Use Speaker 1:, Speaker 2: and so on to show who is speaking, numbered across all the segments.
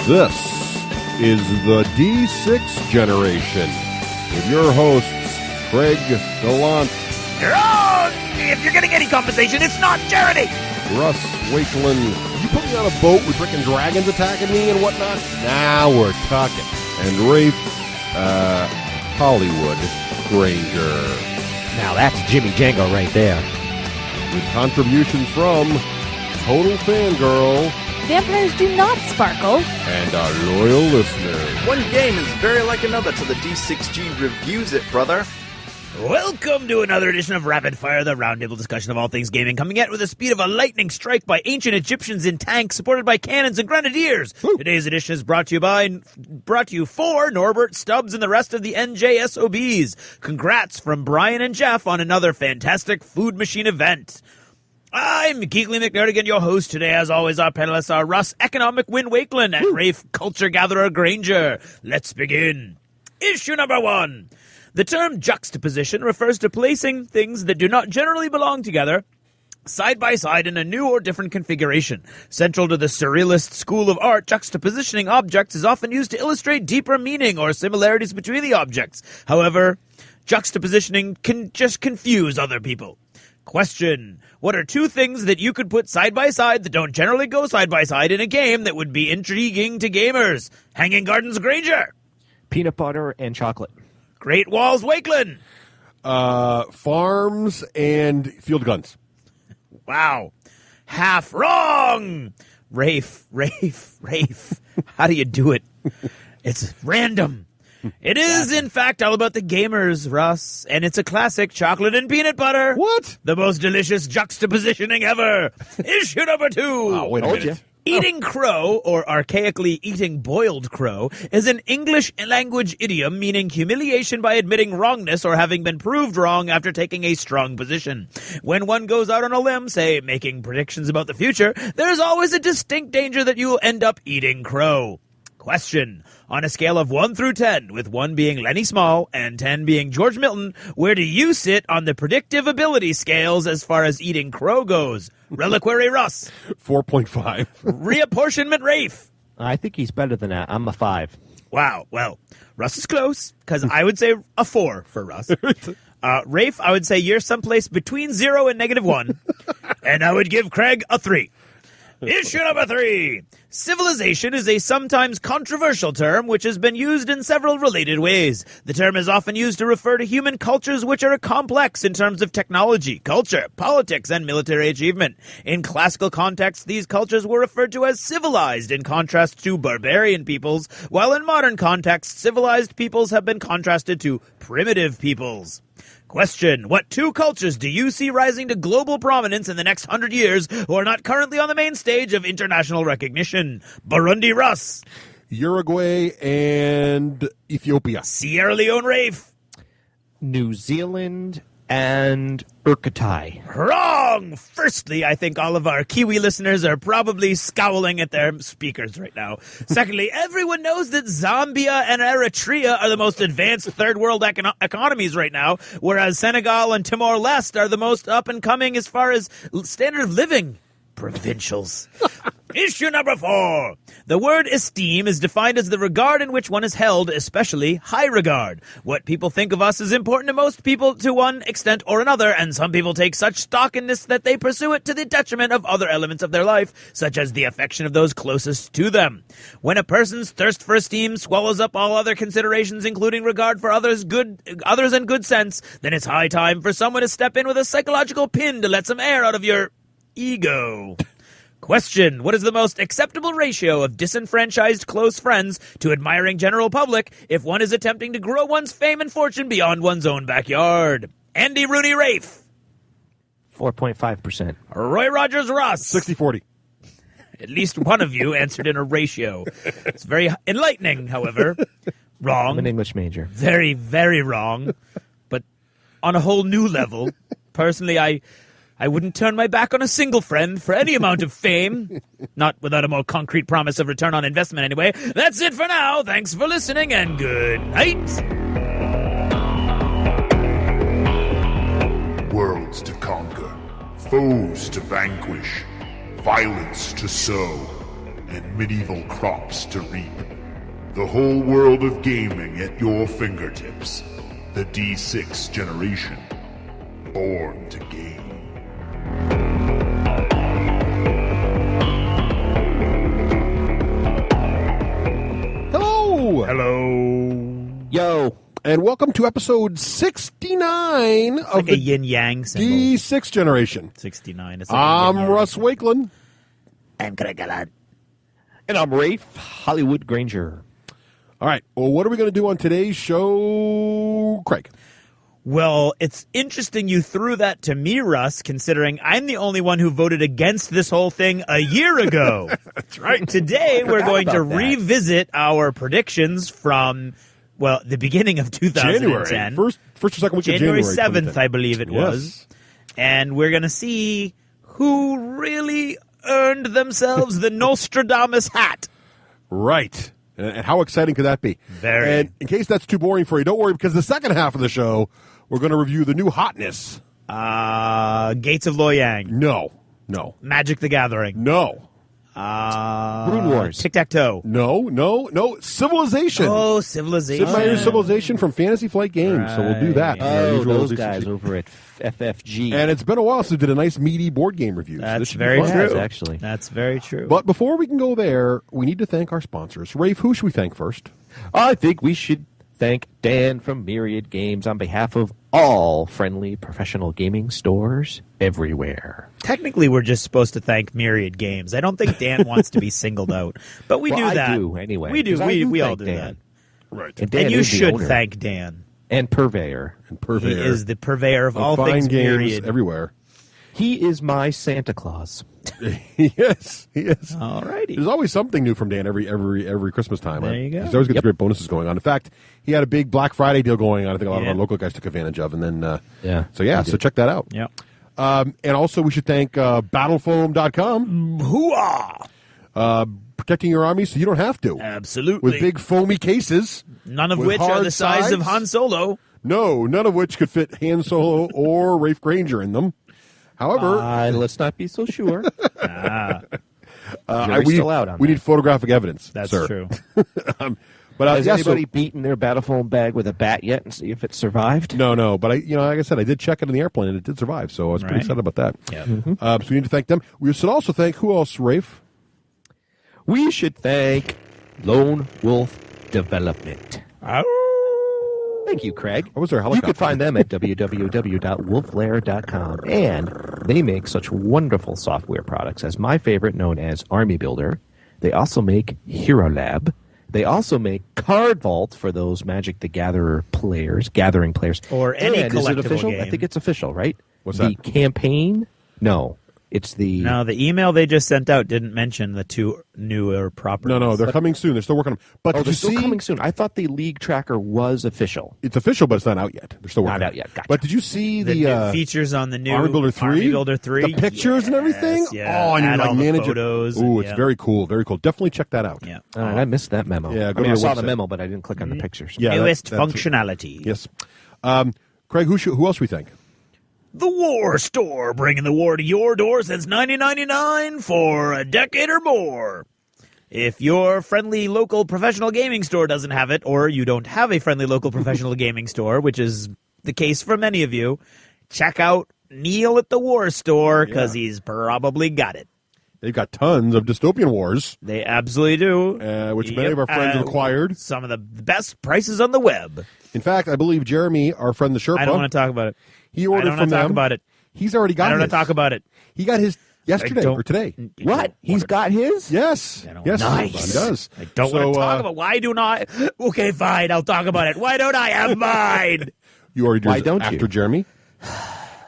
Speaker 1: This is the D6 generation with your hosts, Craig Gallant.
Speaker 2: Wrong! If you're getting any compensation, it's not charity!
Speaker 1: Russ Wakeland. You put me on a boat with frickin' dragons attacking me and whatnot? Now we're talking. And Rafe, Hollywood Granger.
Speaker 3: Now that's Jimmy Django right there.
Speaker 1: With contributions from Total Fangirl.
Speaker 4: Vampires do not sparkle.
Speaker 1: And our loyal listeners.
Speaker 5: One game is very like another till the D6G reviews it, brother.
Speaker 2: Welcome to another edition of Rapid Fire, the roundtable discussion of all things gaming, coming at with the speed of a lightning strike by ancient Egyptians in tanks, supported by cannons and grenadiers. Woo. Today's edition is brought to you for Norbert, Stubbs, and the rest of the NJSOBs. Congrats from Brian and Jeff on another fantastic Food Machine event. I'm Geekly McNerdigan, your host. Today, as always, our panelists are Russ, Economic Win Wakeland, and Rafe, Culture Gatherer Granger. Let's begin. Issue number 1. The term juxtaposition refers to placing things that do not generally belong together side by side in a new or different configuration. Central to the surrealist school of art, juxtapositioning objects is often used to illustrate deeper meaning or similarities between the objects. However, juxtapositioning can just confuse other people. Question: what are two things that you could put side by side that don't generally go side by side in a game that would be intriguing to gamers? Hanging Gardens Granger.
Speaker 3: Peanut butter and chocolate.
Speaker 2: Great Walls Wakeland.
Speaker 1: Farms and field guns.
Speaker 2: Wow. Half wrong. Rafe. How do you do it? It's random. It is, in fact, all about the gamers, Russ, and it's a classic chocolate and peanut butter.
Speaker 1: What?
Speaker 2: The most delicious juxtapositioning ever. Issue number 2.
Speaker 1: Oh, wait a minute.
Speaker 2: Eating crow, or archaically eating boiled crow, is an English language idiom meaning humiliation by admitting wrongness or having been proved wrong after taking a strong position. When one goes out on a limb, say, making predictions about the future, there is always a distinct danger that you will end up eating crow. Question: on a scale of 1 through 10, with 1 being Lenny Small and 10 being George Milton, where do you sit on the predictive ability scales as far as eating crow goes? Reliquary Russ.
Speaker 1: 4.5.
Speaker 2: Reapportionment Rafe.
Speaker 3: I think he's better than that. I'm a 5.
Speaker 2: Wow. Well, Russ is close, because I would say a 4 for Russ. Rafe, I would say you're someplace between 0 and -1, and I would give Craig a 3. Issue number 3. Civilization is a sometimes controversial term which has been used in several related ways. The term is often used to refer to human cultures which are complex in terms of technology, culture, politics, and military achievement. In classical contexts, these cultures were referred to as civilized in contrast to barbarian peoples, while in modern contexts, civilized peoples have been contrasted to primitive peoples. Question: what two cultures do you see rising to global prominence in the next 100 years who are not currently on the main stage of international recognition? Burundi Russ.
Speaker 1: Uruguay and Ethiopia.
Speaker 2: Sierra Leone Rafe.
Speaker 3: New Zealand and Urkatai.
Speaker 2: Wrong! Firstly, I think all of our Kiwi listeners are probably scowling at their speakers right now. Secondly, everyone knows that Zambia and Eritrea are the most advanced third world economies right now, whereas Senegal and Timor-Leste are the most up-and-coming as far as standard of living. Provincials. Issue number 4. The word esteem is defined as the regard in which one is held, especially high regard. What people think of us is important to most people to one extent or another, and some people take such stock in this that they pursue it to the detriment of other elements of their life, such as the affection of those closest to them. When a person's thirst for esteem swallows up all other considerations, including regard for others and good sense, then it's high time for someone to step in with a psychological pin to let some air out of your ego. Question: what is the most acceptable ratio of disenfranchised close friends to admiring general public if one is attempting to grow one's fame and fortune beyond one's own backyard? Andy Rooney Rafe.
Speaker 3: 4.5%.
Speaker 2: Roy Rogers Ross.
Speaker 1: 60-40.
Speaker 2: At least one of you answered in a ratio. It's very enlightening, however. Wrong.
Speaker 3: I'm an English major.
Speaker 2: Very, very wrong. But on a whole new level, personally, I wouldn't turn my back on a single friend for any amount of fame. Not without a more concrete promise of return on investment, anyway. That's it for now. Thanks for listening, and good night.
Speaker 6: Worlds to conquer, foes to vanquish, violence to sow, and medieval crops to reap. The whole world of gaming at your fingertips. The D6 generation. Born to game.
Speaker 1: Hello!
Speaker 2: Hello.
Speaker 3: Yo.
Speaker 1: And welcome to episode 69 of
Speaker 2: Like a
Speaker 1: the
Speaker 2: yin-yang symbol.
Speaker 1: D6 generation.
Speaker 2: 69. It's like a
Speaker 1: I'm
Speaker 2: yin-yang.
Speaker 1: Russ Wakeland.
Speaker 2: I'm Greg Allen.
Speaker 3: And I'm Rafe Hollywood Granger.
Speaker 1: All right, well, what are we going to do on today's show, Craig?
Speaker 2: Well, it's interesting you threw that to me, Russ, considering I'm the only one who voted against this whole thing a year ago.
Speaker 1: That's right.
Speaker 2: Today, we're going to
Speaker 3: about that.
Speaker 2: revisit our predictions from, well, the beginning of 2010.
Speaker 1: January. First or second week
Speaker 2: January
Speaker 1: of January.
Speaker 2: 7th, I believe it
Speaker 1: Yes.
Speaker 2: was. And we're going to see who really earned themselves the Nostradamus hat.
Speaker 1: Right. And how exciting could that be?
Speaker 2: Very.
Speaker 1: And in case that's too boring for you, don't worry, because the second half of the show, we're going to review the new hotness.
Speaker 2: Gates of Loyang.
Speaker 1: No.
Speaker 2: Magic the Gathering.
Speaker 1: No.
Speaker 3: Rune Wars.
Speaker 2: Tic-tac-toe.
Speaker 1: No. Civilization.
Speaker 2: Oh, Civilization.
Speaker 1: Sid Meier's Civilization from Fantasy Flight Games. So we'll do that.
Speaker 2: Right.
Speaker 1: in our
Speaker 3: Oh,
Speaker 1: usual
Speaker 3: those
Speaker 1: D6G.
Speaker 3: guys over at FFG.
Speaker 1: And it's been a while since we did a nice meaty board game review. So this
Speaker 2: That's
Speaker 1: should be
Speaker 2: very
Speaker 1: fun.
Speaker 2: true.
Speaker 3: Yes, actually.
Speaker 2: That's very true.
Speaker 1: But before we can go there, we need to thank our sponsors. Rafe, who should we thank first?
Speaker 3: I think we should thank Dan from Myriad Games on behalf of all friendly professional gaming stores everywhere.
Speaker 2: Technically, we're just supposed to thank Myriad Games. I don't think Dan wants to be singled out, but we
Speaker 3: Well,
Speaker 2: do that.
Speaker 3: I do anyway.
Speaker 2: We do.
Speaker 3: 'cause I
Speaker 2: We all
Speaker 3: thank
Speaker 2: do
Speaker 3: Dan.
Speaker 1: Right.
Speaker 3: And Dan
Speaker 2: And you
Speaker 3: is the
Speaker 2: should
Speaker 3: owner.
Speaker 2: thank Dan.
Speaker 3: And purveyor.
Speaker 1: And
Speaker 2: He
Speaker 1: Purveyor.
Speaker 2: is the purveyor of all
Speaker 1: fine
Speaker 2: things
Speaker 1: games
Speaker 2: Myriad.
Speaker 1: everywhere.
Speaker 3: He is my Santa Claus.
Speaker 1: Yes, he is.
Speaker 2: Alrighty.
Speaker 1: There's always something new from Dan every Christmas time.
Speaker 2: There you go.
Speaker 1: He's always got great bonuses going on. In fact, he had a big Black Friday deal going on. I think a lot of
Speaker 2: Yeah.
Speaker 1: our local guys took advantage of. And then,
Speaker 3: Yeah,
Speaker 1: so check that out.
Speaker 2: Yep.
Speaker 1: And also, we should thank battlefoam.com,
Speaker 2: Hooah!
Speaker 1: protecting your army so you don't have to.
Speaker 2: Absolutely.
Speaker 1: With big foamy cases.
Speaker 2: None of
Speaker 1: with
Speaker 2: which are
Speaker 1: hard
Speaker 2: the size of
Speaker 1: sides.
Speaker 2: Han Solo.
Speaker 1: No, none of which could fit Han Solo or Rafe Granger in them. However,
Speaker 3: Let's not be so sure. Jury's
Speaker 1: we
Speaker 3: still out on
Speaker 1: we
Speaker 3: that.
Speaker 1: need photographic evidence.
Speaker 2: That's
Speaker 1: sir.
Speaker 2: true.
Speaker 1: But
Speaker 3: Has
Speaker 1: yeah,
Speaker 3: anybody beaten their Battlefoam bag with a bat yet and see if it survived?
Speaker 1: No. But like I said, I did check it in the airplane and it did survive. So I was pretty
Speaker 2: Right.
Speaker 1: excited about that.
Speaker 2: Yep.
Speaker 1: So we need to thank them. We should also thank who else, Rafe?
Speaker 3: We should thank Lone Wolf Development. Thank you, Craig.
Speaker 1: Or was there a
Speaker 3: You
Speaker 1: helicopter?
Speaker 3: could find them at www.wolflair.com. And they make such wonderful software products as my favorite, known as Army Builder. They also make Hero Lab. They also make Card Vault for those Magic the Gathering players.
Speaker 2: Or any
Speaker 3: And is it
Speaker 2: collectible
Speaker 3: official? I
Speaker 2: game.
Speaker 3: think it's official, right?
Speaker 1: What's
Speaker 3: the
Speaker 1: that?
Speaker 3: campaign? No. It's the...
Speaker 2: No, the email they just sent out didn't mention the two newer properties.
Speaker 1: No, they're coming soon. They're still working on them. But
Speaker 3: Oh,
Speaker 1: did
Speaker 3: they're
Speaker 1: you
Speaker 3: still
Speaker 1: see?
Speaker 3: coming soon. I thought the League Tracker was official.
Speaker 1: It's official, but it's not out yet. They're still working
Speaker 3: Not
Speaker 1: on
Speaker 3: out
Speaker 1: it.
Speaker 3: yet. Gotcha.
Speaker 1: But did you see
Speaker 2: The
Speaker 1: the
Speaker 2: new features on the new
Speaker 1: Army Builder 3?
Speaker 2: Army Builder 3.
Speaker 1: The pictures and everything?
Speaker 2: Yeah.
Speaker 1: Oh, and you
Speaker 2: Add
Speaker 1: like
Speaker 2: all the
Speaker 1: manage
Speaker 2: photos.
Speaker 1: Ooh,
Speaker 2: and-
Speaker 1: it's very cool. Very cool. Definitely check that out.
Speaker 2: Yeah.
Speaker 3: All right, I missed that memo.
Speaker 1: Yeah,
Speaker 3: I
Speaker 1: go
Speaker 3: mean,
Speaker 1: to
Speaker 3: I saw
Speaker 1: our
Speaker 3: the
Speaker 1: website.
Speaker 3: memo, but I didn't click on the pictures.
Speaker 1: Yeah,
Speaker 2: Newest
Speaker 1: that's-
Speaker 2: functionality.
Speaker 1: Yes. Craig, who else we think?
Speaker 2: The War Store, bringing the war to your door since 1999 for a decade or more. If your friendly local professional gaming store doesn't have it, or you don't have a friendly local professional gaming store, which is the case for many of you, check out Neil at the War Store, because he's probably got it.
Speaker 1: They've got tons of dystopian wars,
Speaker 2: They absolutely do.
Speaker 1: which many of our friends have acquired.
Speaker 2: Some of the best prices on the web.
Speaker 1: In fact, I believe Jeremy, our friend the Sherpa,
Speaker 2: I don't want to talk about it.
Speaker 1: he
Speaker 2: I
Speaker 1: ordered
Speaker 2: don't
Speaker 1: from
Speaker 2: want to talk
Speaker 1: them.
Speaker 2: about it.
Speaker 1: He's already got
Speaker 2: I don't want
Speaker 1: his.
Speaker 2: to talk about it.
Speaker 1: He got his yesterday
Speaker 2: don't-
Speaker 1: or today.
Speaker 3: What? He's got his?
Speaker 1: Yes.
Speaker 2: I don't-
Speaker 1: Yes.
Speaker 2: Nice.
Speaker 1: He does.
Speaker 2: I don't want to talk about. Why do not? Okay, fine. I'll talk about it. Why don't I have mine?
Speaker 1: You already
Speaker 3: Why
Speaker 1: did
Speaker 3: don't
Speaker 1: after
Speaker 3: you?
Speaker 1: Jeremy.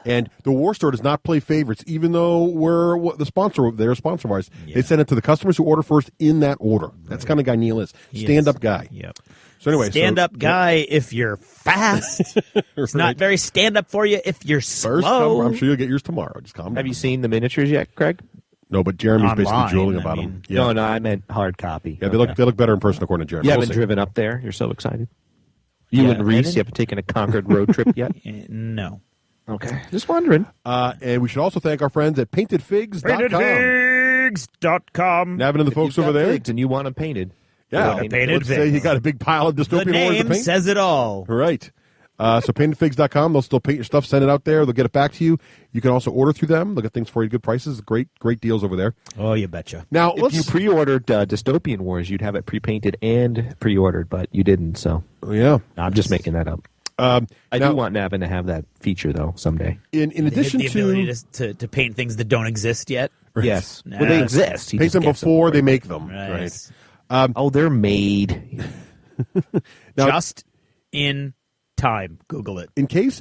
Speaker 1: And the War Store does not play favorites, even though we're the sponsor. They're a sponsor of ours. They send it to the customers who order first in that order. That's the kind of guy Neil is. Stand-up guy.
Speaker 2: Yep.
Speaker 1: So anyway,
Speaker 2: Stand-up guy if you're fast. It's not
Speaker 1: Right.
Speaker 2: very stand-up for you if you're
Speaker 1: First,
Speaker 2: slow.
Speaker 1: I'm sure you'll get yours tomorrow. Just calm down.
Speaker 3: Have you seen the miniatures yet, Craig?
Speaker 1: No, but Jeremy's basically
Speaker 2: Online,
Speaker 1: drooling
Speaker 2: I
Speaker 1: about
Speaker 2: mean-
Speaker 1: them. Yeah,
Speaker 3: No, I meant hard copy.
Speaker 1: yeah, they look better in person according to Jeremy.
Speaker 3: You
Speaker 1: We'll
Speaker 3: haven't
Speaker 1: see.
Speaker 3: driven up there. You're so excited. You
Speaker 2: Yeah,
Speaker 3: and Reese,
Speaker 2: I
Speaker 3: you haven't taken a Concord road trip yet?
Speaker 2: No.
Speaker 3: Okay. Just wondering.
Speaker 1: And we should also thank our friends at paintedfigs.com.
Speaker 2: paintedfigs.com.
Speaker 1: Navin and the folks over there.
Speaker 3: And you want them painted.
Speaker 1: Yeah,
Speaker 2: painted
Speaker 1: let's say
Speaker 2: figs.
Speaker 1: you got a big pile of
Speaker 2: The
Speaker 1: dystopian wars to
Speaker 2: name
Speaker 1: paint.
Speaker 2: says it all.
Speaker 1: Right. So paintedfigs.com, they'll still paint your stuff, send it out there, they'll get it back to you. You can also order through them. They'll get things for you, good prices, great deals over there.
Speaker 2: Oh, you betcha.
Speaker 1: Now,
Speaker 3: If you pre-ordered Dystopian Wars, you'd have it pre-painted and pre-ordered, but you didn't, so
Speaker 1: yeah.
Speaker 3: I'm just making that up. I do want Navin to have that feature, though, someday.
Speaker 1: In addition
Speaker 2: the ability to paint things that don't exist yet.
Speaker 3: Yes.
Speaker 2: Nah.
Speaker 3: Well, they exist. He
Speaker 1: paint
Speaker 3: just
Speaker 1: them
Speaker 3: gets
Speaker 1: before they
Speaker 3: right.
Speaker 1: make them.
Speaker 2: Right.
Speaker 3: Oh, they're made.
Speaker 1: Now-
Speaker 2: Just in time. Google it.
Speaker 1: In case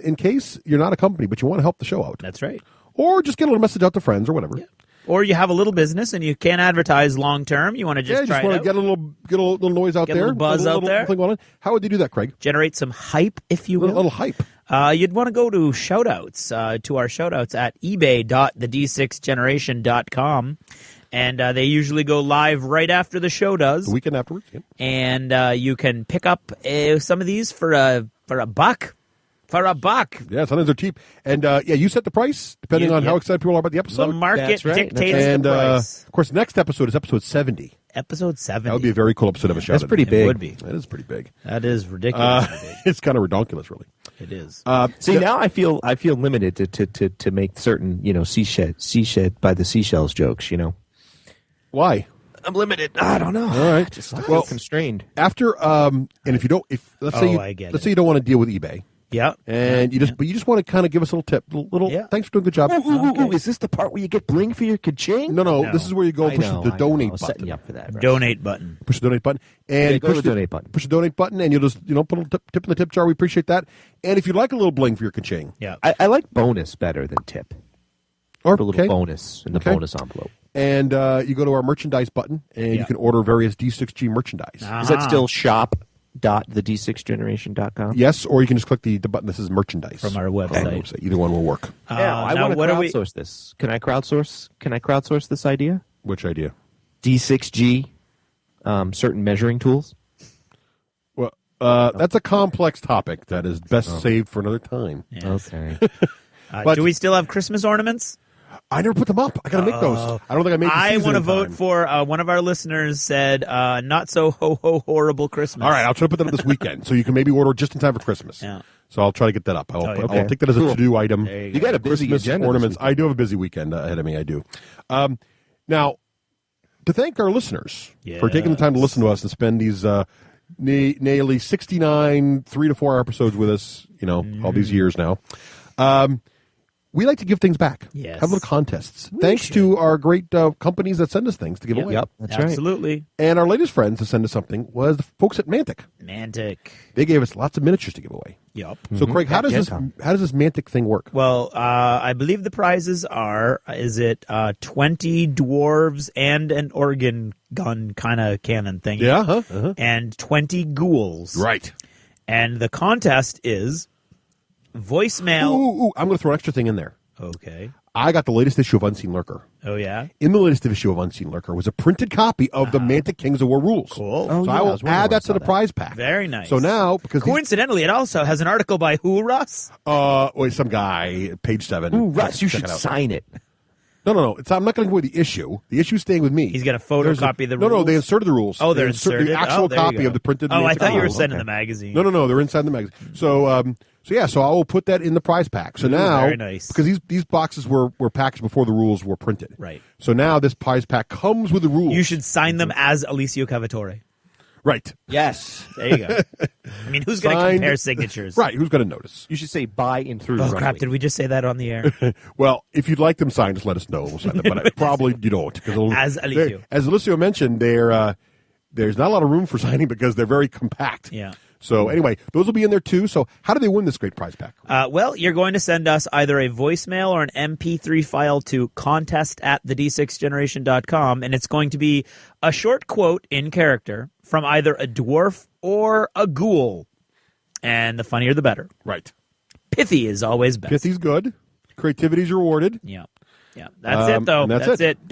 Speaker 1: you're not a company, but you want to help the show out.
Speaker 2: That's right.
Speaker 1: Or just get a little message out to friends or whatever.
Speaker 2: Yeah. Or you have a little business and you can't advertise long term. You want to just
Speaker 1: Yeah,
Speaker 2: try
Speaker 1: just want
Speaker 2: it
Speaker 1: to
Speaker 2: out.
Speaker 1: get a little noise out
Speaker 2: Get a
Speaker 1: there.
Speaker 2: little buzz out there.
Speaker 1: Thing going on. How would they do that, Craig?
Speaker 2: Generate some hype, if you
Speaker 1: A
Speaker 2: will.
Speaker 1: little hype.
Speaker 2: You'd want to go to shoutouts, to our shoutouts at ebay.the d6generation.com. And they usually go live right after the show does.
Speaker 1: The weekend afterwards. Yep.
Speaker 2: And you can pick up some of these for a buck. For a buck.
Speaker 1: Yeah, sometimes they're cheap. And you set the price depending on how excited people are about the
Speaker 2: The
Speaker 1: episode.
Speaker 2: market
Speaker 3: That's right.
Speaker 2: dictates
Speaker 1: And
Speaker 2: the price.
Speaker 1: of course, next episode is episode 70.
Speaker 2: Episode 70.
Speaker 1: That would be a very cool episode of a show.
Speaker 3: That's pretty big.
Speaker 2: It would be.
Speaker 1: That is pretty big.
Speaker 2: That is ridiculous.
Speaker 1: It's kind of redonkulous, really.
Speaker 2: It is.
Speaker 3: See, now I feel limited to make certain, seashed by the seashells jokes,
Speaker 1: Why?
Speaker 3: I'm limited. I don't know.
Speaker 1: All right.
Speaker 3: Just feel
Speaker 1: Well,
Speaker 3: constrained.
Speaker 1: After and if you don't, let's say you don't want to deal with eBay,
Speaker 2: yeah.
Speaker 1: and you just want to kind of give us a little tip,
Speaker 2: Yeah.
Speaker 1: thanks for doing a good job.
Speaker 3: Ooh, is this the part where you get bling for your ka-ching?
Speaker 1: No, this is where you go
Speaker 3: I
Speaker 1: push
Speaker 3: know,
Speaker 1: the
Speaker 3: I
Speaker 1: donate
Speaker 3: was
Speaker 1: button.
Speaker 3: setting you up for that. Russ.
Speaker 2: Donate button.
Speaker 1: Push the donate button, and
Speaker 3: Yeah, go to the donate button.
Speaker 1: Push the donate button, and you'll just put a little tip in the tip jar. We appreciate that. And if you'd like a little bling for your ka-ching,
Speaker 2: Yeah.
Speaker 3: I like bonus better than tip.
Speaker 1: or
Speaker 3: A little bonus in the bonus envelope.
Speaker 1: and you go to our merchandise button, and you can order various D6G merchandise.
Speaker 3: Is that still shop.the d6generation.com?
Speaker 1: Yes, or you can just click the button that says merchandise
Speaker 2: From our website.
Speaker 1: Either one will work.
Speaker 3: Yeah, I
Speaker 2: now
Speaker 3: want to
Speaker 2: what are we-
Speaker 3: crowdsource this. Can I crowdsource this idea?
Speaker 1: Which idea?
Speaker 3: D6G, certain measuring tools.
Speaker 1: Well, that's a complex topic that is best saved for another time.
Speaker 2: Yes.
Speaker 3: Okay.
Speaker 1: But-
Speaker 2: Do we still have Christmas ornaments?
Speaker 1: I never put them up. I got to make those. I don't think I made.
Speaker 2: I
Speaker 1: want to
Speaker 2: vote for one of our listeners said, not so horrible Christmas.
Speaker 1: All right, I'll try to put that up this weekend, so you can maybe order just in time for Christmas.
Speaker 2: Yeah.
Speaker 1: So I'll try to get that up. I'll
Speaker 3: Okay.
Speaker 1: take that as a to-do item.
Speaker 2: There
Speaker 3: You got a busy
Speaker 1: Christmas
Speaker 3: agenda.
Speaker 1: ornaments.
Speaker 3: This weekend.
Speaker 1: I do have a busy weekend ahead of me. I do. Now, to thank our listeners for taking the time to listen to us and spend these nearly 69 3 to 4 hour episodes with us, all these years now. We like to give things back.
Speaker 2: Yes.
Speaker 1: Have little contests. Thanks to our great companies that send us things to give away.
Speaker 3: Yep, that's right.
Speaker 2: Absolutely.
Speaker 1: And our latest friends to send us something was the folks at Mantic.
Speaker 2: Mantic.
Speaker 1: They gave us lots of miniatures to give away.
Speaker 2: Yup.
Speaker 1: So, Craig, how does
Speaker 3: Yes,
Speaker 1: this Mantic thing work?
Speaker 2: Well, I believe the prizes are, 20 dwarves and an organ gun kind of cannon thing.
Speaker 1: Yeah,
Speaker 2: And 20 ghouls.
Speaker 1: Right.
Speaker 2: And the contest is voicemail.
Speaker 1: Ooh, I'm going to throw an extra thing in there.
Speaker 2: Okay.
Speaker 1: I got the latest issue of Unseen Lurker.
Speaker 2: Oh, yeah?
Speaker 1: In the latest issue of Unseen Lurker was a printed copy of the Mantic Kings of War rules.
Speaker 2: Cool.
Speaker 3: Oh,
Speaker 1: So
Speaker 3: yeah,
Speaker 1: I
Speaker 3: I
Speaker 1: will
Speaker 3: was wondering
Speaker 1: add
Speaker 3: where I
Speaker 1: that to
Speaker 3: saw
Speaker 1: the
Speaker 3: that.
Speaker 1: prize pack.
Speaker 2: Very nice.
Speaker 1: So now, because
Speaker 2: Coincidentally, it also has an article by who, Russ?
Speaker 1: some guy, page 7.
Speaker 3: Ooh, Russ, you
Speaker 1: Check
Speaker 3: should
Speaker 1: it out.
Speaker 3: sign it.
Speaker 1: No. I'm not going to give away the issue. The issue's staying with me.
Speaker 2: He's got a
Speaker 1: There's
Speaker 2: photocopy of the
Speaker 1: No,
Speaker 2: rules?
Speaker 1: they inserted the rules.
Speaker 2: Oh, they're
Speaker 1: They
Speaker 2: inserted?
Speaker 1: The actual
Speaker 2: Oh, there you
Speaker 1: copy
Speaker 2: go.
Speaker 1: of the printed
Speaker 2: Oh, I
Speaker 1: Mantic
Speaker 2: thought you were
Speaker 1: rules.
Speaker 2: sending
Speaker 3: okay.
Speaker 2: the magazine.
Speaker 1: No, they're inside the magazine. So I will put that in the prize pack. So now,
Speaker 2: very nice.
Speaker 1: because these boxes were packaged before the rules were printed.
Speaker 2: Right.
Speaker 1: So now this prize pack comes with the rules.
Speaker 2: You should sign them as Alessio Cavatore.
Speaker 1: Right.
Speaker 3: Yes.
Speaker 2: There you go. I mean, who's going to
Speaker 1: Signed-
Speaker 2: compare signatures?
Speaker 1: Right. Who's going to notice?
Speaker 3: You should say by and through.
Speaker 2: Oh,
Speaker 3: roughly.
Speaker 2: crap. Did we just say that on the air?
Speaker 1: Well, if you'd like them signed, just let us know. We'll sign them. But probably you don't.
Speaker 2: As Alessio.
Speaker 1: As Alessio mentioned, there's not a lot of room for signing because they're very compact.
Speaker 2: Yeah.
Speaker 1: So anyway, those will be in there too. So how do they win this great prize pack?
Speaker 2: Well, you're going to send us either a voicemail or an MP3 file to contest@the d6generation.com, and it's going to be a short quote in character from either a dwarf or a ghoul. And the funnier the better.
Speaker 1: Right.
Speaker 2: Pithy is always best.
Speaker 1: Pithy's good. Creativity's rewarded.
Speaker 2: Yeah. Yeah, that's it though.
Speaker 1: and that's
Speaker 2: That's
Speaker 1: it.
Speaker 2: it.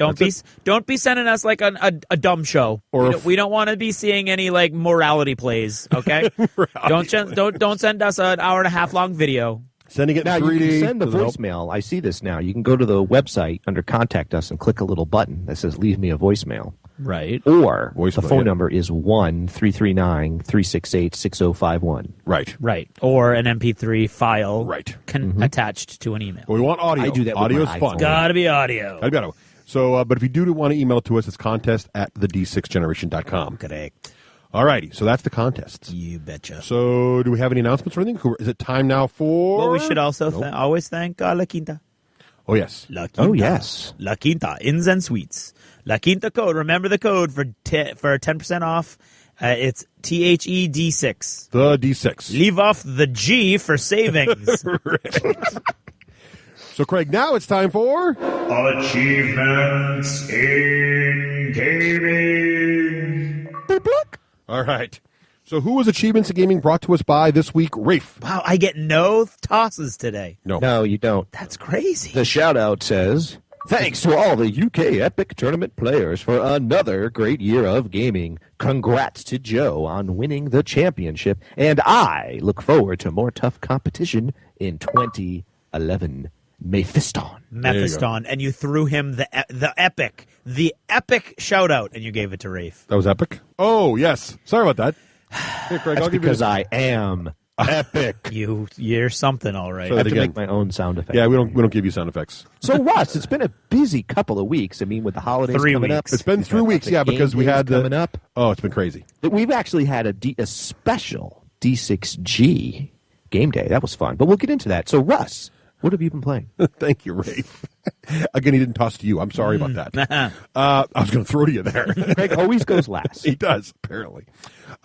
Speaker 2: Don't be sending us like a dumb show.
Speaker 1: Or
Speaker 2: We don't want to be seeing any like morality plays. Okay, don't send us an hour and a half long video.
Speaker 1: Sending it
Speaker 3: Now,
Speaker 1: in
Speaker 3: you
Speaker 1: 3D.
Speaker 3: can send the
Speaker 1: doesn't help.
Speaker 3: voicemail. I see this now. You can go to the website under Contact Us and click a little button that says Leave Me a Voicemail.
Speaker 2: Right.
Speaker 3: Or
Speaker 1: Voicemail,
Speaker 3: the phone
Speaker 1: yeah.
Speaker 3: number is 1-339-368-6051.
Speaker 1: Right.
Speaker 2: Right. Or an MP3 file
Speaker 1: Right.
Speaker 2: attached to an email.
Speaker 1: Well, we want audio.
Speaker 3: I do that with
Speaker 1: Audio's
Speaker 3: my
Speaker 1: fun.
Speaker 3: iPhone.
Speaker 2: Gotta be audio.
Speaker 1: Gotta be audio. So, but if you do want to email it to us, it's contest@thed6generation.com.
Speaker 2: Correct.
Speaker 1: All righty. So that's the contests.
Speaker 2: You betcha.
Speaker 1: So do we have any announcements or anything? Is it time now for...
Speaker 2: Well, we should also
Speaker 1: Nope.
Speaker 2: always thank La Quinta.
Speaker 1: Oh, yes.
Speaker 2: La Quinta.
Speaker 3: Oh, yes.
Speaker 2: La Quinta, Inns and Suites. La Quinta code. Remember the code for 10% off. It's THED6.
Speaker 1: The D6.
Speaker 2: Leave off the G for savings.
Speaker 1: So, Craig, now it's time for...
Speaker 6: Achievements in Gaming.
Speaker 1: All right. So who was Achievements in Gaming brought to us by this week? Rafe.
Speaker 2: Wow, I get no tosses today.
Speaker 1: No.
Speaker 3: No, you don't.
Speaker 2: That's crazy.
Speaker 3: The shout-out says, thanks to all the UK Epic Tournament players for another great year of gaming. Congrats to Joe on winning the championship, and I look forward to more tough competition in 2011. Mephiston.
Speaker 2: Mephiston, and you threw him the epic shout out, and you gave it to Rafe.
Speaker 1: That was epic? Oh, yes. Sorry about that. Hey, Craig,
Speaker 3: That's
Speaker 1: I'll give
Speaker 3: because
Speaker 1: you...
Speaker 3: I am epic.
Speaker 2: You're something, all right.
Speaker 1: So-
Speaker 3: I have to
Speaker 1: again.
Speaker 3: make my own sound effects.
Speaker 1: Yeah, we don't give you sound effects.
Speaker 3: So, Russ, it's been a busy couple of weeks. I mean, with the holidays
Speaker 2: 3
Speaker 3: coming
Speaker 2: weeks.
Speaker 3: up.
Speaker 1: It's been
Speaker 3: we've
Speaker 1: 3
Speaker 3: got
Speaker 1: weeks,
Speaker 3: the
Speaker 1: yeah,
Speaker 3: game
Speaker 1: because we
Speaker 3: days
Speaker 1: had the...
Speaker 3: coming up.
Speaker 1: Oh, it's been crazy.
Speaker 3: We've actually had a special D6G game day. That was fun. But we'll get into that. So, Russ, what have you been playing?
Speaker 1: Thank you, Rafe. Again, he didn't toss to you. I'm sorry about that. I was going to throw to you there.
Speaker 3: Craig always goes last.
Speaker 1: He does, apparently.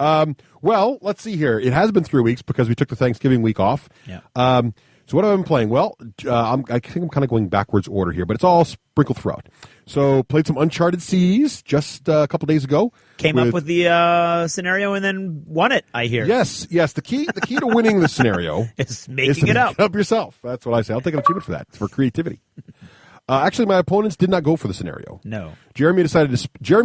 Speaker 1: Well, let's see here. It has been 3 weeks because we took the Thanksgiving week off.
Speaker 2: Yeah.
Speaker 1: So what have I been playing? Well, I think I'm kind of going backwards order here, but it's all sprinkled throughout. So played some Uncharted Seas just a couple days ago.
Speaker 2: Came up with the scenario and then won it, I hear.
Speaker 1: Yes. The key to winning the scenario
Speaker 2: Is
Speaker 1: is
Speaker 2: making
Speaker 1: to
Speaker 2: it up.
Speaker 1: make it up yourself. That's what I say. I'll take an achievement for that. It's for creativity. Actually, my opponents did not go for the scenario.
Speaker 2: No.
Speaker 1: Jeremy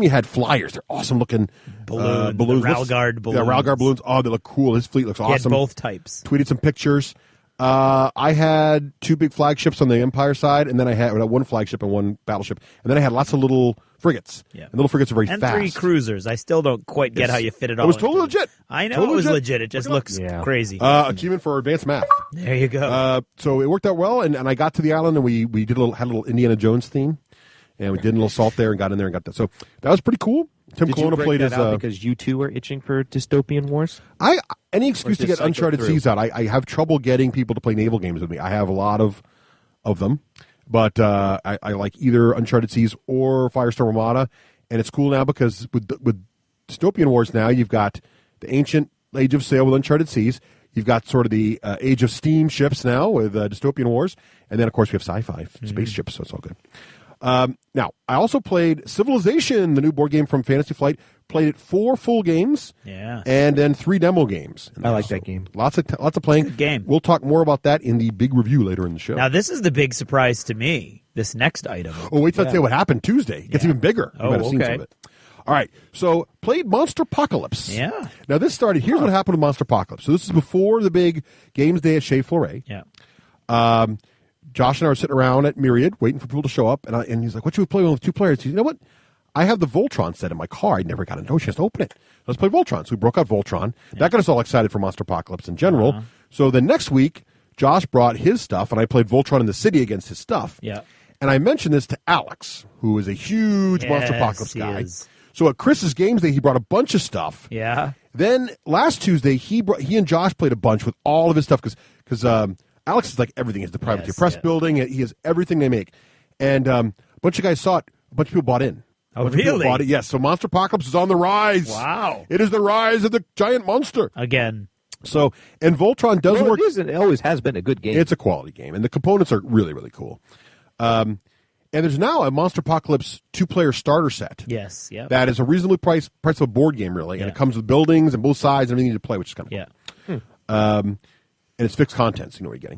Speaker 1: had flyers. They're awesome looking
Speaker 2: Balloons,
Speaker 1: balloons.
Speaker 2: the Ralgard balloons.
Speaker 1: Yeah, Ralgard balloons. Oh, they look cool. His fleet looks
Speaker 2: He had
Speaker 1: awesome.
Speaker 2: both types.
Speaker 1: Tweeted some pictures. I had 2 big flagships on the Empire side, and then I had 1 flagship and 1 battleship, and then I had lots of little frigates.
Speaker 2: Yeah.
Speaker 1: And little frigates are very
Speaker 2: And
Speaker 1: fast.
Speaker 2: 3 cruisers. I still don't quite get how you fit it all.
Speaker 1: It was totally
Speaker 2: into
Speaker 1: legit.
Speaker 2: I know
Speaker 1: Totally
Speaker 2: it was
Speaker 1: legit.
Speaker 2: legit. It just looks crazy.
Speaker 1: Achievement for advanced math.
Speaker 2: There you go.
Speaker 1: So it worked out well, and I got to the island, and we had a little Indiana Jones theme, and we did a little salt there and got in there and got that. So that was pretty cool. Tim
Speaker 3: Did you
Speaker 1: Colonna
Speaker 3: break
Speaker 1: played
Speaker 3: that
Speaker 1: his.
Speaker 3: out because you two are itching for dystopian wars?
Speaker 1: Any excuse to
Speaker 3: just
Speaker 1: get Uncharted
Speaker 3: cycle through?
Speaker 1: Seas out. I have trouble getting people to play naval games with me. I have a lot of them, but I like either Uncharted Seas or Firestorm Armada, and it's cool now because with dystopian wars now you've got the ancient Age of Sail with Uncharted Seas. You've got sort of the Age of Steam ships now with dystopian wars, and then of course we have sci-fi spaceships, so it's all good. Now, I also played Civilization, the new board game from Fantasy Flight. Played it 4 full games, and then 3 demo games.
Speaker 3: I like that game.
Speaker 1: Lots of playing.
Speaker 2: Good game.
Speaker 1: We'll talk more about that in the big review later in the show.
Speaker 2: Now, this is the big surprise to me, this next item.
Speaker 1: Oh, wait till I tell you what happened Tuesday. It gets even bigger. You
Speaker 2: Oh,
Speaker 1: might have seen some
Speaker 2: okay.
Speaker 1: of it. All right, so played Monster Apocalypse.
Speaker 2: Yeah.
Speaker 1: Now this started. Here's what happened with Monster Apocalypse. So this is before the big games day at Chez Fleuret.
Speaker 2: Yeah.
Speaker 1: Josh and I were sitting around at Myriad waiting for people to show up, and he's like, "What should we play with 2 players?" He said, "You know what? I have the Voltron set in my car. I never got a chance to open it. Let's play Voltron." So we broke out Voltron. Yeah. That got us all excited for Monster Apocalypse in general. So the next week, Josh brought his stuff, and I played Voltron in the city against his stuff.
Speaker 2: Yeah.
Speaker 1: And I mentioned this to Alex, who is a huge Monster Apocalypse guy. So at Chris's Games Day, he brought a bunch of stuff.
Speaker 2: Yeah.
Speaker 1: Then last Tuesday, he and Josh played a bunch with all of his stuff because Alex is like everything. He has the Privateer Press building. He has everything they make. And a bunch of guys saw it. A bunch of people bought in.
Speaker 2: Oh, really?
Speaker 1: Bought it. Yes. So Monster Apocalypse is on the rise.
Speaker 2: Wow.
Speaker 1: It is the rise of the giant monster.
Speaker 2: Again.
Speaker 1: So, and Voltron does work.
Speaker 3: It always has been a good game.
Speaker 1: It's a quality game, and the components are really, really cool. And there's now a Monster Apocalypse 2-player starter set.
Speaker 2: Yes. Yeah.
Speaker 1: That is a reasonably priced of a board game, really, and it comes with buildings and both sides and everything you need to play, which is kind of cool. And it's fixed content, so you know what you're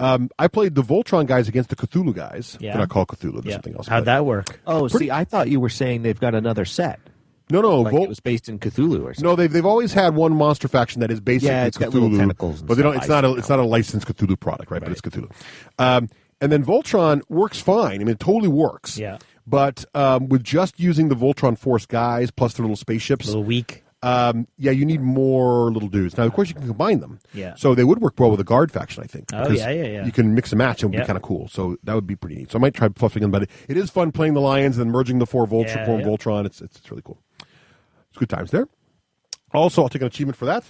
Speaker 1: getting. I played the Voltron guys against the Cthulhu guys.
Speaker 2: Yeah.
Speaker 1: They're not called Cthulhu. There's something else.
Speaker 2: How'd that work?
Speaker 3: see, I thought you were saying they've got another set.
Speaker 1: No,
Speaker 3: Like it was based in Cthulhu or something.
Speaker 1: No, they've always had one monster faction that is basically
Speaker 3: Yeah, it's
Speaker 1: Cthulhu,
Speaker 3: got little tentacles and
Speaker 1: but they don't.
Speaker 3: stuff.
Speaker 1: It's not a licensed Cthulhu product, right? But it's Cthulhu. And then Voltron works fine. I mean, it totally works.
Speaker 2: Yeah.
Speaker 1: But with just using the Voltron Force guys plus the little spaceships,
Speaker 2: A little weak.
Speaker 1: you need more little dudes. Now, of course, you can combine them.
Speaker 2: Yeah.
Speaker 1: So they would work well with a guard faction, I think.
Speaker 2: Oh,
Speaker 1: because
Speaker 2: yeah.
Speaker 1: You can mix and match. It would
Speaker 2: Yeah.
Speaker 1: be kind of cool. So that would be pretty neat. So I might try fluffing them, but it is fun playing the Lions and merging the four Voltron. It's really cool. It's good times there. Also, I'll take an achievement for that.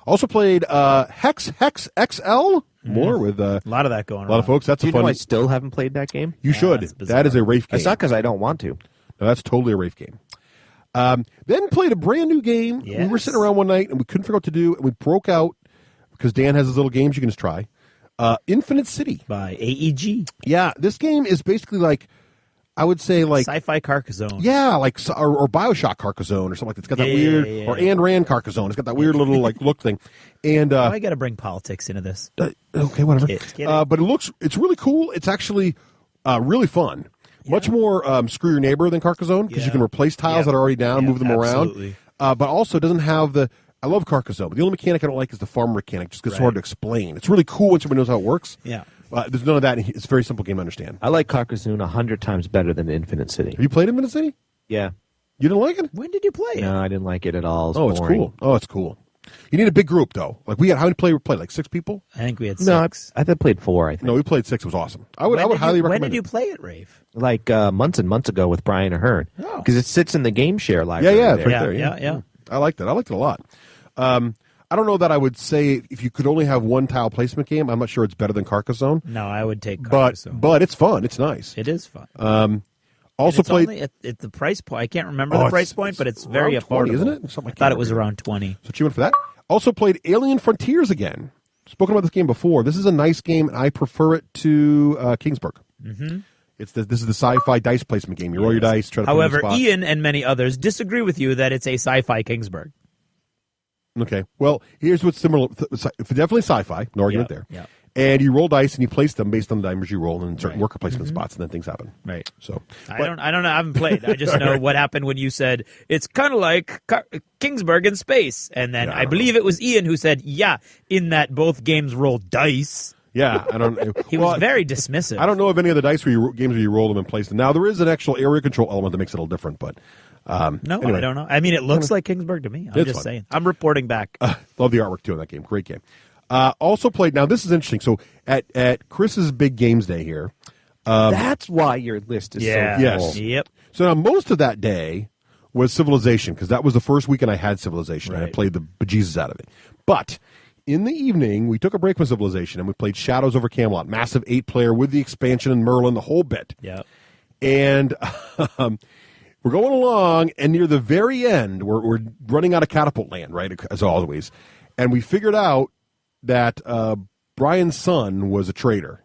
Speaker 1: Also played Hex XL. More with
Speaker 2: A lot of that going on.
Speaker 1: a lot of folks. That's
Speaker 3: Do
Speaker 1: a
Speaker 3: you
Speaker 1: fun.
Speaker 3: know I still haven't played that game?
Speaker 1: You should.
Speaker 2: that's bizarre.
Speaker 1: That is a Rafe game.
Speaker 3: It's not because I don't want to.
Speaker 1: No, that's totally a Rafe game. Then played a brand new game. We were
Speaker 2: Yes.
Speaker 1: sitting around one night and we couldn't figure out what to do. And we broke out because Dan has his little games you can just try. Infinite City.
Speaker 2: By AEG.
Speaker 1: Yeah, this game is basically like, I would say like,
Speaker 2: Sci-Fi Carcassonne.
Speaker 1: yeah, like or Bioshock Carcassonne or something like that. It's got that
Speaker 2: Yeah,
Speaker 1: weird,
Speaker 2: yeah.
Speaker 1: or Ayn Rand Carcassonne. It's got that weird little like look thing. And
Speaker 2: I got to bring politics into this.
Speaker 1: okay, whatever.
Speaker 2: Kidding.
Speaker 1: But it's really cool. It's actually really fun. Much more screw your neighbor than Carcassonne because you can replace tiles that are already down, move them
Speaker 2: absolutely.
Speaker 1: around. But also it doesn't have the. I love Carcassonne, but the only mechanic I don't like is the farm mechanic, just because it's hard to explain. It's really cool once everybody knows how it works.
Speaker 2: Yeah.
Speaker 1: There's none of that. It's a very simple game to understand.
Speaker 3: I like Carcassonne 100 times better than Infinite City.
Speaker 1: Have you played Infinite City?
Speaker 3: Yeah.
Speaker 1: You didn't like it?
Speaker 2: When did you play it?
Speaker 3: No, I didn't like it at all.
Speaker 1: Oh, it's
Speaker 3: boring.
Speaker 1: cool. Oh, it's cool. You need a big group though. Like we had, how many played? Like 6 people?
Speaker 2: I think we had
Speaker 3: No,
Speaker 2: 6.
Speaker 3: I played 4, I think.
Speaker 1: No, we played 6. It was awesome. I would highly recommend.
Speaker 2: When did you
Speaker 1: it.
Speaker 2: play it, Rave?
Speaker 3: Like months and months ago with Brian Ahern.
Speaker 2: Oh.
Speaker 3: Because it sits in the game share library.
Speaker 1: Yeah,
Speaker 3: there.
Speaker 1: it's right there.
Speaker 2: Yeah.
Speaker 1: I liked it. I liked it a lot. I don't know that I would say if you could only have one tile placement game, I'm not sure it's better than Carcassonne.
Speaker 2: No, I would take Carcassonne.
Speaker 1: But it's fun. It's nice.
Speaker 2: It is fun.
Speaker 1: Also
Speaker 2: it's
Speaker 1: played.
Speaker 2: only at the price point. I can't remember the price point, but it's very
Speaker 1: around
Speaker 2: affordable,
Speaker 1: 20, isn't it? Something like
Speaker 2: I thought
Speaker 1: that.
Speaker 2: it was around 20.
Speaker 1: So you went for that. Also played Alien Frontiers again. Spoken about this game before. This is a nice game, and I prefer it to Kingsburg. Mm-hmm. This is the sci-fi dice placement game. You roll your dice, try to
Speaker 2: However,
Speaker 1: put it in the spot.
Speaker 2: Ian and many others disagree with you that it's a sci-fi Kingsburg.
Speaker 1: Okay. Well, here's what's similar. Definitely sci-fi. No argument there.
Speaker 2: Yeah.
Speaker 1: And you roll dice and you place them based on the numbers you roll in certain worker placement spots, and then things happen.
Speaker 2: Right.
Speaker 1: So
Speaker 2: I don't know. I haven't played. I just know what happened when you said it's kind of like Kingsburg in space, and then I believe it was Ian who said, "Yeah, in that both games roll dice."
Speaker 1: yeah, I don't.
Speaker 2: He was very dismissive.
Speaker 1: I don't know of any of the dice games where you roll them and place them. Now there is an actual area control element that makes it a little different, but
Speaker 2: No,
Speaker 1: anyway.
Speaker 2: I don't know. I mean, it looks like Kingsburg to me. I'm
Speaker 1: It's
Speaker 2: just
Speaker 1: fun.
Speaker 2: saying. I'm reporting back.
Speaker 1: Love the artwork too in that game. Great game. Also played. Now this is interesting. So at Chris's big games day here.
Speaker 3: That's why your list is
Speaker 2: Yeah.
Speaker 3: so
Speaker 1: Yes.
Speaker 3: full.
Speaker 2: Yep.
Speaker 1: So now most of that day was Civilization because that was the first weekend I had Civilization and I
Speaker 2: Right.
Speaker 1: played the bejesus out of it. But in the evening, we took a break from Civilization and we played Shadows over Camelot, massive 8-player with the expansion and Merlin, the whole bit.
Speaker 2: Yep.
Speaker 1: And we're going along, and near the very end, we're running out of catapult land, right, as always. And we figured out that Brian's son was a traitor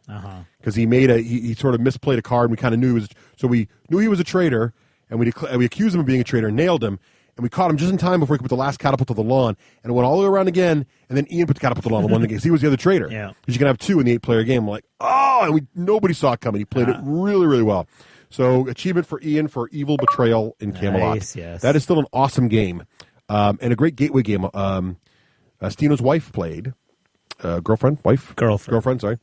Speaker 1: because he sort of misplayed a card, and we kind of knew he was. So we knew he was a traitor, and we accused him of being a traitor, and nailed him. And we caught him just in time before he could put the last catapult to the lawn, and it went all the way around again. And then Ian put the catapult to the lawn and won the game because he was the other traitor.
Speaker 2: Yeah.
Speaker 1: Because you can have 2 in the 8-player game. I'm like, and nobody saw it coming. He played it really, really well. So achievement for Ian for Evil Betrayal in Camelot.
Speaker 2: Nice, yes.
Speaker 1: That is still an awesome game, and a great gateway game. Stino's wife played, girlfriend, sorry,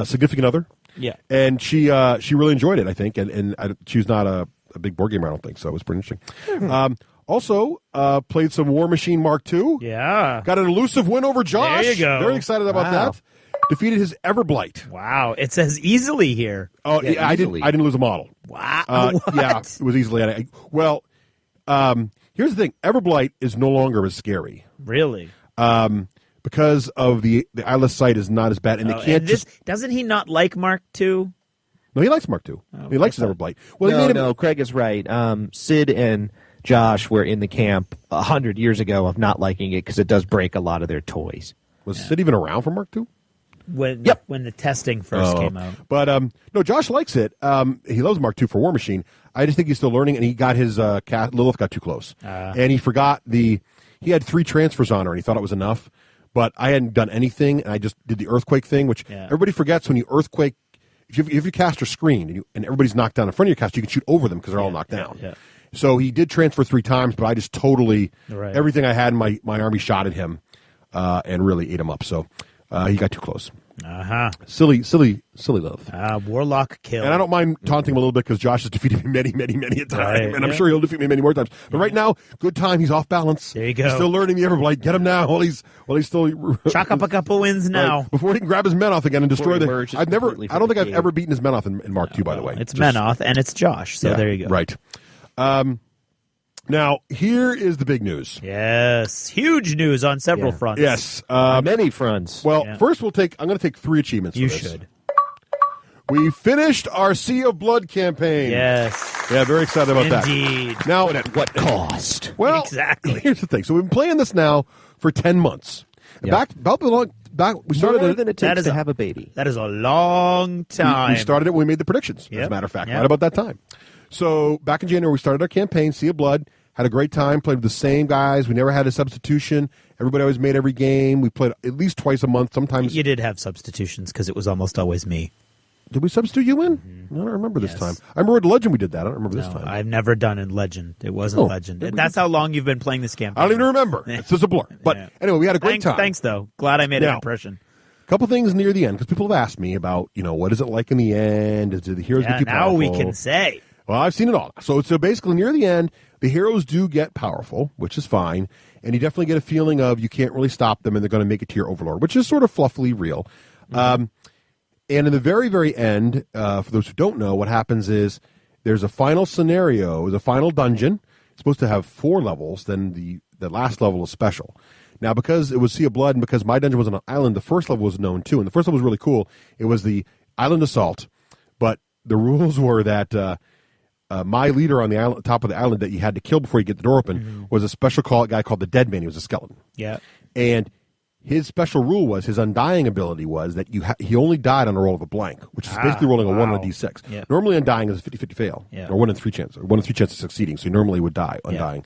Speaker 1: significant other.
Speaker 2: Yeah.
Speaker 1: And she really enjoyed it, I think, and she's not a big board gamer, I don't think, so it was pretty interesting. Also, played some War Machine Mark II.
Speaker 2: Yeah.
Speaker 1: Got an elusive win over Josh.
Speaker 2: There you go.
Speaker 1: Very excited about
Speaker 3: Wow.
Speaker 1: that. Defeated his Everblight.
Speaker 2: Wow. It says easily here.
Speaker 1: Oh,
Speaker 3: Yeah,
Speaker 1: I
Speaker 3: easily.
Speaker 1: didn't lose a model.
Speaker 2: Wow. What?
Speaker 1: Yeah, it was easily. Here's the thing: Everblight is no longer as scary
Speaker 2: Really?
Speaker 1: because of the eyeless sight is not as bad, and they can't
Speaker 2: And
Speaker 1: just.
Speaker 2: doesn't he not like Mark II?
Speaker 1: No, he likes Mark II. He likes his Everblight. Well, he
Speaker 3: No,
Speaker 1: made him.
Speaker 3: no, Craig is right. Sid and Josh were in the camp 100 years ago of not liking it because it does break a lot of their toys.
Speaker 1: Was Sid even around for Mark II?
Speaker 2: When the testing first came out.
Speaker 1: But no, Josh likes it. He loves Mark II for War Machine. I just think he's still learning, and he got his Lilith got too close, and he forgot He had 3 transfers on her, and he thought it was enough. But I hadn't done anything, and I just did the earthquake thing, which everybody forgets when you earthquake. If you cast your screen and everybody's knocked down in front of your caster, you can shoot over them because they're all knocked down.
Speaker 2: Yeah.
Speaker 1: So he did transfer 3 times, but I just totally
Speaker 2: Right.
Speaker 1: everything I had in my army shot at him and really ate him up. So he got too close. Silly love.
Speaker 2: Warlock kill.
Speaker 1: And I don't mind taunting him a little bit because Josh has defeated me many a time,
Speaker 2: Right,
Speaker 1: and I'm
Speaker 2: yeah.
Speaker 1: sure he'll defeat me many more times. But right now, good time. He's off balance.
Speaker 2: There you go.
Speaker 1: He's still learning the Everblight. Get him now while he's still
Speaker 2: Chalk up a couple wins now.
Speaker 1: Right, before he can grab his Menoth again and destroy
Speaker 3: he
Speaker 1: the.
Speaker 3: emerges
Speaker 1: I don't
Speaker 3: completely
Speaker 1: think
Speaker 3: from the
Speaker 1: I've
Speaker 3: cave.
Speaker 1: ever beaten his Menoth in Mark II. By the way,
Speaker 2: It's
Speaker 1: Just-
Speaker 2: Menoth and it's Josh. So
Speaker 1: yeah,
Speaker 2: there you go.
Speaker 1: Right. Now here is the big news.
Speaker 2: Yes. Huge news on several
Speaker 3: Yeah.
Speaker 2: fronts.
Speaker 1: Yes.
Speaker 3: Many fronts.
Speaker 1: Well,
Speaker 2: Yeah.
Speaker 1: first I'm going to take 3 achievements.
Speaker 2: You
Speaker 1: for this.
Speaker 2: should.
Speaker 1: We finished our Sea of Blood campaign.
Speaker 2: Yes.
Speaker 1: Yeah, very excited about that.
Speaker 2: Indeed.
Speaker 1: Now,
Speaker 3: at what cost?
Speaker 1: well,
Speaker 2: Exactly.
Speaker 1: Here's the thing. So we've been playing this now for 10 months.
Speaker 3: Yeah.
Speaker 1: Back. We started
Speaker 3: More
Speaker 1: it.
Speaker 3: than it
Speaker 2: That
Speaker 3: takes
Speaker 2: is
Speaker 3: to
Speaker 2: a-
Speaker 3: have a baby.
Speaker 2: That is a long time.
Speaker 1: We started it when we made the predictions, as
Speaker 2: Yep.
Speaker 1: a matter of fact,
Speaker 2: Yep.
Speaker 1: right about that time. So back in January, we started our campaign, Sea of Blood, had a great time, played with the same guys. We never had a substitution. Everybody always made every game. We played at least twice a month, sometimes.
Speaker 2: You did have substitutions because it was almost always me.
Speaker 1: Did we substitute you in? I don't remember this
Speaker 2: Yes.
Speaker 1: time. I remember with Legend we did that. I don't remember this
Speaker 2: No,
Speaker 1: time.
Speaker 2: I've never done in Legend. It wasn't
Speaker 1: Oh,
Speaker 2: Legend.
Speaker 1: maybe we
Speaker 2: That's how long you've been playing this campaign.
Speaker 1: I don't even remember. It's just a blur. But
Speaker 2: Yeah.
Speaker 1: anyway, we had a great time.
Speaker 2: Thanks, though. Glad I made an
Speaker 1: Now,
Speaker 2: impression.
Speaker 1: couple things near the end, because people have asked me about, what is it like in the end? Do the heroes
Speaker 2: Yeah,
Speaker 1: get too
Speaker 2: now
Speaker 1: powerful?
Speaker 2: we can say.
Speaker 1: Well, I've seen it all. So basically near the end, the heroes do get powerful, which is fine. And you definitely get a feeling of you can't really stop them and they're going to make it to your overlord, which is sort of fluffily real. And in the very, very end, for those who don't know, what happens is there's a final scenario, the final dungeon. It's supposed to have 4 levels, then the last level is special. Now, because it was Sea of Blood and because my dungeon was on an island, the first level was known too. And the first level was really cool. It was the Island Assault, but the rules were that my leader on the island, top of the island that you had to kill before you get the door open was a special guy called the Dead Man. He was a skeleton.
Speaker 2: Yeah.
Speaker 1: And his special rule was, his undying ability was that he only died on a roll of a blank, which is basically rolling a 1 on a D6.
Speaker 2: Yeah.
Speaker 1: Normally undying is a 50-50 fail,
Speaker 2: Yeah.
Speaker 1: or 1 in 3 chance, or 1 in 3 chances of succeeding, so he normally would die undying.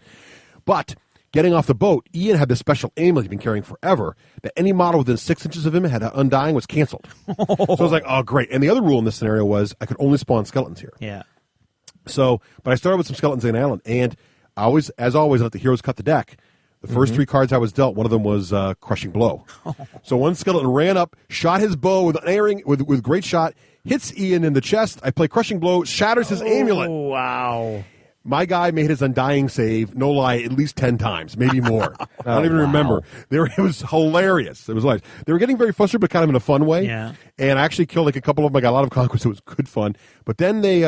Speaker 1: But getting off the boat, Ian had this special amulet he'd been carrying forever, that any model within 6 inches of him had undying was canceled. So I was like, oh, great. And the other rule in this scenario was I could only spawn skeletons here.
Speaker 2: Yeah.
Speaker 1: So, but I started with some skeletons in an island, and I always, as always, let the heroes cut the deck. The first 3 cards I was dealt, one of them was Crushing Blow. So one skeleton ran up, shot his bow with great shot, hits Ian in the chest. I play Crushing Blow, shatters his amulet.
Speaker 2: Oh, wow.
Speaker 1: My guy made his undying save, no lie, at least 10 times, maybe more. I don't even remember. It was hilarious. It was hilarious. They were getting very frustrated, but kind of in a fun way.
Speaker 2: Yeah.
Speaker 1: And I actually killed a couple of them. I got a lot of conquests. It was good fun. But then they,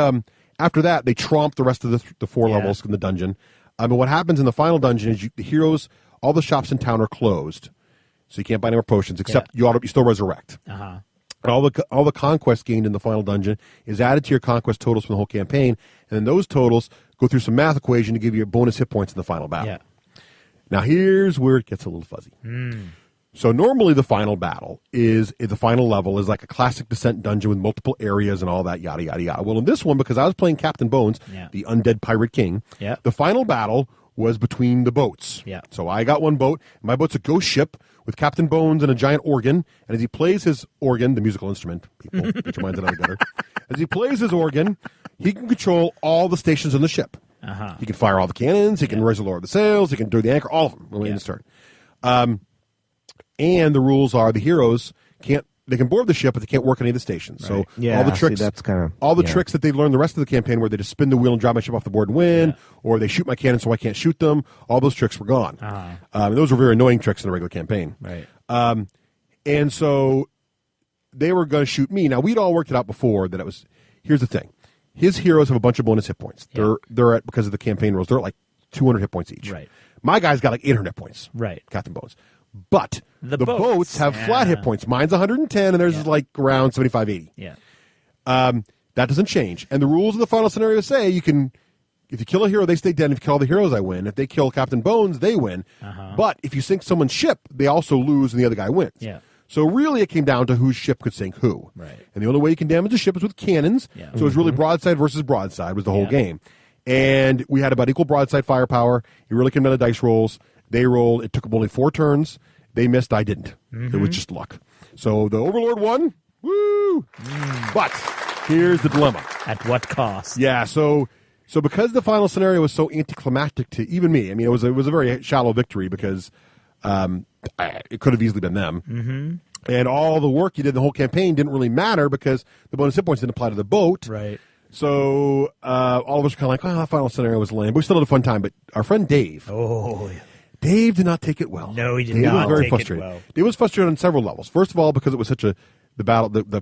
Speaker 1: after that, they tromped the rest of the 4 levels in the dungeon. But what happens in the final dungeon is the heroes, all the shops in town are closed, so you can't buy any more potions, except you still resurrect.
Speaker 2: Uh-huh.
Speaker 1: And all the conquest gained in the final dungeon is added to your conquest totals from the whole campaign, and then those totals go through some math equation to give you bonus hit points in the final battle.
Speaker 2: Yeah.
Speaker 1: Now here's where it gets a little fuzzy. So normally the final battle the final level is like a classic Descent dungeon with multiple areas and all that, yada, yada, yada. Well, in this one, because I was playing Captain Bones, the undead pirate king, the final battle was between the boats.
Speaker 2: Yeah.
Speaker 1: So I got one boat. My boat's a ghost ship with Captain Bones and a giant organ. And as he plays his organ, the musical instrument, people, get your minds out of the gutter. As he plays his organ, he can control all the stations on the ship. He can fire all the cannons. He can raise and lower the sails. He can do the anchor, all of them when in his turn. And the rules are the heroes they can board the ship, but they can't work any of the stations. So all the tricks, tricks that they learned the rest of the campaign, where they just spin the wheel and drop my ship off the board and win, or they shoot my cannon so I can't shoot them. All those tricks were gone. And those were very annoying tricks in the regular campaign.
Speaker 2: Right.
Speaker 1: And so they were going to shoot me. Now we'd all worked it out before that it was. Here's the thing: his heroes have a bunch of bonus hit points. They're at, because of the campaign rules, they're at like 200 hit points each.
Speaker 2: Right.
Speaker 1: My guy's got like 800 hit points.
Speaker 2: Right.
Speaker 1: Captain Bones. But
Speaker 2: The
Speaker 1: boats have flat hit points. Mine's 110, and theirs is like around 75, 80.
Speaker 2: Yeah.
Speaker 1: That doesn't change. And the rules of the final scenario say if you kill a hero, they stay dead. And if you kill all the heroes, I win. If they kill Captain Bones, they win. But if you sink someone's ship, they also lose, and the other guy wins.
Speaker 2: Yeah.
Speaker 1: So really, it came down to whose ship could sink who.
Speaker 2: Right.
Speaker 1: And the only way you can damage a ship is with cannons.
Speaker 2: Yeah.
Speaker 1: So it was really broadside versus broadside was the whole game. And we had about equal broadside firepower. It really came down to dice rolls. They rolled. It took them only 4 turns. They missed. I didn't. It was just luck. So the Overlord won. Woo! But here's the dilemma.
Speaker 2: At what cost?
Speaker 1: Yeah. So So because the final scenario was so anticlimactic to even me, I mean, it was a very shallow victory because it could have easily been them. Mm-hmm. And all the work you did in the whole campaign didn't really matter because the bonus hit points didn't apply to the boat.
Speaker 2: Right.
Speaker 1: So all of us were kind of like, that final scenario was lame. But we still had a fun time. But our friend Dave.
Speaker 2: Oh, yeah.
Speaker 1: Dave did not take it well.
Speaker 2: No, he did
Speaker 1: Dave
Speaker 2: not
Speaker 1: was very
Speaker 2: take
Speaker 1: frustrated.
Speaker 2: it well.
Speaker 1: Dave was frustrated on several levels. First of all, because it was such the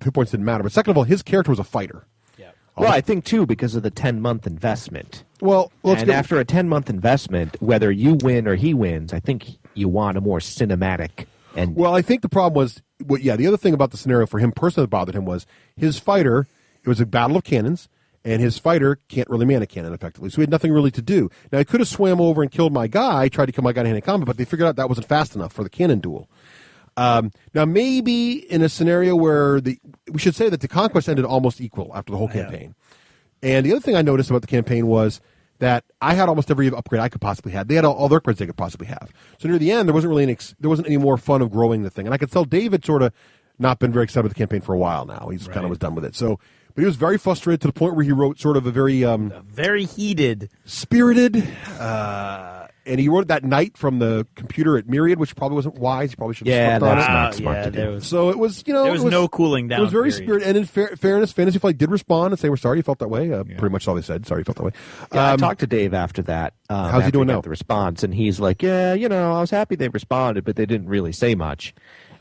Speaker 1: hit points didn't matter. But second of all, his character was a fighter.
Speaker 2: Yeah.
Speaker 3: Well, I think, too, because of the 10-month investment.
Speaker 1: Well,
Speaker 3: after a 10-month investment, whether you win or he wins, I think you want a more cinematic end.
Speaker 1: Well, I think the problem was, the other thing about the scenario for him personally that bothered him was his fighter, it was a battle of cannons, and his fighter can't really man a cannon effectively, so he had nothing really to do. Now, he could have swam over and killed my guy, tried to kill my guy in hand combat, but they figured out that wasn't fast enough for the cannon duel. Now, maybe in a scenario where we should say that the conquest ended almost equal after the whole campaign. And the other thing I noticed about the campaign was that I had almost every upgrade I could possibly have. They had all the upgrades they could possibly have. So near the end, there wasn't any more fun of growing the thing. And I could tell David sort of not been very excited with the campaign for a while now. He's kind of was done with it. So, but he was very frustrated to the point where he wrote sort of a very
Speaker 2: heated,
Speaker 1: spirited, and he wrote it that night from the computer at Myriad, which probably wasn't wise. He probably should have slept on it.
Speaker 3: That's not smart to do.
Speaker 1: So it was,
Speaker 2: there was no cooling down.
Speaker 1: It was very
Speaker 2: period.
Speaker 1: spirited. And in fairness, Fantasy Flight did respond and say, we're sorry you felt that way. Pretty much all they said. Sorry you felt that way.
Speaker 3: I talked to Dave after that.
Speaker 1: How's he doing now?
Speaker 3: The response, and he's like, I was happy they responded, but they didn't really say much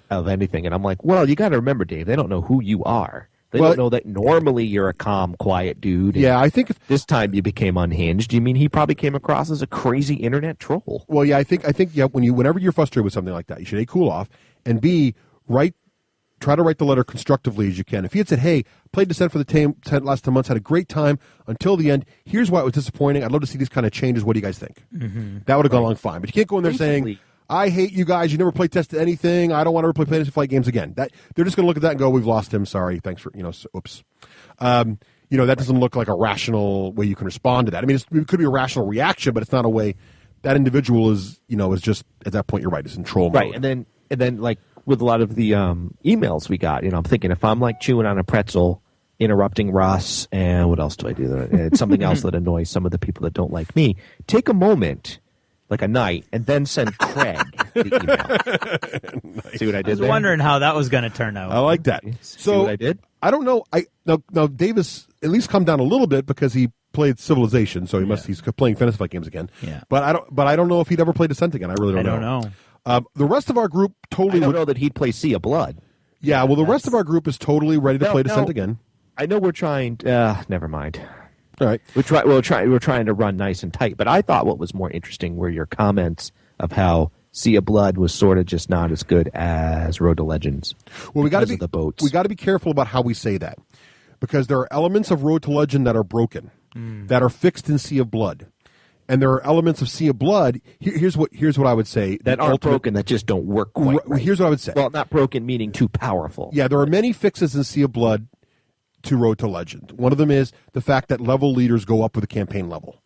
Speaker 3: of anything. And I'm like, well, you got to remember, Dave, they don't know who you are. They don't know that normally you're a calm, quiet dude.
Speaker 1: Yeah, I think
Speaker 3: this time you became unhinged. You mean he probably came across as a crazy internet troll?
Speaker 1: Well, yeah, I think whenever you're frustrated with something like that, you should A, cool off, and B, try to write the letter constructively as you can. If he had said, hey, played Descent for the last 10 months, had a great time until the end, here's why it was disappointing, I'd love to see these kind of changes, what do you guys think? Mm-hmm. That would have gone along fine. But you can't go in there saying, I hate you guys, you never play tested anything, I don't want to ever play Fantasy Flight games again. They're just going to look at that and go, we've lost him, sorry, thanks for, oops. That doesn't look like a rational way you can respond to that. I mean, it could be a rational reaction, but it's not a way that individual is just, at that point, you're right, is in troll mode.
Speaker 3: Right, and then like, with a lot of the emails we got, I'm thinking if I'm like chewing on a pretzel, interrupting Russ, and what else do I do? It's something else that annoys some of the people that don't like me. Take a moment, like a night, and then send Craig the email. Nice. See what I did there?
Speaker 2: I was wondering how that was going to turn out.
Speaker 1: I like that.
Speaker 3: See what I did?
Speaker 1: I don't know. Now Davis at least come down a little bit because he played Civilization, so he's playing Fantasy Flight games again.
Speaker 2: Yeah.
Speaker 1: But I don't know if he'd ever played Descent again. I really don't know.
Speaker 2: I don't know.
Speaker 1: The rest of our group totally
Speaker 3: I don't know that he'd play Sea of Blood.
Speaker 1: Yeah, well, the rest of our group is totally ready to play Descent again.
Speaker 3: I know we're trying. Never mind.
Speaker 1: All right,
Speaker 3: we're trying to run nice and tight. But I thought what was more interesting were your comments of how Sea of Blood was sort of just not as good as Road to Legends.
Speaker 1: Well, we got to be
Speaker 3: the boats.
Speaker 1: We got to be careful about how we say that because there are elements of Road to Legend that are broken, that are fixed in Sea of Blood. And there are elements of Sea of Blood. Here's what I would say
Speaker 3: that aren't broken, that just don't work quite right.
Speaker 1: Here's what I would say.
Speaker 3: Well, not broken meaning too powerful.
Speaker 1: Yeah, there are many fixes in Sea of Blood to Road to Legend. One of them is the fact that level leaders go up with a campaign level.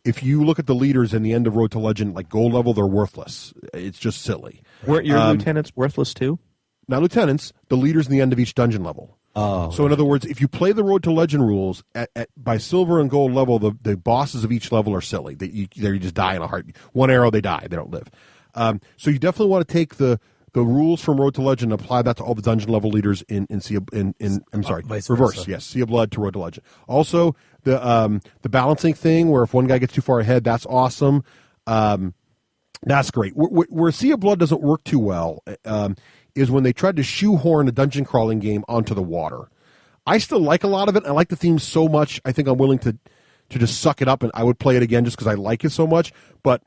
Speaker 1: If you look at the leaders in the end of Road to Legend, like gold level, they're worthless. It's just silly.
Speaker 3: Weren't your lieutenants worthless too?
Speaker 1: Not lieutenants, the leaders in the end of each dungeon level.
Speaker 3: Oh.
Speaker 1: So in other words, if you play the Road to Legend rules by silver and gold level, the bosses of each level are silly. They just die in a heartbeat. One arrow, they die. They don't live. So you definitely want to take the rules from Road to Legend and apply that to all the dungeon level leaders in reverse.
Speaker 2: Versa.
Speaker 1: Yes, Sea of Blood to Road to Legend. Also, the balancing thing where if one guy gets too far ahead, that's awesome. That's great. Where Sea of Blood doesn't work too well is when they tried to shoehorn a dungeon crawling game onto the water. I still like a lot of it. I like the theme so much. I think I'm willing to just suck it up, and I would play it again just because I like it so much. But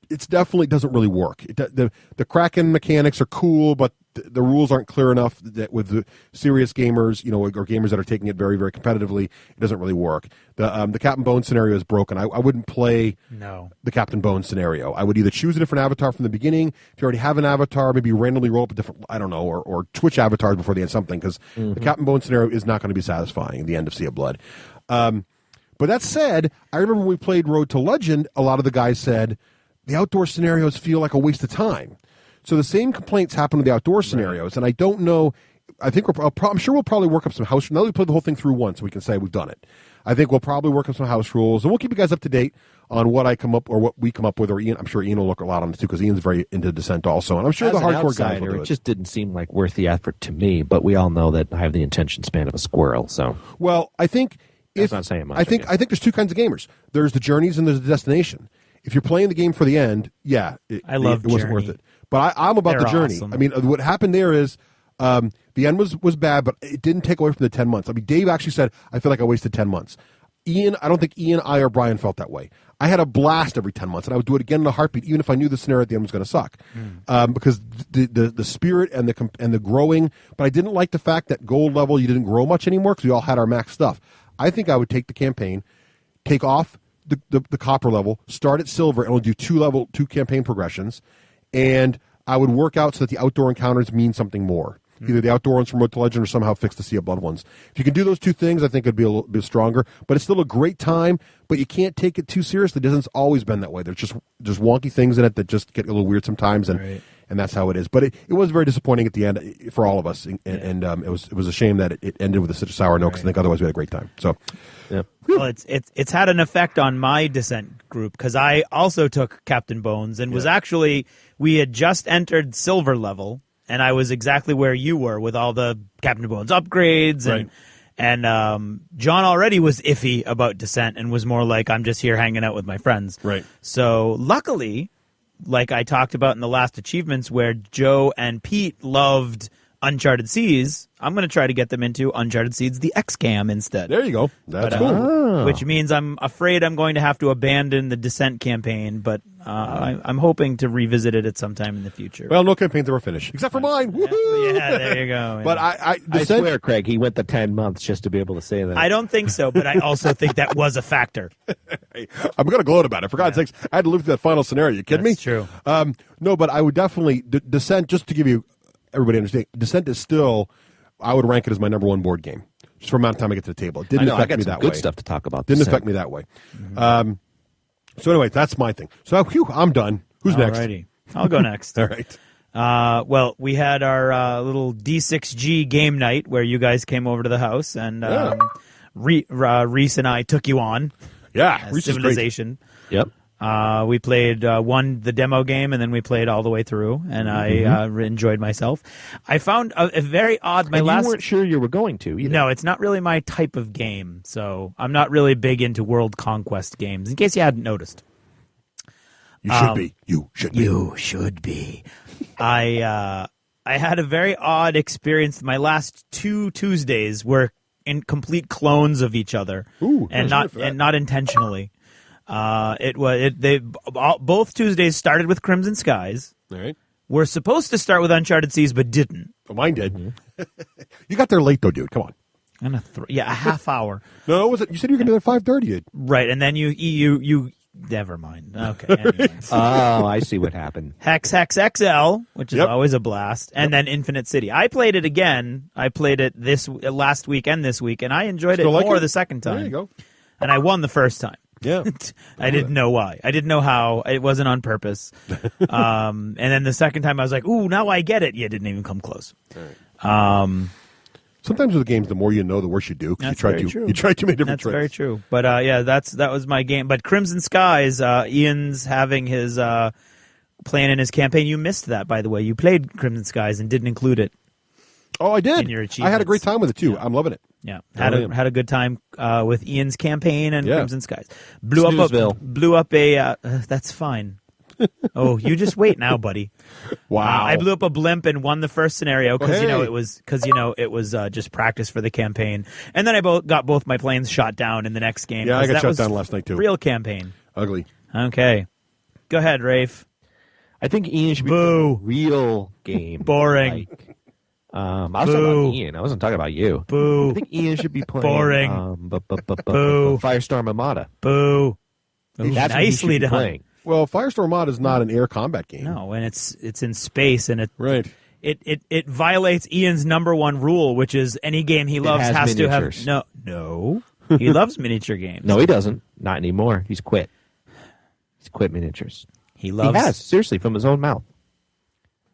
Speaker 1: it definitely doesn't really work. The Kraken mechanics are cool, but the rules aren't clear enough that with the serious gamers, or gamers that are taking it very, very competitively, it doesn't really work. The Captain Bone scenario is broken. I wouldn't play the Captain Bone scenario. I would either choose a different avatar from the beginning. If you already have an avatar, maybe randomly roll up a different, I don't know, or switch avatars before the end something, because the Captain Bone scenario is not going to be satisfying at the end of Sea of Blood. But that said, I remember when we played Road to Legend, a lot of the guys said, the outdoor scenarios feel like a waste of time. So the same complaints happen to the outdoor scenarios, and I don't know. I think I'm sure we'll probably work up some house. Now that we put the whole thing through once, we can say we've done it. I think we'll probably work up some house rules, and we'll keep you guys up to date on what I come up or what we come up with. Or Ian, I'm sure Ian will look a lot on this too because Ian's very into Descent also, and I'm sure
Speaker 3: As
Speaker 1: the
Speaker 3: an
Speaker 1: hardcore guys will
Speaker 3: outsider,
Speaker 1: do
Speaker 3: it just didn't seem like worth the effort to me. But we all know that I have the attention span of a squirrel. So,
Speaker 1: well, I think
Speaker 3: that's not saying much.
Speaker 1: I think there's two kinds of gamers. There's the journeys and there's the destination. If you're playing the game for the end, yeah, it wasn't worth it. But I'm about the journey.
Speaker 2: Awesome.
Speaker 1: I mean, what happened there is the end was bad, but it didn't take away from the 10 months. I mean, Dave actually said, I feel like I wasted 10 months. Ian, I don't think Ian, I, or Brian felt that way. I had a blast every 10 months, and I would do it again in a heartbeat, even if I knew the scenario at the end was going to suck. Because the spirit and the growing, but I didn't like the fact that gold level, you didn't grow much anymore because we all had our max stuff. I think I would take the campaign, take off the copper level, start at silver, and only do two campaign progressions, and I would work out so that the outdoor encounters mean something more. Either the outdoor ones from Road to Legend or somehow fix the Sea of Blood ones. If you can do those two things, I think it'd be a little bit stronger. But it's still a great time, but you can't take it too seriously. It hasn't always been that way. There's just wonky things in it that just get a little weird sometimes, and that's how it is. But it was very disappointing at the end for all of us, and it was a shame that it ended with such a sour note because I think otherwise we had a great time. So,
Speaker 2: well, it's had an effect on my Descent group because I also took Captain Bones and was actually we had just entered silver level. And I was exactly where you were with all the Captain Bones upgrades. And John already was iffy about Descent and was more like, I'm just here hanging out with my friends.
Speaker 1: Right.
Speaker 2: So luckily, like I talked about in the last achievements where Joe and Pete loved Uncharted Seas, I'm going to try to get them into Uncharted Seas, the XCAM instead.
Speaker 1: There you go. That's cool.
Speaker 2: Which means I'm afraid I'm going to have to abandon the Descent campaign, but I'm hoping to revisit it at some time in the future.
Speaker 1: Well, no campaigns ever finished, except for mine. Woohoo!
Speaker 2: Yeah, there you go.
Speaker 1: But
Speaker 3: I swear, Craig, he went the 10 months just to be able to say that.
Speaker 2: I don't think so, but I also think that was a factor.
Speaker 1: Hey, I'm going to gloat about it. For God's sakes, I had to live through that final scenario. You kidding me?
Speaker 2: That's true.
Speaker 1: No, but I would definitely Descent. Just to give you everybody understand, Descent is still. I would rank it as my number one board game, just for the amount of time I get to the table. It didn't affect me that way.
Speaker 3: Good stuff to talk about.
Speaker 1: Didn't affect me that way. So anyway, that's my thing. So I'm done. Who's next?
Speaker 2: Alrighty. I'll go next.
Speaker 1: All right.
Speaker 2: Well, we had our little D6G game night where you guys came over to the house, and Reese and I took you on.
Speaker 1: Yeah, Reese is great.
Speaker 2: Civilization.
Speaker 3: Yep.
Speaker 2: We played the demo game, and then we played all the way through, and I enjoyed myself. I found a very odd.
Speaker 3: You weren't sure you were going to either.
Speaker 2: No, it's not really my type of game, so I'm not really big into world conquest games. In case you hadn't noticed,
Speaker 1: you should be. You should be.
Speaker 2: You should be. I had a very odd experience. My last 2 Tuesdays were in complete clones of each other, and not intentionally. Both Tuesdays started with Crimson Skies.
Speaker 1: All right.
Speaker 2: We're supposed to start with Uncharted Seas, but didn't.
Speaker 1: Oh, mine did. You got there late though, dude. Come on.
Speaker 2: A half hour.
Speaker 1: No, was it? You said you were going to be there at 5:30.
Speaker 2: Right, and then you. Never mind. Okay. Anyways.
Speaker 3: Oh, I see what happened.
Speaker 2: Hex XL, which is always a blast, and then Infinite City. I played it again. I played it last week and this week, and I enjoyed it more the second time.
Speaker 1: There you go.
Speaker 2: And I won the first time.
Speaker 1: Yeah.
Speaker 2: I didn't know why. I didn't know how. It wasn't on purpose. And then the second time I was like, ooh, now I get it. Yeah, it didn't even come close.
Speaker 1: Right. Sometimes with the games, the more you know, the worse you do. You try too many different tricks.
Speaker 2: That's very true. But that was my game. But Crimson Skies, Ian's having his plan in his campaign. You missed that, by the way. You played Crimson Skies and didn't include it.
Speaker 1: Oh, I did.
Speaker 2: In your
Speaker 1: I had a great time with it too.
Speaker 2: Yeah.
Speaker 1: I'm loving it.
Speaker 2: Yeah, had a good time with Ian's campaign and Crimson Skies. Blew up a. That's fine. Oh, you just wait now, buddy.
Speaker 1: Wow!
Speaker 2: I blew up a blimp and won the first scenario because it was just practice for the campaign, and then I got both my planes shot down in the next game.
Speaker 1: Yeah, I got shot down last night too.
Speaker 2: Real campaign.
Speaker 1: Ugly.
Speaker 2: Okay, go ahead, Rafe.
Speaker 3: I think Ian should be playing a real game.
Speaker 2: Boring.
Speaker 3: I was talking about Ian. I wasn't talking about you.
Speaker 2: Boo.
Speaker 3: I think Ian should be playing.
Speaker 2: Boring.
Speaker 3: Boo. Firestorm Armada.
Speaker 2: Boo.
Speaker 3: That's nicely done. Playing.
Speaker 1: Well, Firestorm Armada is not an air combat game.
Speaker 2: No, and it's in space, and
Speaker 1: it
Speaker 2: violates Ian's number one rule, which is any game he loves has to have no. He loves miniature games.
Speaker 3: No, he doesn't. Not anymore. He's quit. He's quit miniatures.
Speaker 2: He has
Speaker 3: seriously from his own mouth.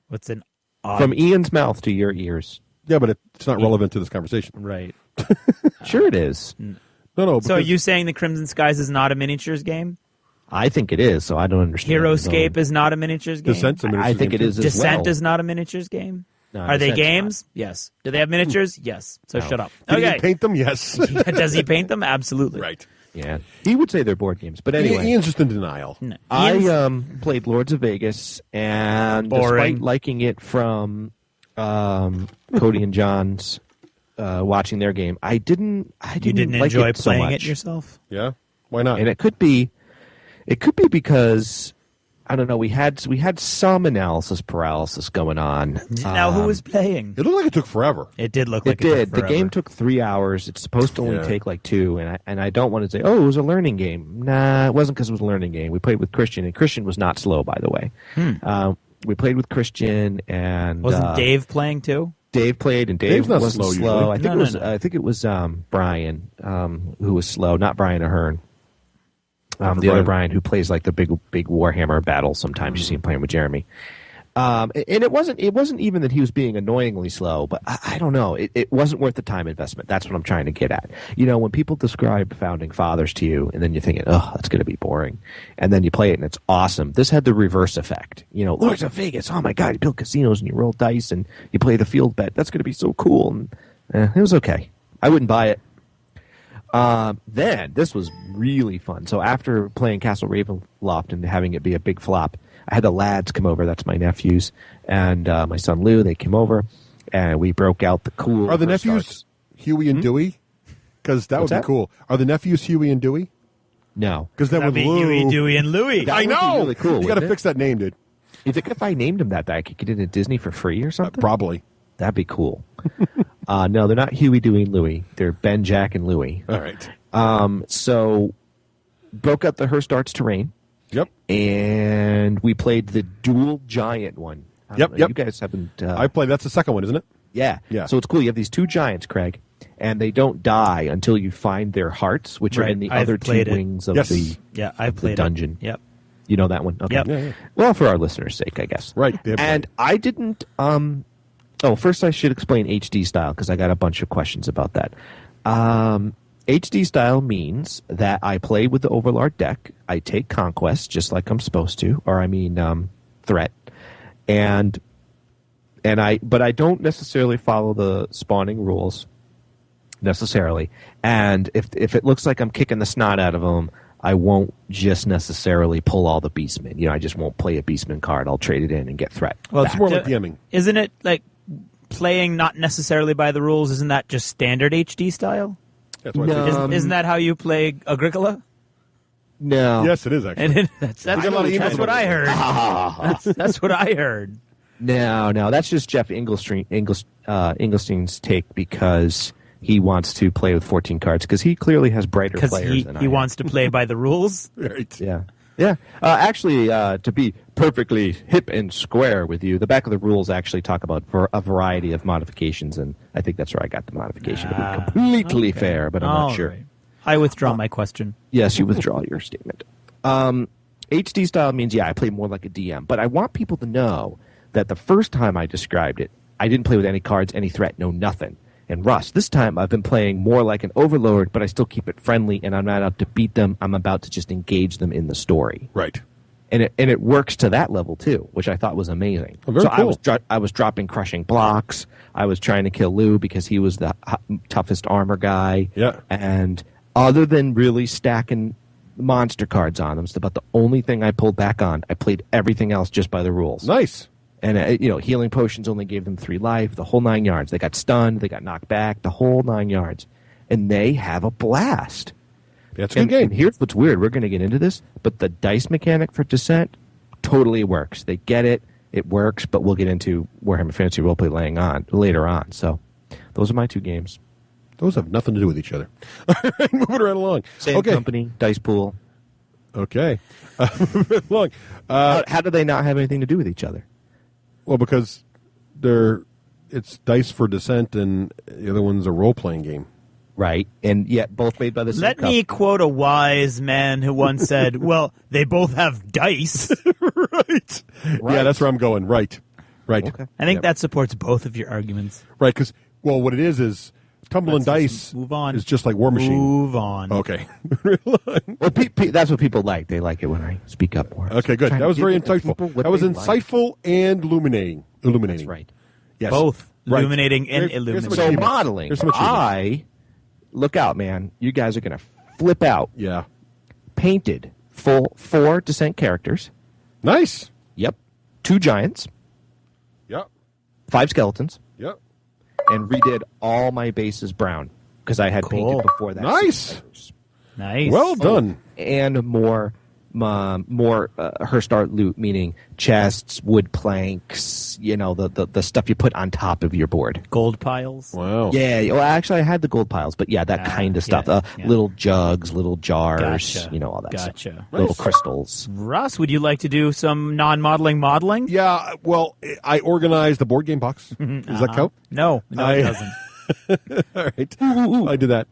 Speaker 2: What's an odd...
Speaker 3: From Ian's mouth to your ears.
Speaker 1: Yeah, but it's not relevant to this conversation.
Speaker 2: Right.
Speaker 3: Sure it is.
Speaker 1: No.
Speaker 2: So are you saying the Crimson Skies is not a miniatures game?
Speaker 3: I think it is, so I don't understand.
Speaker 2: Heroescape is not a miniatures game?
Speaker 1: Descent's a miniatures
Speaker 3: I think
Speaker 1: game
Speaker 3: it is
Speaker 1: too.
Speaker 3: as
Speaker 2: Descent
Speaker 3: well.
Speaker 2: is not a miniatures game?
Speaker 3: No,
Speaker 2: Are they
Speaker 3: Descent's
Speaker 2: games? Yes. Do they have miniatures? Yes. So shut up.
Speaker 1: Did
Speaker 2: Okay.
Speaker 1: he paint them? Yes.
Speaker 2: Does he paint them? Absolutely.
Speaker 1: Right.
Speaker 3: Yeah. He would say they're board games. But anyway.
Speaker 1: Ian's just in denial.
Speaker 2: No.
Speaker 3: I played Lords of Vegas, and
Speaker 2: Boring.
Speaker 3: despite liking it from Cody and John's watching their game, I didn't
Speaker 2: You didn't
Speaker 3: like
Speaker 2: enjoy
Speaker 3: it so
Speaker 2: playing
Speaker 3: much.
Speaker 2: it yourself?
Speaker 1: Yeah? Why not?
Speaker 3: And it could be because I don't know. We had some analysis paralysis going on.
Speaker 2: Now, who was playing?
Speaker 1: It looked like it took forever.
Speaker 2: It did look
Speaker 3: It
Speaker 2: like
Speaker 3: did.
Speaker 2: took
Speaker 3: The
Speaker 2: forever.
Speaker 3: game took 3 hours. It's supposed to only
Speaker 1: Yeah.
Speaker 3: take like 2, and I don't want to say, oh, it was a learning game. Nah, it wasn't because it was a learning game. We played with Christian, and Christian was not slow, by the way. We played with Christian, and
Speaker 2: Wasn't Dave playing too?
Speaker 3: Dave played, and Dave
Speaker 1: Dave's not
Speaker 3: wasn't
Speaker 1: slow
Speaker 3: slow.
Speaker 1: usually.
Speaker 3: I think
Speaker 2: No,
Speaker 3: it
Speaker 2: no,
Speaker 3: was.
Speaker 2: no.
Speaker 3: I think it was Brian who was slow, not Brian Ahern. The other Brian who plays like the big Warhammer battles. Sometimes you see him playing with Jeremy. And it wasn't even that he was being annoyingly slow, but I don't know. It wasn't worth the time investment. That's what I'm trying to get at. You know, when people describe Founding Fathers to you, and then you're thinking, oh, that's going to be boring, and then you play it and it's awesome. This had the reverse effect. You know, Lords of Vegas. Oh my God, you build casinos and you roll dice and you play the field bet. That's going to be so cool. And it was okay. I wouldn't buy it. Then this was really fun. So after playing Castle Ravenloft and having it be a big flop, I had the lads come over. That's my nephews and my son Lou. They came over and we broke out the cool.
Speaker 1: Are the
Speaker 3: first
Speaker 1: nephews
Speaker 3: starts.
Speaker 1: Huey and Dewey? Because that
Speaker 3: What's
Speaker 1: would be
Speaker 3: that?
Speaker 1: cool. Are the nephews Huey and Dewey?
Speaker 3: No.
Speaker 1: Because then
Speaker 2: That'd
Speaker 1: with
Speaker 2: be
Speaker 1: Lou,
Speaker 2: Huey, Dewey, and Louie.
Speaker 3: That
Speaker 1: I
Speaker 3: would be
Speaker 1: know.
Speaker 3: really cool,
Speaker 1: You got to
Speaker 3: wouldn't it?
Speaker 1: fix that name, dude.
Speaker 3: You think if I named them that I could get into Disney for free or something?
Speaker 1: Probably.
Speaker 3: That'd be cool. No, they're not Huey, Dewey, and Louie. They're Ben, Jack, and Louie.
Speaker 1: All right.
Speaker 3: So broke up the Her Starts Terrain.
Speaker 1: Yep.
Speaker 3: And we played the Dual Giant one. I don't
Speaker 1: Yep,
Speaker 3: know,
Speaker 1: yep.
Speaker 3: You guys haven't.
Speaker 1: I played. That's the second one, isn't it?
Speaker 3: Yeah.
Speaker 1: Yeah.
Speaker 3: So it's cool. You have these two giants, Craig, and they don't die until you find their hearts, which are
Speaker 2: Right.
Speaker 3: in the
Speaker 2: I've
Speaker 3: other two
Speaker 2: played it.
Speaker 3: wings of
Speaker 1: Yes.
Speaker 3: the.
Speaker 2: Yeah, I've
Speaker 3: the
Speaker 2: played
Speaker 3: dungeon.
Speaker 2: It. Yep.
Speaker 3: You know that one? Okay.
Speaker 2: Yep.
Speaker 1: Yeah.
Speaker 3: Well, for our listeners' sake, I guess.
Speaker 1: Right. They have
Speaker 3: And I didn't. First I should explain HD style because I got a bunch of questions about that. HD style means that I play with the Overlord deck. I take Conquest just like I'm supposed to, or I mean Threat, but I don't necessarily follow the spawning rules necessarily. And if it looks like I'm kicking the snot out of them, I won't just necessarily pull all the Beastmen. You know, I just won't play a Beastman card. I'll trade it in and get Threat.
Speaker 1: Well, it's more like DMing.
Speaker 2: Isn't it like playing not necessarily by the rules? Isn't that just standard HD style?
Speaker 1: That's what
Speaker 3: No.
Speaker 1: I think.
Speaker 2: Isn't that how you play Agricola?
Speaker 3: No.
Speaker 1: Yes, it is actually.
Speaker 2: And that's
Speaker 1: got a lot of
Speaker 2: that's
Speaker 1: emails
Speaker 2: what
Speaker 1: about
Speaker 2: I
Speaker 1: it.
Speaker 2: heard. That's what I heard.
Speaker 3: No, that's just Jeff Engelstein's take because he wants to play with 14 cards because he clearly has brighter
Speaker 2: Because
Speaker 3: players than I
Speaker 2: he
Speaker 3: am.
Speaker 2: wants to play by the rules.
Speaker 1: Right.
Speaker 3: Yeah. Yeah. Actually, to be perfectly hip and square with you, the back of the rules actually talk about a variety of modifications, and I think that's where I got the modification to be completely fair, but I'm
Speaker 2: All
Speaker 3: not sure.
Speaker 2: right. I withdraw my question.
Speaker 3: Yes, you withdraw your statement. HD style means, I play more like a DM, but I want people to know that the first time I described it, I didn't play with any cards, any threat, no nothing. And Russ, this time I've been playing more like an Overlord, but I still keep it friendly, and I'm not out to beat them. I'm about to just engage them in the story.
Speaker 1: Right.
Speaker 3: And it works to that level, too, which I thought was amazing.
Speaker 1: Oh, very
Speaker 3: so
Speaker 1: cool.
Speaker 3: I was dropping crushing blocks. I was trying to kill Lou because he was the toughest armor guy.
Speaker 1: Yeah.
Speaker 3: And other than really stacking monster cards on them, it's about the only thing I pulled back on. I played everything else just by the rules.
Speaker 1: Nice.
Speaker 3: And, healing potions only gave them 3 life, the whole 9 yards. They got stunned, they got knocked back, the whole 9 yards. And they have a blast.
Speaker 1: That's a good
Speaker 3: And
Speaker 1: game.
Speaker 3: here's what's weird. We're going to get into this, but the dice mechanic for Descent totally works. They get it. It works, but we'll get into Warhammer Fantasy Roleplay later on. So those are my 2 games.
Speaker 1: Those have nothing to do with each other. Moving right along.
Speaker 3: Same
Speaker 1: okay.
Speaker 3: company, dice pool.
Speaker 1: Okay. Moving along.
Speaker 3: How do they not have anything to do with each other?
Speaker 1: Well, because it's dice for Descent, and the other one's a role-playing game.
Speaker 3: Right, and yet both made by the same
Speaker 2: Let me quote a wise man who once said, "Well, they both have dice."
Speaker 1: Right. Yeah, that's where I'm going. Right. Right.
Speaker 3: Okay.
Speaker 2: I think that supports both of your arguments.
Speaker 1: Right, because, well, what it is tumbling dice
Speaker 2: move on.
Speaker 1: is just like War Machine.
Speaker 2: Move on.
Speaker 1: Okay.
Speaker 3: Well, that's what people like. They like it when I speak up more.
Speaker 1: Okay, good.
Speaker 3: Trying
Speaker 1: That
Speaker 3: to
Speaker 1: was very
Speaker 3: give the
Speaker 1: insightful.
Speaker 3: people what
Speaker 1: That was
Speaker 3: they like.
Speaker 1: insightful and illuminating.
Speaker 3: That's right.
Speaker 1: Yes.
Speaker 2: Both.
Speaker 1: Right.
Speaker 2: Illuminating and
Speaker 1: Here's some
Speaker 2: illuminating.
Speaker 3: So
Speaker 1: achievements.
Speaker 3: modeling.
Speaker 1: Here's some achievements.
Speaker 3: Look out, man. You guys are going to flip out.
Speaker 1: Yeah.
Speaker 3: Painted full 4 Descent characters.
Speaker 1: Nice.
Speaker 3: Yep. 2 giants.
Speaker 1: Yep.
Speaker 3: 5 skeletons.
Speaker 1: Yep.
Speaker 3: And redid all my bases brown because I had painted before that.
Speaker 1: Nice.
Speaker 2: Nice.
Speaker 1: Well done.
Speaker 3: And more Herstart loot, meaning chests, wood planks, the stuff you put on top of your board.
Speaker 2: Gold piles.
Speaker 1: Wow.
Speaker 3: Yeah, well, actually, I had the gold piles, but yeah, that kind of stuff.
Speaker 2: yeah.
Speaker 3: Little jugs, little jars,
Speaker 2: Gotcha.
Speaker 3: all that stuff.
Speaker 2: Gotcha.
Speaker 3: Little crystals.
Speaker 2: Russ, would you like to do some non-modeling modeling?
Speaker 1: Yeah, well, I organized the board game box. Does that count?
Speaker 2: No, it doesn't.
Speaker 1: All right. I did that.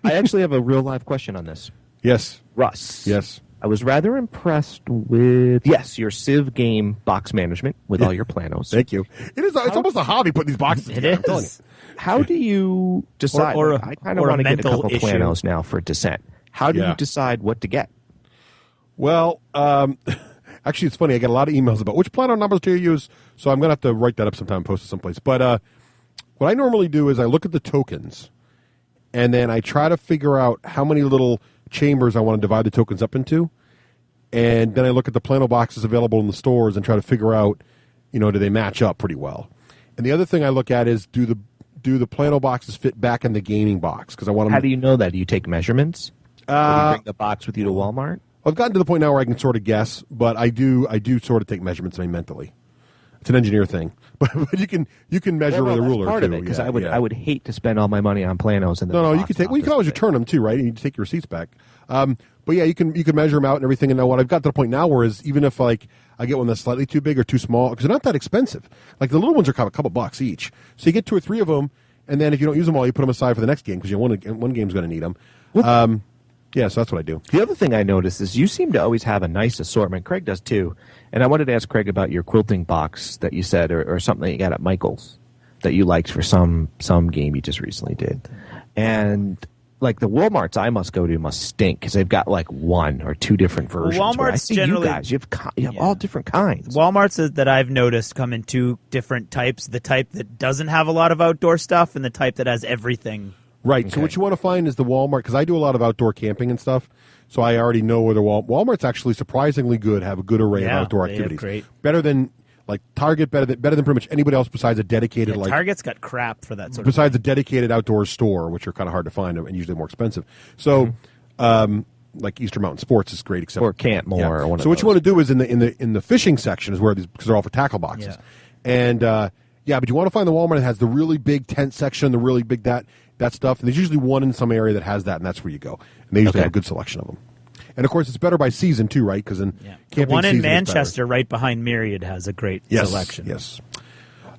Speaker 3: I actually have a real live question on this.
Speaker 1: Yes.
Speaker 3: Russ.
Speaker 1: Yes.
Speaker 3: I was rather impressed with, your Civ game box management with all your planos.
Speaker 1: Thank you. It's almost a hobby putting these boxes
Speaker 2: It
Speaker 1: together. I'm telling
Speaker 2: is.
Speaker 3: How do you decide?
Speaker 2: Or
Speaker 3: I kind of
Speaker 2: or a
Speaker 3: want to get a
Speaker 2: mental
Speaker 3: couple
Speaker 2: issue.
Speaker 3: planos now for Descent. How do you decide what to get?
Speaker 1: Well, actually, it's funny. I get a lot of emails about which plano numbers do you use, so I'm going to have to write that up sometime and post it someplace. But what I normally do is I look at the tokens, and then I try to figure out how many little chambers I want to divide the tokens up into, and then I look at the plano boxes available in the stores and try to figure out, do they match up pretty well. And the other thing I look at is do the plano boxes fit back in the gaming box? Because I want them.
Speaker 3: How do you know that? Do you take measurements? Or do you bring the box with you to Walmart?
Speaker 1: I've gotten to the point now where I can sort of guess, but I do sort of take measurements mentally. It's an engineer thing, but you can measure with a ruler
Speaker 3: part
Speaker 1: too.
Speaker 3: of it, because
Speaker 1: Yeah,
Speaker 3: I would hate to spend all my money on planos and then
Speaker 1: No,
Speaker 3: the
Speaker 1: you
Speaker 3: box
Speaker 1: can take.
Speaker 3: top
Speaker 1: Well, you can
Speaker 3: is
Speaker 1: always
Speaker 3: big.
Speaker 1: return them too, right? And you take your receipts back. But yeah, you can measure them out and everything. And now what I've got to the point now where is even if I get one that's slightly too big or too small, because they're not that expensive. Like the little ones are kind of a couple bucks each, so you get 2 or 3 of them, and then if you don't use them all, you put them aside for the next game because one game's going to need them. Yeah, so that's what I do.
Speaker 3: The other thing I noticed is you seem to always have a nice assortment. Craig does too. And I wanted to ask Craig about your quilting box that you said, or something that you got at Michael's that you liked for some game you just recently did. And like the Walmarts I must go to must stink because they've got like 1 or 2 different versions.
Speaker 2: Walmart's
Speaker 3: where I see
Speaker 2: generally-
Speaker 3: you guys, you have all different kinds.
Speaker 2: Walmart's that I've noticed come in 2 different types: the type that doesn't have a lot of outdoor stuff, and the type that has everything.
Speaker 1: Right.
Speaker 2: Okay.
Speaker 1: So what you want to find is the Walmart, because I do a lot of outdoor camping and stuff. So I already know where the Walmart's actually surprisingly good. Have a good array of outdoor
Speaker 2: they have
Speaker 1: activities.
Speaker 2: great.
Speaker 1: Better than like Target. Better than pretty much anybody else besides a dedicated
Speaker 2: Yeah, Target's got crap for that sort of
Speaker 1: besides a dedicated outdoor store, which are kind of hard to find and usually more expensive. So, like Eastern Mountain Sports is great, except
Speaker 3: Or Cantmore or one of
Speaker 1: So what you
Speaker 3: those.
Speaker 1: want to do is in the fishing section is where these, because they're all for tackle boxes, and but you want to find the Walmart that has the really big tent section, the really big that stuff. And there's usually one in some area that has that, and that's where you go. And they usually have a good selection of them. And of course, it's better by season too, right? Because in
Speaker 2: the
Speaker 1: camping
Speaker 2: one in
Speaker 1: season, it's better.
Speaker 2: Manchester, right behind Myriad, has a great selection.
Speaker 1: Yes.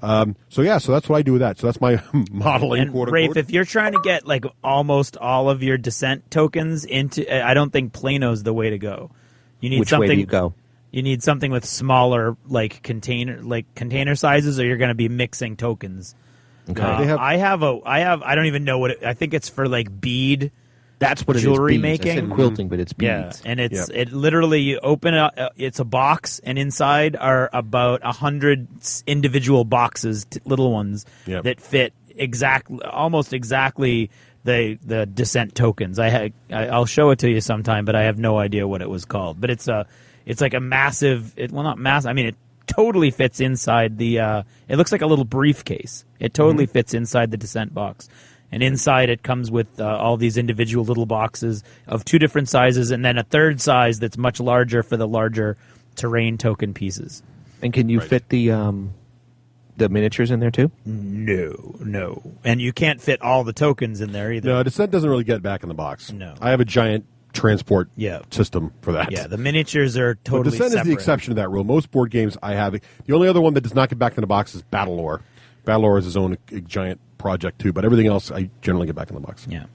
Speaker 1: So that's what I do with that. So that's my modeling.
Speaker 2: And
Speaker 1: quote
Speaker 2: Rafe,
Speaker 1: unquote.
Speaker 2: if you're trying to get like almost all of your Descent tokens into, I don't think Plano's the way to go. You need
Speaker 3: Which
Speaker 2: something.
Speaker 3: way do you go?
Speaker 2: You need something with smaller container sizes, or you're going to be mixing tokens.
Speaker 3: Okay.
Speaker 2: I don't even know what I think it's for like bead.
Speaker 3: That's what it is.
Speaker 2: Jewelry
Speaker 3: Beads. I said
Speaker 2: making.
Speaker 3: quilting, but it's beads.
Speaker 2: Yeah, and it literally you open it up. It's a box, and inside are about 100 individual boxes, little ones that fit almost exactly the Descent tokens. I'll show it to you sometime, but I have no idea what it was called. But it's like a massive. Not massive. I mean, it totally fits inside the. It looks like a little briefcase. It totally fits inside the Descent box. And inside it comes with all these individual little boxes of 2 different sizes, and then a third size that's much larger for the larger terrain token pieces.
Speaker 3: And can you fit the miniatures in there too?
Speaker 2: No. And you can't fit all the tokens in there either.
Speaker 1: No, Descent doesn't really get back in the box.
Speaker 2: No.
Speaker 1: I have a giant transport
Speaker 2: Yeah.
Speaker 1: system for that.
Speaker 2: Yeah, the miniatures are
Speaker 1: But
Speaker 2: totally
Speaker 1: Descent is
Speaker 2: separate.
Speaker 1: the exception to that rule. Most board games I have. The only other one that does not get back in the box is Battlelore. Battlelore is his own giant project too, but everything else I generally get back in the box.
Speaker 2: Yeah.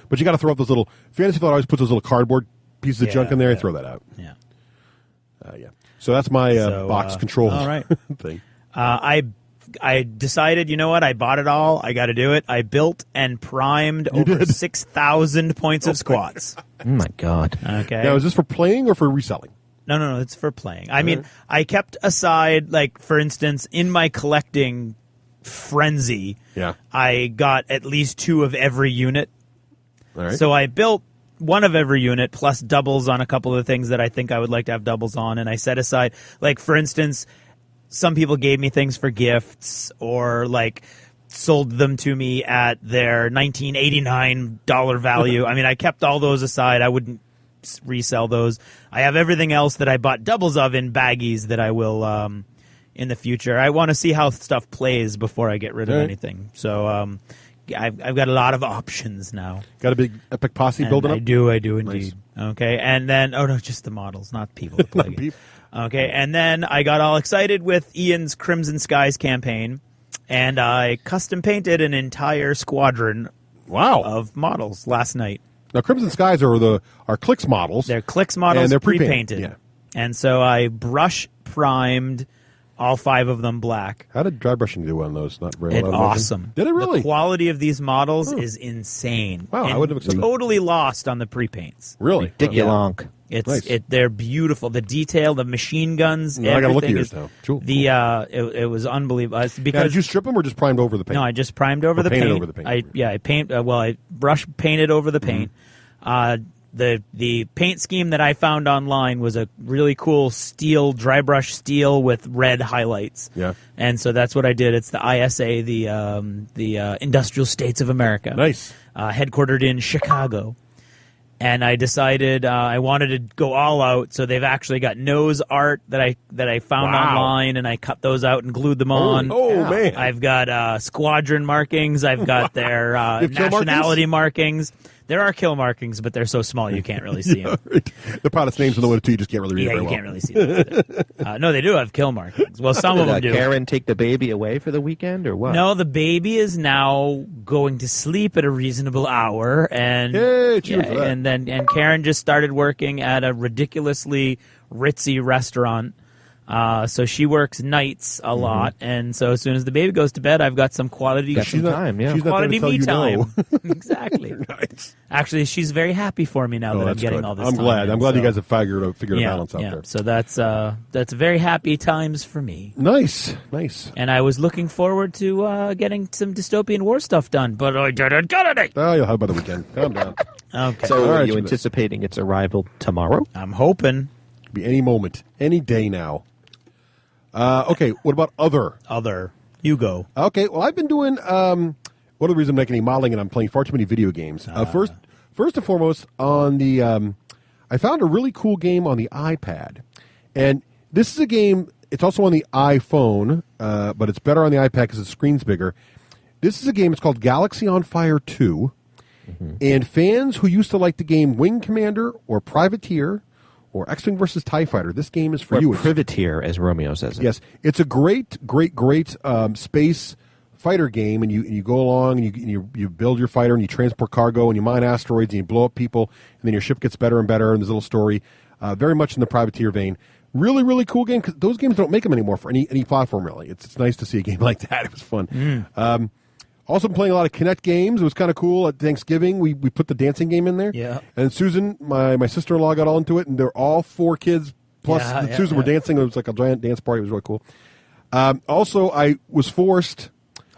Speaker 1: But you got to throw out those little. Fantasy Flight always puts those little cardboard pieces of junk in there. I throw that out.
Speaker 2: Yeah.
Speaker 1: Yeah. So that's my box control
Speaker 2: all right.
Speaker 1: thing.
Speaker 2: I decided, you know what? I bought it all. I got to do it. I built and primed over 6,000 points of squats.
Speaker 3: Oh my God.
Speaker 2: Okay.
Speaker 1: Now, is this for playing or for reselling?
Speaker 2: No, it's for playing. I mean, I kept aside, like, for instance, in my collecting frenzy, I got at least 2 of every unit.
Speaker 1: All right.
Speaker 2: So I built 1 of every unit plus doubles on a couple of the things that I think I would like to have doubles on, and I set aside, like, for instance, some people gave me things for gifts or, like, sold them to me at their $19.89 value. I mean, I kept all those aside. I wouldn't resell those. I have everything else that I bought doubles of in baggies that I will in the future. I want to see how stuff plays before I get rid of anything. So I've got a lot of options now.
Speaker 1: Got a big epic posse building up?
Speaker 2: I do indeed. Nice. Okay, and then just the models, not people that play it. Okay, and then I got all excited with Ian's Crimson Skies campaign, and I custom painted an entire squadron of models last night.
Speaker 1: Now, Crimson Skies are Clicks models.
Speaker 2: They're Clicks models,
Speaker 1: and they're
Speaker 2: pre-painted.
Speaker 1: Yeah.
Speaker 2: And so I brush primed all 5 of them black.
Speaker 1: How did dry brushing do on those? Not very
Speaker 2: It's awesome.
Speaker 1: Did it really?
Speaker 2: The quality of these models is insane.
Speaker 1: Wow, I wouldn't have expected
Speaker 2: totally lost on the pre-paints.
Speaker 1: Really?
Speaker 3: Ridiculous.
Speaker 2: They're beautiful. The detail, the machine guns,
Speaker 1: I gotta look at yours
Speaker 2: is,
Speaker 1: now. Cool.
Speaker 2: It was unbelievable. Because
Speaker 1: did you strip them or just primed over the paint?
Speaker 2: No, I just primed over the paint.
Speaker 1: Over the paint.
Speaker 2: I brush painted over the paint. The paint scheme that I found online was a really cool dry brush steel with red highlights.
Speaker 1: Yeah.
Speaker 2: And so that's what I did. It's the ISA, the Industrial States of America.
Speaker 1: Nice.
Speaker 2: Headquartered in Chicago. And I decided I wanted to go all out, so they've actually got nose art that I found online, and I cut those out and glued them on.
Speaker 1: Oh man!
Speaker 2: I've got squadron markings. I've got their nationality markings. There are kill markings, but they're so small you can't really see them.
Speaker 1: Right. The pilot's name's on the way too. You just can't really read it very well.
Speaker 2: You can't really see them. No, they do have kill markings. Well, some of them do.
Speaker 3: Did Karen take the baby away for the weekend, or what?
Speaker 2: No, the baby is now going to sleep at a reasonable hour, and and Karen just started working at a ridiculously ritzy restaurant. So she works nights a lot, and so as soon as the baby goes to bed, I've got some quality
Speaker 3: time. Yeah,
Speaker 1: she's
Speaker 2: quality me time.
Speaker 1: No.
Speaker 2: Exactly.
Speaker 1: Nice.
Speaker 2: Actually, she's very happy for me now that I'm getting
Speaker 1: good.
Speaker 2: all this.
Speaker 1: I'm glad. I'm glad you guys have figured a balance out
Speaker 2: yeah.
Speaker 1: there.
Speaker 2: So that's very happy times for me.
Speaker 1: Nice.
Speaker 2: And I was looking forward to getting some dystopian war stuff done, but I didn't get it.
Speaker 1: Oh, you'll have by the weekend. Calm down.
Speaker 2: Okay.
Speaker 3: So
Speaker 1: All right,
Speaker 3: are you anticipating its arrival tomorrow?
Speaker 2: I'm hoping.
Speaker 1: Be any moment, any day now. Okay, what about other?
Speaker 2: You go.
Speaker 1: Okay, well, I've been doing, one of the reasons I'm making any modeling and I'm playing far too many video games. First and foremost, on the, I found a really cool game on the iPad. And this is a game, it's also on the iPhone, but it's better on the iPad because the screen's bigger. This is a game, it's called Galaxy on Fire 2. Mm-hmm. And fans who used to like the game Wing Commander or Privateer or X-Wing versus TIE Fighter, this game is for you.
Speaker 3: Privateer, as Romeo says it.
Speaker 1: Yes. It's a great space fighter game, and you go along and you build your fighter and you transport cargo and you mine asteroids and you blow up people, and then your ship gets better and better, and there's a little story, very much in the Privateer vein. Really, really cool game, because those games don't make them anymore for any platform, really. It's nice to see a game like that. It was fun. Also been playing a lot of Kinect games. It was kind of cool. At Thanksgiving, we put the dancing game in there.
Speaker 2: Yeah.
Speaker 1: And Susan, my sister-in-law, got all into it, and they're all 4 kids plus Susan were dancing. It was like a giant dance party. It was really cool. Also, I was forced.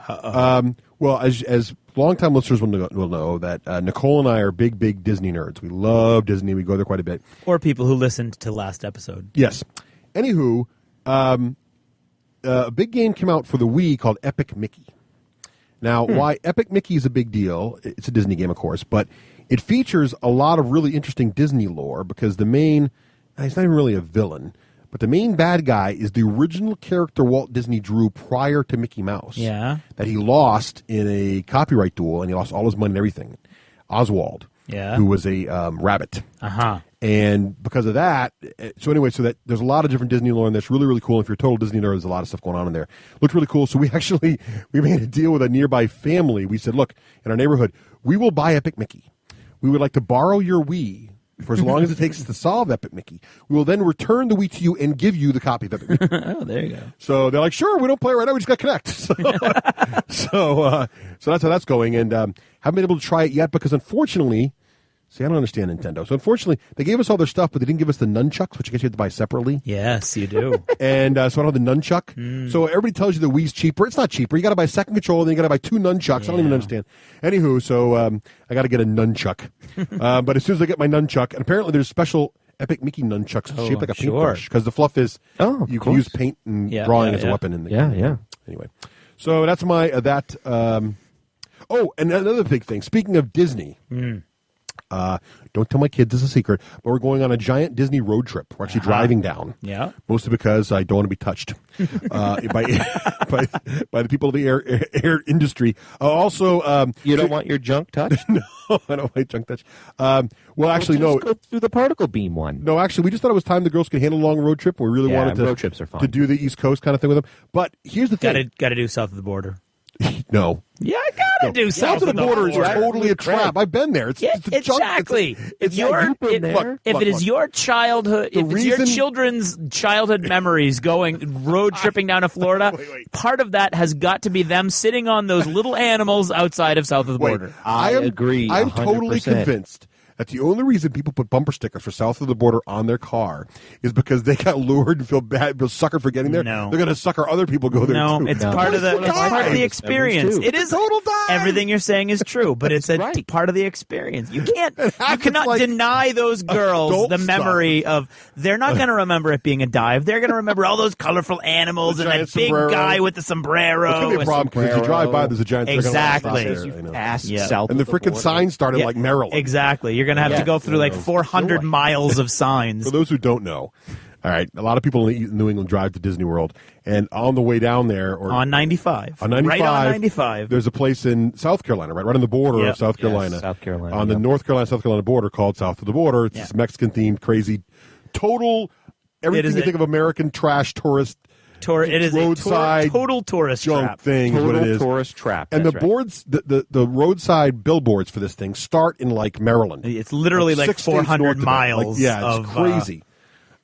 Speaker 1: Well, as longtime listeners will know that Nicole and I are big Disney nerds. We love Disney. We go there quite a bit.
Speaker 2: Or people who listened to last episode.
Speaker 1: Yes. Anywho, a big game came out for the Wii called Epic Mickey. Now, why Epic Mickey is a big deal, it's a Disney game, of course, but it features a lot of really interesting Disney lore, because the main, he's not even really a villain, but the main bad guy is the original character Walt Disney drew prior to Mickey Mouse.
Speaker 2: Yeah. That
Speaker 1: he lost in a copyright duel, and he lost all his money and everything. Oswald.
Speaker 2: Yeah.
Speaker 1: Who was a rabbit.
Speaker 2: Uh-huh.
Speaker 1: And because of that, so that there's a lot of different Disney lore, and that's really, really cool. If you're a total Disney nerd, there's a lot of stuff going on in there. Looked really cool. So we made a deal with a nearby family. We said, look, in our neighborhood, we will buy Epic Mickey. We would like to borrow your Wii for as long as it takes us to solve Epic Mickey. We will then return the Wii to you and give you the copy of Epic Mickey.
Speaker 2: Oh, there you go.
Speaker 1: So they're like, sure, we don't play it right now. We just got to connect. So that's how that's going. And haven't been able to try it yet because, unfortunately, I don't understand Nintendo. So, unfortunately, they gave us all their stuff, but they didn't give us the nunchucks, which I guess you have to buy separately.
Speaker 2: Yes, you do.
Speaker 1: And so I don't have the nunchuck. So everybody tells you the Wii's cheaper. It's not cheaper. You got to buy a second controller, then you got to buy 2 nunchucks. I don't even understand. Anywho, so I got to get a nunchuck. But as soon as I get my nunchuck, and apparently there's special Epic Mickey nunchucks shaped like a paintbrush because the fluff is you can use paint and drawing as a weapon in the game. Anyway, so that's my that. Oh, and another big thing. Speaking of Disney. Don't tell my kids it's a secret, but we're going on a giant Disney road trip. We're actually driving down.
Speaker 2: Yeah.
Speaker 1: Mostly because I don't want to be touched by the people of the air industry. Also,
Speaker 3: you don't want your junk touched?
Speaker 1: No, I don't want my junk touched. Well, actually, no.
Speaker 3: Go through the particle beam one.
Speaker 1: No, actually, we just thought it was time the girls could handle a long road trip. We really wanted
Speaker 3: road trips are fun.
Speaker 1: to do the East Coast kind of thing with them. But here's the thing.
Speaker 2: Got to do south of the border.
Speaker 1: No.
Speaker 2: Yeah, I gotta do
Speaker 1: south of the border is totally a trap. I've been there. It's
Speaker 2: exactly. If it is your childhood, if it's your children's childhood memories going road tripping down to Florida, part of that has got to be them sitting on those little animals outside of south of the border.
Speaker 3: I agree.
Speaker 1: I'm
Speaker 3: 100%.
Speaker 1: totally convinced that the only reason people put bumper stickers for south of the border on their car is because they got lured and feel suckered for getting there.
Speaker 2: No.
Speaker 1: They're going to sucker other people go there
Speaker 2: no,
Speaker 1: too.
Speaker 2: It's part of the experience. It is
Speaker 1: total dive.
Speaker 2: Everything you're saying is true, but it's a part of the experience. You cannot deny those girls the memory of. They're not going to remember it being a dive. They're going to remember all those colorful animals and that big guy with the sombrero.
Speaker 1: It's going to be a problem because if you drive by, there's a giant.
Speaker 2: Exactly.
Speaker 3: South
Speaker 1: and the freaking sign started like Maryland.
Speaker 2: Exactly. You're going to have to go through like 400 miles of signs.
Speaker 1: For those who don't know, all right, a lot of people in New England drive to Disney World, and on the way down there, or
Speaker 2: on 95,
Speaker 1: right on 95, there's a place in South Carolina, right on the border of South Carolina, on the North Carolina-South Carolina border, called South of the Border. It's this Mexican-themed, crazy, total everything you think of American trash tourist.
Speaker 2: It is
Speaker 1: roadside
Speaker 2: a total tourist
Speaker 1: junk
Speaker 2: trap.
Speaker 1: thing.
Speaker 3: Total
Speaker 1: what it is.
Speaker 3: Tourist trap.
Speaker 1: And the boards, the roadside billboards for this thing start in like Maryland.
Speaker 2: It's literally like 400 miles.
Speaker 1: It's crazy.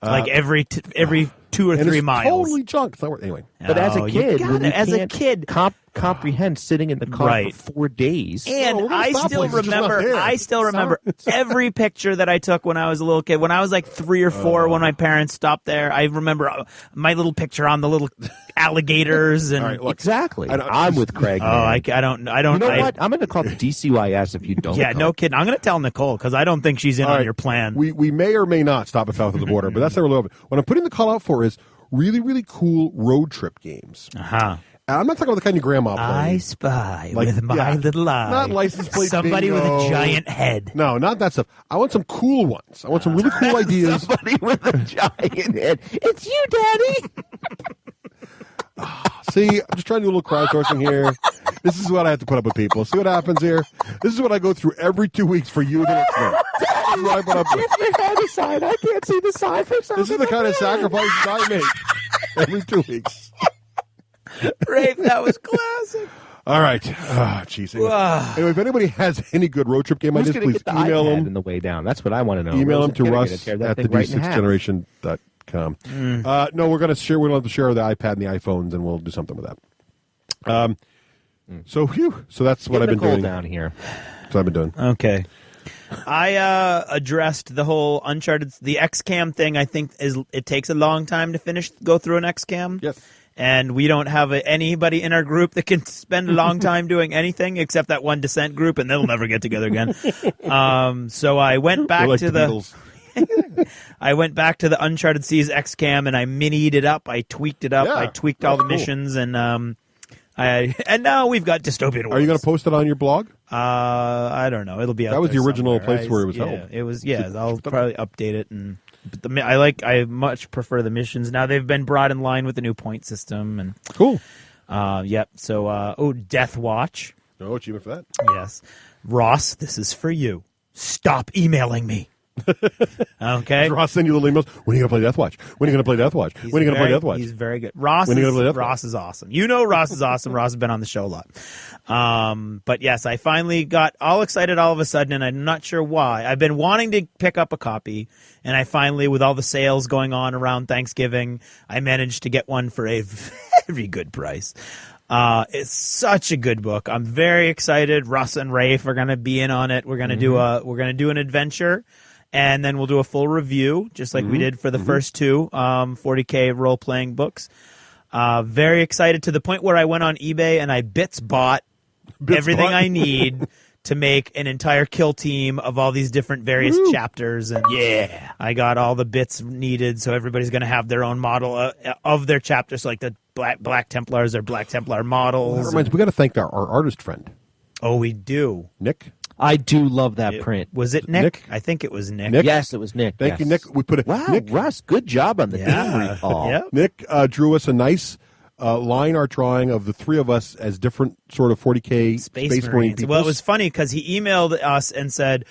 Speaker 2: Like every 2 or 3 miles.
Speaker 1: Totally junk. Anyway,
Speaker 3: but as a kid,
Speaker 2: a kid,
Speaker 3: comprehend sitting in the car for 4 days.
Speaker 2: And I still remember every picture that I took when I was a little kid. When I was like 3 or 4, when my parents stopped there, I remember my little picture on the little alligators and
Speaker 1: right, look,
Speaker 3: exactly. I'm with Craig.
Speaker 2: I don't.
Speaker 3: You know what? I'm going to call DCYS if you don't.
Speaker 2: Yeah, no kidding. I'm going to tell Nicole because I don't think she's in on your plan.
Speaker 1: We may or may not stop at south of the border, but that's not really over. What I'm putting the call out for is really, really cool road trip games.
Speaker 2: Uh-huh.
Speaker 1: And I'm not talking about the kind your grandma plays.
Speaker 2: I spy with my little eye.
Speaker 1: Not license plate
Speaker 2: somebody
Speaker 1: bingo.
Speaker 2: with a giant head.
Speaker 1: No, not that stuff. I want some cool ones. I want some really cool ideas.
Speaker 3: Somebody with a giant head. It's you, Daddy.
Speaker 1: See, I'm just trying to do a little crowdsourcing here. This is what I have to put up with people. See what happens here? This is what I go through every 2 weeks for you. This is what I put up with.
Speaker 3: Keep your head aside. I can't see the sign for something.
Speaker 1: This is the kind of sacrifices I make every 2 weeks.
Speaker 2: Rafe, that was classic.
Speaker 1: All right. Jeez. Anyway, if anybody has any good road trip game ideas, please email them.
Speaker 3: On the way down. That's what I want to know.
Speaker 1: Email them to Russ at the D6generation.com. No, we're going to share. We'll have to share the iPad and the iPhones, and we'll do something with that. So that's what I've been doing
Speaker 3: down here.
Speaker 1: That's what I've been doing.
Speaker 2: Okay. I addressed the whole Uncharted, the XCAM thing. I think it takes a long time to go through an XCAM.
Speaker 1: Yes.
Speaker 2: And we don't have anybody in our group that can spend a long time doing anything except that one Descent group, and they'll never get together again. So I went back I went back to the Uncharted Seas XCAM, and I minied it up. I tweaked it up. I tweaked all the missions, and now we've got Dystopian Worlds.
Speaker 1: Are you going to post it on your blog?
Speaker 2: I don't know. It'll be out
Speaker 1: That was
Speaker 2: there
Speaker 1: the original
Speaker 2: somewhere.
Speaker 1: place where it was held.
Speaker 2: It was. Yeah, I'll probably update it and. But I much prefer the missions now. They've been brought in line with the new point system and
Speaker 1: cool.
Speaker 2: Yep. So Death Watch.
Speaker 1: No achievement for that.
Speaker 2: Yes, Ross, this is for you. Stop emailing me. Okay.
Speaker 1: Ross send you little emails. When are you going to play Death Watch? When are you going to play Death Watch? When are you going to play Death Watch?
Speaker 2: He's very good. Ross is awesome. You know Ross is awesome. Ross has been on the show a lot. But yes, I finally got all excited all of a sudden, and I'm not sure why. I've been wanting to pick up a copy, and I finally, with all the sales going on around Thanksgiving, I managed to get one for a very good price. It's such a good book. I'm very excited. Russ and Rafe are going to be in on it. We're going to do an adventure, and then we'll do a full review, just like we did for the first two 40K role playing books. Very excited to the point where I went on eBay and I bought everything I need to make an entire kill team of all these different various chapters. And I got all the bits needed, so everybody's going to have their own model of their chapters, like the Black Templars or Black Templar models.
Speaker 1: That reminds me, we got to thank our artist friend.
Speaker 2: Oh, we do.
Speaker 1: Nick?
Speaker 3: I do love that print.
Speaker 2: Was it Nick? I think it was Nick.
Speaker 3: Yes, it was Nick.
Speaker 1: Thank you, Nick. We put
Speaker 3: Wow, Russ, good job on the theme recall.
Speaker 2: Yep.
Speaker 1: Nick drew us a nice line art drawing of the three of us as different sort of 40K Space Marine people.
Speaker 2: Well, it was funny because he emailed us and said,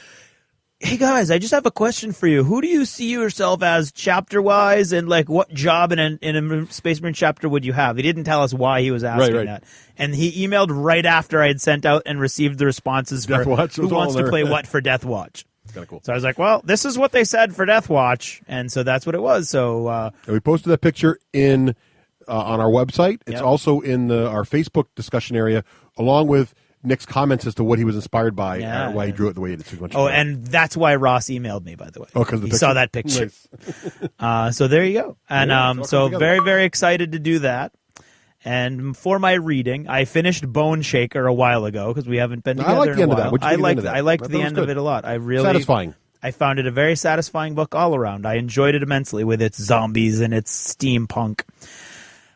Speaker 2: "Hey guys, I just have a question for you. Who do you see yourself as chapter-wise, and like what job in a Space Marine chapter would you have?" He didn't tell us why he was asking that. And he emailed right after I had sent out and received the responses for
Speaker 1: Death Watch.
Speaker 2: who wants to play what for Death Watch.
Speaker 1: Kind of cool.
Speaker 2: So I was like, well, this is what they said for Death Watch, and so that's what it was. So
Speaker 1: and we posted that picture in on our website. It's also in our Facebook discussion area, along with Nick's comments as to what he was inspired by, why he drew it the way he did.
Speaker 2: And that's why Ross emailed me, by the way.
Speaker 1: Oh, because
Speaker 2: he saw that picture.
Speaker 1: Nice.
Speaker 2: So there you go. And so very, very excited to do that. And for my reading, I finished Bone Shaker a while ago because we haven't been together
Speaker 1: I like the
Speaker 2: in
Speaker 1: end
Speaker 2: a while.
Speaker 1: of that.
Speaker 2: I liked the end of it a lot. I really
Speaker 1: satisfying.
Speaker 2: I found it a very satisfying book all around. I enjoyed it immensely with its zombies and its steampunk.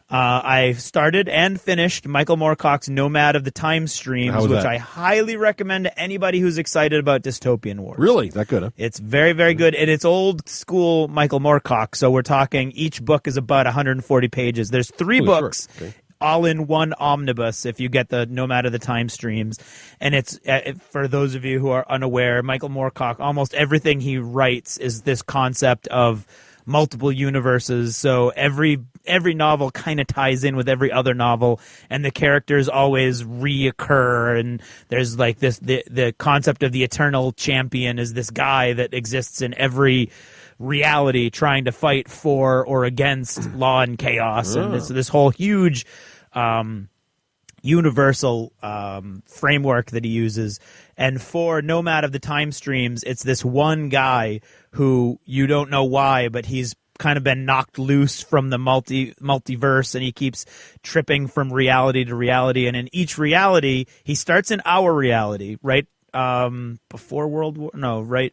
Speaker 2: I started and finished Michael Moorcock's Nomad of the Time Streams, which I highly recommend to anybody who's excited about dystopian wars.
Speaker 1: Really? That good, huh?
Speaker 2: It's very, very good. And it's old school Michael Moorcock, so we're talking each book is about 140 pages. There's three books.
Speaker 1: Okay.
Speaker 2: All in one omnibus if you get the Nomad of the Time Streams. And it's, for those of you who are unaware, Michael Moorcock, almost everything he writes is this concept of multiple universes. So every novel kind of ties in with every other novel, and the characters always reoccur. And there's like this, the concept of the eternal champion is this guy that exists in every reality trying to fight for or against law and chaos. And this whole huge universal framework that he uses. And for Nomad of the Time Streams, it's this one guy who you don't know why, but he's kind of been knocked loose from the multiverse, and he keeps tripping from reality to reality. And in each reality, he starts in our reality, right before World War. No, right.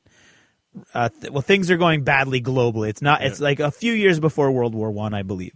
Speaker 2: Well, things are going badly globally. It's not. It's like a few years before World War I believe.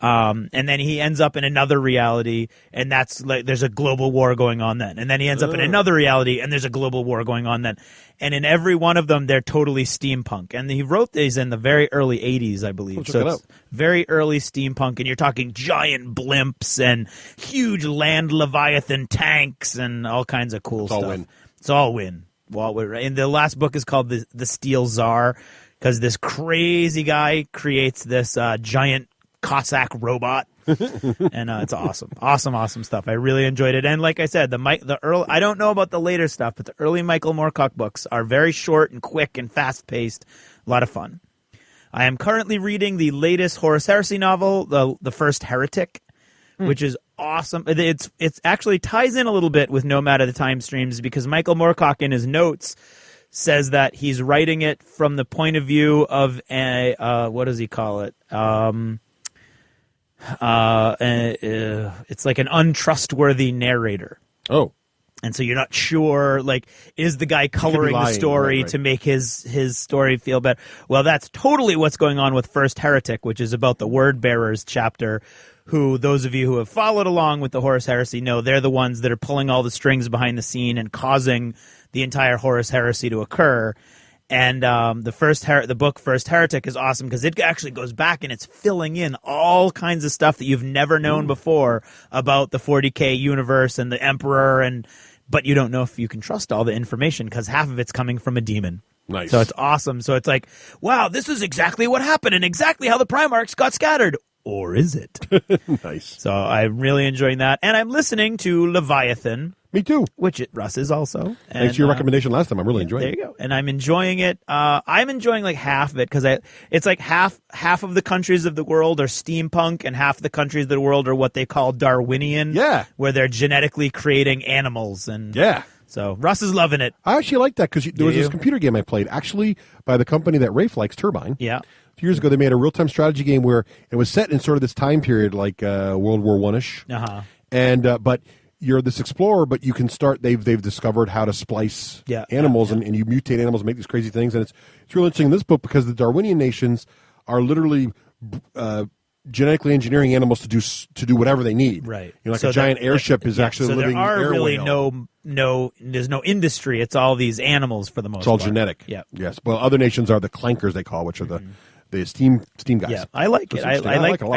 Speaker 2: And then he ends up in another reality, and that's like there's a global war going on then. And then he ends up in another reality, and there's a global war going on then. And in every one of them, they're totally steampunk. And he wrote these in the very early 80s, I believe. So it's very early steampunk, and you're talking giant blimps and huge land Leviathan tanks and all kinds of cool stuff. It's all win. And the last book is called the Steel Tsar, because this crazy guy creates this giant Cossack robot, and it's awesome stuff. I really enjoyed it. And like I said, the early, I don't know about the later stuff, but the early Michael Moorcock books are very short and quick and fast paced. A lot of fun. I am currently reading the latest Horus Heresy novel, the First Heretic, which is awesome. It's actually ties in a little bit with Nomad of the Time Streams, because Michael Moorcock in his notes says that he's writing it from the point of view of what does he call it? It's like an untrustworthy narrator.
Speaker 1: Oh.
Speaker 2: And so you're not sure, like, is the guy coloring the story to make his story feel better? Well, that's totally what's going on with First Heretic, which is about the Word Bearers chapter, who those of you who have followed along with the Horus Heresy know they're the ones that are pulling all the strings behind the scene and causing the entire Horus Heresy to occur. And the book First Heretic is awesome because it actually goes back and it's filling in all kinds of stuff that you've never known before about the 40K universe and the Emperor, but you don't know if you can trust all the information because half of it's coming from a demon.
Speaker 1: Nice.
Speaker 2: So it's awesome. So it's like, wow, this is exactly what happened and exactly how the Primarchs got scattered. Or is it?
Speaker 1: Nice.
Speaker 2: So I'm really enjoying that. And I'm listening to Leviathan.
Speaker 1: Me too.
Speaker 2: Which Russ is also.
Speaker 1: Thanks for your recommendation last time. I'm really enjoying it.
Speaker 2: There you go. And I'm enjoying it. I'm enjoying like half of it because it's like half of the countries of the world are steampunk and half the countries of the world are what they call Darwinian.
Speaker 1: Yeah.
Speaker 2: Where they're genetically creating animals. And
Speaker 1: yeah.
Speaker 2: So Russ is loving it.
Speaker 1: I actually like that because there was this computer game I played actually by the company that Rafe likes, Turbine.
Speaker 2: Yeah.
Speaker 1: A few years ago, they made a real-time strategy game where it was set in sort of this time period like World War I-ish.
Speaker 2: Uh-huh.
Speaker 1: And but you're this explorer, but you can start. They've discovered how to splice animals, and you mutate animals and make these crazy things. And it's really interesting in this book because the Darwinian nations are literally genetically engineering animals to do whatever they need.
Speaker 2: Right.
Speaker 1: You know, like a giant airship is actually
Speaker 2: so
Speaker 1: living
Speaker 2: there are
Speaker 1: air
Speaker 2: really
Speaker 1: whale.
Speaker 2: there's no industry. It's all these animals for the most part.
Speaker 1: It's all genetic.
Speaker 2: Yeah.
Speaker 1: Yes. Well, other nations are the clankers they call, which are the steam guys.
Speaker 2: Yeah, I like it. I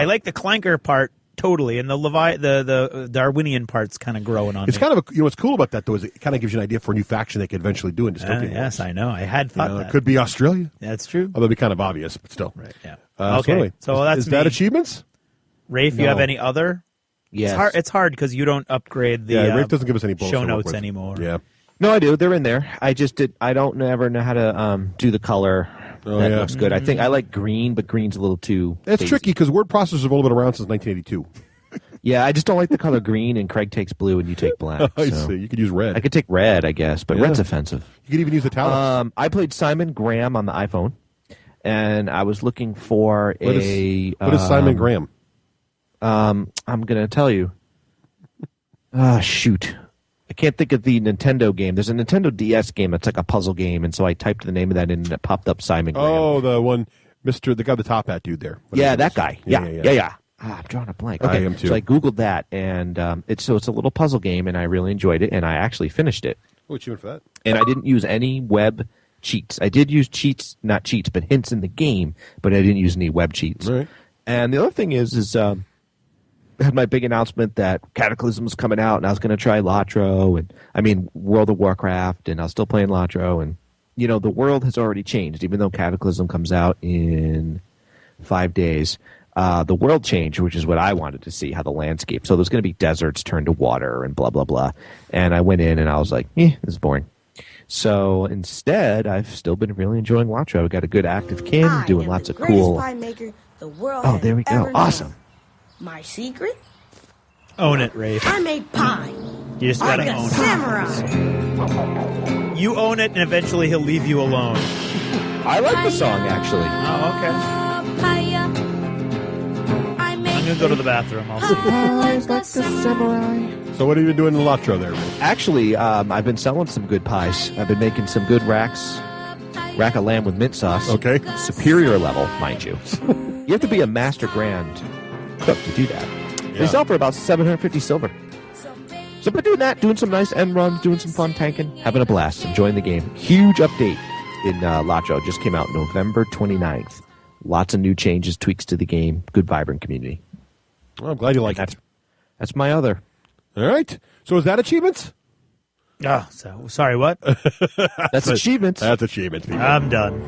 Speaker 2: like the clanker part totally, and the Darwinian part's kind of growing on.
Speaker 1: It's
Speaker 2: me.
Speaker 1: kind of what's cool about that though is it kind of gives you an idea for a new faction they could eventually do in dystopian.
Speaker 2: Yes, I know. I had thought that
Speaker 1: it could be Australia.
Speaker 2: That's true.
Speaker 1: Although it'd be kind of obvious, but still.
Speaker 2: Right. Yeah.
Speaker 1: Okay.
Speaker 2: Anyway, so that's
Speaker 1: is that achievements?
Speaker 2: Rafe, you have any other?
Speaker 3: Yes.
Speaker 2: It's hard because you don't upgrade the
Speaker 1: Rafe doesn't give us any
Speaker 2: show notes anymore.
Speaker 1: Yeah.
Speaker 3: No, I do. They're in there. I don't ever know how to do the color. That looks good. I think I like green, but green's a little too.
Speaker 1: It's tricky because word processors have only been around since 1982.
Speaker 3: Yeah, I just don't like the color green, and Craig takes blue, and you take black.
Speaker 1: I
Speaker 3: so.
Speaker 1: see. You could use red.
Speaker 3: I could take red, I guess, but red's offensive.
Speaker 1: You could even use italics.
Speaker 3: I played Simon Graham on the iPhone, and I was looking for
Speaker 1: what is Simon Graham?
Speaker 3: I'm going to tell you. Shoot. I can't think of the Nintendo game. There's a Nintendo DS game that's like a puzzle game, and so I typed the name of that in, and it popped up Simon Graham.
Speaker 1: Oh, the one, the guy with the top hat dude there.
Speaker 3: Yeah, that guy. Yeah. I'm drawing a blank. Okay.
Speaker 1: I am too.
Speaker 3: So I Googled that, and it's a little puzzle game, and I really enjoyed it, and I actually finished it.
Speaker 1: What you went for that?
Speaker 3: And I didn't use any web cheats. I did use not cheats, but hints in the game, but I didn't use any web cheats.
Speaker 1: Right.
Speaker 3: And the other thing is I had my big announcement that Cataclysm was coming out, and I was going to try World of Warcraft, and I was still playing Latro, and the world has already changed, even though Cataclysm comes out in 5 days. The world changed, which is what I wanted to see, how the landscape. So there's going to be deserts turned to water and blah, blah, blah. And I went in and I was like, this is boring. So instead, I've still been really enjoying Latro. I've got a good active kin, doing lots of cool.
Speaker 7: Pie maker the world
Speaker 3: oh, there we go. Awesome.
Speaker 7: My secret?
Speaker 2: Own it, Rafe.
Speaker 7: I make pie.
Speaker 2: You just gotta
Speaker 7: like
Speaker 2: own
Speaker 7: a
Speaker 2: it.
Speaker 7: samurai.
Speaker 2: You own it, and eventually he'll leave you alone.
Speaker 3: I like the song, actually.
Speaker 2: Oh, okay. I'm gonna go to the bathroom.
Speaker 1: So what have you been doing in Latro there, man?
Speaker 3: Actually, I've been selling some good pies. I've been making some good rack of lamb with mint sauce.
Speaker 1: Okay.
Speaker 3: Superior level, mind you. You have to be a master grand cook to do that.
Speaker 1: Yeah.
Speaker 3: They sell for about 750 silver. So I've been doing that, doing some nice end runs, doing some fun tanking, having a blast, enjoying the game. Huge update in Latro. Just came out November 29th. Lots of new changes, tweaks to the game. Good, vibrant community.
Speaker 1: Well, I'm glad you like it.
Speaker 3: That's my other.
Speaker 1: All right. So is that achievements?
Speaker 2: Oh, so sorry, what?
Speaker 3: That's achievements.
Speaker 1: That's achievements, people.
Speaker 2: I'm done.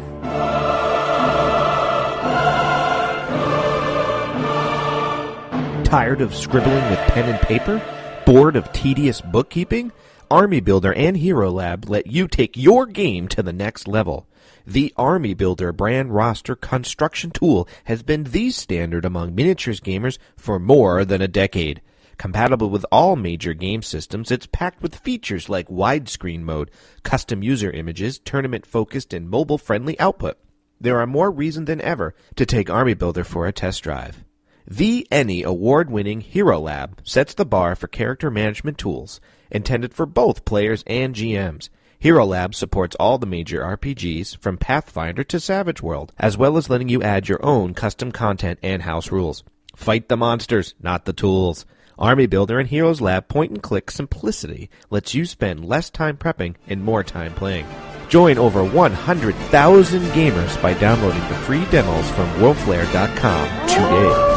Speaker 8: Tired of scribbling with pen and paper? Bored of tedious bookkeeping? Army Builder and Hero Lab let you take your game to the next level. The Army Builder brand roster construction tool has been the standard among miniatures gamers for more than a decade. Compatible with all major game systems, it's packed with features like widescreen mode, custom user images, tournament-focused and mobile-friendly output. There are more reasons than ever to take Army Builder for a test drive. The ENnie award-winning Hero Lab sets the bar for character management tools, intended for both players and GMs. Hero Lab supports all the major RPGs, from Pathfinder to Savage World, as well as letting you add your own custom content and house rules. Fight the monsters, not the tools. Army Builder and Heroes Lab point-and-click simplicity lets you spend less time prepping and more time playing. Join over 100,000 gamers by downloading the free demos from Worldflare.com today.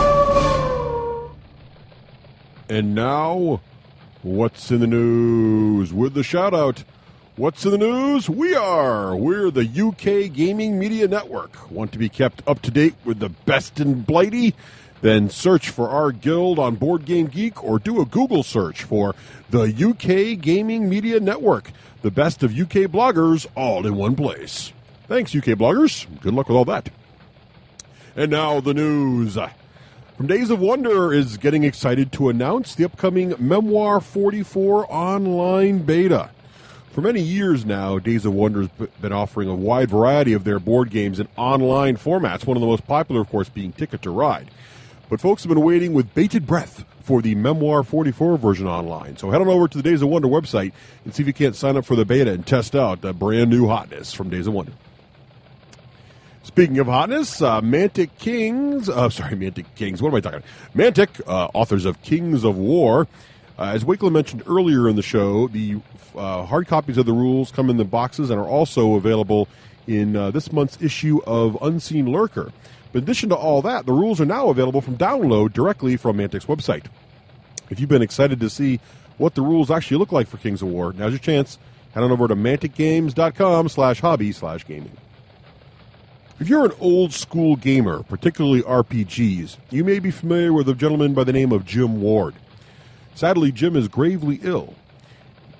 Speaker 1: And now, what's in the news with the shout-out? What's in the news? We're the UK Gaming Media Network. Want to be kept up to date with the best in Blighty? Then search for our guild on Board Game Geek or do a Google search for the UK Gaming Media Network. The best of UK bloggers all in one place. Thanks, UK bloggers. Good luck with all that. And now the news. From Days of Wonder is getting excited to announce the upcoming Memoir 44 online beta. For many years now, Days of Wonder has been offering a wide variety of their board games in online formats, one of the most popular, of course, being Ticket to Ride. But folks have been waiting with bated breath for the Memoir 44 version online. So head on over to the Days of Wonder website and see if you can't sign up for the beta and test out the brand new hotness from Days of Wonder. Speaking of hotness, Mantic Kings, what am I talking about? Mantic, authors of Kings of War. As Wakelin mentioned earlier in the show, the hard copies of the rules come in the boxes and are also available in this month's issue of Unseen Lurker. But in addition to all that, the rules are now available from download directly from Mantic's website. If you've been excited to see what the rules actually look like for Kings of War, now's your chance. Head on over to manticgames.com/hobby/gaming. If you're an old-school gamer, particularly RPGs, you may be familiar with a gentleman by the name of Jim Ward. Sadly, Jim is gravely ill.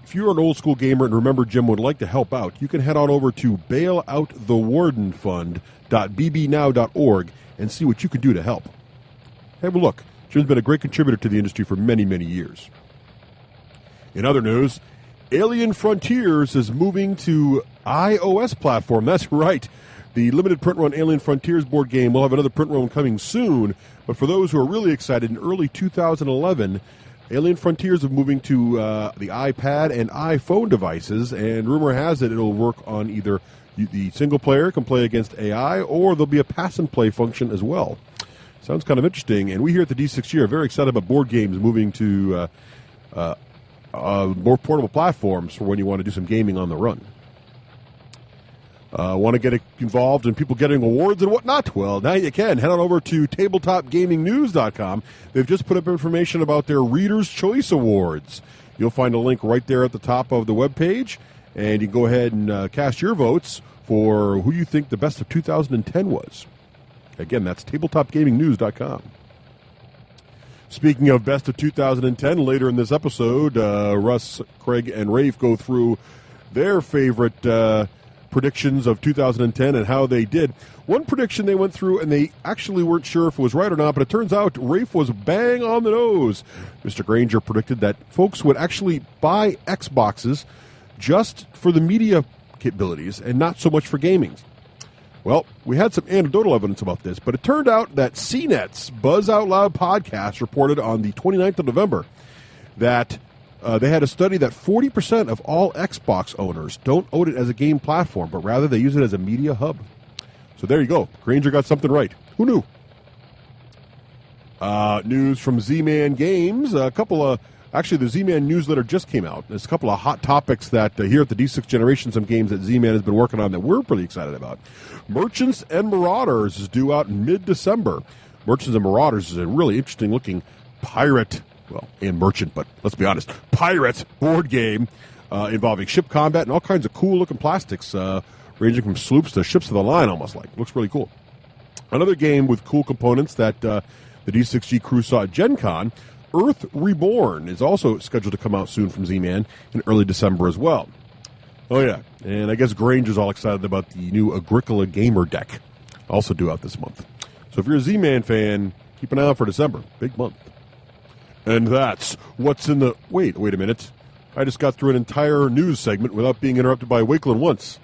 Speaker 1: If you're an old-school gamer and remember Jim would like to help out, you can head on over to bailoutthewardenfund.bbnow.org and see what you can do to help. Have a look. Jim's been a great contributor to the industry for many, many years. In other news, Alien Frontiers is moving to iOS platform. That's right. The limited print run Alien Frontiers board game will have another print run coming soon, but for those who are really excited, in early 2011, Alien Frontiers is moving to the iPad and iPhone devices, and rumor has it it'll work on either the single player can play against AI, or there'll be a pass and play function as well. Sounds kind of interesting, and we here at the D6G are very excited about board games moving to more portable platforms for when you want to do some gaming on the run. Want to get involved in people getting awards and whatnot? Well, now you can. Head on over to tabletopgamingnews.com. They've just put up information about their Reader's Choice Awards. You'll find a link right there at the top of the webpage, and you can go ahead and cast your votes for who you think the best of 2010 was. Again, that's tabletopgamingnews.com. Speaking of best of 2010, later in this episode, Russ, Craig, and Rafe go through their favorite predictions of 2010 and how they did. One prediction they went through, and they actually weren't sure if it was right or not, but it turns out Rafe was bang on the nose. Mr. Granger predicted that folks would actually buy Xboxes just for the media capabilities and not so much for gaming. Well, we had some anecdotal evidence about this, but it turned out that CNET's Buzz Out Loud podcast reported on the 29th of November that they had a study that 40% of all Xbox owners don't own it as a game platform, but rather they use it as a media hub. So there you go. Granger got something right. Who knew? News from Z-Man Games. Actually, the Z-Man newsletter just came out. There's a couple of hot topics that here at the D6 Generation, some games that Z-Man has been working on that we're pretty excited about. Merchants and Marauders is due out in mid-December. Merchants and Marauders is a really interesting-looking pirate, well, and merchant, but let's be honest, pirate board game involving ship combat and all kinds of cool-looking plastics, ranging from sloops to ships of the line, almost like. Looks really cool. Another game with cool components that the D6G crew saw at Gen Con, Earth Reborn, is also scheduled to come out soon from Z-Man in early December as well. Oh, yeah, and I guess Granger's all excited about the new Agricola Gamer deck, also due out this month. So if you're a Z-Man fan, keep an eye out for December. Big month. And that's what's in the... Wait a minute. I just got through an entire news segment without being interrupted by Wakelin once.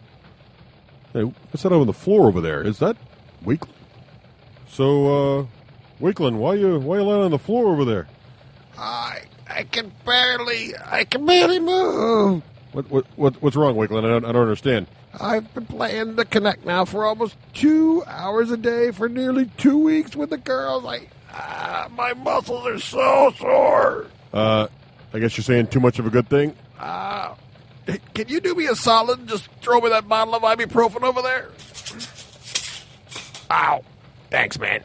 Speaker 1: Hey, what's that on the floor over there? Is that Wakelin? So, Wakelin, why you laying on the floor over there?
Speaker 9: I can barely move.
Speaker 1: What's wrong, Wakelin? I don't understand.
Speaker 9: I've been playing the Connect now for almost 2 hours a day for nearly 2 weeks with the girls. My muscles are so sore.
Speaker 1: I guess you're saying too much of a good thing?
Speaker 9: Can you do me a solid and just throw me that bottle of ibuprofen over there? Ow. Thanks, man.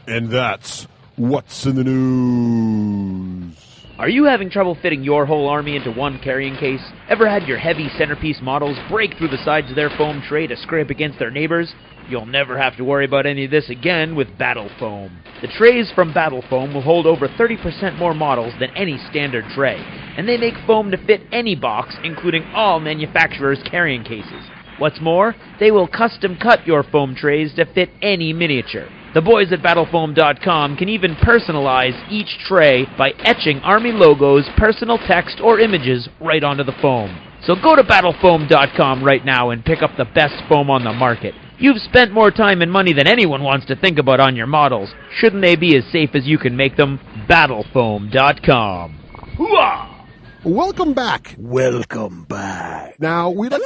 Speaker 1: And that's what's in the news.
Speaker 10: Are you having trouble fitting your whole army into one carrying case? Ever had your heavy centerpiece models break through the sides of their foam tray to scrape against their neighbors? You'll never have to worry about any of this again with Battle Foam. The trays from Battle Foam will hold over 30% more models than any standard tray, and they make foam to fit any box, including all manufacturers' carrying cases. What's more, they will custom cut your foam trays to fit any miniature. The boys at BattleFoam.com can even personalize each tray by etching Army logos, personal text, or images right onto the foam. So go to BattleFoam.com right now and pick up the best foam on the market. You've spent more time and money than anyone wants to think about on your models. Shouldn't they be as safe as you can make them? BattleFoam.com. Hooah!
Speaker 1: Welcome back.
Speaker 2: Welcome back.
Speaker 1: Now, we'd like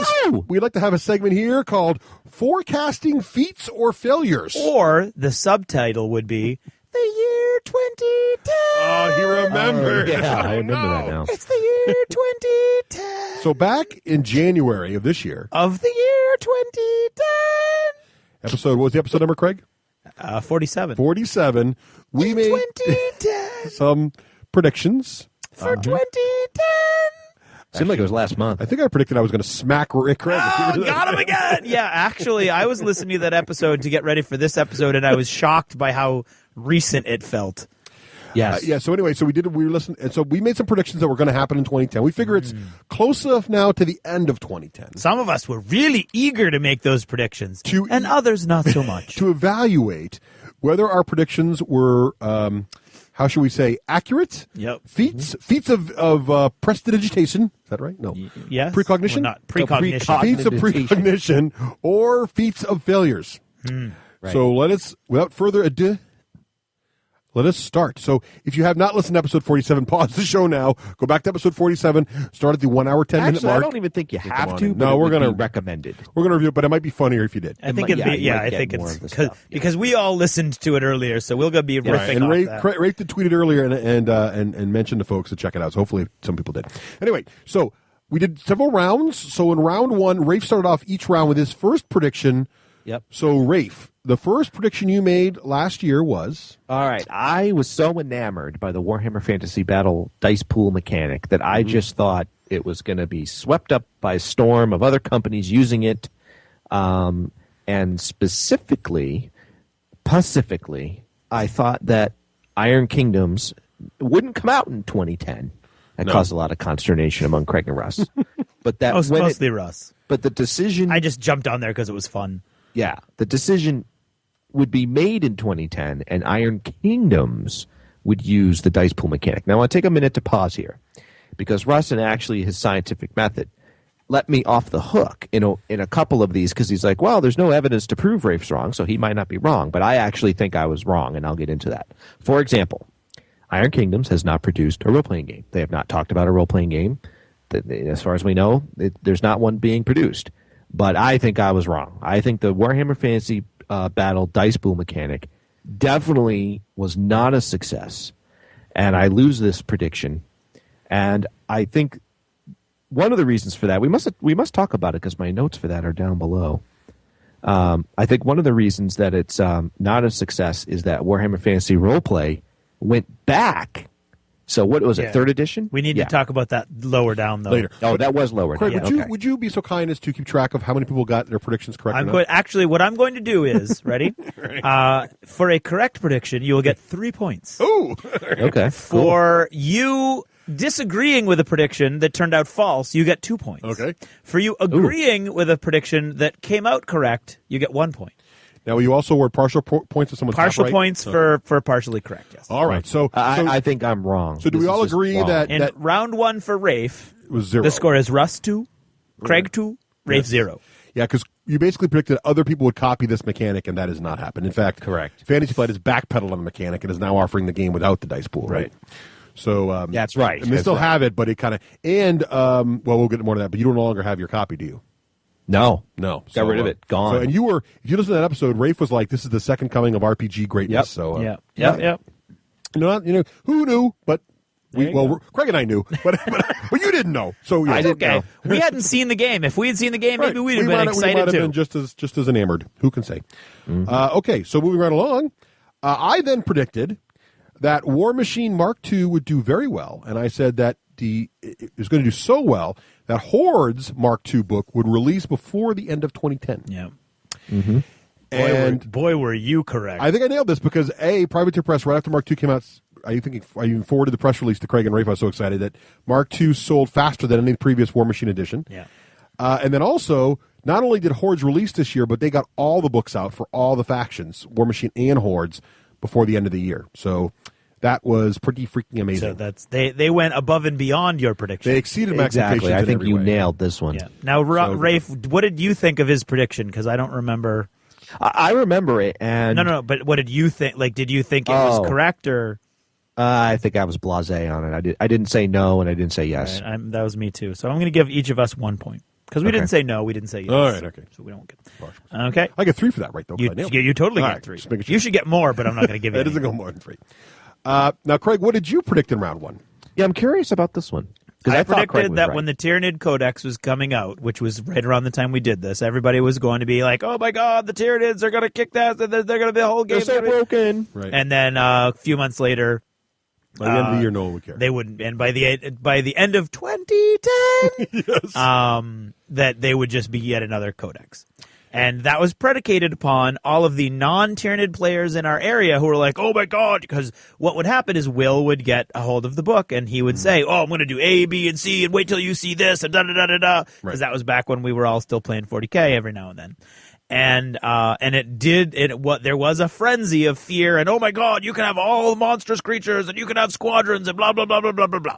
Speaker 1: to have a segment here called Forecasting Feats or Failures.
Speaker 2: Or the subtitle would be The Year 2010.
Speaker 1: Oh, he remembers.
Speaker 3: Yeah, I remember that now.
Speaker 2: It's the year 2010.
Speaker 1: So back in January of this year.
Speaker 2: Of the year 2010.
Speaker 1: What was the episode number, Craig?
Speaker 2: 47.
Speaker 1: 47. We made
Speaker 2: 2010.
Speaker 1: some predictions.
Speaker 2: For 2010.
Speaker 3: Seemed like it was last month.
Speaker 1: I think I predicted I was going to smack Craig.
Speaker 2: Oh, got him again. Yeah, actually, I was listening to that episode to get ready for this episode, and I was shocked by how recent it felt.
Speaker 3: Yes.
Speaker 1: So anyway, we listened, and so we made some predictions that were going to happen in 2010. We figure it's close enough now to the end of 2010.
Speaker 2: Some of us were really eager to make those predictions, and others not so much.
Speaker 1: To evaluate whether our predictions were, how should we say, accurate?
Speaker 2: Yep.
Speaker 1: Feats of prestidigitation. Is that right? No.
Speaker 2: Yes.
Speaker 1: Precognition?
Speaker 2: Well, not precognition.
Speaker 1: Feats of precognition or feats of failures.
Speaker 2: Right.
Speaker 1: So without further ado, let us start. So if you have not listened to episode 47, pause the show now. Go back to episode 47. Start at the 1 hour, 10 minute mark.
Speaker 3: I don't even think you have to.
Speaker 1: No, we're going to
Speaker 3: recommend it.
Speaker 1: We're going to review it, but it might be funnier if you did.
Speaker 2: I think it's because we all listened to it earlier, so we'll go be riffing off that.
Speaker 1: Rafe did tweet it earlier and mentioned to folks to check it out. So hopefully some people did. Anyway, so we did several rounds. So in round one, Rafe started off each round with his first prediction.
Speaker 3: Yep.
Speaker 1: So Rafe, the first prediction you made last year was?
Speaker 3: All right. I was so enamored by the Warhammer Fantasy Battle dice pool mechanic that I just thought it was going to be swept up by a storm of other companies using it. And specifically, I thought that Iron Kingdoms wouldn't come out in 2010. That caused a lot of consternation among Craig and Russ. But that
Speaker 2: mostly Russ.
Speaker 3: But the decision...
Speaker 2: I just jumped on there because it was fun.
Speaker 3: Yeah, the decision would be made in 2010, and Iron Kingdoms would use the dice pool mechanic. Now, I want to take a minute to pause here, because Russ and actually his scientific method let me off the hook in a couple of these, because he's like, well, there's no evidence to prove Rafe's wrong, so he might not be wrong, but I actually think I was wrong, and I'll get into that. For example, Iron Kingdoms has not produced a role-playing game. They have not talked about a role-playing game. As far as we know, there's not one being produced. But I think I was wrong. I think the Warhammer Fantasy Battle dice pool mechanic definitely was not a success. And I lose this prediction. And I think one of the reasons for that, we must talk about it because my notes for that are down below. I think one of the reasons that it's not a success is that Warhammer Fantasy Roleplay went back. So what was it, 3rd edition?
Speaker 2: We need to talk about that lower down, though.
Speaker 1: Later.
Speaker 3: Oh, that was lower
Speaker 1: Craig,
Speaker 3: down.
Speaker 1: would you be so kind as to keep track of how many people got their predictions correct?
Speaker 2: Actually, what I'm going to do is, ready? For a correct prediction, you will get 3 points.
Speaker 1: Ooh!
Speaker 3: Okay.
Speaker 2: For you disagreeing with a prediction that turned out false, you get 2 points.
Speaker 1: Okay.
Speaker 2: For you agreeing with a prediction that came out correct, you get 1 point.
Speaker 1: Now, will you also award partial points to someone's
Speaker 2: partial
Speaker 1: right?
Speaker 2: points for partially correct, yes.
Speaker 1: All right. So
Speaker 3: I think I'm wrong.
Speaker 1: So do we all agree that...
Speaker 2: In round one for Rafe,
Speaker 1: it was 0.
Speaker 2: The score is Russ 2, Craig 2, Rafe 0.
Speaker 1: Yeah, because you basically predicted other people would copy this mechanic, and that has not happened. In fact,
Speaker 3: correct.
Speaker 1: Fantasy Flight has backpedaled on the mechanic and is now offering the game without the dice pool, right? So
Speaker 3: that's right.
Speaker 1: And they still have it, but it kind of... And, well, we'll get more to that, but you don't no longer have your copy, do you?
Speaker 3: No.
Speaker 1: Got
Speaker 3: rid of it. Gone.
Speaker 1: So, and you were, if you listen to that episode, Rafe was like, "This is the second coming of RPG greatness."
Speaker 3: Yep.
Speaker 1: So,
Speaker 2: Yep.
Speaker 1: Who knew? But Craig and I knew, but you didn't know. So
Speaker 3: I didn't know.
Speaker 2: We hadn't seen the game. If we had seen the game, maybe we'd have been excited
Speaker 1: we might
Speaker 2: too.
Speaker 1: have been just as enamored. Who can say? Okay, so moving right along, I then predicted that War Machine Mark II would do very well, and I said that it was going to do so well that Hordes Mark II book would release before the end of 2010.
Speaker 2: Yeah.
Speaker 3: Mm-hmm.
Speaker 1: And
Speaker 2: boy, were you correct.
Speaker 1: I think I nailed this because Privateer Press, right after Mark II came out, I even forwarded the press release to Craig and Rafe. I was so excited that Mark II sold faster than any previous War Machine edition.
Speaker 2: Yeah.
Speaker 1: And then also, not only did Hordes release this year, but they got all the books out for all the factions, War Machine and Hordes, before the end of the year. So that was pretty freaking amazing.
Speaker 2: So they went above and beyond your prediction.
Speaker 1: They exceeded my expectations.
Speaker 3: Exactly. I think you
Speaker 1: way.
Speaker 3: nailed this one.
Speaker 2: Yeah. Now, Rafe, what did you think of his prediction? Because I don't remember.
Speaker 3: I remember it, and
Speaker 2: No. But what did you think? Like, did you think it was correct, or?
Speaker 3: I think I was blasé on it. I didn't say no, and I didn't say yes.
Speaker 2: Right, that was me too. So I'm going to give each of us 1 point because we didn't say no, we didn't say yes.
Speaker 1: All right, okay.
Speaker 2: So we don't get. Okay,
Speaker 1: I get 3 for that, right? Though
Speaker 2: you totally get 3. You should get more, but I'm not going to give you.
Speaker 1: It doesn't go more than 3. Now, Craig, what did you predict in round 1?
Speaker 3: Yeah, I'm curious about this one.
Speaker 2: I predicted that when the Tyranid Codex was coming out, which was right around the time we did this, everybody was going to be like, "Oh my God, the Tyranids are going to kick that! They're going to be the whole game.
Speaker 3: They're so broken."
Speaker 1: Right.
Speaker 2: And then a few months later,
Speaker 1: by the end of the year, no one would care.
Speaker 2: They wouldn't. And by the end of 2010,
Speaker 1: yes.
Speaker 2: That they would just be yet another Codex. And that was predicated upon all of the non-Tyranid players in our area who were like, oh, my God, because what would happen is Will would get a hold of the book, and he would say, oh, I'm going to do A, B, and C, and wait till you see this, and da-da-da-da-da, because that was back when we were all still playing 40K every now and then. And there was a frenzy of fear, and oh, my God, you can have all monstrous creatures, and you can have squadrons, and blah, blah, blah, blah, blah, blah, blah.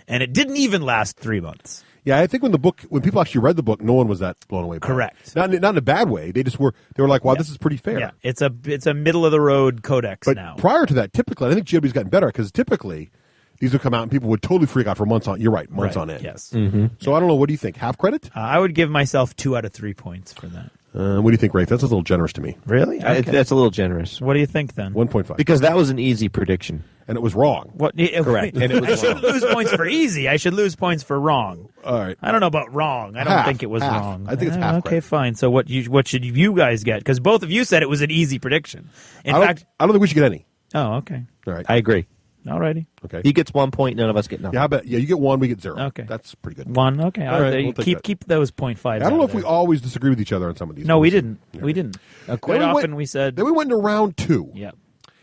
Speaker 2: And it didn't even last 3 months.
Speaker 1: Yeah, I think when people actually read the book, no one was that blown away by it.
Speaker 2: Correct.
Speaker 1: Not in a bad way. They were like, wow, this is pretty fair.
Speaker 2: Yeah, it's a middle of the road codex
Speaker 1: but
Speaker 2: now.
Speaker 1: Prior to that, typically, I think GW's gotten better because typically these would come out and people would totally freak out for months on. You're right, months on end.
Speaker 2: Yes.
Speaker 3: Mm-hmm.
Speaker 1: So I don't know. What do you think? Half credit?
Speaker 2: I would give myself 2 out of 3 points for that.
Speaker 1: What do you think, Rafe? That's a little generous to me.
Speaker 2: Really? Okay.
Speaker 3: That's a little generous.
Speaker 2: What do you think then?
Speaker 1: 1.5.
Speaker 3: Because that was an easy prediction.
Speaker 1: And it was wrong.
Speaker 3: Correct. And it was
Speaker 2: I shouldn't lose points for easy. I should lose points for wrong.
Speaker 1: All right.
Speaker 2: I don't know about wrong. I don't think it was wrong.
Speaker 1: I think it's half.
Speaker 2: Okay, fine. So what should you guys get? Because both of you said it was an easy prediction. In fact,
Speaker 1: I don't think we should get any.
Speaker 2: Oh, okay.
Speaker 1: All right.
Speaker 3: I agree.
Speaker 2: Alrighty.
Speaker 1: Okay.
Speaker 3: He gets 1 point. None of us get nothing.
Speaker 1: Yeah, you get 1, we get 0.
Speaker 2: Okay.
Speaker 1: That's pretty good.
Speaker 2: 1. Okay.
Speaker 1: All right, we'll take that.
Speaker 2: Keep those 0.5s.
Speaker 1: I don't know if we always disagree with each other on some of these.
Speaker 2: No,
Speaker 1: ones.
Speaker 2: we didn't.
Speaker 1: Yeah.
Speaker 2: We didn't. Quite often we said.
Speaker 1: Then we went into round 2.
Speaker 2: Yeah.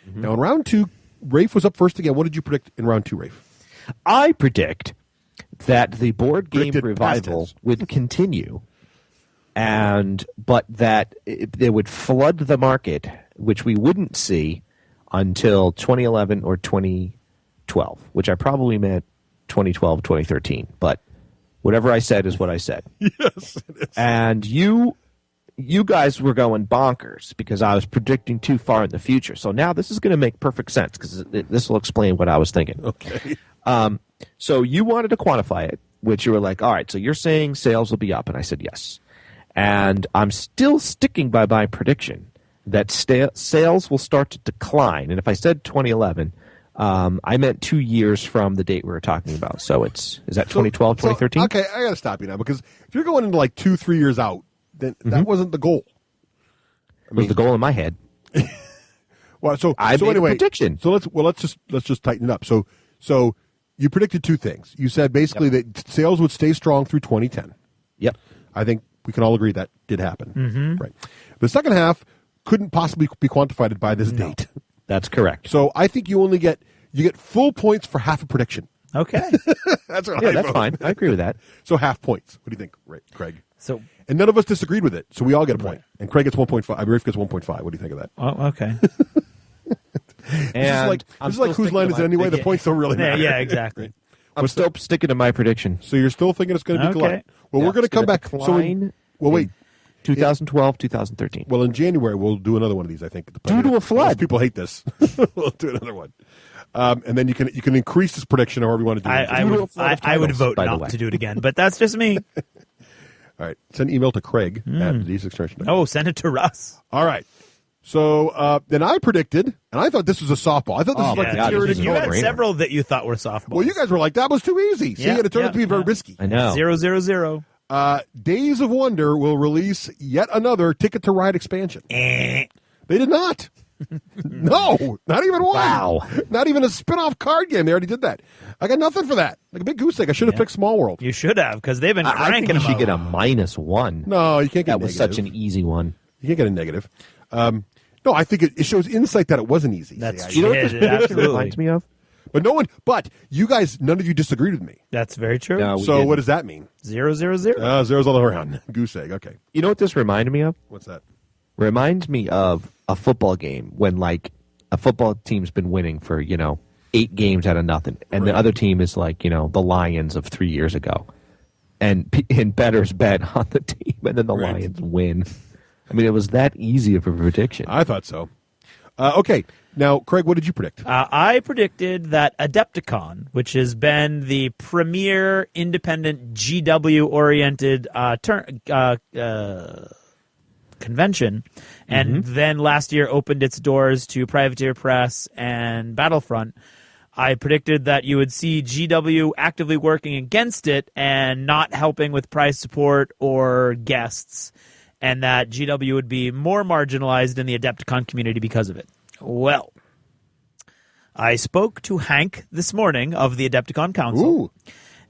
Speaker 1: Mm-hmm. Now in round 2, Rafe was up first again. What did you predict in round 2, Rafe?
Speaker 3: I predict that the board game
Speaker 1: Predicted
Speaker 3: revival
Speaker 1: past
Speaker 3: would continue, but that it would flood the market, which we wouldn't see until 2011 or 2012, which I probably meant 2012, 2013. But whatever I said is what I said.
Speaker 1: Yes. It is.
Speaker 3: And you guys were going bonkers because I was predicting too far in the future. So now this is going to make perfect sense because this will explain what I was thinking.
Speaker 1: Okay.
Speaker 3: So you wanted to quantify it, which you were like, all right, so you're saying sales will be up. And I said yes. And I'm still sticking by my prediction that sales will start to decline. And if I said 2011, I meant 2 years from the date we were talking about. So is that 2012, 2013?
Speaker 1: Okay, I got to stop you now because if you're going into like 2-3 years out, then that wasn't the goal.
Speaker 3: It was the goal in my head.
Speaker 1: Well, so
Speaker 3: I made
Speaker 1: anyway,
Speaker 3: a prediction.
Speaker 1: So let's just tighten it up. So you predicted 2 things. You said basically that sales would stay strong through 2010.
Speaker 3: Yep.
Speaker 1: I think we can all agree that did happen.
Speaker 2: Mm-hmm.
Speaker 1: Right. The second half couldn't possibly be quantified by this date.
Speaker 3: That's correct.
Speaker 1: So I think you get full points for half a prediction.
Speaker 2: Okay.
Speaker 1: That's what
Speaker 3: Yeah,
Speaker 1: I
Speaker 3: that's
Speaker 1: vote.
Speaker 3: fine. I agree with that.
Speaker 1: So half points. What do you think, Craig?
Speaker 2: So
Speaker 1: And none of us disagreed with it, so we all get a point. And Craig gets 1.5. Rafe gets 1.5. What do you think of that?
Speaker 2: oh, okay.
Speaker 3: And
Speaker 1: This is like whose line is it anyway? The points don't really matter.
Speaker 2: Yeah, exactly.
Speaker 3: I'm still sticking to my prediction.
Speaker 1: So you're still thinking it's going to be
Speaker 2: Okay.
Speaker 1: decline. Well,
Speaker 3: Yeah,
Speaker 1: we're going to
Speaker 3: it's
Speaker 1: come
Speaker 3: gonna
Speaker 1: back.
Speaker 3: decline
Speaker 1: Wait.
Speaker 3: 2012, 2013.
Speaker 1: Well, in January, we'll do another one of these, I think.
Speaker 3: Due to a flood.
Speaker 1: Most people hate this. We'll do another one. And then you can increase this prediction however you want to do it.
Speaker 2: I would vote
Speaker 3: by the
Speaker 2: not
Speaker 3: way.
Speaker 2: to do it again, but that's just me.
Speaker 1: All right. Send an email to Craig at D6G.
Speaker 2: Oh, send it to Russ.
Speaker 1: All right. So then I predicted, and I thought this was a softball. I thought this was like
Speaker 3: God,
Speaker 1: the
Speaker 3: this is
Speaker 1: Tyranid
Speaker 2: You had
Speaker 1: Codex.
Speaker 2: several that you thought were softballs.
Speaker 1: Well, you guys were like, that was too easy. See,
Speaker 2: Yeah,
Speaker 1: and it turned out to be very
Speaker 2: yeah.
Speaker 1: risky.
Speaker 3: I know.
Speaker 2: 000.
Speaker 1: Days of Wonder will release yet another Ticket to Ride expansion. They did not. No, not even one.
Speaker 3: Wow.
Speaker 1: Not even a spin-off card game. They already did that. I got nothing for that. Like a big goose egg. I should have picked Small World.
Speaker 2: You should have, because they've been
Speaker 3: I think
Speaker 2: cranking
Speaker 3: you
Speaker 2: them
Speaker 3: should get
Speaker 2: out.
Speaker 3: a -1.
Speaker 1: No, you can't get
Speaker 3: That was such an easy one.
Speaker 1: You can't get a negative. No, I think it shows insight that it wasn't easy.
Speaker 2: That's
Speaker 1: See,
Speaker 3: You know what
Speaker 2: It
Speaker 3: this prediction
Speaker 2: absolutely.
Speaker 3: reminds me of?
Speaker 1: But you guys, none of you disagreed with me.
Speaker 2: That's very true.
Speaker 3: No, we
Speaker 1: So
Speaker 3: didn't.
Speaker 1: what does that mean?
Speaker 2: 0, 0, 0.
Speaker 1: Zeros all around. Goose egg. Okay.
Speaker 3: You know what this reminded me of?
Speaker 1: What's that?
Speaker 3: Reminds me of a football game when, like, a football team's been winning for, 8 games out of nothing. And the other team is like, the Lions of 3 years ago. And bettors bet on the team, and then the
Speaker 1: Right.
Speaker 3: Lions win. I mean, it was that easy of a prediction.
Speaker 1: I thought so. Okay. Now, Craig, what did you predict?
Speaker 2: I predicted that Adepticon, which has been the premier independent GW-oriented convention, and then last year opened its doors to Privateer Press and Battlefront. I predicted that you would see GW actively working against it and not helping with prize support or guests, and that GW would be more marginalized in the Adepticon community because of it. Well, I spoke to Hank this morning of the Adepticon Council.
Speaker 1: Ooh.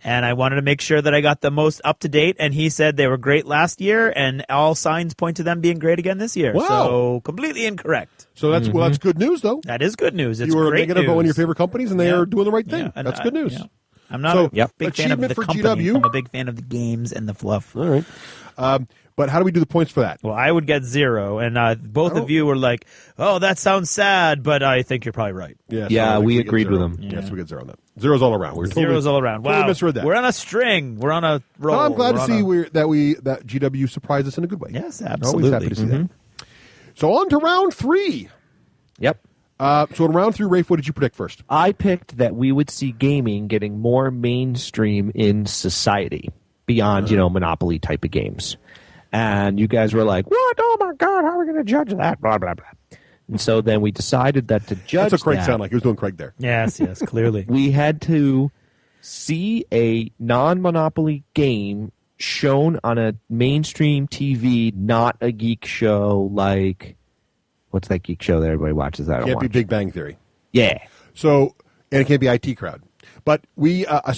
Speaker 2: And I wanted to make sure that I got the most up to date. And he said they were great last year, and all signs point to them being great again this year.
Speaker 1: Wow.
Speaker 2: So completely incorrect.
Speaker 1: So that's that's good news, though.
Speaker 2: That is good news. It's
Speaker 1: You were
Speaker 2: great
Speaker 1: negative
Speaker 2: news.
Speaker 1: about one of your favorite companies, and they
Speaker 2: Yeah.
Speaker 1: are doing the right thing.
Speaker 2: Yeah, and
Speaker 1: That's good news.
Speaker 2: yeah. I'm not
Speaker 1: So,
Speaker 2: a big fan of
Speaker 1: achievement
Speaker 2: the
Speaker 1: for
Speaker 2: company.
Speaker 1: GW.
Speaker 2: I'm a big fan of the games and the fluff.
Speaker 1: All right. But how do we do the points for that?
Speaker 2: Well, I would get 0, and both of you were like, "Oh, that sounds sad," but I think you're probably right.
Speaker 1: Yeah,
Speaker 3: Yeah,
Speaker 1: I think
Speaker 3: we
Speaker 1: get
Speaker 3: agreed with
Speaker 1: 0.
Speaker 3: them.
Speaker 1: Yes, we get 0 on that. Zeros all around. We're
Speaker 2: Zeros all around.
Speaker 1: totally
Speaker 2: Wow,
Speaker 1: misread that.
Speaker 2: we're on a string. We're on a roll.
Speaker 1: I'm glad
Speaker 2: We're
Speaker 1: to
Speaker 2: on
Speaker 1: see
Speaker 2: a-
Speaker 1: that GW surprised us in a good way.
Speaker 2: Yes,
Speaker 1: Always
Speaker 2: absolutely.
Speaker 1: happy to see that. So on to round 3.
Speaker 3: Yep.
Speaker 1: So in round 3, Rafe, what did you predict first?
Speaker 3: I picked that we would see gaming getting more mainstream in society beyond, Monopoly type of games. And you guys were like, what? Oh, my God, how are we going to judge that? Blah, blah, blah. And so then we decided that to judge
Speaker 1: That's what Craig
Speaker 3: that,
Speaker 1: sounded like. He was doing Craig there.
Speaker 2: Yes, clearly.
Speaker 3: we had to see a non-Monopoly game shown on a mainstream TV, not a geek show like... What's that geek show that everybody watches? I don't
Speaker 1: Can't
Speaker 3: watch.
Speaker 1: be Big Bang Theory.
Speaker 3: Yeah.
Speaker 1: So, and it can't be IT Crowd. But so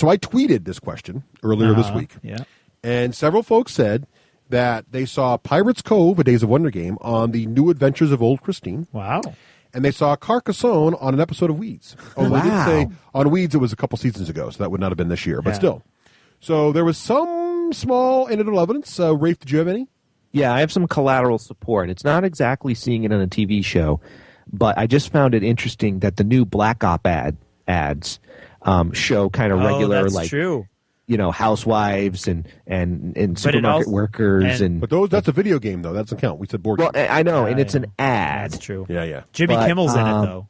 Speaker 1: I tweeted this question earlier this week.
Speaker 2: Yeah.
Speaker 1: And several folks said that they saw Pirates Cove, a Days of Wonder game, on the New Adventures of Old Christine.
Speaker 2: Wow.
Speaker 1: And they saw Carcassonne on an episode of Weeds. Oh, they did say on Weeds it was a couple seasons ago, so that would not have been this year, but
Speaker 2: Yeah.
Speaker 1: still. So there was some small anecdotal evidence. Rafe, did you have any?
Speaker 3: Yeah, I have some collateral support. It's not exactly seeing it on a TV show, but I just found it interesting that the new Black Op ads show kind of regular,
Speaker 2: that's
Speaker 3: like
Speaker 2: true.
Speaker 3: housewives and supermarket
Speaker 2: also-
Speaker 3: workers
Speaker 1: But that's a video game, though. That doesn't count. We said board
Speaker 3: well,
Speaker 1: game.
Speaker 3: I know, and
Speaker 2: Yeah,
Speaker 3: it's an ad.
Speaker 2: That's true.
Speaker 1: Yeah.
Speaker 2: Jimmy
Speaker 3: But,
Speaker 2: Kimmel's in it though.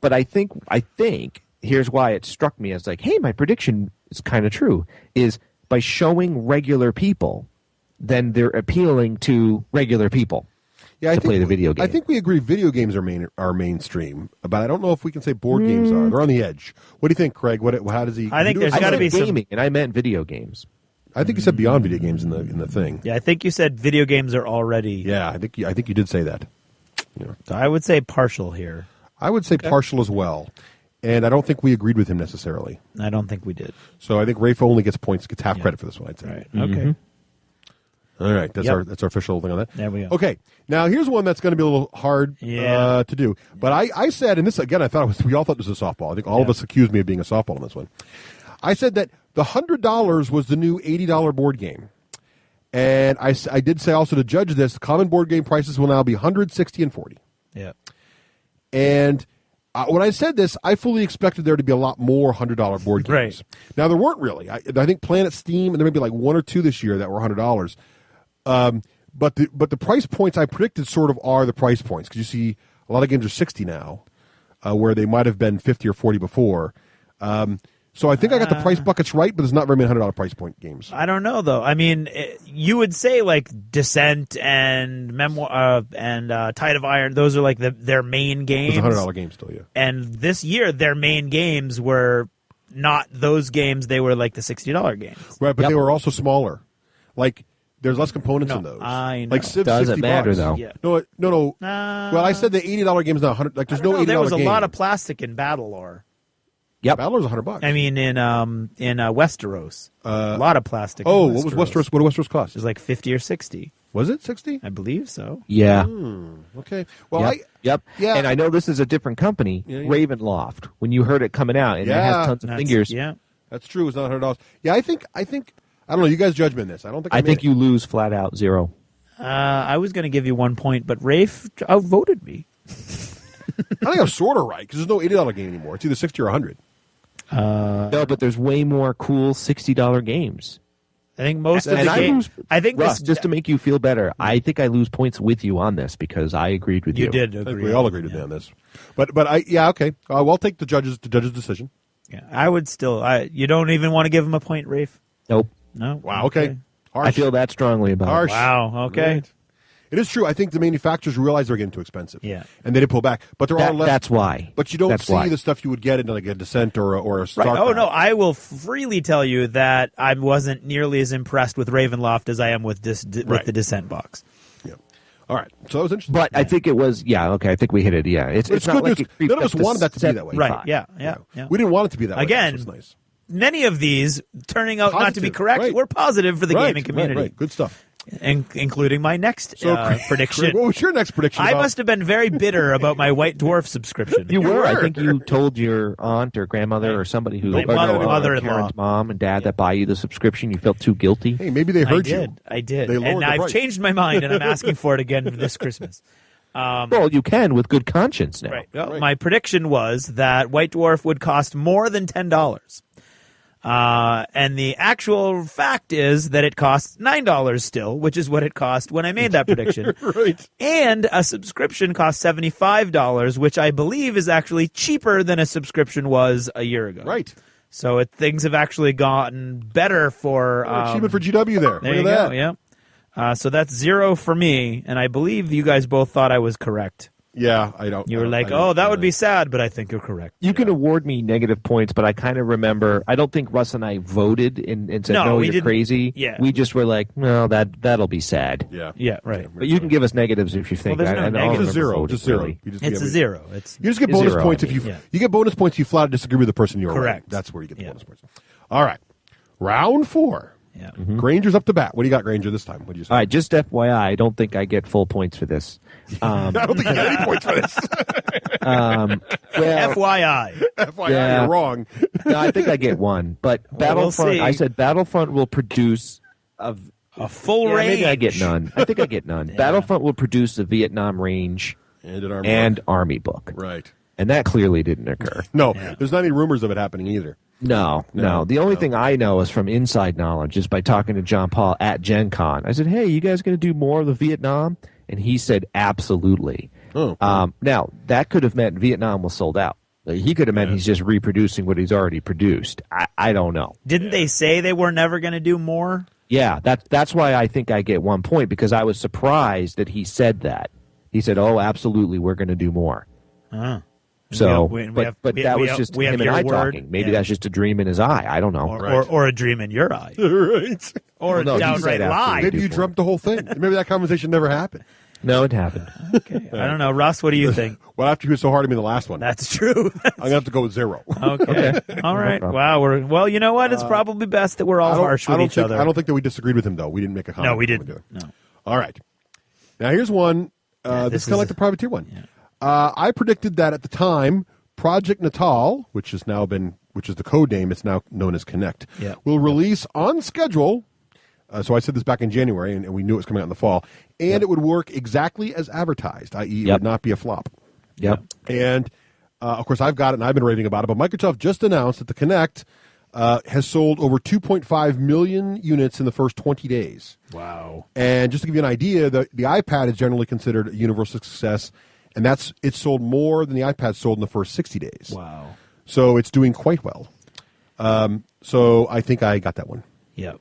Speaker 3: But I think here's why it struck me as like, hey, my prediction is kind of true. Is by showing regular people, then they're appealing to regular people
Speaker 1: Yeah,
Speaker 3: to play the video game.
Speaker 1: I think we agree video games are mainstream, but I don't know if we can say board games are. They're on the edge. What do you think, Craig? How does he?
Speaker 2: I think there's
Speaker 3: I
Speaker 2: gotta
Speaker 3: said
Speaker 2: be some-
Speaker 3: gaming, and I meant video games.
Speaker 1: I think you said beyond video games in the thing.
Speaker 2: Yeah, I think you said video games are already.
Speaker 1: Yeah, I think you did say that. Yeah.
Speaker 2: So I would say partial here.
Speaker 1: I would say partial as well, and I don't think we agreed with him necessarily.
Speaker 2: I don't think we did.
Speaker 1: So I think Rafe only gets half credit for this one. I'd say.
Speaker 2: Right. Okay.
Speaker 1: All right, that's
Speaker 2: Yep.
Speaker 1: our official thing on that.
Speaker 2: There we go.
Speaker 1: Okay, now here's one that's going to be a little hard
Speaker 2: Yeah.
Speaker 1: to do. But I said, and this again, I thought we all thought this was a softball. I think all of us accused me of being a softball on this one. I said that the $100 was the new $80 board game, and I did say also to judge this, common board game prices will now be $100, $60, and $40.
Speaker 2: Yeah.
Speaker 1: And when I said this, I fully expected there to be a lot more $100 board games.
Speaker 2: Right.
Speaker 1: Now there weren't really. I think Planet Steam, and there may be like one or two this year that were $100. But the price points I predicted sort of are the price points, because you see a lot of games are 60 now, where they might have been 50 or 40 before. So I think I got the price buckets right, but there's not very many $100 price point games.
Speaker 2: I don't know though. I mean, you would say like Descent and Memoir and Tide of Iron; those are like their main games.
Speaker 1: It's a $100 game still, yeah.
Speaker 2: And this year, their main games were not those games; they were like the $60 games.
Speaker 1: Right, but they were also smaller. Like There's less components in those.
Speaker 2: I know.
Speaker 1: Like Civ
Speaker 3: Doesn't
Speaker 1: 60
Speaker 3: matter,
Speaker 1: bucks.
Speaker 3: though.
Speaker 2: Yeah.
Speaker 1: No. Well, I said the $80 game is not 100. Like, there's no $80 game.
Speaker 2: There was a lot of plastic in Battlelore.
Speaker 3: Yep.
Speaker 1: Battler's $100.
Speaker 2: I mean, in Westeros, a lot of plastic.
Speaker 1: Oh,
Speaker 2: in
Speaker 1: what was Westeros? What did Westeros cost?
Speaker 2: It was like 50 or 60.
Speaker 1: Was it 60?
Speaker 2: I believe so.
Speaker 3: Yeah.
Speaker 1: Okay. Well,
Speaker 3: Yep.
Speaker 1: Yeah.
Speaker 3: And I know this is a different company,
Speaker 1: Yeah.
Speaker 3: Ravenloft. When you heard it coming out, and it has tons of figures.
Speaker 2: Yeah.
Speaker 1: That's true. It's not $100. Yeah, I think. I don't know. You guys judge me on this. I don't think.
Speaker 3: I think you lose flat out 0.
Speaker 2: I was going to give you 1 point, but Rafe outvoted me.
Speaker 1: I think I'm sort of right because there's no $80 game anymore. It's either 60 or 100.
Speaker 3: No, but there's way more cool $60 games.
Speaker 2: I think most of
Speaker 3: And
Speaker 2: the
Speaker 3: I
Speaker 2: games.
Speaker 3: lose,
Speaker 2: I think
Speaker 3: Russ,
Speaker 2: this,
Speaker 3: just to make you feel better, I think I lose points with you on this because I agreed with you.
Speaker 2: you did
Speaker 1: I think
Speaker 2: agree.
Speaker 1: we all agreed with me on this. But okay. I'll take the judge's decision.
Speaker 2: Yeah, I would still. You don't even want to give him a point, Rafe?
Speaker 3: Nope.
Speaker 2: No.
Speaker 1: Wow. Okay. Harsh.
Speaker 3: I feel that strongly about
Speaker 1: Harsh.
Speaker 3: it.
Speaker 2: Wow. Okay.
Speaker 1: Right. It is true. I think the manufacturers realize they're getting too expensive.
Speaker 2: Yeah.
Speaker 1: And they did pull back. But there are less.
Speaker 3: That's why.
Speaker 1: But you don't
Speaker 3: That's
Speaker 1: see
Speaker 3: why.
Speaker 1: the stuff you would get in like a Descent or a
Speaker 2: Right.
Speaker 1: StarCraft.
Speaker 2: Oh no, I will freely tell you that I wasn't nearly as impressed with Ravenloft as I am with
Speaker 1: Right.
Speaker 2: the Descent box.
Speaker 1: Yeah. All right. So that was interesting.
Speaker 3: But I think it was, okay, I think we hit it, yeah. It's
Speaker 1: It's
Speaker 3: not
Speaker 1: good
Speaker 3: like
Speaker 1: news.
Speaker 3: it creeped
Speaker 1: None of
Speaker 3: up
Speaker 1: us
Speaker 3: to
Speaker 1: wanted that to be that way.
Speaker 3: 75.
Speaker 2: Right. Yeah.
Speaker 1: We didn't want it to be that way.
Speaker 2: Again,
Speaker 1: That's what's nice.
Speaker 2: Many of these turning out not to be
Speaker 1: Positive,
Speaker 2: correct
Speaker 1: right.
Speaker 2: were positive for the
Speaker 1: Right,
Speaker 2: gaming community,
Speaker 1: Right. Good stuff.
Speaker 2: including my next prediction.
Speaker 1: Craig, what was your next prediction?
Speaker 2: I
Speaker 1: about?
Speaker 2: must have been very bitter about my White Dwarf subscription.
Speaker 3: You were. I think you told your aunt or grandmother or somebody who,
Speaker 2: My mother-in-law.
Speaker 3: Karen's mom and dad that buy you the subscription. You felt too guilty.
Speaker 1: Hey, maybe they heard you.
Speaker 2: I did.
Speaker 1: They lowered
Speaker 2: And
Speaker 1: the
Speaker 2: I've
Speaker 1: price.
Speaker 2: changed my mind, and I'm asking for it again this Christmas.
Speaker 3: Well, you can with good conscience now.
Speaker 2: Right. Well, my prediction was that White Dwarf would cost more than $10. And the actual fact is that it costs $9 still, which is what it cost when I made that prediction.
Speaker 1: Right.
Speaker 2: And a subscription costs $75, which I believe is actually cheaper than a subscription was a year ago.
Speaker 1: Right.
Speaker 2: So things have actually gotten better for...
Speaker 1: achievement for GW there.
Speaker 2: There
Speaker 1: Look
Speaker 2: you
Speaker 1: at
Speaker 2: go,
Speaker 1: that.
Speaker 2: yeah. So that's 0 for me, and I believe you guys both thought I was correct.
Speaker 1: Yeah, I don't.
Speaker 2: You were like,
Speaker 1: I don't-
Speaker 2: that would be sad, but I think you're correct.
Speaker 3: You can award me negative points, but I kind of remember. I don't think Russ and I voted and said,
Speaker 2: No,
Speaker 3: no,
Speaker 2: we
Speaker 3: you're
Speaker 2: didn't.
Speaker 3: Yeah.
Speaker 2: Yeah.
Speaker 3: We just were like, no, that'll be sad.
Speaker 1: Yeah.
Speaker 2: Yeah, right.
Speaker 3: But you can give us negatives if you think.
Speaker 2: Well, there's no
Speaker 3: I don't
Speaker 2: negatives.
Speaker 3: remember
Speaker 1: Just zero.
Speaker 3: voting,
Speaker 1: Just zero.
Speaker 3: really.
Speaker 1: You just,
Speaker 2: It's a 0.
Speaker 1: You just get
Speaker 3: It's
Speaker 1: bonus
Speaker 3: 0,
Speaker 1: points
Speaker 3: I
Speaker 1: if you.
Speaker 3: mean.
Speaker 2: Yeah.
Speaker 1: You get bonus points if you flat out disagree with the person you're
Speaker 2: Correct.
Speaker 1: Right. That's where you get the
Speaker 2: Yeah.
Speaker 1: bonus points. All right. Round 4.
Speaker 2: Yeah.
Speaker 1: Granger's up to bat. What do you got, Granger, this time? What do you say?
Speaker 3: All right, just FYI, I don't think I get full points for this.
Speaker 1: I don't think you got any points for this.
Speaker 3: Well,
Speaker 2: FYI.
Speaker 1: FYI,
Speaker 3: Yeah.
Speaker 1: you're wrong.
Speaker 3: no, I think I get one. But
Speaker 2: Well, we'll
Speaker 3: Battlefront,
Speaker 2: see.
Speaker 3: I said Battlefront will produce
Speaker 2: A full
Speaker 3: yeah,
Speaker 2: range.
Speaker 3: maybe I get none. I think I get none. Battlefront will produce a Vietnam range
Speaker 1: And an army.
Speaker 3: and army book,
Speaker 1: Right.
Speaker 3: and that clearly didn't occur.
Speaker 1: No, there's not any rumors of it happening either.
Speaker 3: No. The only thing I know is from inside knowledge, is by talking to John Paul at Gen Con. I said, hey, you guys going to do more of the Vietnam? And he said, absolutely.
Speaker 1: Oh.
Speaker 3: Now, that could have meant Vietnam was sold out. He could have meant he's just reproducing what he's already produced. I don't know.
Speaker 2: Didn't they say they were never going to do more?
Speaker 3: Yeah, that's why I think I get 1 point, because I was surprised that he said that. He said, oh, absolutely, we're going to do more. So, but that was just him and I talking. Maybe that's just a dream in his eye. I don't know.
Speaker 2: Or a dream in your eye.
Speaker 1: Right.
Speaker 2: Or a
Speaker 3: No, he
Speaker 2: downright
Speaker 3: said
Speaker 2: lie.
Speaker 3: absolutely.
Speaker 1: Maybe you dreamt the whole thing. Maybe that conversation never happened.
Speaker 3: No, it happened.
Speaker 2: Okay. I don't know. Russ, what do you think?
Speaker 1: Well, after you were so hard at me in the last one,
Speaker 2: That's true.
Speaker 1: I'm going to have to go with 0.
Speaker 2: Okay. All right.
Speaker 3: problem.
Speaker 2: Wow. Well, you know what? It's probably best that we're all harsh with each other.
Speaker 1: I don't think that we disagreed with him, though. We didn't make a comment.
Speaker 2: No, we didn't. No.
Speaker 1: All right. Now, here's one. This is kind of like the privateer one. I predicted that at the time, Project Natal, which is the code name, it's now known as Connect, will release on schedule. So I said this back in January, and we knew it was coming out in the fall, and it would work exactly as advertised, i.e., it would not be a flop.
Speaker 3: Yep.
Speaker 1: And, of course, I've got it, and I've been raving about it, but Microsoft just announced that the Kinect has sold over 2.5 million units in the first 20 days.
Speaker 2: Wow.
Speaker 1: And just to give you an idea, the iPad is generally considered a universal success, and it's sold more than the iPad sold in the first 60 days.
Speaker 2: Wow.
Speaker 1: So it's doing quite well. So I think I got that one.
Speaker 2: Yep.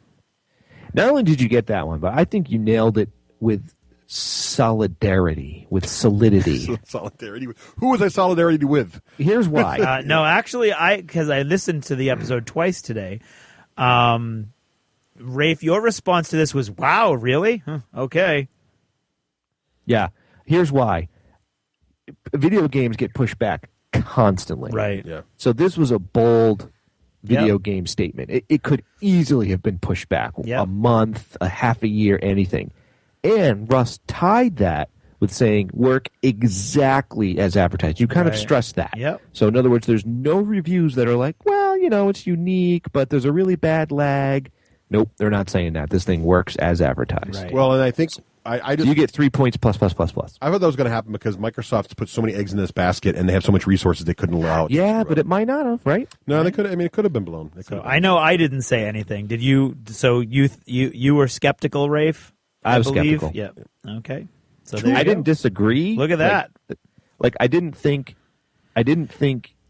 Speaker 3: Not only did you get that one, but I think you nailed it with solidarity, with solidity.
Speaker 1: Solidarity. Who was I solidarity with?
Speaker 3: Here's why.
Speaker 2: No, actually, because I listened to the episode twice today. Rafe, your response to this was, wow, really? Huh, okay.
Speaker 3: Yeah. Here's why. Video games get pushed back constantly.
Speaker 2: Right.
Speaker 1: Yeah.
Speaker 3: So this was a bold video game statement. It could easily have been pushed back a month, a half a year, anything. And Russ tied that with saying work exactly as advertised. You kind of stressed that.
Speaker 2: Yep.
Speaker 3: So in other words, there's no reviews that are like, well, it's unique, but there's a really bad lag. Nope, they're not saying that. This thing works as advertised.
Speaker 2: Right.
Speaker 1: Well, and I think I just
Speaker 3: you get 3 points plus.
Speaker 1: I thought that was going to happen because Microsoft's put so many eggs in this basket, and they have so much resources they couldn't allow it.
Speaker 3: Yeah, but it might not have, right?
Speaker 1: No, they could. I mean, it could have been blown.
Speaker 2: I know I didn't say anything. Did you? So you were skeptical, Rafe?
Speaker 3: I was
Speaker 2: believe?
Speaker 3: skeptical.
Speaker 2: Yeah. Okay. So
Speaker 3: I didn't disagree.
Speaker 2: Look at that.
Speaker 3: Like I didn't think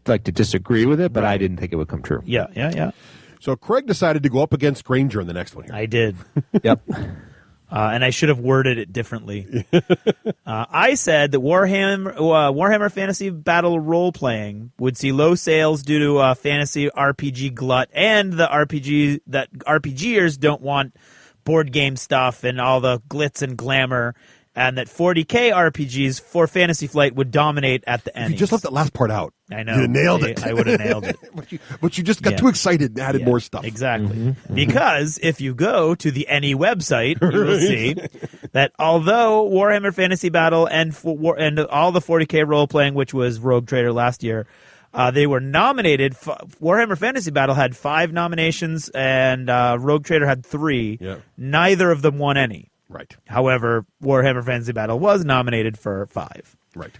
Speaker 3: like to disagree with it, but I didn't think it would come true.
Speaker 2: Yeah.
Speaker 1: So Craig decided to go up against Granger in the next one here.
Speaker 2: I did.
Speaker 3: Yep.
Speaker 2: And I should have worded it differently. I said that Warhammer Fantasy Battle role-playing would see low sales due to fantasy RPG glut and the RPGers don't want board game stuff and all the glitz and glamour, and that 40K RPGs for Fantasy Flight would dominate at the end.
Speaker 1: You just left that last part out.
Speaker 2: I know.
Speaker 1: You nailed it.
Speaker 2: I would have nailed it.
Speaker 1: but you just got too excited and added more stuff.
Speaker 2: Exactly. Mm-hmm. Because if you go to the NE website, you will see that although Warhammer Fantasy Battle and all the 40K role-playing, which was Rogue Trader last year, they were nominated. Warhammer Fantasy Battle had 5 nominations, and Rogue Trader had 3.
Speaker 1: Yeah.
Speaker 2: Neither of them won any.
Speaker 1: Right.
Speaker 2: However, Warhammer Fantasy Battle was nominated for 5.
Speaker 1: Right.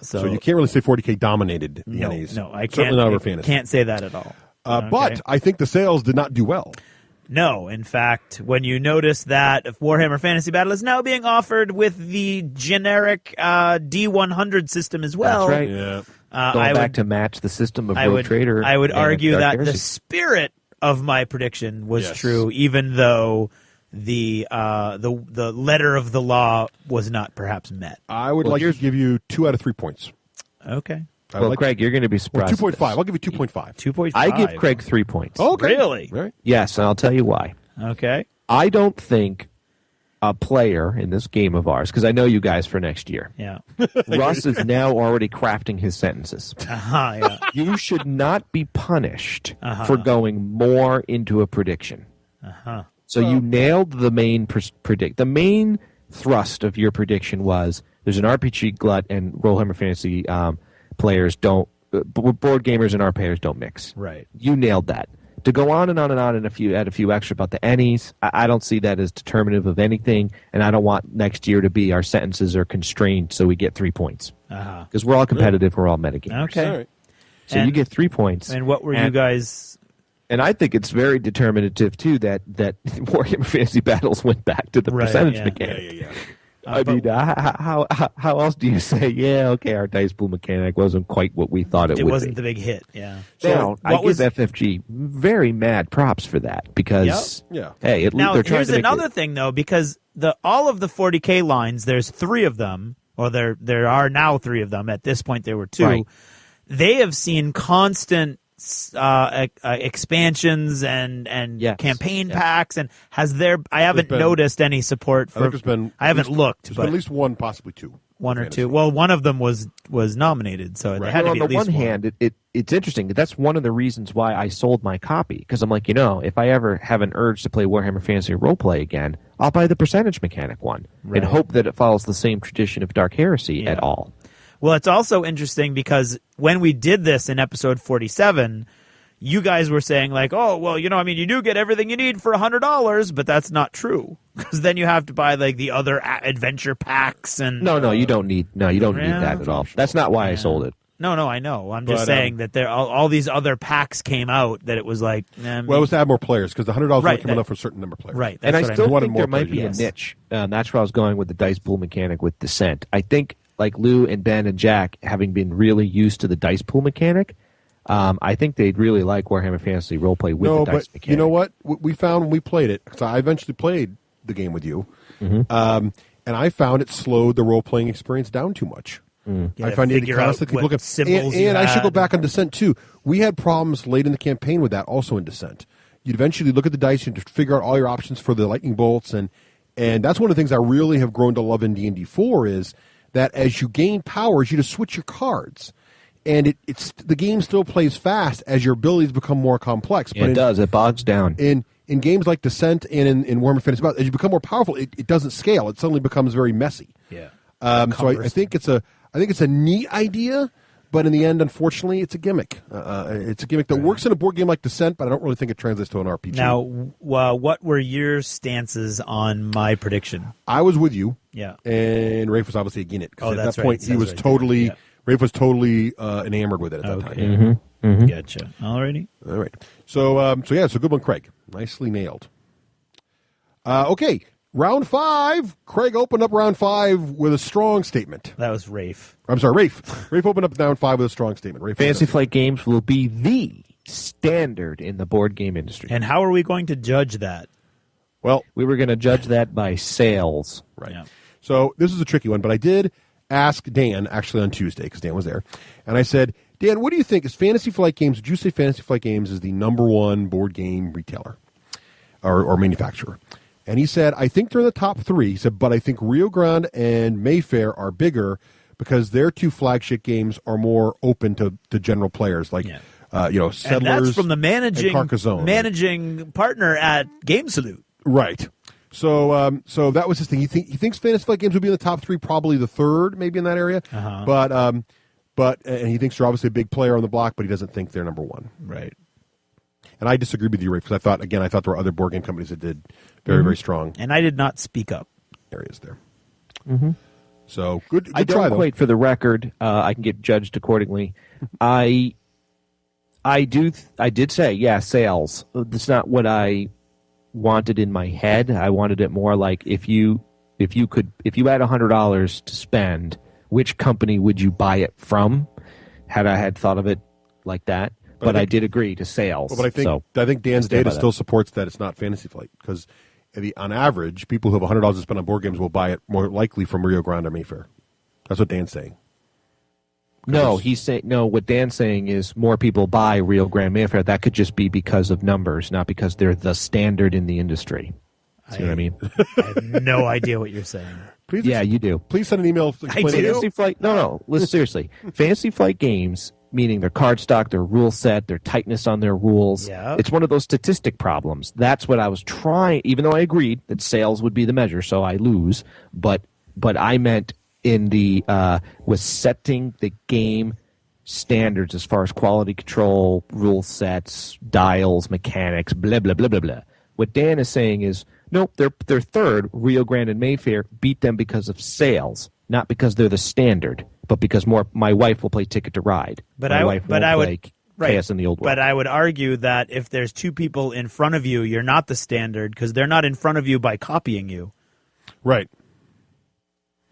Speaker 2: So
Speaker 1: you can't really say 40K dominated the NEs.
Speaker 2: No, I can't.
Speaker 1: Certainly not over Fantasy.
Speaker 2: Can't say that at all.
Speaker 1: But I think the sales did not do well.
Speaker 2: No, in fact, when you notice that Warhammer Fantasy Battle is now being offered with the generic D100 system as well.
Speaker 3: That's right.
Speaker 1: Yeah.
Speaker 3: Going back to match the system of Rogue Trader.
Speaker 2: I would argue
Speaker 3: Dark
Speaker 2: that
Speaker 3: Heresy.
Speaker 2: the spirit of my prediction was true, even though the letter of the law was not perhaps met.
Speaker 1: I would like to give you 2 out of 3 points.
Speaker 2: Okay.
Speaker 3: Craig, you're going to be surprised.
Speaker 1: 2.5. I'll give you 2.5.
Speaker 2: 2.5.
Speaker 3: I give Craig 3 points.
Speaker 1: Okay.
Speaker 2: Really?
Speaker 1: Right.
Speaker 3: Yes, and I'll tell you why.
Speaker 2: Okay.
Speaker 3: I don't think a player in this game of ours, because I know you guys for next year.
Speaker 2: Yeah.
Speaker 3: Russ is now already crafting his sentences.
Speaker 2: Yeah.
Speaker 3: You should not be punished for going more into a prediction. So you nailed the main the main thrust of your prediction was there's an RPG glut and Warhammer Fantasy players don't board gamers and RPGers don't mix.
Speaker 2: Right.
Speaker 3: You nailed that. To go on and on and on and add a few extra about the NEs, I don't see that as determinative of anything, and I don't want next year to be our sentences are constrained so we get 3 points. Because we're all competitive, we're all metagamers.
Speaker 2: Okay.
Speaker 1: All right.
Speaker 3: So you get 3 points.
Speaker 2: And what were you guys...
Speaker 3: And I think it's very determinative, too, that Warhammer Fantasy Battles went back to the percentage mechanic.
Speaker 1: Yeah.
Speaker 3: I mean, how else do you say, our dice pool mechanic wasn't quite what we thought it would be?
Speaker 2: It wasn't the big hit, yeah.
Speaker 3: So I give FFG very mad props for that because, hey,
Speaker 2: now,
Speaker 3: they're trying
Speaker 2: here's
Speaker 3: to make
Speaker 2: another thing, though, because all of the 40K lines, there's 3 of them, or there are now 3 of them. At this point, there were 2.
Speaker 3: Right.
Speaker 2: They have seen constant expansions and campaign packs, and I haven't noticed any support for. I haven't looked,
Speaker 1: there's
Speaker 2: but
Speaker 1: been at least 1, possibly 2.
Speaker 2: 1 or 2. Well, one of them was nominated, so it had to be
Speaker 3: on
Speaker 2: at
Speaker 3: the
Speaker 2: least
Speaker 3: one hand, it's interesting. That's one of the reasons why I sold my copy because I'm like, if I ever have an urge to play Warhammer Fantasy Roleplay again, I'll buy the percentage mechanic one and hope that it follows the same tradition of Dark Heresy at all.
Speaker 2: Well, it's also interesting because when we did this in episode 47, you guys were saying like, oh, well, you do get everything you need for $100, but that's not true because then you have to buy like the other adventure packs and.
Speaker 3: No, you don't need that at all. That's not why I sold it.
Speaker 2: No, I know. I'm just saying that there all these other packs came out that it was like.
Speaker 1: Well, it was to add more players because the $100 was coming up for a certain number of players.
Speaker 2: Right,
Speaker 3: and I still think there might be
Speaker 1: a
Speaker 3: niche. That's where I was going with the dice pool mechanic with Descent. I think. Like Lou and Ben and Jack, having been really used to the dice pool mechanic, I think they'd really like Warhammer Fantasy Roleplay with the dice mechanic.
Speaker 1: You know what? We found when we played it, because I eventually played the game with you, and I found it slowed the role-playing experience down too much. I find it constantly look at
Speaker 2: symbols
Speaker 1: and I should go back on Descent too. We had problems late in the campaign with that also in Descent. you'd eventually look at the dice and figure out all your options for the lightning bolts, and that's one of the things I really have grown to love in D&D 4 is that as you gain powers, you just switch your cards. And it's the game still plays fast as your abilities become more complex.
Speaker 3: But it does. It bogs down.
Speaker 1: In games like Descent and in Warhammer Fantasy Battle, as you become more powerful, it doesn't scale. It suddenly becomes very messy.
Speaker 2: Yeah.
Speaker 1: So I think it's a neat idea, but in the end, unfortunately, it's a gimmick. It's a gimmick that works in a board game like Descent, but I don't really think it translates to an RPG.
Speaker 2: Now, what were your stances on my prediction?
Speaker 1: I was with you.
Speaker 2: Yeah.
Speaker 1: And Rafe was obviously against it. Because at that point,
Speaker 2: he was
Speaker 1: totally... Yeah. Rafe was totally enamored with it at that time.
Speaker 2: Gotcha. Alrighty.
Speaker 1: All right. So good one, Craig. Nicely nailed. Okay, round 5. Craig opened up round 5 with a strong statement.
Speaker 2: That was Rafe.
Speaker 1: I'm sorry, Rafe. Rafe opened up round 5 with a strong statement. Rafe,
Speaker 3: Fantasy Flight Games will be the standard in the board game industry.
Speaker 2: And how are we going to judge that?
Speaker 1: Well,
Speaker 3: we were going to judge that by sales.
Speaker 1: Right. Yeah. So this is a tricky one, but I did ask Dan actually on Tuesday because Dan was there, and I said, Dan, what do you think is Fantasy Flight Games? Would you say Fantasy Flight Games is the number 1 board game retailer or manufacturer? And he said, I think they're in the top 3. He said, but I think Rio Grande and Mayfair are bigger because their 2 flagship games are more open to General players, like Settlers.
Speaker 2: And that's from the managing partner at Game Salute.
Speaker 1: Right. So that was his thing. He thinks Fantasy Flight Games would be in the top 3, probably the 3rd, maybe in that area. But and he thinks they're obviously a big player on the block, but he doesn't think they're number 1.
Speaker 2: Right.
Speaker 1: And I disagreed with you, Rafe, because I thought there were other board game companies that did very, very strong.
Speaker 2: And I did not speak up.
Speaker 1: Areas there.
Speaker 3: Mm-hmm.
Speaker 1: So good
Speaker 3: I
Speaker 1: try,
Speaker 3: don't
Speaker 1: though.
Speaker 3: quite for the record. I can get judged accordingly. I did say, sales. That's not what I wanted in my head. I wanted it more like if you had $100 to spend, which company would you buy it from? Had I had thought of it like that, but I did agree to sales.
Speaker 1: But I think Dan's data still supports that it's not Fantasy Flight because on average, people who have $100 to spend on board games will buy it more likely from Rio Grande or Mayfair. That's what Dan's saying.
Speaker 3: No, he's saying no. What Dan's saying is more people buy Rio Grande Mayfair. That could just be because of numbers, not because they're the standard in the industry. See what I mean?
Speaker 2: I have no idea what you're saying.
Speaker 1: Please,
Speaker 3: you do.
Speaker 1: Please send an email explaining
Speaker 3: Fantasy Flight. No. Listen seriously. Fantasy Flight Games, meaning their card stock, their rule set, their tightness on their rules.
Speaker 2: Yeah.
Speaker 3: It's one of those statistic problems. That's what I was trying. Even though I agreed that sales would be the measure, so I lose. But I meant in the was setting the game standards as far as quality control, rule sets, dials, mechanics, blah blah blah blah blah. What Dan is saying is, nope, they're third. Rio Grande and Mayfair beat them because of sales, not because they're the standard, but because my wife will play Ticket to Ride.
Speaker 2: But
Speaker 3: my
Speaker 2: I
Speaker 3: wife
Speaker 2: would
Speaker 3: play Chaos in the Old World.
Speaker 2: But I would argue that if there's 2 people in front of you, you're not the standard because they're not in front of you by copying you.
Speaker 1: Right.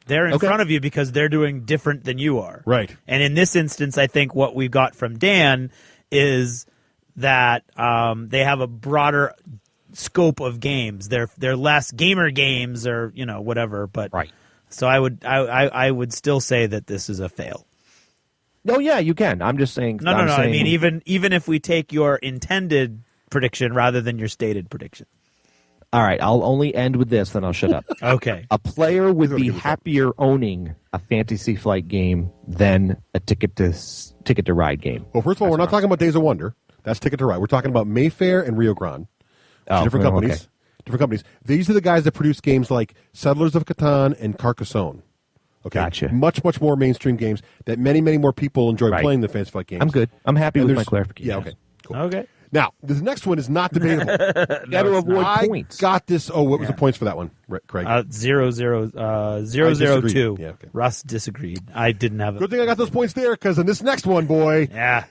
Speaker 2: They're in front of you because they're doing different than you are.
Speaker 1: Right.
Speaker 2: And in this instance, I think what we got from Dan is that they have a broader scope of games. They're less gamer games or whatever. But
Speaker 3: right.
Speaker 2: So I would still say that this is a fail.
Speaker 3: No, yeah, you can. I'm just saying.
Speaker 2: No. I mean, even if we take your intended prediction rather than your stated prediction.
Speaker 3: All right, I'll only end with this, then I'll shut up.
Speaker 2: Okay.
Speaker 3: A player would be happier owning a Fantasy Flight game than a Ticket to Ride game.
Speaker 1: Well, first of all, we're not talking about Days of Wonder. That's Ticket to Ride. We're talking about Mayfair and Rio Grande. Different companies. Okay. Different companies. These are the guys that produce games like Settlers of Catan and Carcassonne. Okay.
Speaker 3: Gotcha.
Speaker 1: Much, much more mainstream games that many, many more people enjoy playing than Fantasy Flight games.
Speaker 3: I'm good. I'm happy with my clarification.
Speaker 1: Yeah, okay. Cool.
Speaker 2: Okay.
Speaker 1: Now, the next one is not debatable.
Speaker 3: Got to avoid points.
Speaker 1: Got this. Oh, what was the points for that one, Craig?
Speaker 2: 002.
Speaker 1: Yeah, okay.
Speaker 2: Russ disagreed. I didn't have it.
Speaker 1: Good thing I got those points there, because in this next one, boy,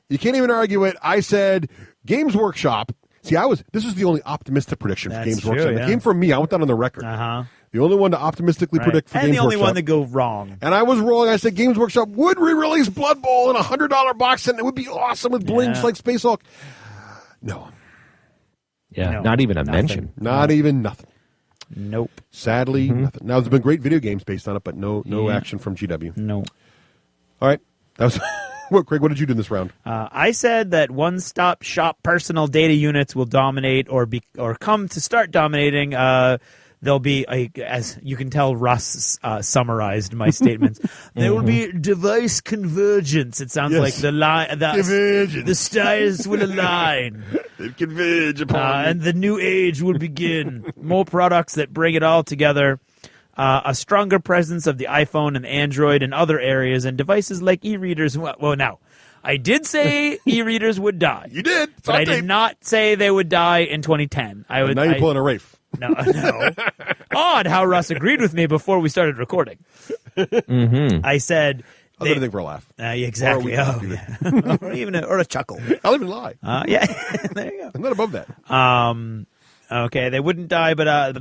Speaker 1: you can't even argue it. I said Games Workshop. See, this was the only optimistic prediction for Games Workshop. It came from me. I went down on the record. The only one to optimistically predict for Games Workshop.
Speaker 2: And the only one to go wrong.
Speaker 1: And I was wrong. I said Games Workshop would re-release Blood Bowl in a $100 box, and it would be awesome with blinks like Space Hulk. No.
Speaker 3: Yeah, not even a mention.
Speaker 1: Not even nothing.
Speaker 2: Nope.
Speaker 1: Sadly, nothing. Now, there's been great video games based on it, but no action from GW.
Speaker 2: No.
Speaker 1: All right. That Craig, what did you do in this round?
Speaker 2: I said that one-stop shop personal data units will dominate or come to start dominating. There'll be, as you can tell, Russ summarized my statements. There will be device convergence. It sounds like the stars will align.
Speaker 1: They converge upon
Speaker 2: and the new age will begin. More products that bring it all together. A stronger presence of the iPhone and Android and other areas, and devices like e-readers. Well, now, I did say e-readers would die.
Speaker 1: You did.
Speaker 2: But I did not say they would die in 2010.
Speaker 1: Now you're pulling a Rafe.
Speaker 2: No. Odd how Russ agreed with me before we started recording. I said...
Speaker 1: I'll do anything for a laugh.
Speaker 2: Exactly. Or a chuckle.
Speaker 1: I'll even lie.
Speaker 2: Yeah, there you go.
Speaker 1: I'm not above that.
Speaker 2: Okay, they wouldn't die, but I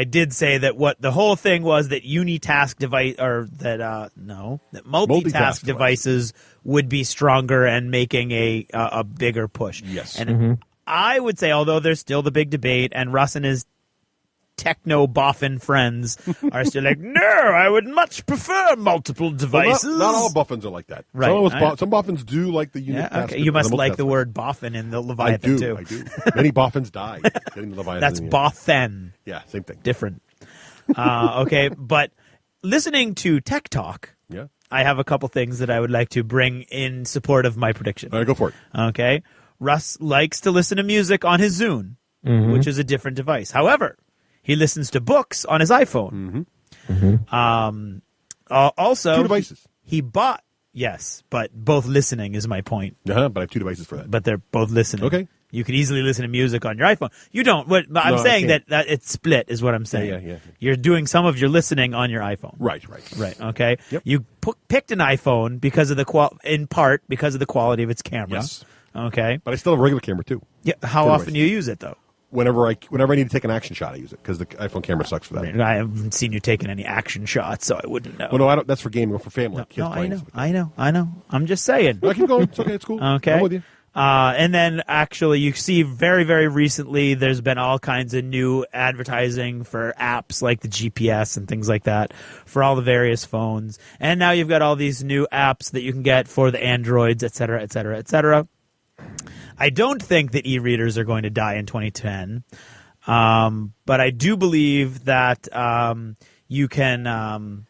Speaker 2: did say that what the whole thing was that unitask device that multitask devices would be stronger and making a bigger push.
Speaker 1: Yes,
Speaker 2: and I would say, although there's still the big debate, and Russ and his techno boffin friends are still like, no, I would much prefer multiple devices.
Speaker 1: Well, not all boffins are like that.
Speaker 2: Right.
Speaker 1: Some boffins do like the unit.
Speaker 2: Yeah, okay. You must like the word boffin in the Leviathan too.
Speaker 1: I do. Many boffins die getting the Leviathan.
Speaker 2: That's bothen.
Speaker 1: Yeah, same thing.
Speaker 2: Different. Okay, but listening to Tech Talk, I have a couple things that I would like to bring in support of my prediction.
Speaker 1: All right, go for it.
Speaker 2: Okay. Russ likes to listen to music on his Zune, which is a different device. However, he listens to books on his iPhone. Also,
Speaker 1: 2 devices.
Speaker 2: He bought, yes, but both listening is my point.
Speaker 1: But I have 2 devices for that.
Speaker 2: But they're both listening.
Speaker 1: Okay.
Speaker 2: You could easily listen to music on your iPhone. You don't. I'm saying that it's split is what I'm saying.
Speaker 1: Yeah.
Speaker 2: You're doing some of your listening on your iPhone.
Speaker 1: Right.
Speaker 2: Okay.
Speaker 1: Yep.
Speaker 2: You picked an iPhone because of in part because of the quality of its camera.
Speaker 1: Yes.
Speaker 2: Okay.
Speaker 1: But I still have a regular camera too.
Speaker 2: Yeah. How often do you use it though?
Speaker 1: Whenever I need to take an action shot, I use it because the iPhone camera sucks for that.
Speaker 2: I haven't seen you taking any action shots, so I wouldn't know.
Speaker 1: Well, no, I don't. That's for gaming or for family.
Speaker 2: No, I know. I'm just saying.
Speaker 1: I keep going. It's okay. It's cool.
Speaker 2: Okay.
Speaker 1: I'm with you.
Speaker 2: And then actually, you see very, very recently, there's been all kinds of new advertising for apps like the GPS and things like that for all the various phones. And now you've got all these new apps that you can get for the Androids, et cetera, et cetera, et cetera. I don't think that e-readers are going to die in 2010, but I do believe that you can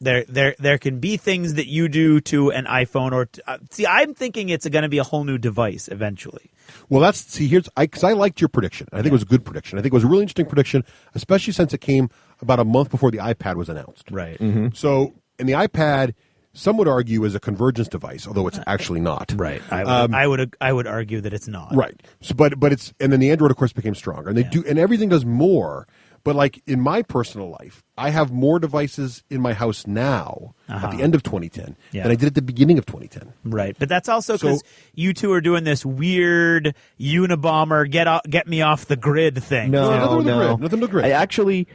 Speaker 2: there can be things that you do to an iPhone or see. I'm thinking it's going to be a whole new device eventually.
Speaker 1: Well, because I liked your prediction. I think it was a good prediction. I think it was a really interesting prediction, especially since it came about a month before the iPad was announced.
Speaker 2: Right.
Speaker 1: So, in the iPad, some would argue is a convergence device, although it's actually not.
Speaker 2: Right. I would argue that it's not.
Speaker 1: Right. So, but it's, and then the Android of course became stronger, and they do, and everything does more. But like in my personal life, I have more devices in my house now at the end of 2010 than I did at the beginning of 2010.
Speaker 2: Right. But that's also because you two are doing this weird Unabomber get me off the grid thing.
Speaker 1: Nothing to the grid.
Speaker 3: I actually,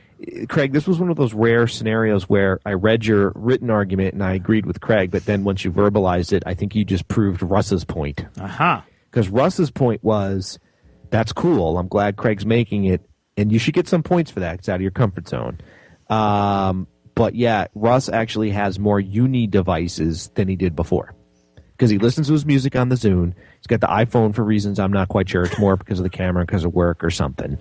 Speaker 3: Craig, this was one of those rare scenarios where I read your written argument and I agreed with Craig, but then once you verbalized it, I think you just proved Russ's point. Because Russ's point was, that's cool. I'm glad Craig's making it. And you should get some points for that. It's out of your comfort zone. But yeah, Russ actually has more uni devices than he did before. Because he listens to his music on the Zune. He's got the iPhone for reasons I'm not quite sure. It's more because of the camera, because of work or something.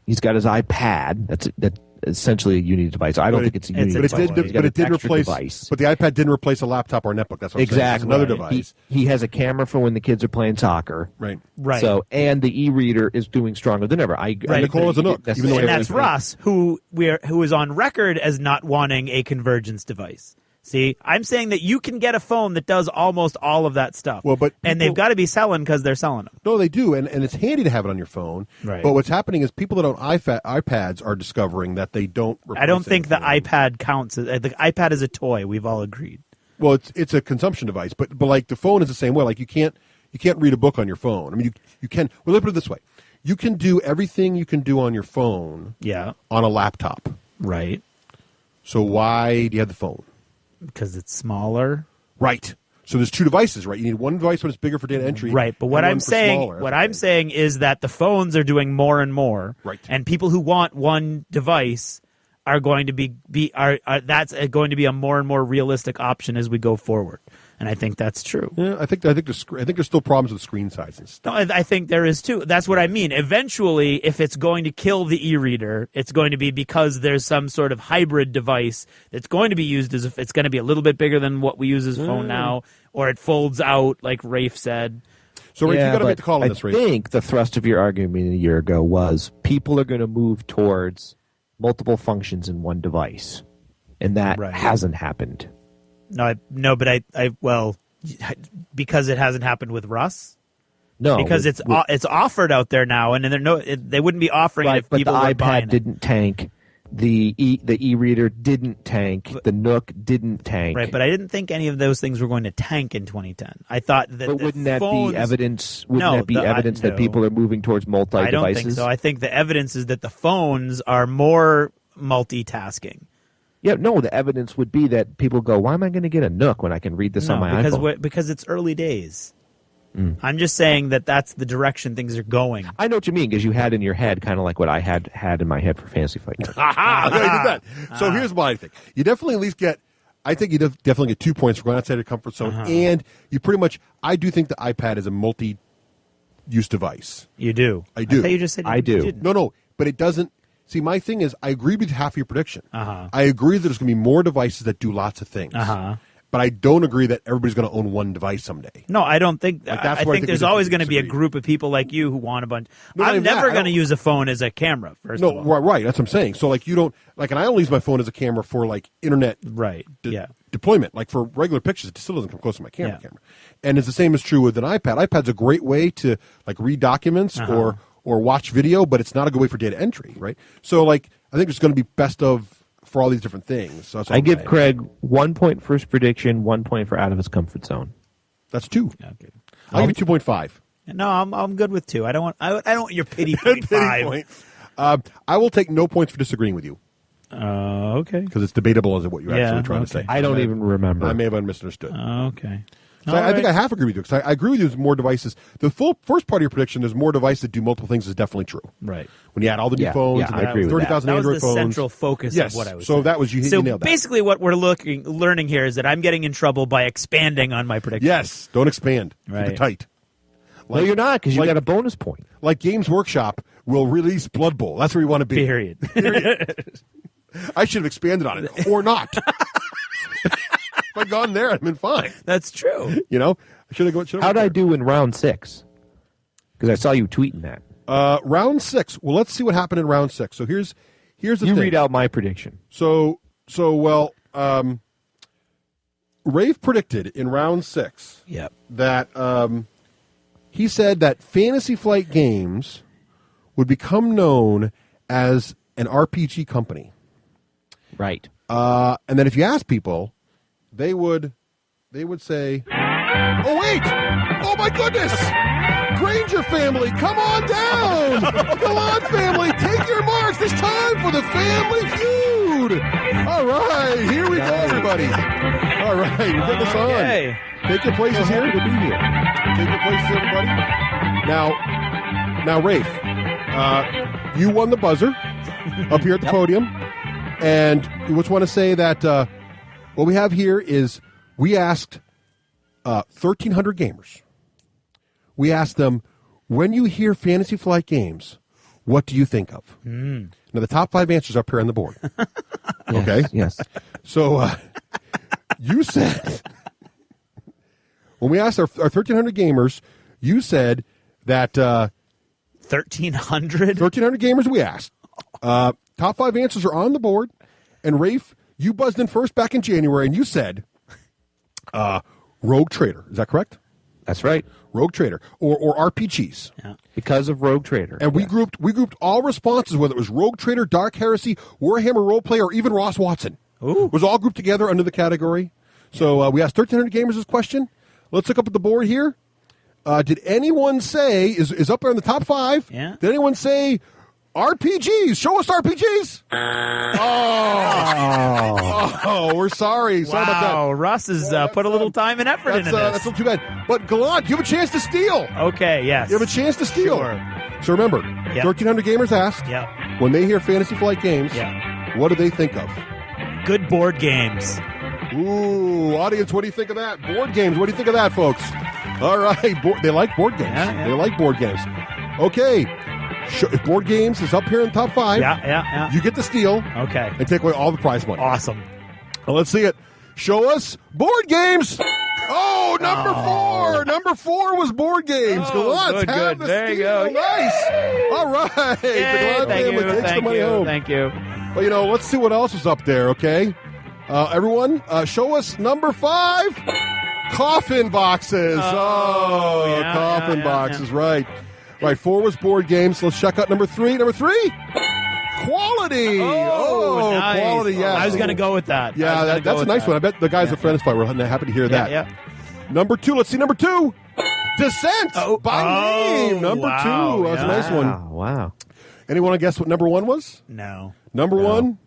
Speaker 3: He's got his iPad. That's essentially a uni device. I don't think it's a uni device.
Speaker 1: But it did replace.
Speaker 3: Device.
Speaker 1: But the iPad didn't replace a laptop or a netbook. That's what I'm saying. It's another device.
Speaker 3: He has a camera for when the kids are playing soccer.
Speaker 1: Right.
Speaker 3: So, and the e-reader is doing stronger than ever.
Speaker 1: And Nicole has a Nook.
Speaker 2: And that's Russ, who is on record as not wanting a convergence device. See, I'm saying that you can get a phone that does almost all of that stuff.
Speaker 1: Well,
Speaker 2: and they've got to be selling because they're selling them.
Speaker 1: No, they do, and it's handy to have it on your phone.
Speaker 2: Right.
Speaker 1: But what's happening is people that own iPads are discovering that they don't.
Speaker 2: I don't think the iPad counts. The iPad is a toy. We've all agreed.
Speaker 1: Well, it's a consumption device, but like the phone is the same way. Like you can't read a book on your phone. I mean, you can. Well, let's put it this way: you can do everything you can do on your phone. On a laptop.
Speaker 2: Right.
Speaker 1: So why do you have the phone?
Speaker 2: Because it's smaller.
Speaker 1: Right. So there's 2 devices, right? You need one device when it's bigger for data entry.
Speaker 2: Right. But what I'm saying is that the phones are doing more and more.
Speaker 1: Right.
Speaker 2: And people who want one device are going to be that's going to be a more and more realistic option as we go forward. And I think that's true.
Speaker 1: Yeah, I think there's still problems with screen sizes.
Speaker 2: No, I think there is too. That's what I mean. Eventually, if it's going to kill the e-reader, it's going to be because there's some sort of hybrid device that's going to be used as if it's going to be a little bit bigger than what we use as a phone now, or it folds out, like Rafe said.
Speaker 1: So, Rafe, you got to make the call on this, Rafe.
Speaker 3: I think the thrust of your argument a year ago was people are going to move towards multiple functions in one device, and that hasn't happened.
Speaker 2: No, but well, because it hasn't happened with Russ.
Speaker 3: No,
Speaker 2: because it's offered out there now, and they wouldn't be offering it if people were buying it.
Speaker 3: But the iPad didn't tank. The e-reader didn't tank. The Nook didn't tank.
Speaker 2: Right, but I didn't think any of those things were going to tank in 2010. I thought that.
Speaker 3: But wouldn't that be evidence? That people are moving towards multi-devices?
Speaker 2: I don't think so. I think the evidence is that the phones are more multitasking.
Speaker 3: Yeah, no, the evidence would be that people go, why am I going to get a Nook when I can read this on my iPhone?
Speaker 2: Because it's early days. I'm just saying that that's the direction things are going.
Speaker 3: I know what you mean, because you had in your head kind of like what I had in my head for Fantasy Flight.
Speaker 1: Aha! I did that. So here's what I think. You definitely at least get, I think you definitely get 2 points for going outside your comfort zone. And you pretty much, I do think the iPad is a multi-use device.
Speaker 2: You do?
Speaker 1: I do.
Speaker 2: I thought you just said
Speaker 3: I do.
Speaker 2: Didn't.
Speaker 1: No, but it doesn't. See, my thing is, I agree with half of your prediction. I agree that there's going to be more devices that do lots of things. But I don't agree that everybody's going to own one device someday.
Speaker 2: No, I don't think.
Speaker 1: Like,
Speaker 2: I think there's always going to be a group of people like you who want a bunch.
Speaker 1: No,
Speaker 2: I'm never going to use a phone as a camera. First of all.
Speaker 1: Right. That's what I'm saying. So, like, you don't and I only use my phone as a camera for like internet, deployment. Like for regular pictures, it still doesn't come close to my camera. And it's the same is true with an iPad. iPad's a great way to like read documents or watch video, but it's not a good way for data entry, right? So, like, I think it's going to be best of for all these different things. So
Speaker 3: I give Craig 1 point for his prediction, 1 point for out of his comfort zone.
Speaker 1: That's 2. Okay. I'll give you 2.5.
Speaker 2: No, I'm good with 2. I don't want your pity point.
Speaker 1: Point. I will take no points for disagreeing with you.
Speaker 2: Okay.
Speaker 1: Because it's debatable as to what you're actually trying to say.
Speaker 3: I don't even remember.
Speaker 1: I may have misunderstood.
Speaker 2: Okay.
Speaker 1: So I think I half agree with you, because I agree with you. There's more devices. The first part of your prediction, there's more devices that do multiple things, is definitely true.
Speaker 2: Right.
Speaker 1: When you add all the new phones, and
Speaker 3: I agree with
Speaker 1: 30,000
Speaker 2: that.
Speaker 1: Android
Speaker 2: That was the
Speaker 1: phones.
Speaker 2: central focus of what I was saying.
Speaker 1: So that was you nailed that.
Speaker 2: Basically what we're learning here is that I'm getting in trouble by expanding on my prediction.
Speaker 1: Yes. Don't expand.
Speaker 2: Right.
Speaker 1: Keep it tight.
Speaker 3: No, you're not, because you got a bonus point.
Speaker 1: Like Games Workshop will release Blood Bowl. That's where you want to be.
Speaker 2: Period.
Speaker 1: I should have expanded on it, or not. If I'd gone there, I'd been fine.
Speaker 2: That's true.
Speaker 1: You know?
Speaker 3: How'd I do in round 6? Because I saw you tweeting that.
Speaker 1: Round 6. Well, let's see what happened in round 6. So here's the thing.
Speaker 3: You read out my prediction.
Speaker 1: Rafe predicted in round 6 that he said that Fantasy Flight Games would become known as an RPG company.
Speaker 3: Right.
Speaker 1: And then if you ask people, they would say, oh, wait! Oh, my goodness! Granger family, come on down! Gallant family, take your marks. It's time for the Family Feud! All right, here we go, everybody. All right, we're getting this on.
Speaker 2: Okay.
Speaker 1: Take your places here. Take your places, everybody. Now, Rafe, you won the buzzer up here at the podium. And we just want to say that what we have here is we asked 1,300 gamers. We asked them, when you hear Fantasy Flight Games, what do you think of? Now, the top 5 answers up here on the board. Okay?
Speaker 3: Yes.
Speaker 1: So you said, when we asked our 1,300 gamers, you said that
Speaker 2: 1,300?
Speaker 1: 1,300 gamers we asked. Top 5 answers are on the board. And Rafe, you buzzed in first back in January, and you said Rogue Trader. Is that correct?
Speaker 3: That's right.
Speaker 1: Rogue Trader or RPGs.
Speaker 2: Yeah.
Speaker 3: Because of Rogue Trader.
Speaker 1: And we grouped all responses, whether it was Rogue Trader, Dark Heresy, Warhammer Roleplay, or even Ross Watson.
Speaker 2: Ooh.
Speaker 1: It was all grouped together under the category. So we asked 1,300 gamers this question. Let's look up at the board here. Did anyone say, is up there in the top 5?
Speaker 2: Yeah.
Speaker 1: Did anyone say RPGs? Show us RPGs. Oh, we're sorry. Sorry about that.
Speaker 2: Wow, Russ has put a little time and effort into this.
Speaker 1: That's not too bad. But Gallant, you have a chance to steal.
Speaker 2: Okay, yes.
Speaker 1: You have a chance to steal.
Speaker 2: Sure.
Speaker 1: So remember, 1,300 gamers asked when they hear Fantasy Flight Games, What do they think of?
Speaker 2: Good board games.
Speaker 1: Ooh, audience, what do you think of that? Board games, what do you think of that, folks? All right, they like board games.
Speaker 2: Yeah.
Speaker 1: They like board games. Okay, board games is up here in the top 5.
Speaker 2: Yeah.
Speaker 1: You get the steal.
Speaker 2: Okay.
Speaker 1: And take away all the prize money.
Speaker 2: Awesome.
Speaker 1: Well, let's see it. Show us board games. Oh, number 4. Number 4 was board games.
Speaker 2: Oh,
Speaker 1: Let's
Speaker 2: good,
Speaker 1: have
Speaker 2: good.
Speaker 1: the
Speaker 2: There you
Speaker 1: steal.
Speaker 2: go.
Speaker 1: Nice. All right. The Glad family takes the money home.
Speaker 2: Thank you.
Speaker 1: Well, let's see what else is up there, okay? Everyone, show us number 5. Coffin boxes. Coffin boxes, right. Right, 4 was board games. Let's check out number 3. Number 3, quality.
Speaker 2: Nice.
Speaker 1: Quality, yeah.
Speaker 2: I was going to go with that.
Speaker 1: Yeah, that's a nice one. I bet the guys at Friendify were happy to hear that.
Speaker 2: Yeah.
Speaker 1: Number 2, let's see number 2. Descent by name. Number 2. That's a nice one.
Speaker 3: Wow.
Speaker 1: Anyone want to guess what number 1 was?
Speaker 2: No.
Speaker 1: Number 1?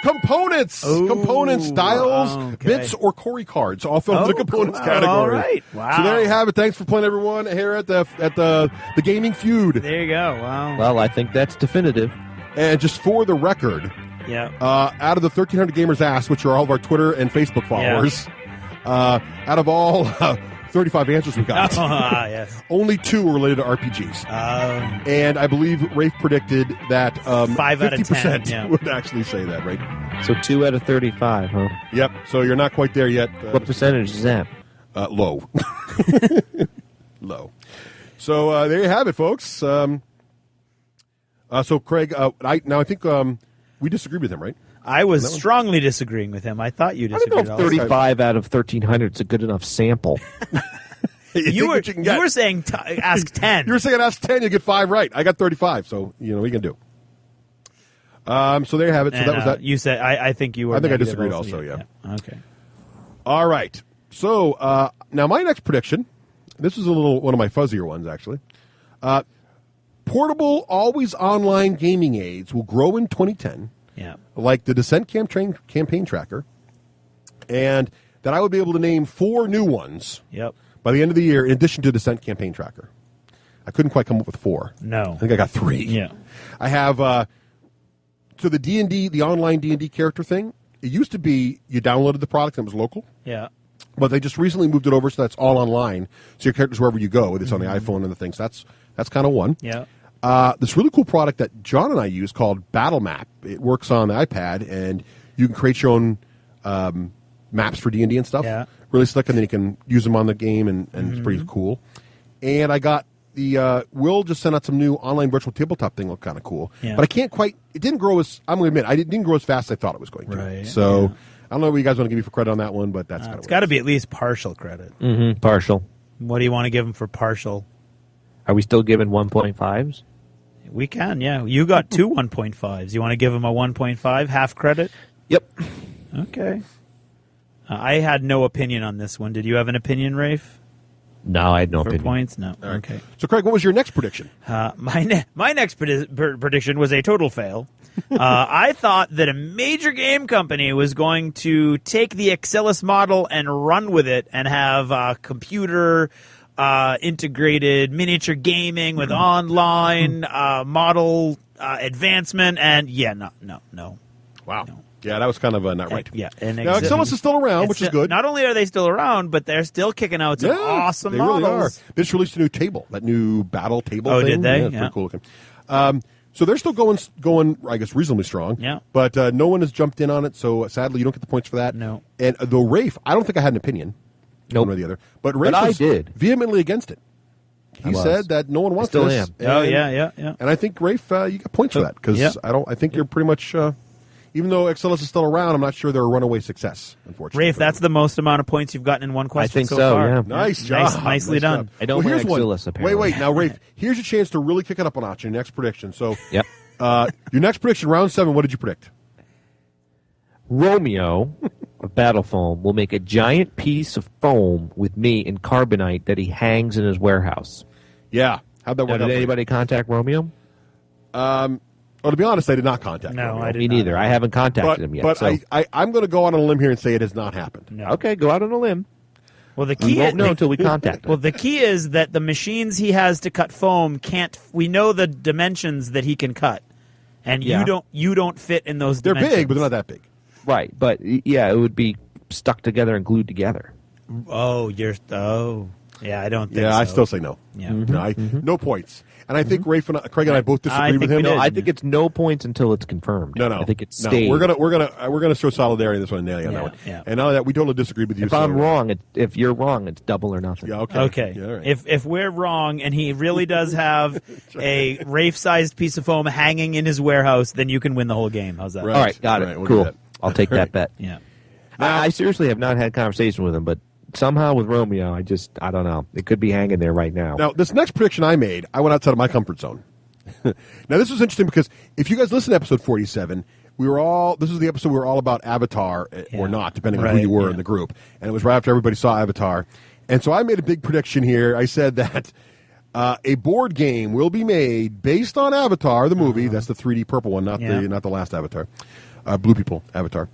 Speaker 1: Components. Components, dials, bits, or Corey cards. All fell in the components category.
Speaker 2: All right. Wow.
Speaker 1: So there you have it. Thanks for playing, everyone, here at the Gaming Feud.
Speaker 2: There you go. Wow.
Speaker 3: Well, I think that's definitive.
Speaker 1: And just for the record, out of the 1,300 gamers asked, which are all of our Twitter and Facebook followers, out of all 35 answers we got,
Speaker 2: yes.
Speaker 1: only 2 were related to RPGs. And I believe Rafe predicted that
Speaker 2: 5 out of 10
Speaker 1: 50% would actually say that, right?
Speaker 3: So 2 out of 35, huh?
Speaker 1: Yep. So you're not quite there yet.
Speaker 3: What percentage is that?
Speaker 1: Low. Low. So there you have it, folks. So Craig, I think we disagreed with him, right?
Speaker 2: I was strongly disagreeing with him. I thought you disagreed.
Speaker 3: I don't know if 35 out of 1,300 is a good enough sample.
Speaker 2: You were saying ask 10.
Speaker 1: You were saying ask 10, you get 5 right. I got 35, so we can do. So there you have it. So
Speaker 2: And,
Speaker 1: that was that.
Speaker 2: You said I think you were.
Speaker 1: I think I
Speaker 2: negative
Speaker 1: disagreed also. Yeah.
Speaker 2: Okay.
Speaker 1: All right. So now my next prediction. This is one of my fuzzier ones actually. Portable, always online gaming aids will grow in 2010.
Speaker 2: Yeah.
Speaker 1: Like the Descent campaign tracker, and that I would be able to name 4 new ones.
Speaker 2: Yep.
Speaker 1: By the end of the year, in addition to Descent campaign tracker. I couldn't quite come up with 4.
Speaker 2: No.
Speaker 1: I think I got 3.
Speaker 2: Yeah.
Speaker 1: I have so the D&D, the online D&D character thing. It used to be you downloaded the product and it was local.
Speaker 2: Yeah.
Speaker 1: But they just recently moved it over so that's all online. So your character's wherever you go. It's on the iPhone and the things. That's kind of one.
Speaker 2: Yeah.
Speaker 1: This really cool product that John and I use called Battle Map. It works on the iPad, and you can create your own maps for D&D and stuff.
Speaker 2: Yeah.
Speaker 1: Really slick, and then you can use them on the game, and it's pretty cool. And I got the Will just sent out some new online virtual tabletop thing. Looked kind of cool,
Speaker 2: Yeah.
Speaker 1: but I can't quite. It didn't grow as I'm going to admit. It didn't grow as fast as I thought it was going to.
Speaker 2: Right.
Speaker 1: So I don't know what you guys want to give me for credit on that one, but that's kind of
Speaker 2: it's got to be at least partial credit.
Speaker 3: Mm-hmm. Partial.
Speaker 2: What do you want to give him for partial?
Speaker 3: Are we still giving 1.5s?
Speaker 2: We can, yeah. You got 2 1.5s. You want to give him a 1.5 half credit?
Speaker 3: Yep.
Speaker 2: Okay. I had no opinion on this one. Did you have an opinion, Rafe?
Speaker 3: No, I had no
Speaker 2: For
Speaker 3: opinion.
Speaker 2: points? No. Okay.
Speaker 1: So, Craig, what was your next prediction?
Speaker 2: My next prediction was a total fail. I thought that a major game company was going to take the Axelis model and run with it and have computer integrated miniature gaming with online model advancement, and no.
Speaker 1: Wow. No. Yeah, that was kind of not right.
Speaker 2: Yeah. And
Speaker 1: now, Axelis is still around, which is good.
Speaker 2: Not only are they still around, but they're still kicking out some awesome
Speaker 1: they
Speaker 2: models.
Speaker 1: Really are. They just released a new table, that new battle table thing.
Speaker 2: Oh, did they?
Speaker 1: Yeah, it's pretty cool looking. So they're still going, I guess, reasonably strong.
Speaker 2: Yeah.
Speaker 1: But no one has jumped in on it, so sadly, you don't get the points for that.
Speaker 2: No.
Speaker 1: And though Rafe, I don't think I had an opinion.
Speaker 3: Nope.
Speaker 1: One or the other. But Rafe
Speaker 3: I
Speaker 1: was
Speaker 3: did.
Speaker 1: vehemently against it. He said that no one wants
Speaker 3: still
Speaker 1: this.
Speaker 3: am.
Speaker 1: And,
Speaker 2: yeah.
Speaker 1: And I think, Rafe, you got points for that, because I think you're pretty much... even though Axelis is still around, I'm not sure they're a runaway success, unfortunately.
Speaker 2: Rafe, that's the most amount of points you've gotten in one question
Speaker 3: I think
Speaker 2: so
Speaker 3: so,
Speaker 2: far.
Speaker 3: yeah.
Speaker 1: Nice job.
Speaker 2: Nicely done.
Speaker 1: Job.
Speaker 3: I know my
Speaker 1: here's one.
Speaker 3: Axelis, apparently.
Speaker 1: Wait. Now, Rafe, here's your chance to really kick it up a notch in your next prediction. So,
Speaker 3: Yep.
Speaker 1: your next prediction, round 7, what did you predict?
Speaker 3: Romeo of Battle Foam will make a giant piece of foam with me in carbonite that he hangs in his warehouse.
Speaker 1: Yeah. How'd that
Speaker 3: Now,
Speaker 1: work out?
Speaker 3: did
Speaker 1: for you?
Speaker 3: anybody contact Romeo?
Speaker 1: Well, to be honest, I did not contact
Speaker 2: No,
Speaker 1: Romeo.
Speaker 2: I did
Speaker 3: Me
Speaker 2: not.
Speaker 3: neither. I haven't contacted him yet.
Speaker 1: But
Speaker 3: so.
Speaker 1: I'm going to go out on a limb here and say it has not happened.
Speaker 2: No.
Speaker 3: Okay, go out on a limb.
Speaker 2: Well, the
Speaker 3: We
Speaker 2: key
Speaker 3: won't know until we contact him.
Speaker 2: Well, the key is that the machines he has to cut foam can't. We know the dimensions that he can cut, And
Speaker 3: Yeah.
Speaker 2: you don't fit in those
Speaker 1: They're
Speaker 2: dimensions.
Speaker 1: big, but they're not that big.
Speaker 3: Right, but yeah, it would be stuck together and glued together.
Speaker 2: Oh, yeah, I don't think so.
Speaker 1: Yeah, I still say no.
Speaker 2: Yeah.
Speaker 1: No, no points. And I think Craig and I both disagree with
Speaker 2: think
Speaker 1: him.
Speaker 2: we did.
Speaker 3: I think it's no points until it's confirmed.
Speaker 1: No.
Speaker 3: I think it's
Speaker 1: no.
Speaker 3: stayed.
Speaker 1: We're gonna show solidarity in this one and nail you on that one.
Speaker 2: Yeah.
Speaker 1: And not only that, we totally disagree with you.
Speaker 3: If I'm wrong, if you're wrong, it's double or nothing.
Speaker 1: Yeah. Okay.
Speaker 2: Okay.
Speaker 1: Yeah, all right.
Speaker 2: If we're wrong and he really does have a Rafe-sized piece of foam hanging in his warehouse, then you can win the whole game. How's that?
Speaker 1: Right.
Speaker 3: All right, got it.
Speaker 1: Right, we'll do
Speaker 3: cool.
Speaker 1: that.
Speaker 3: I'll take that bet.
Speaker 2: Yeah.
Speaker 3: I seriously have not had conversation with him, but somehow with Romeo, I don't know. It could be hanging there right now.
Speaker 1: Now, this next prediction I made, I went outside of my comfort zone. Now, this was interesting because if you guys listen to episode 47, this is the episode we were all about Avatar or not, depending on who you were in the group. And it was right after everybody saw Avatar. And so I made a big prediction here. I said that a board game will be made based on Avatar, the movie. That's the 3D purple one, not the last Avatar. Blue People Avatar.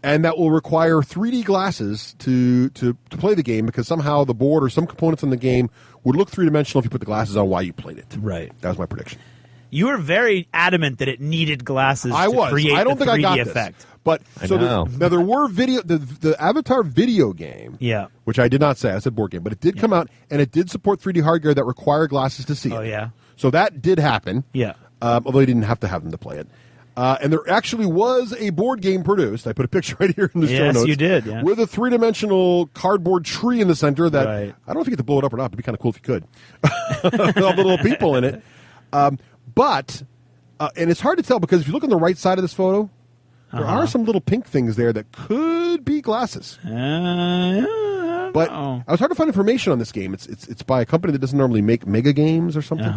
Speaker 1: And that will require 3D glasses to play the game because somehow the board or some components in the game would look three-dimensional if you put the glasses on while you played it.
Speaker 2: Right.
Speaker 1: That was my prediction.
Speaker 2: You were very adamant that it needed glasses to create
Speaker 1: I don't
Speaker 2: the
Speaker 1: think
Speaker 2: 3D
Speaker 1: I got
Speaker 2: effect.
Speaker 1: this. But
Speaker 3: know.
Speaker 1: now there were the Avatar video game, which I did not say. I said board game, but it did come out and it did support 3D hardware that required glasses to see it.
Speaker 2: Oh, yeah.
Speaker 1: So that did happen.
Speaker 2: Yeah.
Speaker 1: Although you didn't have to have them to play it. And there actually was a board game produced. I put a picture right here in the show notes.
Speaker 2: Yes, you did. Yeah.
Speaker 1: With a three-dimensional cardboard tree in the center that
Speaker 2: Right.
Speaker 1: I don't know if you get to blow it up or not. It'd be kind of cool if you could. With all the little people in it. But and it's hard to tell because if you look on the right side of this photo, there are some little pink things there that could be glasses. But I was hard to find information on this game. It's by a company that doesn't normally make mega games or something.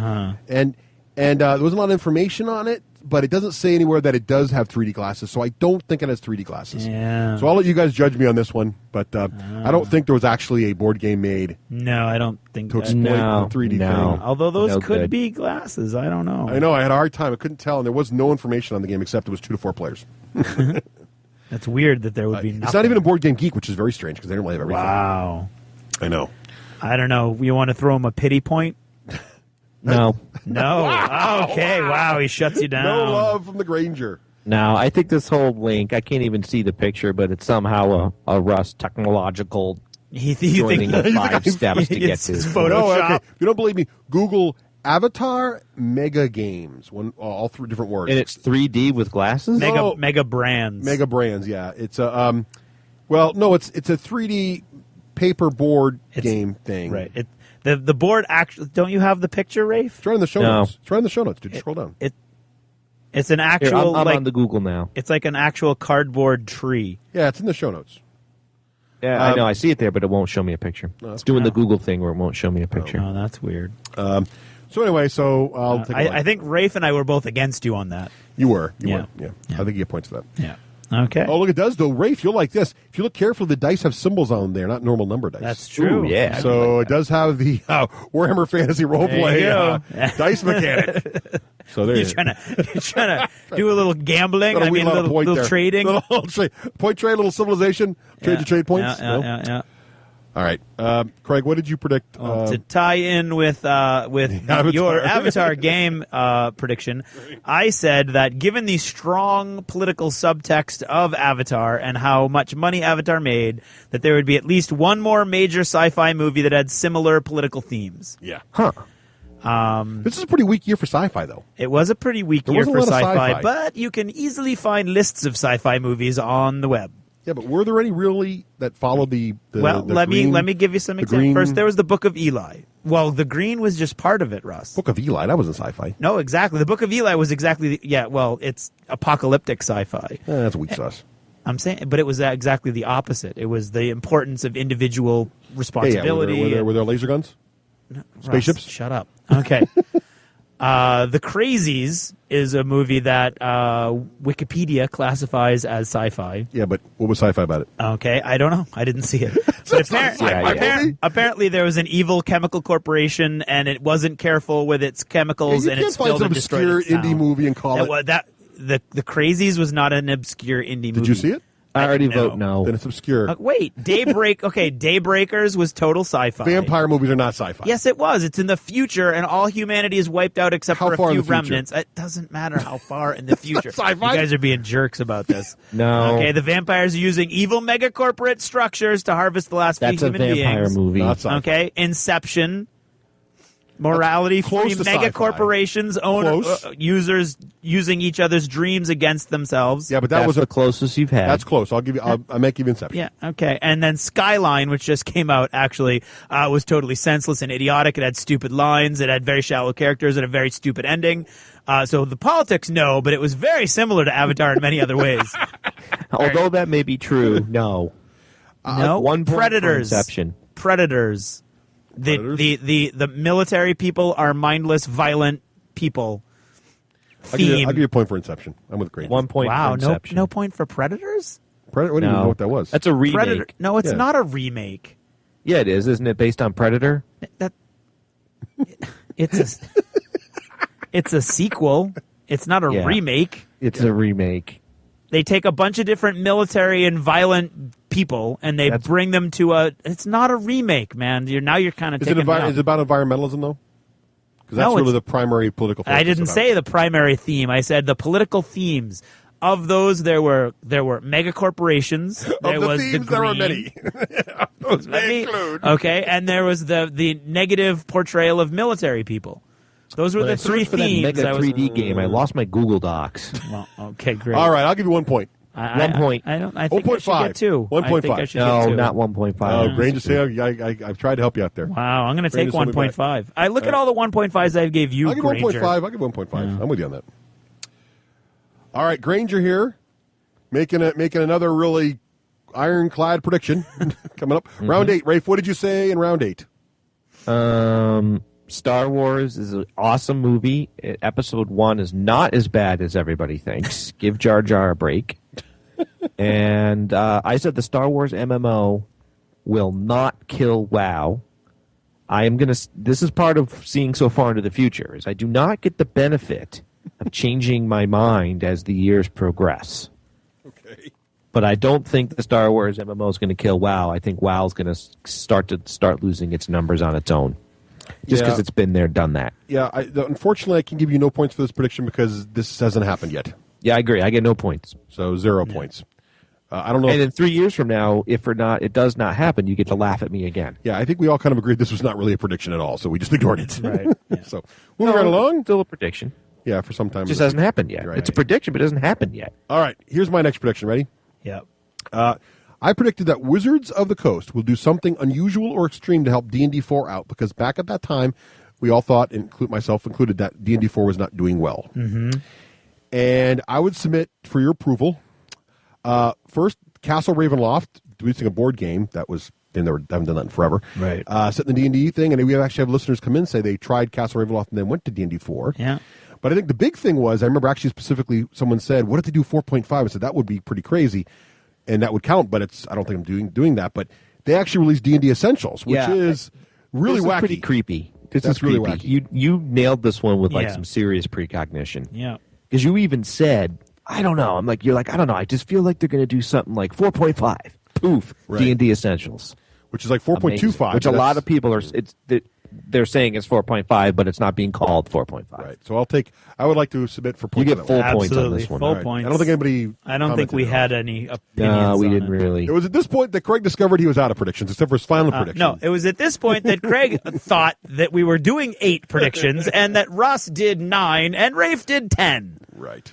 Speaker 1: And there wasn't a lot of information on it, but it doesn't say anywhere that it does have 3D glasses, so I don't think it has 3D glasses.
Speaker 2: Yeah.
Speaker 1: So I'll let you guys judge me on this one, but I don't think there was actually a board game made
Speaker 2: No, I don't think
Speaker 1: to
Speaker 2: that.
Speaker 1: exploit the 3D thing.
Speaker 2: Although those
Speaker 3: No
Speaker 2: could
Speaker 3: good.
Speaker 2: be glasses. I don't know.
Speaker 1: I know, I had a hard time. I couldn't tell, and there was no information on the game except it was 2 to 4 players.
Speaker 2: That's weird that there would be nothing.
Speaker 1: It's not even a Board Game Geek, which is very strange because they don't really have everything.
Speaker 2: Wow.
Speaker 1: I know.
Speaker 2: I don't know. You want to throw him a pity point?
Speaker 3: No.
Speaker 2: No. Okay. Wow. He shuts you down.
Speaker 1: No love from the Granger.
Speaker 3: No, I think this whole link, I can't even see the picture, but it's somehow a Russ technological
Speaker 2: You
Speaker 3: joining
Speaker 2: think
Speaker 3: of 5 steps to get
Speaker 2: it's
Speaker 3: to.
Speaker 2: Photoshop?
Speaker 1: No, okay. If you don't believe me, Google Avatar Mega Games. All 3 different words.
Speaker 3: And it's 3D with glasses?
Speaker 2: Mega brands.
Speaker 1: Mega Brands, yeah. It's a it's a 3D paper board game thing.
Speaker 2: Right. The board actually. Don't you have the picture, Rafe?
Speaker 1: It's right in the show
Speaker 3: No.
Speaker 1: notes. It's right in the show notes, dude. Scroll down.
Speaker 2: It's an
Speaker 3: Here,
Speaker 2: actual.
Speaker 3: I'm
Speaker 2: like,
Speaker 3: on the Google now.
Speaker 2: It's like an actual cardboard tree.
Speaker 1: Yeah, it's in the show notes.
Speaker 3: Yeah, I know. I see it there, but it won't show me a picture. It's doing the Google thing where it won't show me a picture.
Speaker 2: Oh, that's weird.
Speaker 1: So anyway, I'll take a look.
Speaker 2: I think Rafe and I were both against you on that.
Speaker 1: You were.
Speaker 2: Yeah.
Speaker 1: I think you get points for that.
Speaker 2: Yeah. Okay.
Speaker 1: Oh, look, it does, though. Rafe, you'll like this. If you look carefully, the dice have symbols on them there, not normal number dice.
Speaker 2: That's true.
Speaker 3: Ooh, yeah.
Speaker 1: So it does have the Warhammer Fantasy Roleplay
Speaker 2: There you
Speaker 1: dice mechanic. So there
Speaker 2: You're trying to do a little gambling.
Speaker 1: Got a
Speaker 2: I mean, a
Speaker 1: little point
Speaker 2: little
Speaker 1: there.
Speaker 2: trading.
Speaker 1: Little point trade, little civilization. Trade to trade points. No?
Speaker 2: Yeah.
Speaker 1: All right. Craig, what did you predict?
Speaker 2: To tie in with your Avatar game prediction, I said that given the strong political subtext of Avatar and how much money Avatar made, that there would be at least one more major sci-fi movie that had similar political themes.
Speaker 1: Yeah.
Speaker 3: Huh.
Speaker 1: This is a pretty weak year for sci-fi, though.
Speaker 2: It was a pretty weak
Speaker 1: There
Speaker 2: year
Speaker 1: wasn't
Speaker 2: for
Speaker 1: a lot of
Speaker 2: sci-fi,
Speaker 1: sci-fi.
Speaker 2: but you can easily find lists of sci-fi movies on the web.
Speaker 1: Yeah, but were there any really that followed the
Speaker 2: Well,
Speaker 1: the
Speaker 2: let
Speaker 1: green,
Speaker 2: me give you some
Speaker 1: the
Speaker 2: examples.
Speaker 1: green
Speaker 2: First, there was the Book of Eli. Well, the green was just part of it, Russ.
Speaker 1: Book of Eli? That wasn't sci-fi.
Speaker 2: No, exactly. The Book of Eli was exactly it's apocalyptic sci-fi.
Speaker 1: That's weak sauce.
Speaker 2: I'm saying, but it was exactly the opposite. It was the importance of individual responsibility.
Speaker 1: Yeah, were there laser guns? Spaceships?
Speaker 2: Russ, shut up. Okay. The Crazies is a movie that Wikipedia classifies as sci-fi.
Speaker 1: Yeah, but what was sci-fi about it?
Speaker 2: Okay, I don't know. I didn't see it. But apparently there was an evil chemical corporation, and it wasn't careful with its chemicals,
Speaker 1: you
Speaker 2: and
Speaker 1: can't
Speaker 2: it
Speaker 1: find
Speaker 2: spilled
Speaker 1: some
Speaker 2: and destroyed
Speaker 1: obscure
Speaker 2: its town.
Speaker 1: indie movie and call it.
Speaker 2: The Crazies was not an obscure indie movie.
Speaker 1: Did you see it?
Speaker 3: I already vote no.
Speaker 1: Then it's obscure.
Speaker 2: Wait, Daybreak. Okay, Daybreakers was total sci-fi.
Speaker 1: Vampire movies are not sci-fi.
Speaker 2: Yes, it was. It's in the future, and all humanity is wiped out except
Speaker 1: How
Speaker 2: for
Speaker 1: far
Speaker 2: a
Speaker 1: in
Speaker 2: few
Speaker 1: the future?
Speaker 2: remnants. It doesn't matter how far in the future.
Speaker 1: Sci-fi?
Speaker 2: You guys are being jerks about this.
Speaker 3: No.
Speaker 2: Okay, the vampires are using evil megacorporate structures to harvest the last
Speaker 3: That's
Speaker 2: few
Speaker 3: a
Speaker 2: human
Speaker 3: vampire
Speaker 2: beings.
Speaker 3: movie.
Speaker 1: Not sci-fi.
Speaker 2: Okay, Inception. Morality-free
Speaker 1: close to
Speaker 2: mega
Speaker 1: sci-fi.
Speaker 2: corporations users using each other's dreams against themselves.
Speaker 1: Yeah, but that
Speaker 3: That's
Speaker 1: was
Speaker 3: the closest you've had.
Speaker 1: That's close. I'll make you Inception.
Speaker 2: Yeah, okay. And then Skyline, which just came out, actually was totally senseless and idiotic. It had stupid lines. It had very shallow characters and a very stupid ending. So the politics, no, but it was very similar to Avatar in many other ways.
Speaker 3: Although that may be true, no.
Speaker 2: No,
Speaker 3: 1 point for
Speaker 2: Predators.
Speaker 3: Inception.
Speaker 2: Predators. The military people are mindless, violent people.
Speaker 1: I'll give you a point for Inception. I'm with Granger.
Speaker 3: 1 point
Speaker 2: Wow,
Speaker 3: for Inception.
Speaker 2: no point for Predators?
Speaker 1: Predator? I didn't even know what that was.
Speaker 3: That's a remake.
Speaker 2: Predator? No, it's
Speaker 1: Yeah.
Speaker 2: not a remake.
Speaker 3: Yeah, it is. Isn't it based on Predator?
Speaker 2: It's a sequel. It's not a
Speaker 3: Yeah.
Speaker 2: remake.
Speaker 3: It's a remake.
Speaker 2: They take a bunch of different military and violent people and they bring them to a. It's not a remake, man. You're kind of
Speaker 1: Is
Speaker 2: taking.
Speaker 1: it about environmentalism though? Because that's
Speaker 2: No,
Speaker 1: really the primary political focus.
Speaker 2: I didn't say the primary theme. I said the political themes. Of those, there were mega corporations. There
Speaker 1: Of the
Speaker 2: was
Speaker 1: themes,
Speaker 2: the
Speaker 1: there were
Speaker 2: green.
Speaker 1: many. Those may include.
Speaker 2: Okay, and there was the negative portrayal of military people. Those were
Speaker 3: When
Speaker 2: the
Speaker 3: I
Speaker 2: three
Speaker 3: searched for that
Speaker 2: themes.
Speaker 3: Mega 3D game, I lost my Google Docs.
Speaker 2: Well, okay, great.
Speaker 1: All right, I'll give you 1 point.
Speaker 3: 1 point.
Speaker 2: I think I should get 2.
Speaker 1: 1.5.
Speaker 2: I think I should
Speaker 3: No,
Speaker 2: get 2.
Speaker 3: not 1.5.
Speaker 1: Oh, Granger, say I've tried to help you out there.
Speaker 2: Wow, I'm going to take
Speaker 1: Granger's only
Speaker 2: 1.5. I look at all the 1.5s I gave you,
Speaker 1: I'll give
Speaker 2: Granger.
Speaker 1: 1.5. I'll give 1.5. I'm with you on that. All right, Granger here, making another really ironclad prediction coming up. Round 8. Rafe, what did you say in round 8?
Speaker 3: Star Wars is an awesome movie. Episode 1 is not as bad as everybody thinks. Give Jar Jar a break. And I said the Star Wars MMO will not kill WoW. This is part of seeing so far into the future, is I do not get the benefit of changing my mind as the years progress.
Speaker 1: Okay.
Speaker 3: But I don't think the Star Wars MMO is going to kill WoW. I think WoW is going to start losing its numbers on its own. Just because it's been there, done that.
Speaker 1: Yeah, unfortunately, I can give you no points for this prediction because this hasn't happened yet.
Speaker 3: Yeah, I agree. I get no points.
Speaker 1: So 0 points. I don't know.
Speaker 3: And in 3 years from now, if it does not happen, you get to laugh at me again.
Speaker 1: Yeah, I think we all kind of agreed this was not really a prediction at all, so we just ignored it.
Speaker 2: Right. Yeah.
Speaker 1: So moving right along.
Speaker 3: Still a prediction.
Speaker 1: Yeah, for some time.
Speaker 3: It just hasn't happened yet.
Speaker 1: Right.
Speaker 3: It's a prediction, but it hasn't happened yet.
Speaker 1: All right, here's my next prediction. Ready?
Speaker 2: Yep.
Speaker 1: I predicted that Wizards of the Coast will do something unusual or extreme to help D&D 4 out, because back at that time, we all thought, myself included, that D&D 4 was not doing well.
Speaker 2: Mm-hmm.
Speaker 1: And I would submit for your approval, first, Castle Ravenloft, releasing a board game that was, they haven't done that in forever.
Speaker 2: Right.
Speaker 1: Set in the D&D thing, and we actually have listeners come in and say they tried Castle Ravenloft and then went to D&D 4.
Speaker 2: Yeah.
Speaker 1: But I think the big thing was, I remember actually specifically someone said, what if they do 4.5? I said, that would be pretty crazy, and that would count, but I don't think I'm doing that. But they actually released D&D Essentials, which is really wacky.
Speaker 3: Pretty creepy. This
Speaker 1: That's
Speaker 3: is
Speaker 1: really
Speaker 3: creepy.
Speaker 1: wacky.
Speaker 3: You nailed this one with
Speaker 2: Yeah.
Speaker 3: some serious precognition.
Speaker 2: Yeah.
Speaker 3: Because you even said, I don't know. You're like, I don't know. I just feel like they're going to do something like 4.5. Poof.
Speaker 1: Right.
Speaker 3: D&D Essentials.
Speaker 1: Which is like 4.25.
Speaker 3: Which a lot of people are. They're saying it's 4.5, but it's not being called 4.5.
Speaker 1: Right. So I would like to submit for points.
Speaker 3: You get
Speaker 1: on that
Speaker 3: full
Speaker 1: one.
Speaker 3: points on
Speaker 2: Absolutely,
Speaker 3: this one.
Speaker 2: full
Speaker 1: All right.
Speaker 2: points.
Speaker 1: I don't think anybody.
Speaker 2: I don't think we
Speaker 1: commented on
Speaker 2: had
Speaker 1: it.
Speaker 2: any opinions.
Speaker 3: No, we
Speaker 2: on
Speaker 3: didn't
Speaker 2: it.
Speaker 3: really.
Speaker 1: It was at this point that Craig discovered he was out of predictions, except for his final prediction.
Speaker 2: No, it was at this point that Craig thought that we were doing 8 predictions and that Russ did 9 and Rafe did 10.
Speaker 1: Right.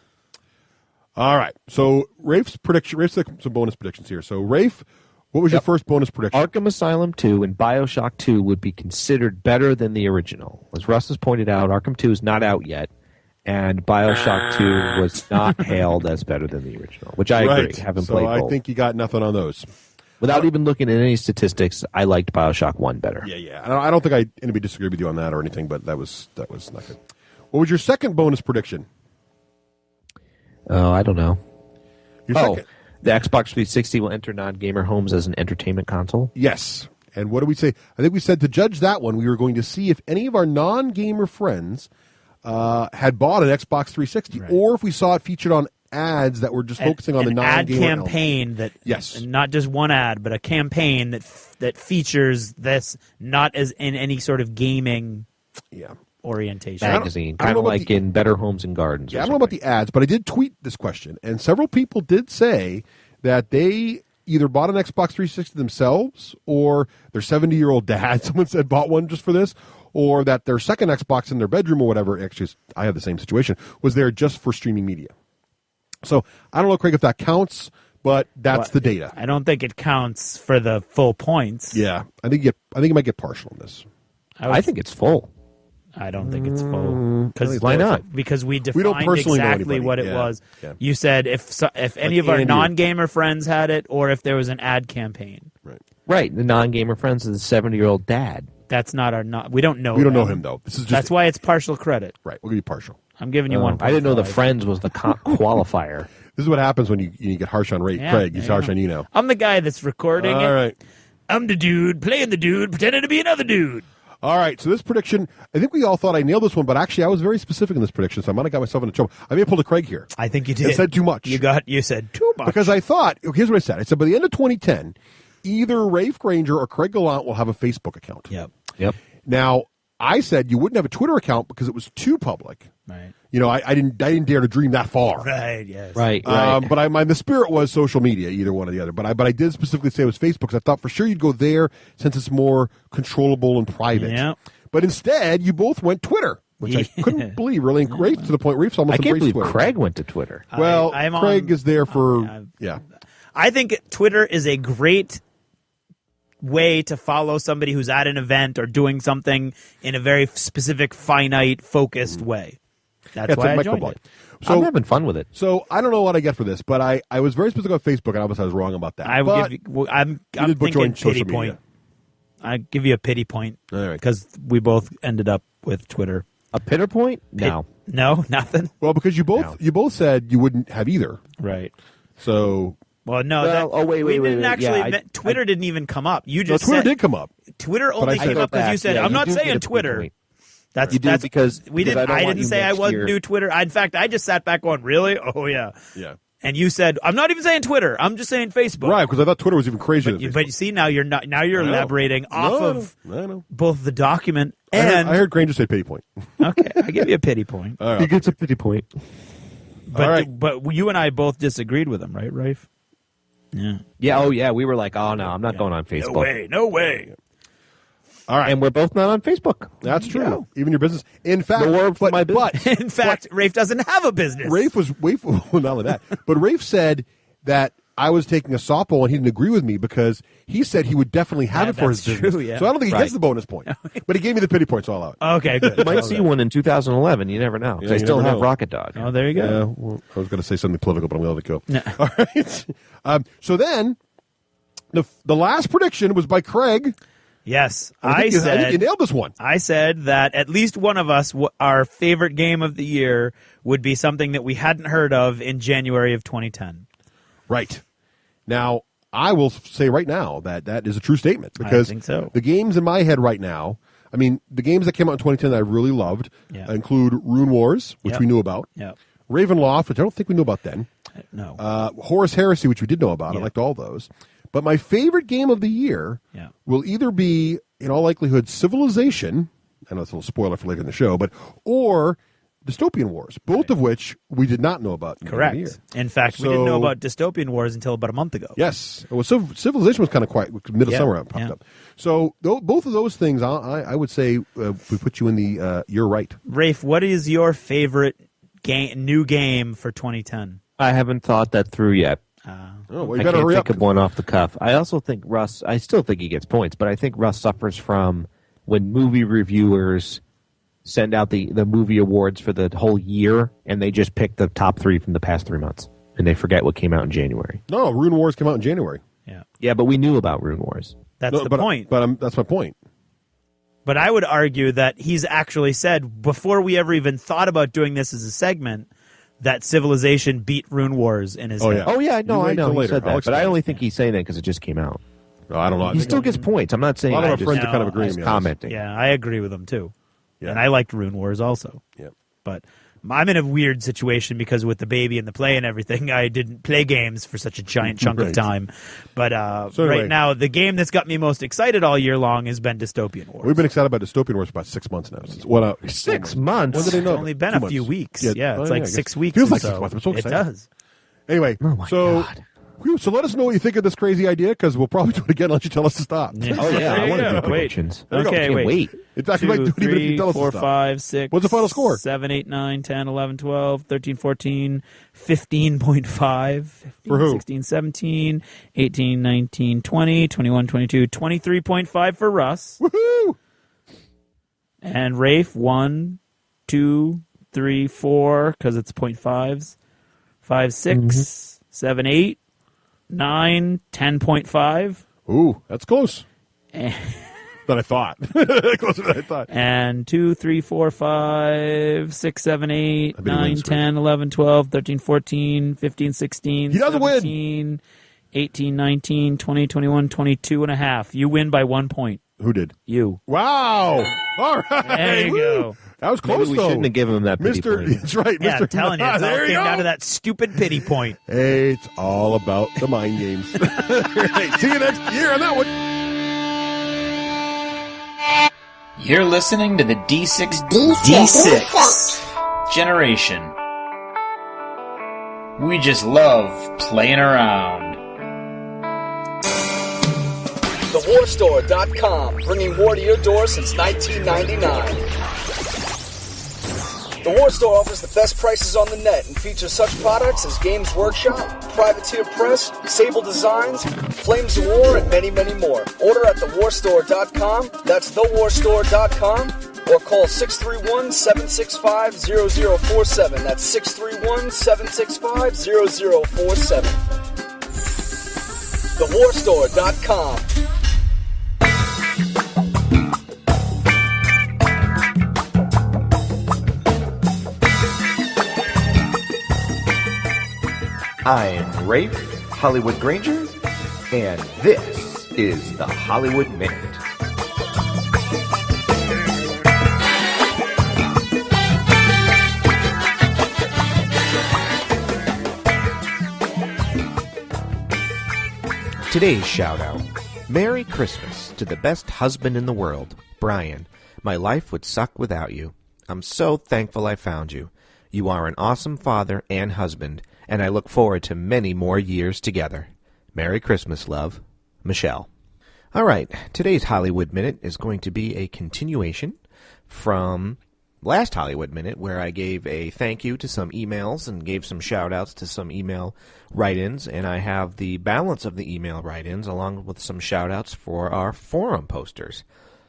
Speaker 1: All right. So Rafe's prediction. Rafe's some bonus predictions here. So Rafe, what was your first bonus prediction?
Speaker 3: Arkham Asylum 2 and BioShock 2 would be considered better than the original. As Russ has pointed out, Arkham 2 is not out yet, and BioShock 2 was not hailed as better than the original, which I agree. Haven't
Speaker 1: so
Speaker 3: played
Speaker 1: I
Speaker 3: both.
Speaker 1: think you got nothing on those.
Speaker 3: Without even looking at any statistics, I liked BioShock 1 better.
Speaker 1: Yeah. I don't think anybody disagreed with you on that or anything, but that was not good. What was your second bonus prediction?
Speaker 3: Oh, I don't know.
Speaker 1: Your second.
Speaker 3: The Xbox 360 will enter non-gamer homes as an entertainment console?
Speaker 1: Yes. And what did we say? I think we said to judge that one, we were going to see if any of our non-gamer friends had bought an Xbox 360, or if we saw it featured on ads that were just focusing on the
Speaker 2: an ad
Speaker 1: non-gamer element.
Speaker 2: campaign that
Speaker 1: Yes.
Speaker 2: not just one ad, but a campaign that features this not as in any sort of gaming orientation.
Speaker 3: Magazine,
Speaker 1: I don't
Speaker 3: kind
Speaker 1: know
Speaker 3: of
Speaker 1: about
Speaker 3: like
Speaker 1: the-
Speaker 3: in Better Homes and Gardens.
Speaker 1: Yeah, I don't know about the ads, but I did tweet this question, and several people did say that they either bought an Xbox 360 themselves or their 70-year-old dad, someone said, bought one just for this, or that their second Xbox in their bedroom or whatever, actually, I have the same situation, was there just for streaming media. So I don't know, Craig, if that counts, but that's the data.
Speaker 2: I don't think it counts for the full points.
Speaker 1: Yeah, I think you might get partial on this.
Speaker 3: I think it's full.
Speaker 2: I don't think it's full.
Speaker 3: Why not?
Speaker 2: Because we
Speaker 1: don't
Speaker 2: defined
Speaker 1: personally know
Speaker 2: exactly
Speaker 1: anybody.
Speaker 2: what it
Speaker 1: Yeah.
Speaker 2: was.
Speaker 1: Yeah.
Speaker 2: You said if any of our
Speaker 1: Andy or-
Speaker 2: non-gamer friends had it, or if there was an ad campaign.
Speaker 3: Right. The non-gamer friends of the 70-year-old dad.
Speaker 2: That's not our. We don't know.
Speaker 1: We don't know
Speaker 2: them.
Speaker 1: him, though. This is just
Speaker 2: That's why it's partial credit.
Speaker 1: right. We'll give you partial.
Speaker 2: I'm giving you 1.
Speaker 3: I didn't know the friends was the qualifier.
Speaker 1: This is what happens when you get harsh on Craig. He's
Speaker 2: there
Speaker 1: harsh
Speaker 2: you
Speaker 1: on you now.
Speaker 2: I'm the guy that's recording
Speaker 1: All
Speaker 2: it.
Speaker 1: right.
Speaker 2: I'm the dude playing the dude, pretending to be another dude.
Speaker 1: All right, so this prediction, I think we all thought I nailed this one, but actually I was very specific in this prediction, so I might have got myself into trouble. I may have pulled a Craig here.
Speaker 2: I think you did.
Speaker 1: I said too much.
Speaker 2: You said too much.
Speaker 1: Because I thought, here's what I said. I said by the end of 2010, either Rafe Granger or Craig Gallant will have a Facebook account.
Speaker 3: Yep.
Speaker 1: Now, I said you wouldn't have a Twitter account because it was too public.
Speaker 2: Right.
Speaker 1: You know, I didn't dare to dream that far.
Speaker 2: Right. Yes.
Speaker 3: Right.
Speaker 1: But the spirit was social media, either one or the other. But I did specifically say it was Facebook because I thought for sure you'd go there since it's more controllable and private.
Speaker 2: Yeah.
Speaker 1: But instead, you both went Twitter, which I couldn't believe. Really, Rafe, to the point Rafe's almost
Speaker 3: I can't
Speaker 1: embraced
Speaker 3: believe
Speaker 1: Twitter.
Speaker 3: Craig went to Twitter.
Speaker 1: Well,
Speaker 2: I'm
Speaker 1: Craig
Speaker 2: on-
Speaker 1: is there for yeah.
Speaker 2: I think Twitter is a great way to follow somebody who's at an event or doing something in a very specific, finite, focused way. That's
Speaker 1: It's
Speaker 2: why
Speaker 1: a
Speaker 2: I joined
Speaker 1: microblog.
Speaker 2: it.
Speaker 3: I'm having fun with it.
Speaker 1: So I don't know what I get for this, but I was very specific on Facebook, and obviously I was wrong about that. But
Speaker 2: I'm
Speaker 1: did both join
Speaker 2: thinking
Speaker 1: social
Speaker 2: pity
Speaker 1: media.
Speaker 2: point. I give you a pity point
Speaker 1: All right.
Speaker 2: because we both ended up with Twitter.
Speaker 3: A pitter point? No.
Speaker 2: No, nothing.
Speaker 1: Well, because you both said you wouldn't have either.
Speaker 2: Right.
Speaker 1: So
Speaker 2: Well, no.
Speaker 3: Well, wait,
Speaker 2: we
Speaker 3: wait,
Speaker 2: didn't
Speaker 3: wait.
Speaker 2: actually.
Speaker 3: Yeah,
Speaker 2: Twitter didn't even come up. You
Speaker 1: no,
Speaker 2: just
Speaker 1: Twitter
Speaker 2: said,
Speaker 1: did come up.
Speaker 2: Twitter
Speaker 1: I
Speaker 2: only
Speaker 1: said-
Speaker 2: came up because you said,
Speaker 3: Yeah,
Speaker 2: "I'm
Speaker 3: you
Speaker 2: not
Speaker 3: do get
Speaker 2: saying
Speaker 3: a
Speaker 2: Twitter."
Speaker 3: point.
Speaker 2: That's
Speaker 3: You do because
Speaker 2: we
Speaker 3: because
Speaker 2: didn't.
Speaker 3: I
Speaker 2: I
Speaker 3: don't want
Speaker 2: didn't
Speaker 3: you
Speaker 2: say I
Speaker 3: next
Speaker 2: wasn't
Speaker 3: year-
Speaker 2: new Twitter. In fact, I just sat back going, "Really? Oh yeah."
Speaker 1: Yeah.
Speaker 2: And you said, "I'm not even saying Twitter. I'm just saying Facebook."
Speaker 1: Right, because I thought Twitter was even crazier than
Speaker 2: But
Speaker 1: Facebook.
Speaker 2: you see, now you're not. Now you're
Speaker 1: I know.
Speaker 2: elaborating off of
Speaker 1: I know.
Speaker 2: both the document
Speaker 1: I
Speaker 2: and.
Speaker 1: heard Granger say pity point.
Speaker 2: Okay, I give you a pity point.
Speaker 1: All right.
Speaker 3: He gets a pity point.
Speaker 2: But
Speaker 1: All right.
Speaker 2: but you and I both disagreed with him, right, Rafe? Yeah.
Speaker 3: Yeah, oh yeah, we were like, oh no, I'm not going on Facebook.
Speaker 2: No way.
Speaker 1: All right.
Speaker 3: And we're both not on Facebook.
Speaker 1: That's true. Even your business. In fact,
Speaker 3: Nor for my business.
Speaker 1: but
Speaker 2: In fact, Rafe doesn't have a business.
Speaker 1: Rafe well, not only that, but Rafe said that I was taking a softball and he didn't agree with me because he said he would definitely have
Speaker 2: Yeah,
Speaker 1: it for his
Speaker 2: that's
Speaker 1: business.
Speaker 2: true, yeah.
Speaker 1: So I don't think he
Speaker 3: Right.
Speaker 1: gets the bonus point. But he gave me the pity point, so I'll allow it.
Speaker 2: Okay, good.
Speaker 3: You might see one in 2011. You never know. 'Cause
Speaker 1: Yeah,
Speaker 3: I
Speaker 1: you
Speaker 3: still
Speaker 1: never
Speaker 3: have
Speaker 1: know.
Speaker 3: Rocket Dog.
Speaker 2: Oh, there you go.
Speaker 1: Yeah, well, I was going to say something political, but I'm going to let it go.
Speaker 2: No.
Speaker 1: All right. So then, the last prediction was by Craig.
Speaker 2: Yes,
Speaker 1: I think you nailed this one.
Speaker 2: I said that at least one of us, our favorite game of the year, would be something that we hadn't heard of in January of 2010.
Speaker 1: Right. Now, I will say right now that is a true statement because
Speaker 2: think so.
Speaker 1: the games in my head right now, I mean, the games that came out in 2010 that I really loved include Rune Wars, which
Speaker 2: Yep.
Speaker 1: we knew about,
Speaker 2: Yep.
Speaker 1: Ravenloft, which I don't think we knew about then,
Speaker 2: No.
Speaker 1: Horus Heresy, which we did know about. I
Speaker 2: Yeah.
Speaker 1: liked all those. But my favorite game of the year
Speaker 2: Yeah.
Speaker 1: will either be, in all likelihood, Civilization. I know it's a little spoiler for later in the show, or Dystopian Wars, both of which we did not know about. In
Speaker 2: Correct.
Speaker 1: The year.
Speaker 2: In fact, we didn't know
Speaker 1: So-
Speaker 2: about Dystopian Wars until about a month ago.
Speaker 1: Yes. Well, Civilization was kind of quiet. Middle
Speaker 2: Yeah,
Speaker 1: summer it popped
Speaker 2: yeah.
Speaker 1: up. So both of those things, I would say we put you in the you're right.
Speaker 2: Rafe, what is your favorite new game for 2010?
Speaker 3: I haven't thought that through yet.
Speaker 1: Oh, well, you
Speaker 3: I
Speaker 1: better
Speaker 3: can't
Speaker 1: hurry
Speaker 3: think
Speaker 1: up.
Speaker 3: of one off the cuff. I also think Russ. I still think he gets points, but I think Russ suffers from when movie reviewers send out the movie awards for the whole year, and they just pick the top 3 from the past 3 months, and they forget what came out in January.
Speaker 1: No, Rune Wars came out in January.
Speaker 2: Yeah.
Speaker 3: Yeah, but we knew about Rune Wars.
Speaker 2: That's
Speaker 1: No,
Speaker 2: the
Speaker 1: but,
Speaker 2: point.
Speaker 1: But that's my point.
Speaker 2: But I would argue that he's actually said, before we ever even thought about doing this as a segment, that Civilization beat Rune Wars in his
Speaker 1: Oh,
Speaker 2: head.
Speaker 1: yeah.
Speaker 3: Oh yeah,
Speaker 1: You
Speaker 3: no,
Speaker 1: wait
Speaker 3: I know
Speaker 1: till
Speaker 3: he
Speaker 1: later.
Speaker 3: said
Speaker 1: I'll
Speaker 3: that, but I
Speaker 1: explain.
Speaker 3: only think he's saying that because it just came out.
Speaker 1: No, I don't know. I
Speaker 3: He
Speaker 1: think
Speaker 3: still gets points. I'm not saying
Speaker 1: a lot of
Speaker 3: I
Speaker 1: our
Speaker 3: just-
Speaker 1: friends are kind of
Speaker 2: No,
Speaker 1: agreeing.
Speaker 3: just
Speaker 1: with me on this.
Speaker 3: commenting.
Speaker 2: Yeah, I agree with him too.
Speaker 1: Yeah.
Speaker 2: And I liked Rune Wars also.
Speaker 1: Yeah.
Speaker 2: But I'm in a weird situation because with the baby and the play and everything, I didn't play games for such a giant chunk of time. But
Speaker 1: anyway,
Speaker 2: right now, the game that's got me most excited all year long has been Dystopian Wars.
Speaker 1: We've been excited about Dystopian Wars for about 6 months now.
Speaker 3: 6 months?
Speaker 1: When did they know?
Speaker 2: It's only been
Speaker 1: 2
Speaker 2: a few
Speaker 1: months.
Speaker 2: weeks. Yeah, it's
Speaker 1: I
Speaker 2: like
Speaker 1: guess.
Speaker 2: 6 weeks.
Speaker 1: Feels
Speaker 2: or
Speaker 1: like
Speaker 2: so.
Speaker 1: 6 months. I'm so
Speaker 2: It
Speaker 1: excited.
Speaker 2: does.
Speaker 1: Anyway, so let us know what you think of this crazy idea, because we'll probably do it again unless you tell us to stop.
Speaker 3: Oh, yeah. I want to do predictions.
Speaker 2: Okay, wait.
Speaker 1: In fact, we might do it even if you tell us to stop.
Speaker 2: 5, 6.
Speaker 1: What's the final score?
Speaker 2: 7, 8, 9, 10, 11, 12, 13, 14, 15.5.
Speaker 1: For who?
Speaker 2: 16, 17, 18, 19, 20, 21, 22, 23.5 for Russ.
Speaker 1: Woohoo!
Speaker 2: And Rafe, 1, 2, 3, 4, because it's 0.5s. 5, 6, 7, 8, 9, 10.5.
Speaker 1: Ooh, that's close. Than I thought. Closer than I thought.
Speaker 2: And 2, 3, 4, 5, 6, 7, 8, 9, 10, 11, 12, 13, 14, 15, 16,
Speaker 1: he doesn't
Speaker 2: 17, win. 18, 19, 20, 21, 22 and a half. You win by 1 point.
Speaker 1: Who did?
Speaker 2: You.
Speaker 1: Wow. All right.
Speaker 2: There you go.
Speaker 1: That was close,
Speaker 3: Maybe we
Speaker 1: though.
Speaker 3: shouldn't have given him that pity point.
Speaker 1: That's right.
Speaker 2: Yeah,
Speaker 1: Mr.
Speaker 2: I'm telling you, it's all
Speaker 1: There
Speaker 2: came
Speaker 1: go.
Speaker 2: down to that stupid pity point.
Speaker 1: Hey, it's all about the mind games. Right. See you next year on that one.
Speaker 11: You're listening to the D6 generation. We just love playing around.
Speaker 5: TheWarStore.com, bringing war to your door since 1999. The War Store offers the best prices on the net and features such products as Games Workshop, Privateer Press, Sable Designs, Flames of War, and many, many more. Order at TheWarStore.com, that's TheWarStore.com, or call 631-765-0047. That's 631-765-0047. TheWarStore.com.
Speaker 8: I'm Rafe Hollywood Granger, and this is the Hollywood Minute. Today's shout-out. Merry Christmas to the best husband in the world, Brian. My life would suck without you. I'm so thankful I found you. You are an awesome father and husband, and I look forward to many more years together. Merry Christmas, love. Michelle. All right, today's Hollywood Minute is going to be a continuation from last Hollywood Minute, where I gave a thank you to some emails and gave some shout-outs to some email write-ins, and I have the balance of the email write-ins along with some shout-outs for our forum posters.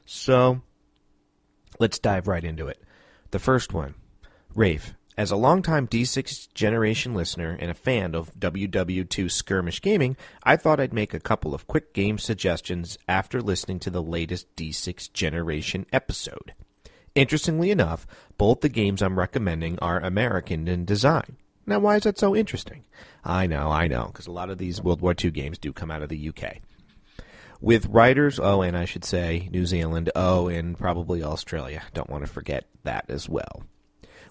Speaker 8: So, let's dive right into it. The first one, Rafe. As a longtime D6 generation listener and a fan of WW2 Skirmish Gaming, I thought I'd make a couple of quick game suggestions after listening to the latest D6 generation episode. Interestingly enough, both the games I'm recommending are American in design. Now, why is that so interesting? I know, because a lot of these World War II games do come out of the UK. With writers, and I should say New Zealand, and probably Australia. Don't want to forget that as well.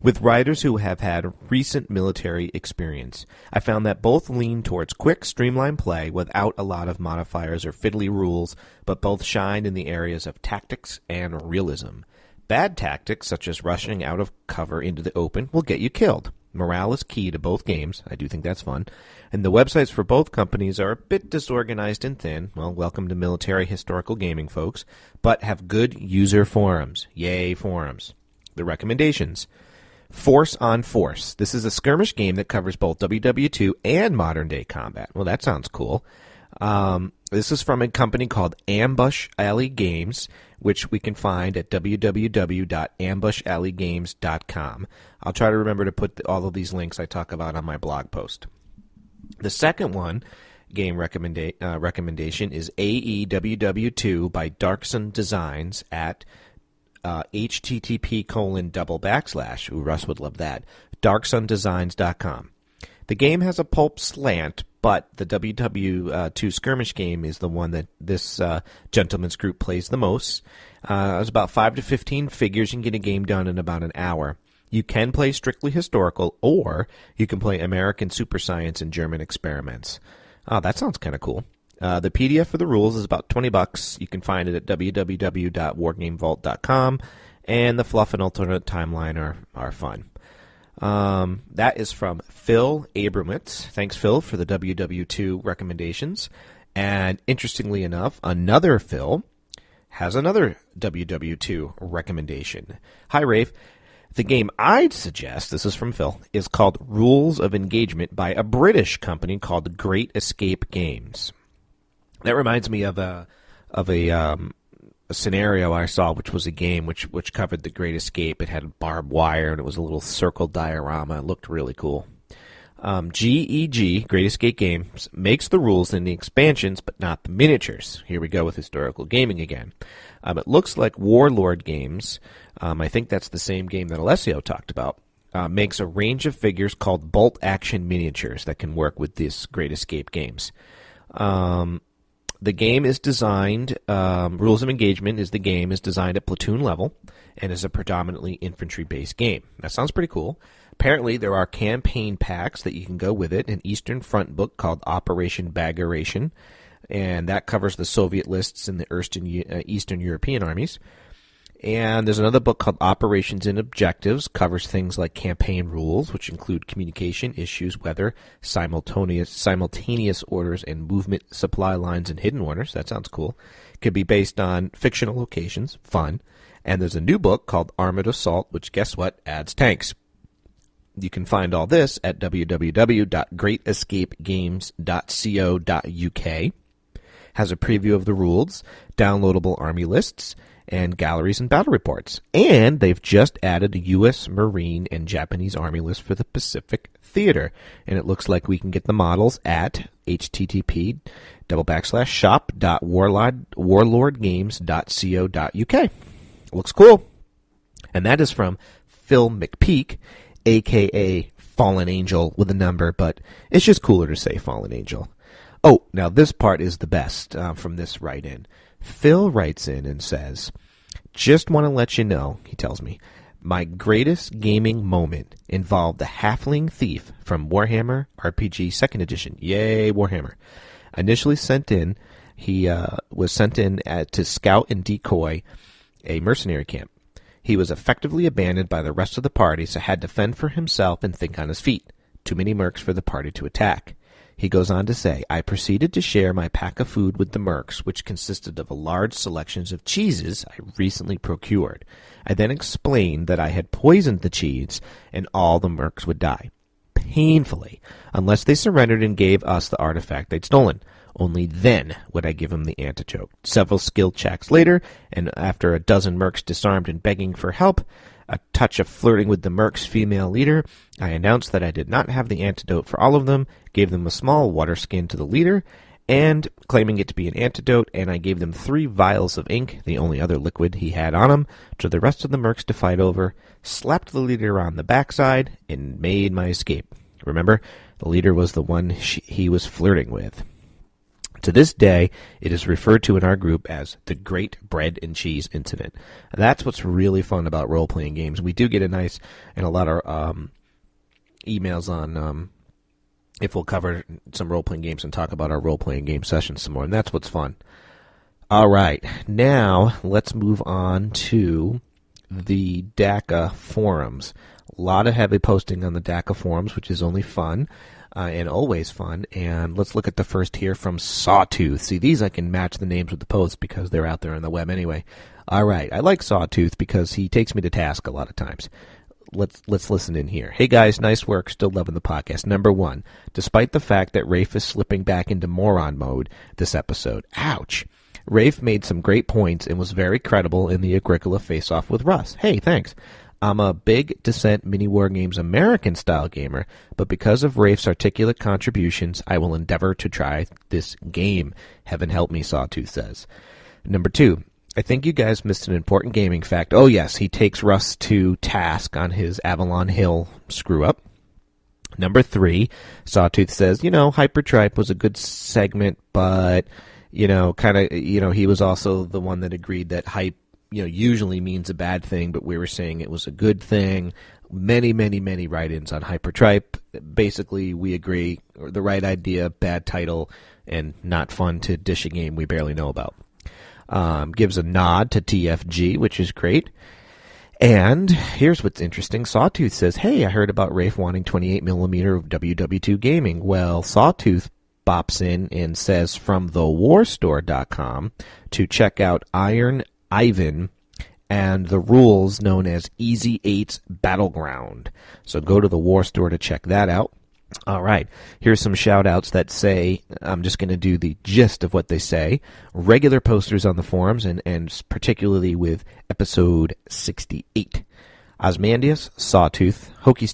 Speaker 8: With writers who have had recent military experience, I found that both lean towards quick, streamlined play without a lot of modifiers or fiddly rules, but both shine in the areas of tactics and realism. Bad tactics, such as rushing out of cover into the open, will get you killed. Morale is key to both games. I do think that's fun. And the websites for both companies are a bit disorganized and thin. Well, welcome to military historical gaming, folks. But have good user forums. Yay, forums. The recommendations. Force on Force. This is a skirmish game that covers both WW2 and modern-day combat. Well, that sounds cool. This is from a company called Ambush Alley Games, which we can find at www.ambushalleygames.com. I'll try to remember to put all of these links I talk about on my blog post. The second one, game recommendation, is AEWW2 by Darkson Designs at http:// ooh, Russ would love that, darksundesigns.com. The game has a pulp slant, but the WW2 skirmish game is the one that this gentleman's group plays the most. It's about 5 to 15 figures. You can get a game done in about an hour. You can play strictly historical, or you can play American super science and German experiments. Oh, that sounds kind of cool. The PDF for the rules is about $20. You can find it at www.wargamevault.com, and the fluff and alternate timeline are fun. That is from Phil Abramowitz. Thanks, Phil, for the WW2 recommendations. And interestingly enough, another Phil has another WW2 recommendation. Hi, Rafe. The game I'd suggest, this is from Phil, is called Rules of Engagement by a British company called Great Escape Games. That reminds me of a scenario I saw, which was a game which covered the Great Escape. It had barbed wire, and it was a little circle diorama. It looked really cool. GEG, Great Escape Games, makes the rules in the expansions, but not the miniatures. Here we go with historical gaming again. It looks like Warlord Games, I think that's the same game that Alessio talked about, makes a range of figures called bolt-action miniatures that can work with this Great Escape Games. The game is designed, Rules of Engagement is designed at platoon level and is a predominantly infantry-based game. That sounds pretty cool. Apparently, there are campaign packs that you can go with it, an Eastern Front book called Operation Bagration, and that covers the Soviet lists in the Eastern European armies. And there's another book called Operations and Objectives, covers things like campaign rules, which include communication issues, weather, simultaneous orders, and movement supply lines and hidden orders. That sounds cool. Could be based on fictional locations. Fun. And there's a new book called Armored Assault, which, guess what, adds tanks. You can find all this at www.greatescapegames.co.uk. Has a preview of the rules, downloadable army lists, and galleries and battle reports. And they've just added a U.S. Marine and Japanese Army list for the Pacific Theater. And it looks like we can get the models at http://shop.warlordgames.co.uk. Looks cool. And that is from Phil McPeak, a.k.a. Fallen Angel with a number, but it's just cooler to say Fallen Angel. Oh, now this part is the best from this write-in. Phil writes in and says, just want to let you know, he tells me, my greatest gaming moment involved the Halfling Thief from Warhammer RPG 2nd Edition. Yay, Warhammer. Initially sent in, he was sent in to scout and decoy a mercenary camp. He was effectively abandoned by the rest of the party, so had to fend for himself and think on his feet. Too many mercs for the party to attack. He goes on to say, I proceeded to share my pack of food with the mercs, which consisted of a large selection of cheeses I recently procured. I then explained that I had poisoned the cheese, and all the mercs would die. Painfully, unless they surrendered and gave us the artifact they'd stolen. Only then would I give him the antidote. Several skill checks later, and after a dozen mercs disarmed and begging for help, a touch of flirting with the merc's female leader, I announced that I did not have the antidote for all of them, gave them a small water skin to the leader, and claiming it to be an antidote, and I gave them 3 vials of ink, the only other liquid he had on him, to the rest of the mercs to fight over, slapped the leader on the backside, and made my escape. Remember, the leader was the one he was flirting with. To this day, it is referred to in our group as the Great Bread and Cheese Incident. And that's what's really fun about role-playing games. We do get a nice and a lot of emails on if we'll cover some role-playing games and talk about our role-playing game sessions some more, and that's what's fun. All right, now let's move on to the DACA forums. A lot of heavy posting on the DACA forums, which is only fun. And always fun. And let's look at the first here from Sawtooth. See, these I can match the names with the posts because they're out there on the web anyway. All right, I like Sawtooth because he takes me to task a lot of times. Let's listen in here. Hey guys, nice work. Still loving the podcast. Number 1, despite the fact that Rafe is slipping back into moron mode this episode. Ouch. Rafe made some great points and was very credible in the Agricola face-off with Russ. Hey, thanks. I'm a big Descent Mini War Games American-style gamer, but because of Rafe's articulate contributions, I will endeavor to try this game. Heaven help me, Sawtooth says. Number 2, I think you guys missed an important gaming fact. Oh, yes, he takes Russ to task on his Avalon Hill screw-up. Number 3, Sawtooth says, Hypertripe was a good segment, but, he was also the one that agreed that hype usually means a bad thing, but we were saying it was a good thing. Many write-ins on Hypertripe. Basically, we agree, the right idea, bad title, and not fun to dish a game we barely know about. Gives a nod to TFG, which is great. And here's what's interesting. Sawtooth says, hey, I heard about Rafe wanting 28mm WW2 gaming. Well, Sawtooth bops in and says from thewarstore.com to check out Iron Ivan and the rules known as Easy 8's Battleground. So go to the War Store to check that out. All right, here's some shout-outs that say, I'm just going to do the gist of what they say. Regular posters on the forums, and particularly with episode 68. Osmandius, Sawtooth, Hokey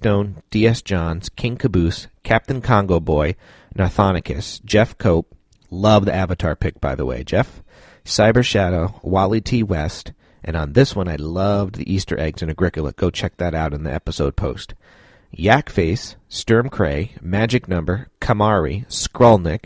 Speaker 8: DS Johns, King Caboose, Captain Congo Boy, Narthonicus, Jeff Cope, love the Avatar pick, by the way, Jeff, Cyber Shadow, Wally T. West, and on this one I loved the Easter eggs in Agricola. Go check that out in the episode post. Yakface, Sturm Cray, Magic Number, Kamari, Skrulnik,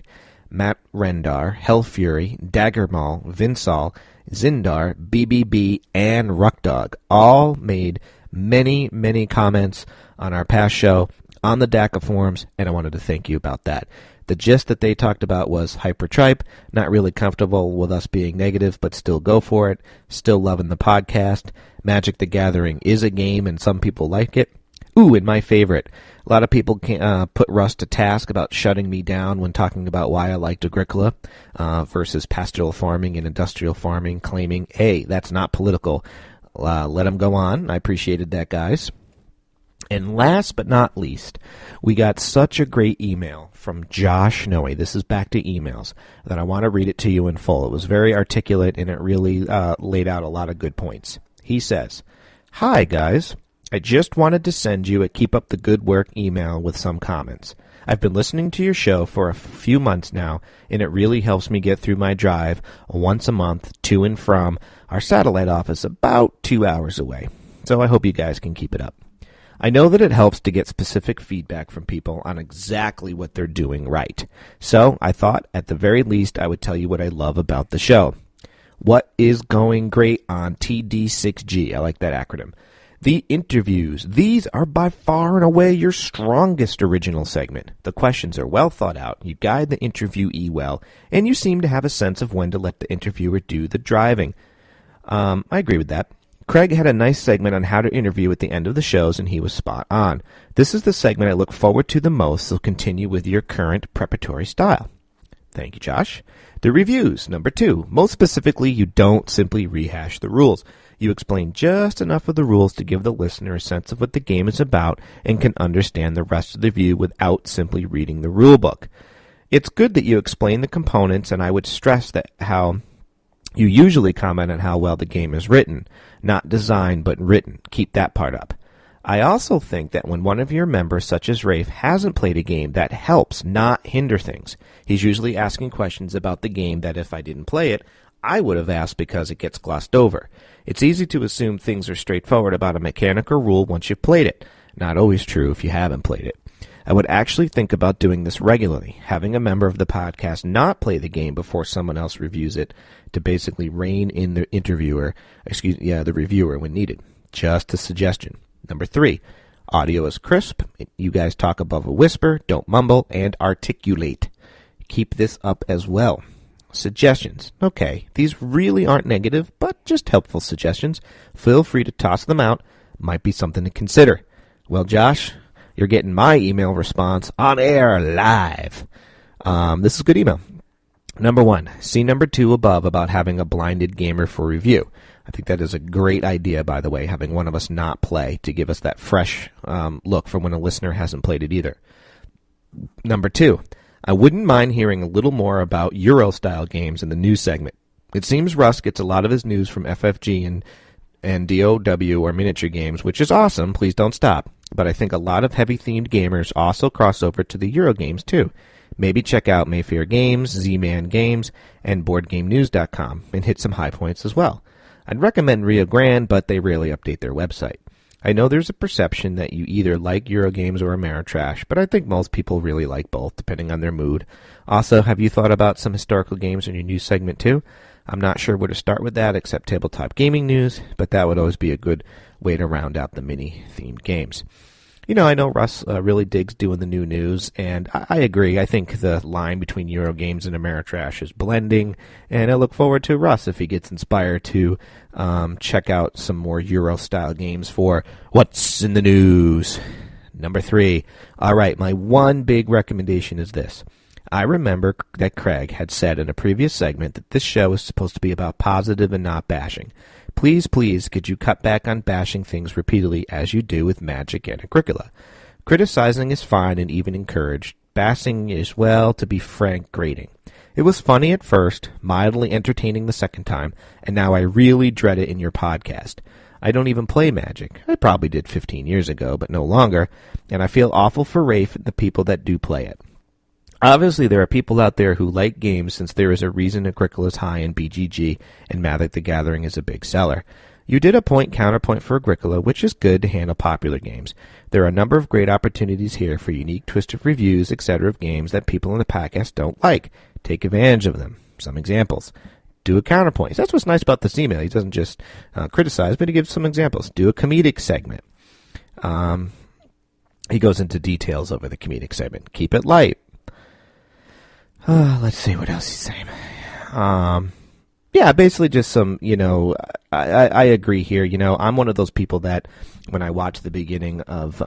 Speaker 8: Matt Rendar, Hellfury, Daggermaul, Vinsal, Zindar, BBB, and Ruckdog all made many comments on our past show on the DACA forums, and I wanted to thank you about that. The gist that they talked about was Hypertripe, not really comfortable with us being negative, but still go for it, still loving the podcast. Magic the Gathering is a game, and some people like it. Ooh, and my favorite. A lot of people put Russ to task about shutting me down when talking about why I liked Agricola versus pastoral farming and industrial farming, claiming, hey, that's not political. Let them go on. I appreciated that, guys. And last but not least, we got such a great email from Josh Noe. This is back to emails that I want to read it to you in full. It was very articulate, and it really laid out a lot of good points. He says, hi, guys. I just wanted to send you a keep up the good work email with some comments. I've been listening to your show for a few months now, and it really helps me get through my drive once a month to and from our satellite office about 2 hours away. So I hope you guys can keep it up. I know that it helps to get specific feedback from people on exactly what they're doing right. So I thought at the very least I would tell you what I love about the show. What is going great on TD6G? I like that acronym. The interviews. These are by far and away your strongest original segment. The questions are well thought out, you guide the interviewee well, and you seem to have a sense of when to let the interviewer do the driving. I agree with that. Craig had a nice segment on how to interview at the end of the shows, and he was spot on. This is the segment I look forward to the most, so continue with your current preparatory style. Thank you, Josh. The reviews. Number 2. Most specifically, you don't simply rehash the rules. You explain just enough of the rules to give the listener a sense of what the game is about and can understand the rest of the view without simply reading the rule book. It's good that you explain the components, and I would stress that how you usually comment on how well the game is written. Not designed, but written. Keep that part up. I also think that when one of your members, such as Rafe, hasn't played a game, that helps, not hinder things. He's usually asking questions about the game that if I didn't play it, I would have asked because it gets glossed over. It's easy to assume things are straightforward about a mechanic or rule once you've played it. Not always true if you haven't played it. I would actually think about doing this regularly, having a member of the podcast not play the game before someone else reviews it to basically rein in the the reviewer when needed. Just a suggestion. Number 3, audio is crisp. You guys talk above a whisper, don't mumble, and articulate. Keep this up as well. Suggestions. Okay, these really aren't negative, but just helpful suggestions. Feel free to toss them out. Might be something to consider. Well, Josh, you're getting my email response on air live. This is a good email. Number 1, see number 2 above about having a blinded gamer for review. I think that is a great idea, by the way, having one of us not play to give us that fresh look from when a listener hasn't played it either. Number 2, I wouldn't mind hearing a little more about Euro-style games in the news segment. It seems Russ gets a lot of his news from FFG and DOW or miniature games, which is awesome. Please don't stop. But I think a lot of heavy-themed gamers also cross over to the Euro games, too. Maybe check out Mayfair Games, Z-Man Games, and BoardGameNews.com and hit some high points as well. I'd recommend Rio Grande, but they rarely update their website. I know there's a perception that you either like Eurogames or Ameritrash, but I think most people really like both, depending on their mood. Also, have you thought about some historical games in your news segment too? I'm not sure where to start with that except tabletop gaming news, but that would always be a good way to round out the mini-themed games. You know, I know Russ really digs doing the new news, and I agree. I think the line between Eurogames and Ameritrash is blending, and I look forward to Russ if he gets inspired to check out some more Euro-style games for What's in the News. Number 3. All right, my one big recommendation is this. I remember that Craig had said in a previous segment that this show is supposed to be about positive and not bashing. Please, could you cut back on bashing things repeatedly as you do with Magic and Agricola? Criticizing is fine and even encouraged. Bashing is, well, to be frank, grating. It was funny at first, mildly entertaining the second time, and now I really dread it in your podcast. I don't even play Magic. I probably did 15 years ago, but no longer, and I feel awful for Rafe and the people that do play it. Obviously, there are people out there who like games since there is a reason Agricola is high in BGG and Magic the Gathering is a big seller. You did a counterpoint for Agricola, which is good to handle popular games. There are a number of great opportunities here for unique twisted reviews, etc. of games that people in the podcast don't like. Take advantage of them. Some examples. Do a counterpoint. That's what's nice about this email. He doesn't just criticize, but he gives some examples. Do a comedic segment. He goes into details over the comedic segment. Keep it light. Let's see what else he's saying. Yeah, basically just some, I agree here. I'm one of those people that when I watch the beginning of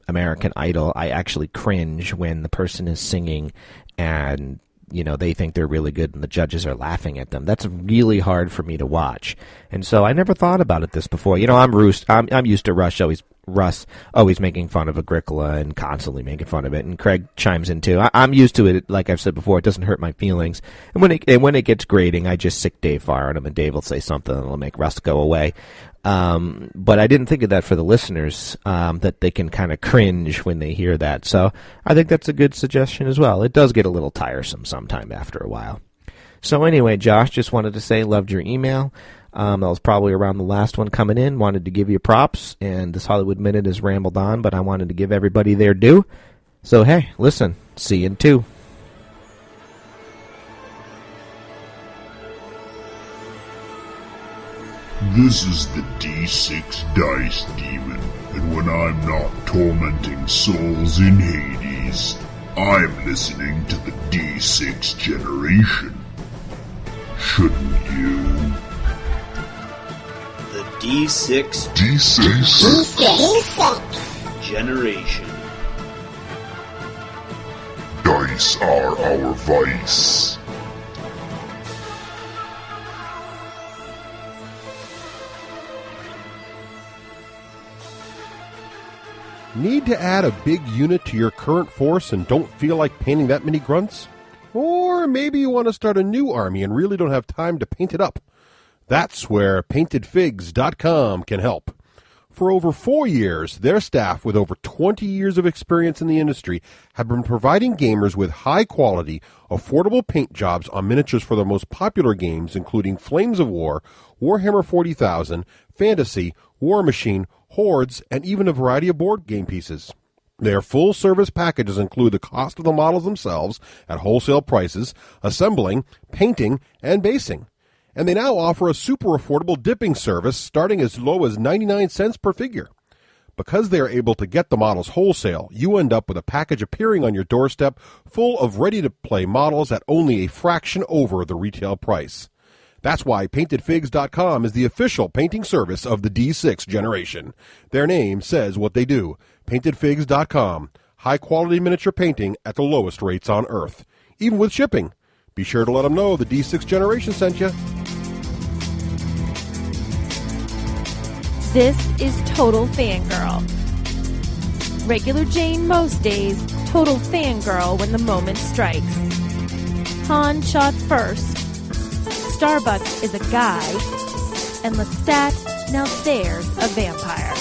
Speaker 8: American Idol, I actually cringe when the person is singing and, they think they're really good and the judges are laughing at them. That's really hard for me to watch. And so I never thought about it this before. I'm used to Russ always making fun of Agricola and constantly making fun of it, and Craig chimes in too. I'm used to it. Like I've said before, it doesn't hurt my feelings. And when it gets grating, I just sick Dave fire on him, and Dave will say something and it'll make Russ go away. But I didn't think of that for the listeners, that they can kind of cringe when they hear that. So I think that's a good suggestion as well. It does get a little tiresome sometime after a while. So anyway, Josh, just wanted to say loved your email. That was probably around the last one coming in. Wanted to give you props, and this Hollywood Minute has rambled on, but I wanted to give everybody their due. So, hey, listen, see you in 2.
Speaker 6: This is the D6 Dice Demon, and when I'm not tormenting souls in Hades, I'm listening to the D6 Generation. Shouldn't you?
Speaker 12: The D6 Generation.
Speaker 6: Dice are our vice.
Speaker 1: Need to add a big unit to your current force and don't feel like painting that many grunts? Or maybe you want to start a new army and really don't have time to paint it up. That's where PaintedFigs.com can help. For over 4 years, their staff with over 20 years of experience in the industry have been providing gamers with high-quality, affordable paint jobs on miniatures for the most popular games, including Flames of War, Warhammer 40,000, Fantasy, War Machine, Hordes, and even a variety of board game pieces. Their full-service packages include the cost of the models themselves at wholesale prices, assembling, painting, and basing. And they now offer a super affordable dipping service starting as low as 99 cents per figure. Because they are able to get the models wholesale, you end up with a package appearing on your doorstep full of ready-to-play models at only a fraction over the retail price. That's why PaintedFigs.com is the official painting service of the D6 Generation. Their name says what they do. PaintedFigs.com. High-quality miniature painting at the lowest rates on Earth, even with shipping. Be sure to let them know the D6 Generation sent you.
Speaker 4: This is Total Fangirl. Regular Jane most days, Total Fangirl when the moment strikes. Han shot first. Starbuck is a guy. And Lestat, now there's a vampire.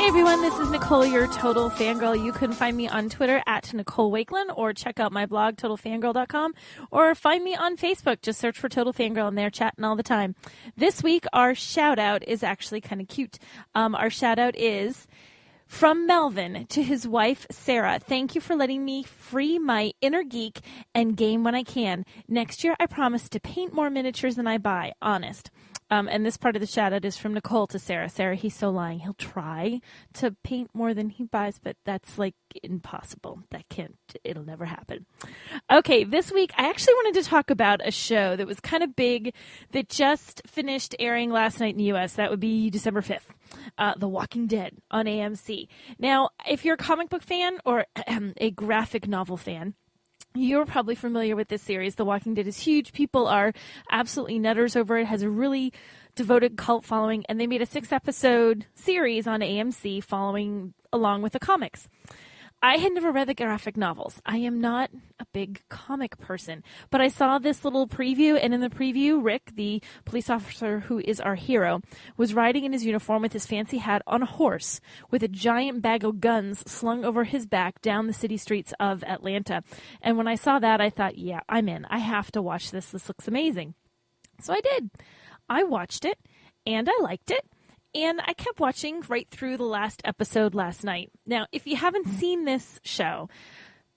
Speaker 4: everyone, this is Nicole, your Total Fangirl. You can find me on Twitter at Nicole Wakelin, or check out my blog, TotalFangirl.com, or find me on Facebook. Just search for Total Fangirl, and they're chatting all the time. This week, our shout-out is actually kind of cute. Our shout-out is from Melvin to his wife, Sarah. Thank you for letting me free my inner geek and game when I can. Next year, I promise to paint more miniatures than I buy. Honest. And this part of the shout-out is from Nicole to Sarah. Sarah, he's so lying. He'll try to paint more than he buys, but that's, like, impossible. It'll never happen. Okay, this week, I actually wanted to talk about a show that was kind of big that just finished airing last night in the U.S. That would be December 5th. The Walking Dead on AMC. Now, if you're a comic book fan or a graphic novel fan, you're probably familiar with this series. The Walking Dead is huge. People are absolutely nutters over it. It has a really devoted cult following, and they made a 6-episode series on AMC following along with the comics. I had never read the graphic novels. I am not a big comic person, but I saw this little preview, and in the preview, Rick, the police officer who is our hero, was riding in his uniform with his fancy hat on a horse with a giant bag of guns slung over his back down the city streets of Atlanta. And when I saw that, I thought, yeah, I'm in. I have to watch this. This looks amazing. So I did. I watched it, and I liked it. And I kept watching right through the last episode last night. Now, if you haven't seen this show,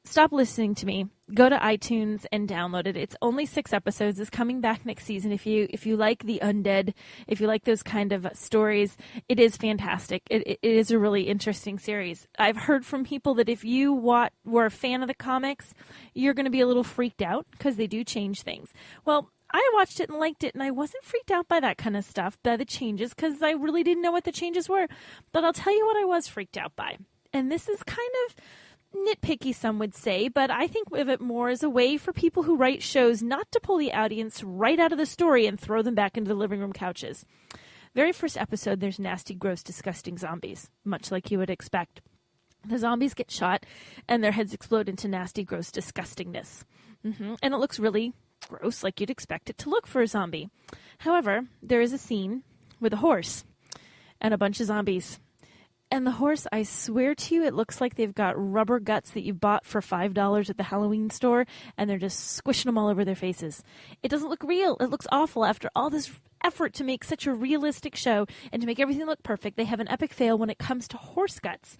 Speaker 4: stop listening to me. Go to iTunes and download it. It's only 6 episodes. It's coming back next season. If you like the undead, if you like those kind of stories, it is fantastic. It is a really interesting series. I've heard from people that if you were a fan of the comics, you're going to be a little freaked out because they do change things. Well, I watched it and liked it, and I wasn't freaked out by that kind of stuff, by the changes, because I really didn't know what the changes were. But I'll tell you what I was freaked out by. And this is kind of nitpicky, some would say, but I think of it more as a way for people who write shows not to pull the audience right out of the story and throw them back into the living room couches. Very first episode, there's nasty, gross, disgusting zombies, much like you would expect. The zombies get shot, and their heads explode into nasty, gross disgustingness. And it looks really gross, like you'd expect it to look for a zombie. However, there is a scene with a horse and a bunch of zombies. And the horse, I swear to you, it looks like they've got rubber guts that you bought for $5 at the Halloween store, and they're just squishing them all over their faces. It doesn't look real. It looks awful after all this effort to make such a realistic show and to make everything look perfect. They have an epic fail when it comes to horse guts.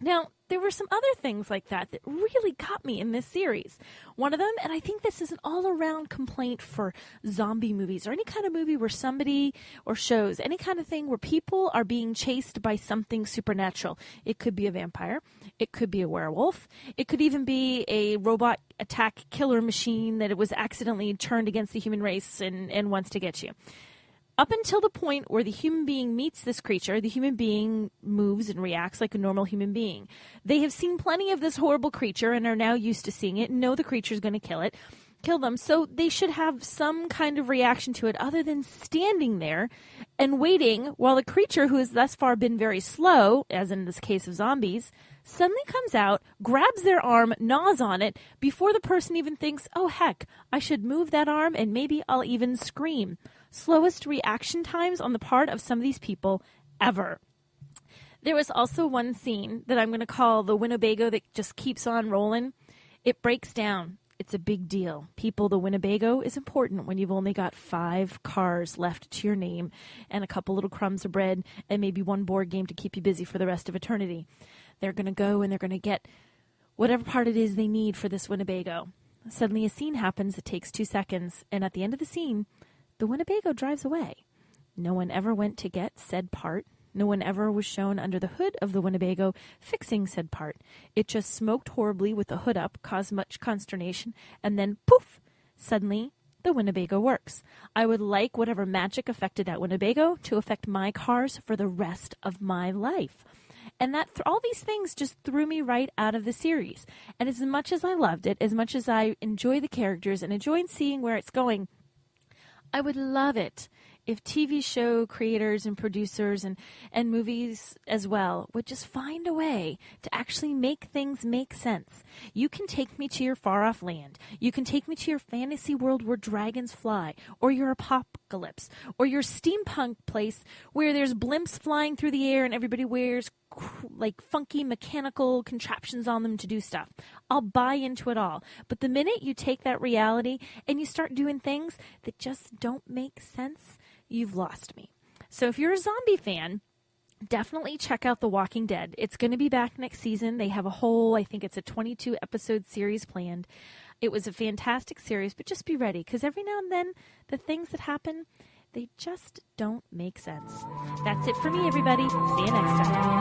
Speaker 4: Now, there were some other things like that really got me in this series. One of them, and I think this is an all-around complaint for zombie movies or any kind of movie where somebody, or shows, any kind of thing where people are being chased by something supernatural. It could be a vampire. It could be a werewolf. It could even be a robot attack killer machine that it was accidentally turned against the human race and wants to get you. Up until the point where the human being meets this creature, the human being moves and reacts like a normal human being. They have seen plenty of this horrible creature and are now used to seeing it and know the creature is going to kill them. So they should have some kind of reaction to it other than standing there and waiting while the creature, who has thus far been very slow, as in this case of zombies, suddenly comes out, grabs their arm, gnaws on it before the person even thinks, oh, heck, I should move that arm and maybe I'll even scream. Slowest reaction times on the part of some of these people ever. There was also one scene that I'm going to call the Winnebago that just keeps on rolling. It breaks down. It's a big deal. People, the Winnebago is important when you've only got 5 cars left to your name and a couple little crumbs of bread and maybe one board game to keep you busy for the rest of eternity. They're going to go and they're going to get whatever part it is they need for this Winnebago. Suddenly a scene happens that takes 2 seconds, and at the end of the scene, the Winnebago drives away. No one ever went to get said part. No one ever was shown under the hood of the Winnebago fixing said part. It just smoked horribly with the hood up, caused much consternation, and then, poof, suddenly the Winnebago works. I would like whatever magic affected that Winnebago to affect my cars for the rest of my life. And that all these things just threw me right out of the series. And as much as I loved it, as much as I enjoy the characters and enjoy seeing where it's going, I would love it if TV show creators and producers and movies as well would just find a way to actually make things make sense. You can take me to your far-off land. You can take me to your fantasy world where dragons fly, or your apocalypse, or your steampunk place where there's blimps flying through the air and everybody wears like funky mechanical contraptions on them to do stuff. I'll buy into it all. But the minute you take that reality and you start doing things that just don't make sense, you've lost me. So if you're a zombie fan, definitely check out The Walking Dead. It's going to be back next season. They have a whole, I think it's a 22-episode series planned. It was a fantastic series, but just be ready, because every now and then, the things that happen, they just don't make sense. That's it for me, everybody. See you next time.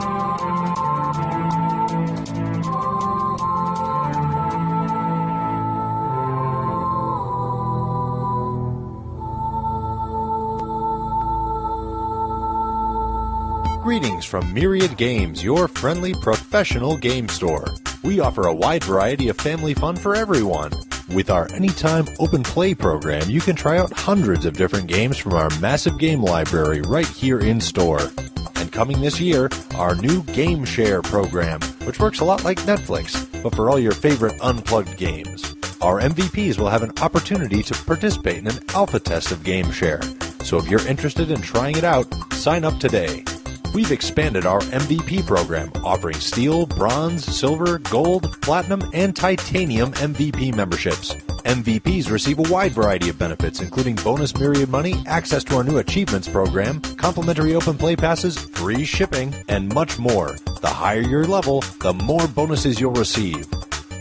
Speaker 13: Greetings from Myriad Games, your friendly professional game store. We offer a wide variety of family fun for everyone. With our Anytime Open Play program, you can try out hundreds of different games from our massive game library right here in store. And coming this year, our new Game Share program, which works a lot like Netflix, but for all your favorite unplugged games. Our MVPs will have an opportunity to participate in an alpha test of Game Share. So if you're interested in trying it out, sign up today. We've expanded our MVP program, offering steel, bronze, silver, gold, platinum, and titanium MVP memberships. MVPs receive a wide variety of benefits, including bonus Myriad money, access to our new achievements program, complimentary open play passes, free shipping, and much more. The higher your level, the more bonuses you'll receive.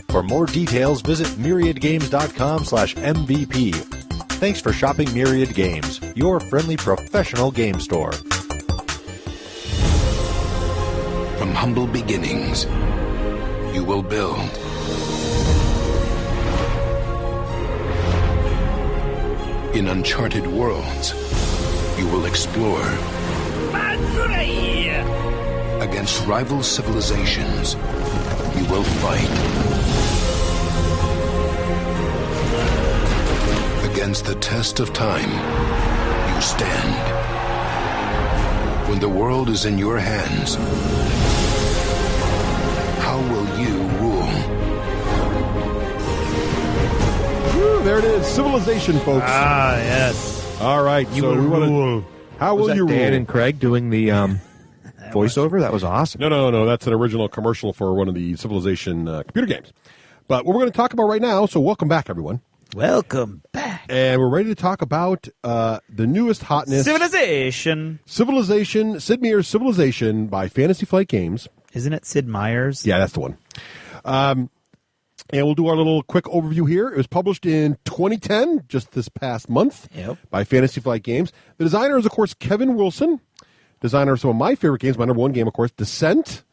Speaker 13: For more details, visit myriadgames.com/MVP. Thanks for shopping Myriad Games, your friendly professional game store.
Speaker 14: From humble beginnings, you will build. In uncharted worlds, you will explore. Against rival civilizations, you will fight. Against the test of time, you stand. When the world is in your hands, how will you rule?
Speaker 1: Woo, there it is, Civilization, folks.
Speaker 2: Ah, yes.
Speaker 1: All right,
Speaker 2: You
Speaker 1: so
Speaker 2: will
Speaker 1: we want
Speaker 2: rule.
Speaker 1: to. How will you
Speaker 3: Dan
Speaker 1: rule?
Speaker 3: and Craig doing the voiceover? That was awesome.
Speaker 1: No. That's an original commercial for one of the Civilization computer games. But what we're going to talk about right now, so welcome back, everyone.
Speaker 2: Welcome back.
Speaker 1: And we're ready to talk about the newest hotness.
Speaker 2: Civilization,
Speaker 1: Sid Meier's Civilization by Fantasy Flight Games.
Speaker 2: Isn't it Sid Meier's?
Speaker 1: Yeah, that's the one. And we'll do our little quick overview here. It was published in 2010, just this past month, by Fantasy Flight Games. The designer is, of course, Kevin Wilson, designer of some of my favorite games. My number one game, of course, Descent.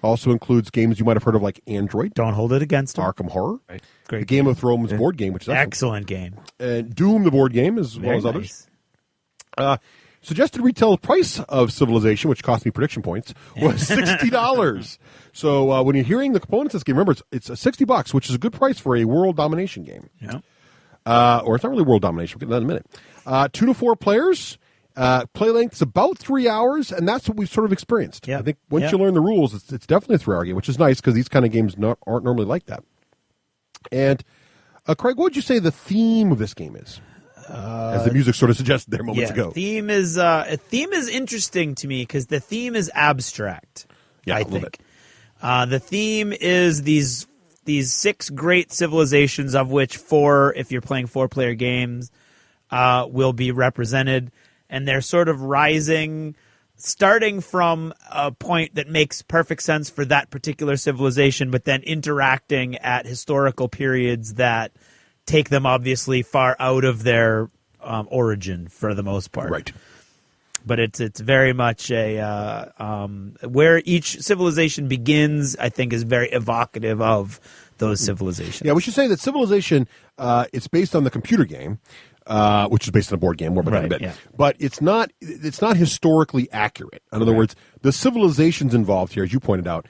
Speaker 1: Also includes games you might have heard of like Android.
Speaker 2: Don't hold it against him.
Speaker 1: Arkham Horror.
Speaker 2: Right. Great
Speaker 1: the Game of Thrones board game, which is
Speaker 2: excellent game.
Speaker 1: And Doom, the board game, as well as others. Suggested retail price of Civilization, which cost me prediction points, was $60. So when you're hearing the components of this game, remember, it's $60, which is a good price for a world domination game.
Speaker 2: Yeah.
Speaker 1: Or it's not really world domination. We'll get to that in a minute. 2 to 4 players. Play length is about 3 hours, and that's what we've sort of experienced. I think once you learn the rules, it's definitely a 3-hour game, which is nice because these kind of games aren't normally like that. And Craig, what would you say the theme of this game is? As the music sort of suggested there moments ago.
Speaker 2: Theme is interesting to me because the theme is abstract. I think the theme is these 6 great civilizations, of which 4, if you're playing 4-player games, will be represented. And they're sort of rising, starting from a point that makes perfect sense for that particular civilization, but then interacting at historical periods that take them obviously far out of their origin for the most part.
Speaker 1: Right.
Speaker 2: But it's very much a where each civilization begins, I think, is very evocative of those civilizations.
Speaker 1: Yeah, we should say that Civilization, it's based on the computer game. Which is based on a board game, more about that in a bit.
Speaker 2: Yeah.
Speaker 1: But it's not historically accurate. In other words, the civilizations involved here, as you pointed out,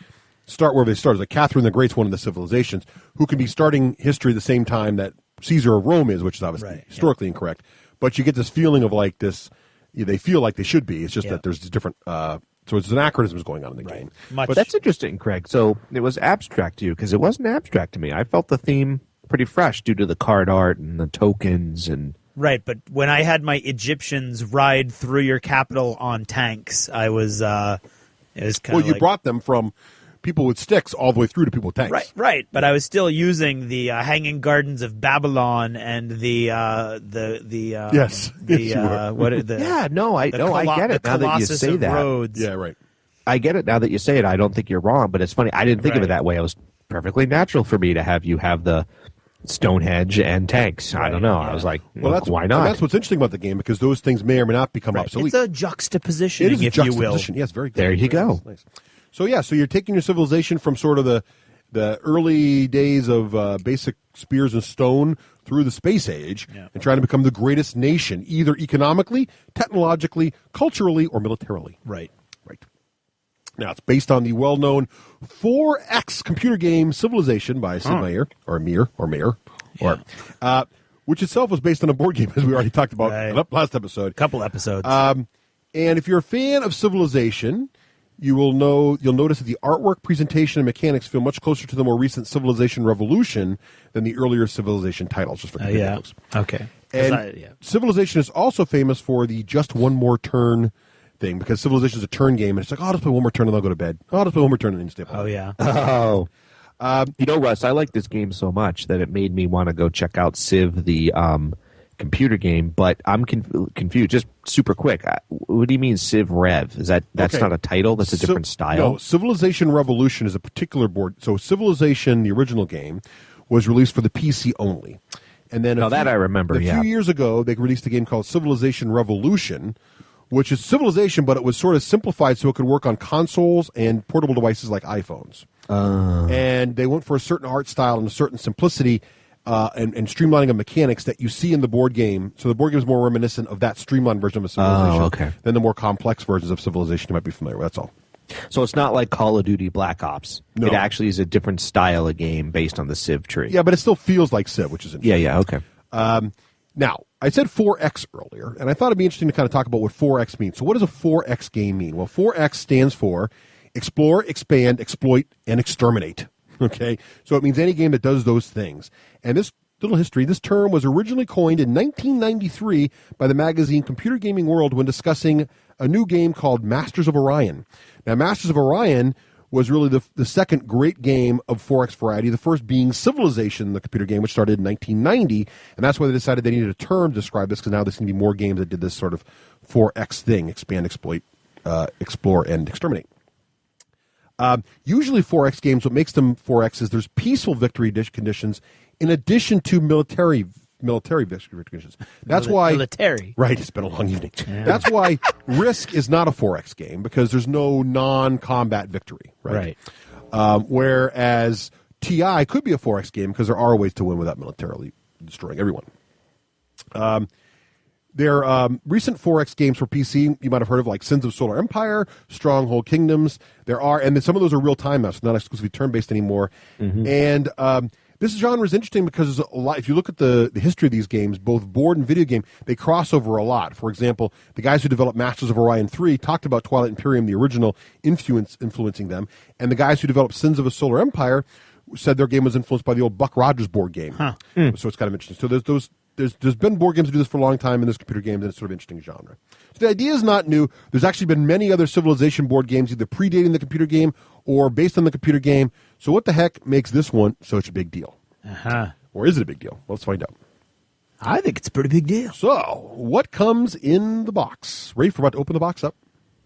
Speaker 1: start wherever they start. Like Catherine the Great's one of the civilizations who can be starting history at the same time that Caesar of Rome is, which is obviously historically incorrect. But you get this feeling of like this they feel like they should be. It's just that there's different. So it's anachronisms going on in the game.
Speaker 3: But that's interesting, Craig. So it was abstract to you because it wasn't abstract to me. I felt the theme pretty fresh due to the card art and the tokens and.
Speaker 2: Right, but when I had my Egyptians ride through your capital on tanks, I was. It was kind of
Speaker 1: you brought them from people with sticks all the way through to people with tanks.
Speaker 2: Right. But I was still using the Hanging Gardens of Babylon and the
Speaker 1: yes,
Speaker 2: what the
Speaker 3: I get it now that you say that.
Speaker 2: Rhodes.
Speaker 1: Yeah, right.
Speaker 3: I get it now that you say it. I don't think you're wrong, but it's funny. I didn't think of it that way. It was perfectly natural for me to have you have the Stonehenge and tanks. I don't know. I was like, why not?
Speaker 1: And that's what's interesting about the game because those things may or may not become obsolete.
Speaker 2: It's a juxtaposition,
Speaker 1: it is
Speaker 2: if
Speaker 1: a
Speaker 2: you will.
Speaker 1: Yes, very good.
Speaker 3: There you go.
Speaker 1: Nice. So you're taking your civilization from sort of the early days of basic spears and stone through the space age and trying to become the greatest nation, either economically, technologically, culturally, or militarily.
Speaker 2: Right.
Speaker 1: Now, it's based on the well-known 4X computer game Civilization by Sid Meier, which itself was based on a board game, as we already talked about in the last episode.
Speaker 2: Couple episodes.
Speaker 1: And if you're a fan of Civilization, you'll notice that the artwork, presentation, and mechanics feel much closer to the more recent Civilization Revolution than the earlier Civilization titles, just for computer folks.
Speaker 2: Okay.
Speaker 1: And Civilization is also famous for the just one more turn thing, because Civilization is a turn game, and it's like, I'll just play one more turn and I'll go to bed. I'll just play one more turn and then stay up.
Speaker 2: Oh, yeah.
Speaker 3: Russ, I like this game so much that it made me want to go check out Civ, the computer game, but I'm confused. Just super quick. What do you mean Civ Rev? That's not a title? That's a different style?
Speaker 1: No, Civilization Revolution is a particular board. So Civilization, the original game, was released for the PC only. And then
Speaker 3: I remember,
Speaker 1: a few years ago, they released a game called Civilization Revolution, which is Civilization, but it was sort of simplified so it could work on consoles and portable devices like iPhones. And they went for a certain art style and a certain simplicity and streamlining of mechanics that you see in the board game. So the board game is more reminiscent of that streamlined version of Civilization than the more complex versions of Civilization you might be familiar with. That's all.
Speaker 3: So it's not like Call of Duty Black Ops.
Speaker 1: No.
Speaker 3: It actually is a different style of game based on the Civ tree.
Speaker 1: Yeah, but it still feels like Civ, which is interesting.
Speaker 3: Yeah, okay.
Speaker 1: Now, I said 4X earlier, and I thought it'd be interesting to kind of talk about what 4X means. So what does a 4X game mean? Well, 4X stands for Explore, Expand, Exploit, and Exterminate. Okay? So it means any game that does those things. And this little history, this term was originally coined in 1993 by the magazine Computer Gaming World when discussing a new game called Masters of Orion. Now, Masters of Orion was really the second great game of 4X variety, the first being Civilization, the computer game, which started in 1990, and that's why they decided they needed a term to describe this, because now there's going to be more games that did this sort of 4X thing, expand, exploit, explore, and exterminate. Usually 4X games, what makes them 4X is there's peaceful victory conditions in addition to military victory conditions. That's why
Speaker 2: military.
Speaker 1: Right, it's been a long evening. Yeah. That's why Risk is not a 4X game, because there's no non-combat victory. Right. Whereas TI could be a 4X game because there are ways to win without militarily destroying everyone. There are recent 4X games for PC you might have heard of, like Sins of Solar Empire, Stronghold Kingdoms. And some of those are real-time now, so not exclusively turn-based anymore. Mm-hmm. And this genre is interesting because there's a lot. If you look at the history of these games, both board and video game, they cross over a lot. For example, the guys who developed Masters of Orion 3 talked about Twilight Imperium, the original, influencing them. And the guys who developed Sins of a Solar Empire said their game was influenced by the old Buck Rogers board game. So it's kind of interesting. So there's been board games that do this for a long time, and there's computer games, and it's sort of interesting genre. So the idea is not new. There's actually been many other Civilization board games, either predating the computer game or based on the computer game. So what the heck makes this one such a big deal? Or is it a big deal? Well, let's find out.
Speaker 2: I think it's a pretty big deal.
Speaker 1: So, what comes in the box? Ready for about to open the box up?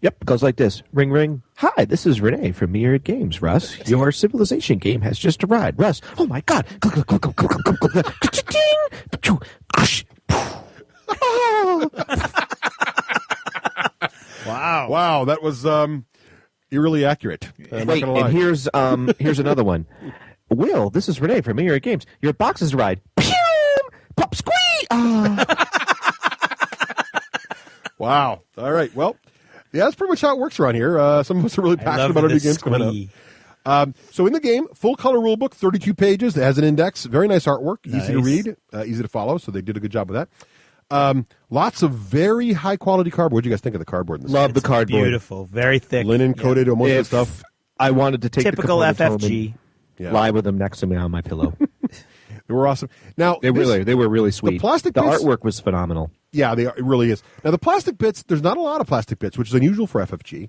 Speaker 3: Yep, it goes like this. Ring, ring. Hi, this is Renee from Meier Games, Russ. Your Civilization game has just arrived. Russ, oh my God.
Speaker 1: Wow, that was eerily accurate.
Speaker 3: Wait, and here's another one. Will, this is Renee from Meier Games. Your box has arrived. Pop squee!
Speaker 1: Wow. All right. Well, yeah, that's pretty much how it works around here. Some of us are really passionate about our new games coming out. So in the game, full color rulebook, 32 pages. It has an index. Very nice artwork. Easy to read, easy to follow. So they did a good job with that. Lots of very high quality cardboard. What do you guys think of the cardboard? In this
Speaker 3: Love the cardboard.
Speaker 2: Beautiful, very thick,
Speaker 1: linen coated, almost the stuff.
Speaker 3: I wanted to take
Speaker 2: typical
Speaker 3: the components home
Speaker 2: FFG.
Speaker 3: and lie with them next to me on my pillow.
Speaker 1: They were awesome. Now
Speaker 3: they were really sweet.
Speaker 1: The plastic
Speaker 3: the
Speaker 1: bits,
Speaker 3: artwork was phenomenal.
Speaker 1: Yeah, it really is. Now the plastic bits, there's not a lot of plastic bits, which is unusual for FFG.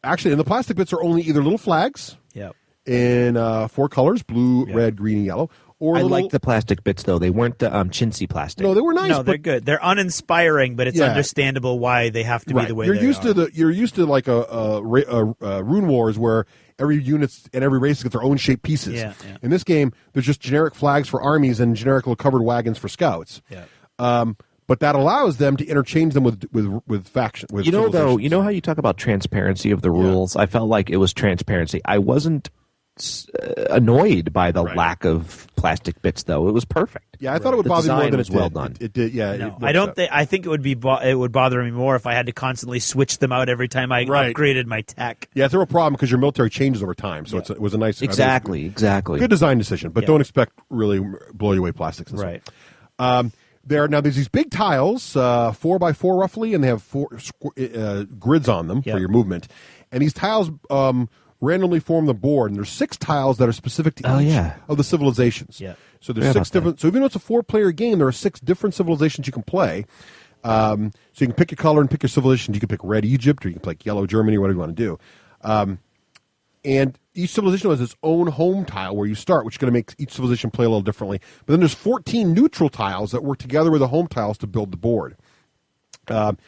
Speaker 1: Actually, and the plastic bits are only either little flags.
Speaker 2: Yep.
Speaker 1: In 4 colors: blue, red, green, and yellow. Or
Speaker 3: I like the plastic bits though. They weren't the chintzy plastic.
Speaker 1: No, they were nice.
Speaker 2: No, they're good. They're uninspiring, but it's understandable why they have to be the way
Speaker 1: you're
Speaker 2: they
Speaker 1: used
Speaker 2: are.
Speaker 1: You're used to like a Rune Wars where every unit and every race gets their own shaped pieces.
Speaker 2: Yeah.
Speaker 1: In this game, there's just generic flags for armies and generic little covered wagons for scouts.
Speaker 2: Yeah.
Speaker 1: But that allows them to interchange them with faction. With
Speaker 3: though, you know how you talk about transparency of the rules. I felt like it was transparency. I wasn't annoyed by the lack of plastic bits, though. It was perfect.
Speaker 1: Yeah, I thought it would bother me more than it did.
Speaker 3: Well done.
Speaker 1: It did. Yeah,
Speaker 2: no, I don't think. I think it would be. It would bother me more if I had to constantly switch them out every time I upgraded my tech.
Speaker 1: Yeah, it's a real problem because your military changes over time. So it was a nice,
Speaker 3: exactly.
Speaker 1: Good design decision, but don't expect really blow you away plastics. And
Speaker 2: right.
Speaker 1: There's these big tiles, 4 by 4 roughly, and they have 4 grids on them for your movement. And these tiles randomly form the board, and there's 6 tiles that are specific to each of the civilizations.
Speaker 2: Yeah.
Speaker 1: So there's 6 different. So even though it's a 4-player game, there are 6 different civilizations you can play. So you can pick your color and pick your civilization. You can pick red Egypt, or you can pick yellow Germany, or whatever you want to do. And each civilization has its own home tile where you start, which is going to make each civilization play a little differently. But then there's 14 neutral tiles that work together with the home tiles to build the board. And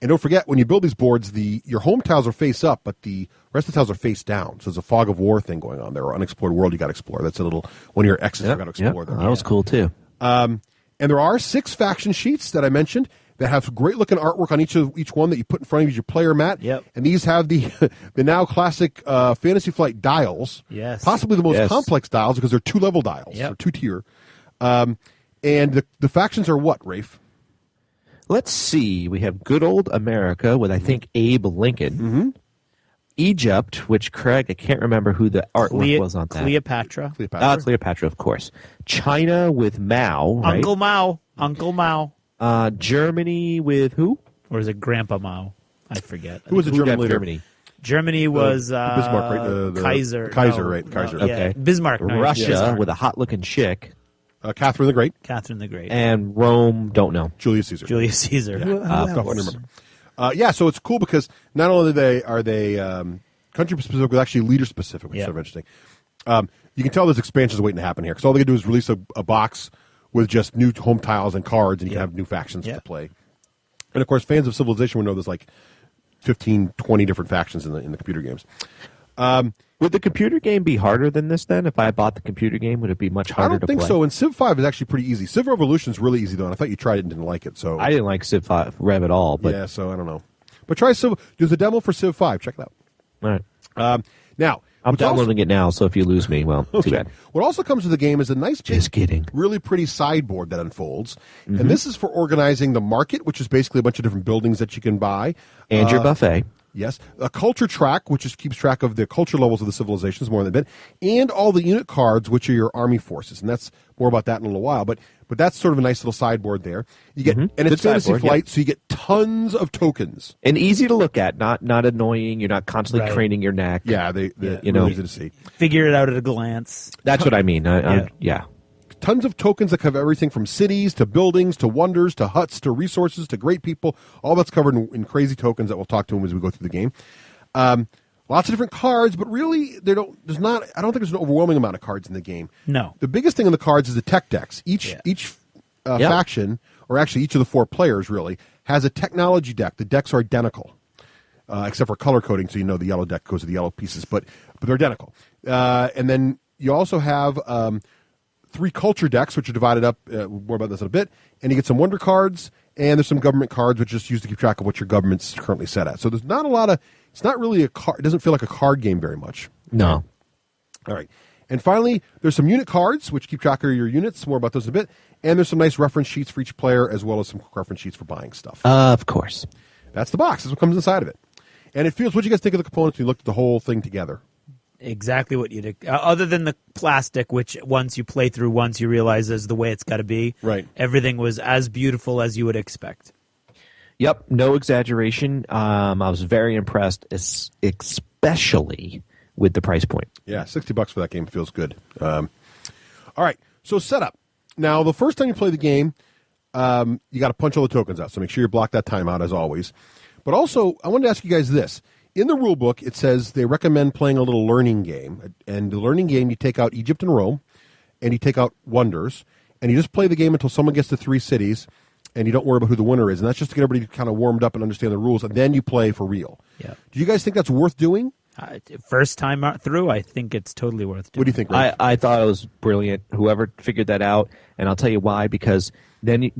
Speaker 1: don't forget, when you build these boards, your home tiles are face up, but the rest of the tiles are face down. So there's a fog of war thing going on there, or unexplored world you got to explore. That's a little one of your X's you got to explore. Them.
Speaker 3: That was cool too.
Speaker 1: And there are 6 faction sheets that I mentioned that have great looking artwork on each one that you put in front of you as your player mat.
Speaker 2: Yep.
Speaker 1: And these have the now classic Fantasy Flight dials.
Speaker 2: Yes.
Speaker 1: Possibly the most complex dials because they're 2-level dials, or 2-tier. And the factions are what, Rafe?
Speaker 3: Let's see. We have good old America with, I think, Abe Lincoln.
Speaker 1: Mm-hmm.
Speaker 3: Egypt, which, Craig, I can't remember who the artwork was on that.
Speaker 2: Cleopatra.
Speaker 3: Cleopatra, of course. China with Mao, right?
Speaker 2: Uncle Mao.
Speaker 3: Germany with who?
Speaker 2: Or is it Grandpa Mao? I forget.
Speaker 1: Who was the German leader?
Speaker 2: Germany was
Speaker 1: Bismarck, right?
Speaker 2: Kaiser.
Speaker 1: Kaiser, right? Kaiser.
Speaker 3: Okay.
Speaker 2: Bismarck.
Speaker 3: Russia with a hot-looking chick.
Speaker 1: Catherine the Great.
Speaker 3: And Rome, don't know.
Speaker 1: Julius Caesar. So it's cool because not only are they country specific, but actually leader specific, which is sort of interesting. You can tell there's expansions waiting to happen here because all they can do is release a box with just new home tiles and cards, and you can have new factions to play. And of course, fans of Civilization would know there's like 15, 20 different factions in the computer games.
Speaker 3: Would the computer game be harder than this then? If I bought the computer game, would it be much harder to play?
Speaker 1: I don't think so. And Civ 5 is actually pretty easy. Civ Revolution is really easy, though, and I thought you tried it and didn't like it. So
Speaker 3: I didn't like Civ 5 Rev at all. But
Speaker 1: yeah, so I don't know. But try Civ. There's a demo for Civ 5. Check it out.
Speaker 3: All right.
Speaker 1: Now,
Speaker 3: I'm downloading it now, so if you lose me, well, too bad.
Speaker 1: What also comes with the game is a nice,
Speaker 3: kidding,
Speaker 1: really pretty sideboard that unfolds. Mm-hmm. And this is for organizing the market, which is basically a bunch of different buildings that you can buy.
Speaker 3: And your buffet.
Speaker 1: Yes. A culture track, which keeps track of the culture levels of the civilizations more than a bit. And all the unit cards, which are your army forces. And that's more about that in a little while. But that's sort of a nice little sideboard there. You get, and it's Fantasy Flight, so you get tons of tokens.
Speaker 3: And easy to look at, not annoying. You're not constantly craning your neck.
Speaker 1: Yeah, they're easy to see.
Speaker 2: Figure it out at a glance.
Speaker 3: That's what I mean. Yeah.
Speaker 1: Tons of tokens that cover everything from cities to buildings to wonders to huts to resources to great people. All that's covered in crazy tokens that we'll talk to them as we go through the game. Lots of different cards, but really I don't think there's an overwhelming amount of cards in the game.
Speaker 2: No.
Speaker 1: The biggest thing in the cards is the tech decks. Each faction, or actually each of the 4 players really, has a technology deck. The decks are identical, except for color coding, so you know the yellow deck goes to the yellow pieces, but they're identical. And then you also have 3 culture decks, which are divided up. More about this in a bit. And you get some wonder cards, and there's some government cards, which are just used to keep track of what your government's currently set at. So there's not a lot of. It's not really a card. It doesn't feel like a card game very much.
Speaker 3: No.
Speaker 1: All right. And finally, there's some unit cards, which keep track of your units. More about those in a bit. And there's some nice reference sheets for each player, as well as some reference sheets for buying stuff.
Speaker 3: Of course.
Speaker 1: That's the box. That's what comes inside of it. And it feels. What do you guys think of the components when you looked at the whole thing together?
Speaker 2: exactly what you'd other than the plastic, which once you play through once, you realize is the way it's got to be.
Speaker 1: Right.
Speaker 2: Everything was as beautiful as you would expect.
Speaker 3: Yep, no exaggeration. I was very impressed, especially with the price point.
Speaker 1: Yeah, $60 for that game feels good. All right, so setup. Now, the first time you play the game, you got to punch all the tokens out, so make sure you block that time out as always. But also, I wanted to ask you guys this. In the rule book, it says they recommend playing a little learning game. And the learning game, you take out Egypt and Rome, and you take out Wonders, and you just play the game until someone gets to 3 cities, and you don't worry about who the winner is. And that's just to get everybody kind of warmed up and understand the rules, and then you play for real.
Speaker 2: Yeah.
Speaker 1: Do you guys think that's worth doing?
Speaker 2: First time through, I think it's totally worth doing.
Speaker 1: What do you think, Ray?
Speaker 3: I thought it was brilliant. Whoever figured that out, and I'll tell you why. Because then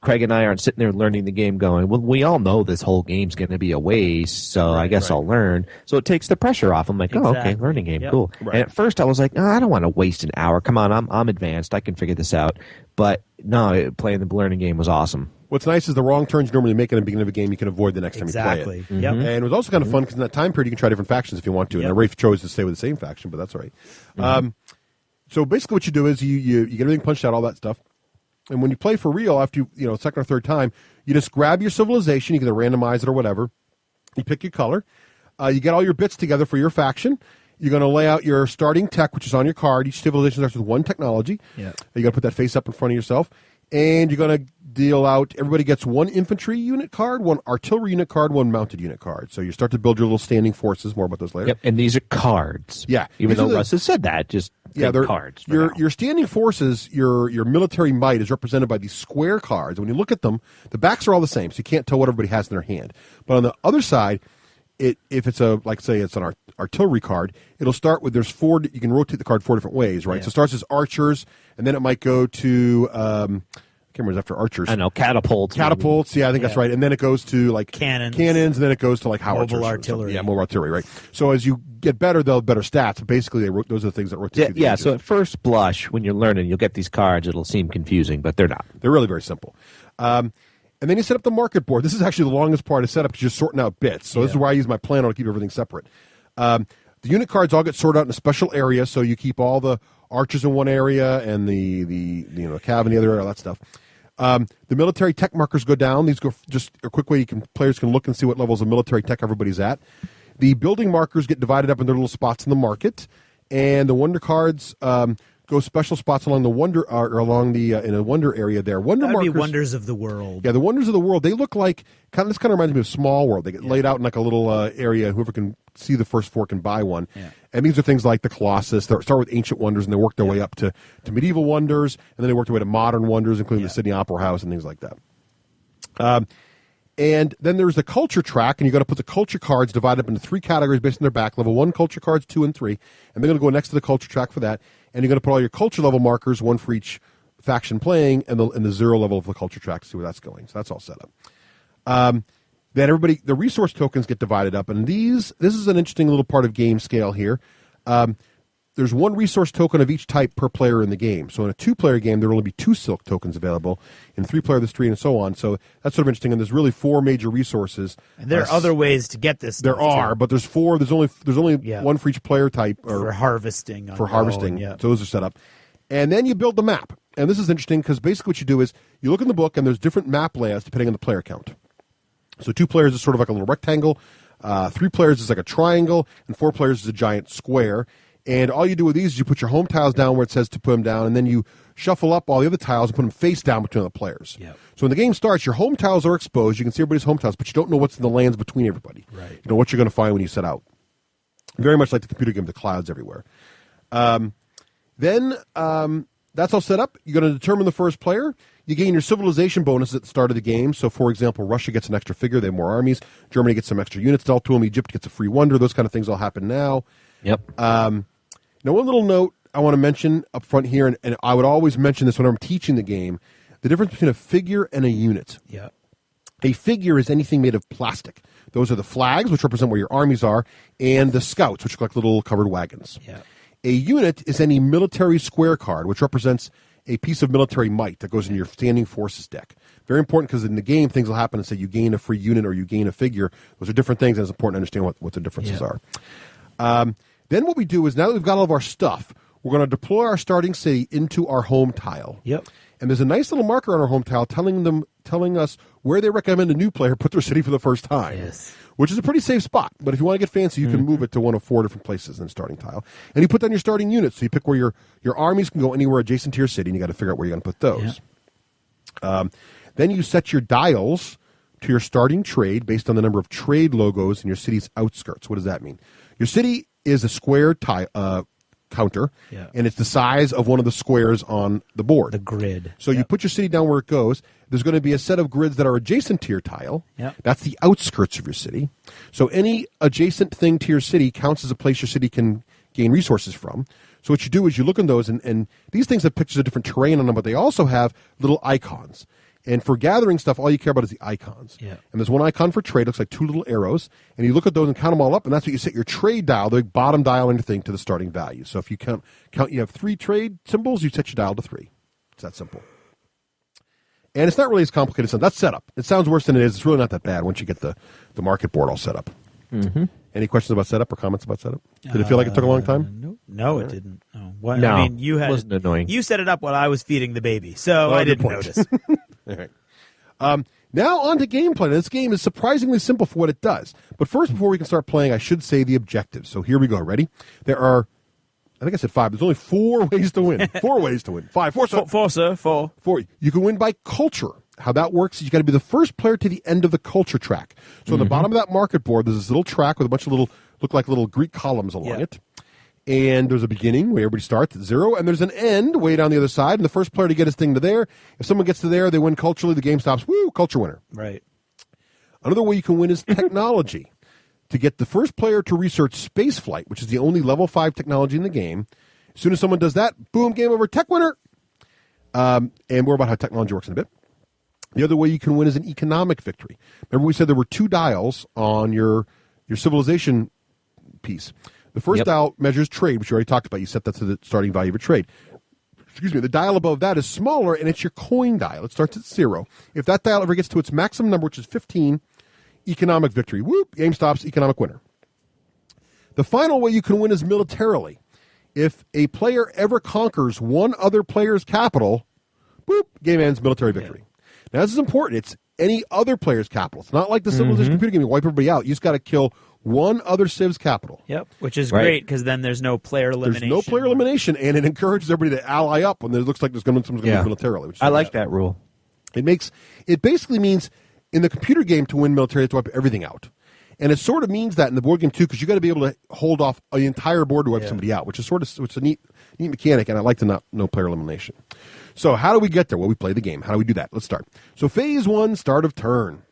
Speaker 3: Craig and I aren't sitting there learning the game, going, "Well, we all know this whole game's going to be a waste, so I guess I'll learn." So it takes the pressure off. I'm like, "Oh, okay, learning game, cool."
Speaker 1: Right.
Speaker 3: And at first, I was like, "No, I don't want to waste an hour. Come on, I'm advanced. I can figure this out." But no, playing the learning game was awesome.
Speaker 1: What's nice is the wrong turns you normally make at the beginning of a game you can avoid the next time you play it.
Speaker 2: Exactly. Yep.
Speaker 1: And it was also kind of fun because in that time period you can try different factions if you want to. And Rafe chose to stay with the same faction, but that's all right. So basically what you do is you get everything punched out, all that stuff. And when you play for real, after second or third time, you just grab your civilization. You can either randomize it or whatever. You pick your color. You get all your bits together for your faction. You're going to lay out your starting tech, which is on your card. Each civilization starts with one technology.
Speaker 2: Yeah.
Speaker 1: You got to put that face up in front of yourself. And you're going to deal out, everybody gets one infantry unit card, one artillery unit card, one mounted unit card. So you start to build your little standing forces. More about those later.
Speaker 3: Yep, and these are cards.
Speaker 1: Yeah.
Speaker 3: Even though Russ has said that, they're cards.
Speaker 1: Your standing forces, your military might is represented by these square cards. When you look at them, the backs are all the same, so you can't tell what everybody has in their hand. But on the other side, if it's it's an artillery card, it'll start with, there's 4, you can rotate the card 4 different ways, right?
Speaker 2: Yeah.
Speaker 1: So it starts as archers, and then it might go to, I can't remember after archers.
Speaker 3: I know, catapults.
Speaker 1: Yeah, I think that's right. And then it goes to like
Speaker 2: cannons,
Speaker 1: and then it goes to like howitzers.
Speaker 2: Mobile artillery.
Speaker 1: Yeah, mobile artillery, right? So as you get better, they'll have better stats. But basically, those are the things that rotate through the ages.
Speaker 3: So at first blush, when you're learning, you'll get these cards. It'll seem confusing, but they're not.
Speaker 1: They're really very simple. And then you set up the market board. This is actually the longest part of setup because you're sorting out bits. So this is where I use my planner to keep everything separate. The unit cards all get sorted out in a special area, so you keep all the archers in one area and the cav in the other area, all that stuff. The military tech markers go down. These go just a quick way players can look and see what levels of military tech everybody's at. The building markers get divided up in their little spots in the market, and the wonder cards go special spots along the wonder or along the in a wonder area there. Wonder
Speaker 2: That'd
Speaker 1: markers,
Speaker 2: be Wonders of the World.
Speaker 1: Yeah, the wonders of the world. They look like this kind of reminds me of Small World. They get laid out in like a little area. Whoever can see the first 4 can buy one. Yeah. And these are things like the Colossus. They start with ancient wonders and they work their way up to medieval wonders, and then they work their way to modern wonders, including the Sydney Opera House and things like that. And then there's the culture track, and you got to put the culture cards divided up into 3 categories based on their back level. 1 culture cards, 2 and 3, and they're going to go next to the culture track for that. And you're going to put all your culture level markers, 1 for each faction playing, and the 0 level of the culture track to see where that's going. So that's all set up. Then the resource tokens get divided up, and this is an interesting little part of game scale here. There's 1 resource token of each type per player in the game. So in a 2-player game, there will only be 2 silk tokens available. In a 3-player, there's 3, and so on. So that's sort of interesting. And there's really 4 major resources.
Speaker 2: And there are other ways to get this.
Speaker 1: There are, but there's 4. There's only 1 for each player type.
Speaker 2: For harvesting.
Speaker 1: So those are set up. And then you build the map. And this is interesting because basically what you do is you look in the book, and there's different map layouts depending on the player count. So 2 players is sort of like a little rectangle. 3 players is like a triangle. And 4 players is a giant square. And all you do with these is you put your home tiles down where it says to put them down, and then you shuffle up all the other tiles and put them face down between the players.
Speaker 2: Yep.
Speaker 1: So when the game starts, your home tiles are exposed. You can see everybody's home tiles, but you don't know what's in the lands between everybody.
Speaker 2: Right.
Speaker 1: You know what you're going to find when you set out. Very much like the computer game, the clouds everywhere. Then that's all set up. You're going to determine the first player. You gain your civilization bonuses at the start of the game. So, for example, Russia gets an extra figure. They have more armies. Germany gets some extra units dealt to them. Egypt gets a free wonder. Those kind of things all happen now.
Speaker 3: Yep.
Speaker 1: Now, one little note I want to mention up front here, and I would always mention this when I'm teaching the game, the difference between a figure and a unit.
Speaker 2: Yeah.
Speaker 1: A figure is anything made of plastic. Those are the flags, which represent where your armies are, and the scouts, which look like little covered wagons.
Speaker 2: Yeah.
Speaker 1: A unit is any military square card, which represents a piece of military might that goes in your standing forces deck. Very important because in the game, things will happen and say you gain a free unit or you gain a figure. Those are different things, and it's important to understand what the differences are. Then what we do is, now that we've got all of our stuff, we're going to deploy our starting city into our home tile.
Speaker 2: Yep.
Speaker 1: And there's a nice little marker on our home tile telling us where they recommend a new player put their city for the first time.
Speaker 2: Yes.
Speaker 1: Which is a pretty safe spot. But if you want to get fancy, you can move it to one of 4 different places in the starting tile. And you put down your starting units. So you pick where your armies can go anywhere adjacent to your city, and you got to figure out where you're going to put those. Yep. Then you set your dials to your starting trade based on the number of trade logos in your city's outskirts. What does that mean? Your city is a square counter, and it's the size of one of the squares on the board.
Speaker 2: The grid.
Speaker 1: So you put your city down where it goes. There's going to be a set of grids that are adjacent to your tile.
Speaker 2: Yep.
Speaker 1: That's the outskirts of your city. So any adjacent thing to your city counts as a place your city can gain resources from. So what you do is you look in those, and these things have pictures of different terrain on them, but they also have little icons. And for gathering stuff, all you care about is the icons.
Speaker 2: Yeah.
Speaker 1: And there's one icon for trade, looks like 2 little arrows. And you look at those and count them all up, and that's what you set your trade dial, the bottom dial on your thing, to the starting value. So if you count you have 3 trade symbols, you set your dial to 3. It's that simple. And it's not really as complicated as that's setup. It sounds worse than it is. It's really not that bad once you get the market board all set up.
Speaker 3: Mm-hmm.
Speaker 1: Any questions about setup or comments about setup? Did it feel like it took a long time?
Speaker 2: No, it didn't. No. What,
Speaker 3: No,
Speaker 2: I mean, you had
Speaker 3: wasn't annoying.
Speaker 2: You set it up while I was feeding the baby, so I
Speaker 1: good
Speaker 2: didn't
Speaker 1: point.
Speaker 2: notice.
Speaker 1: All right. Now on to gameplay. This game is surprisingly simple for what it does. But first, before we can start playing, I should say the objectives. So here we go. Ready? There are, I think I said 5. There's only 4 ways to win. 4 ways to win. 5. 4, sir.
Speaker 2: 4, sir. 4.
Speaker 1: 4. You can win by culture. How that works is you got to be the first player to the end of the culture track. So on the bottom of that market board, there's this little track with a bunch of look like little Greek columns along it. And there's a beginning where everybody starts at 0, and there's an end way down the other side. And the first player to get his thing to there, if someone gets to there, they win culturally. The game stops. Woo, culture winner.
Speaker 2: Right.
Speaker 1: Another way you can win is technology. To get the first player to research space flight, which is the only level 5 technology in the game. As soon as someone does that, boom, game over, tech winner. And more about how technology works in a bit. The other way you can win is an economic victory. Remember we said there were 2 dials on your civilization piece. The first dial measures trade, which you already talked about. You set that to the starting value of a trade. Excuse me. The dial above that is smaller, and it's your coin dial. It starts at 0. If that dial ever gets to its maximum number, which is 15, economic victory. Whoop, game stops, economic winner. The final way you can win is militarily. If a player ever conquers one other player's capital, boop, game ends, military victory. Now, this is important. It's any other player's capital. It's not like the Civilization computer game. You wipe everybody out. You just got to kill one other civ's capital.
Speaker 2: Yep, which is great because then there's no player elimination.
Speaker 1: There's no player elimination, and it encourages everybody to ally up when it looks like there's someone's going to lose militarily. Which
Speaker 3: I like that rule.
Speaker 1: It basically means in the computer game to win military, you have to wipe everything out. And it sort of means that in the board game too, because you got to be able to hold off the entire board to wipe somebody out, which is a neat mechanic, and I like to no player elimination. So how do we get there? Well, we play the game. How do we do that? Let's start. So phase 1, start of turn.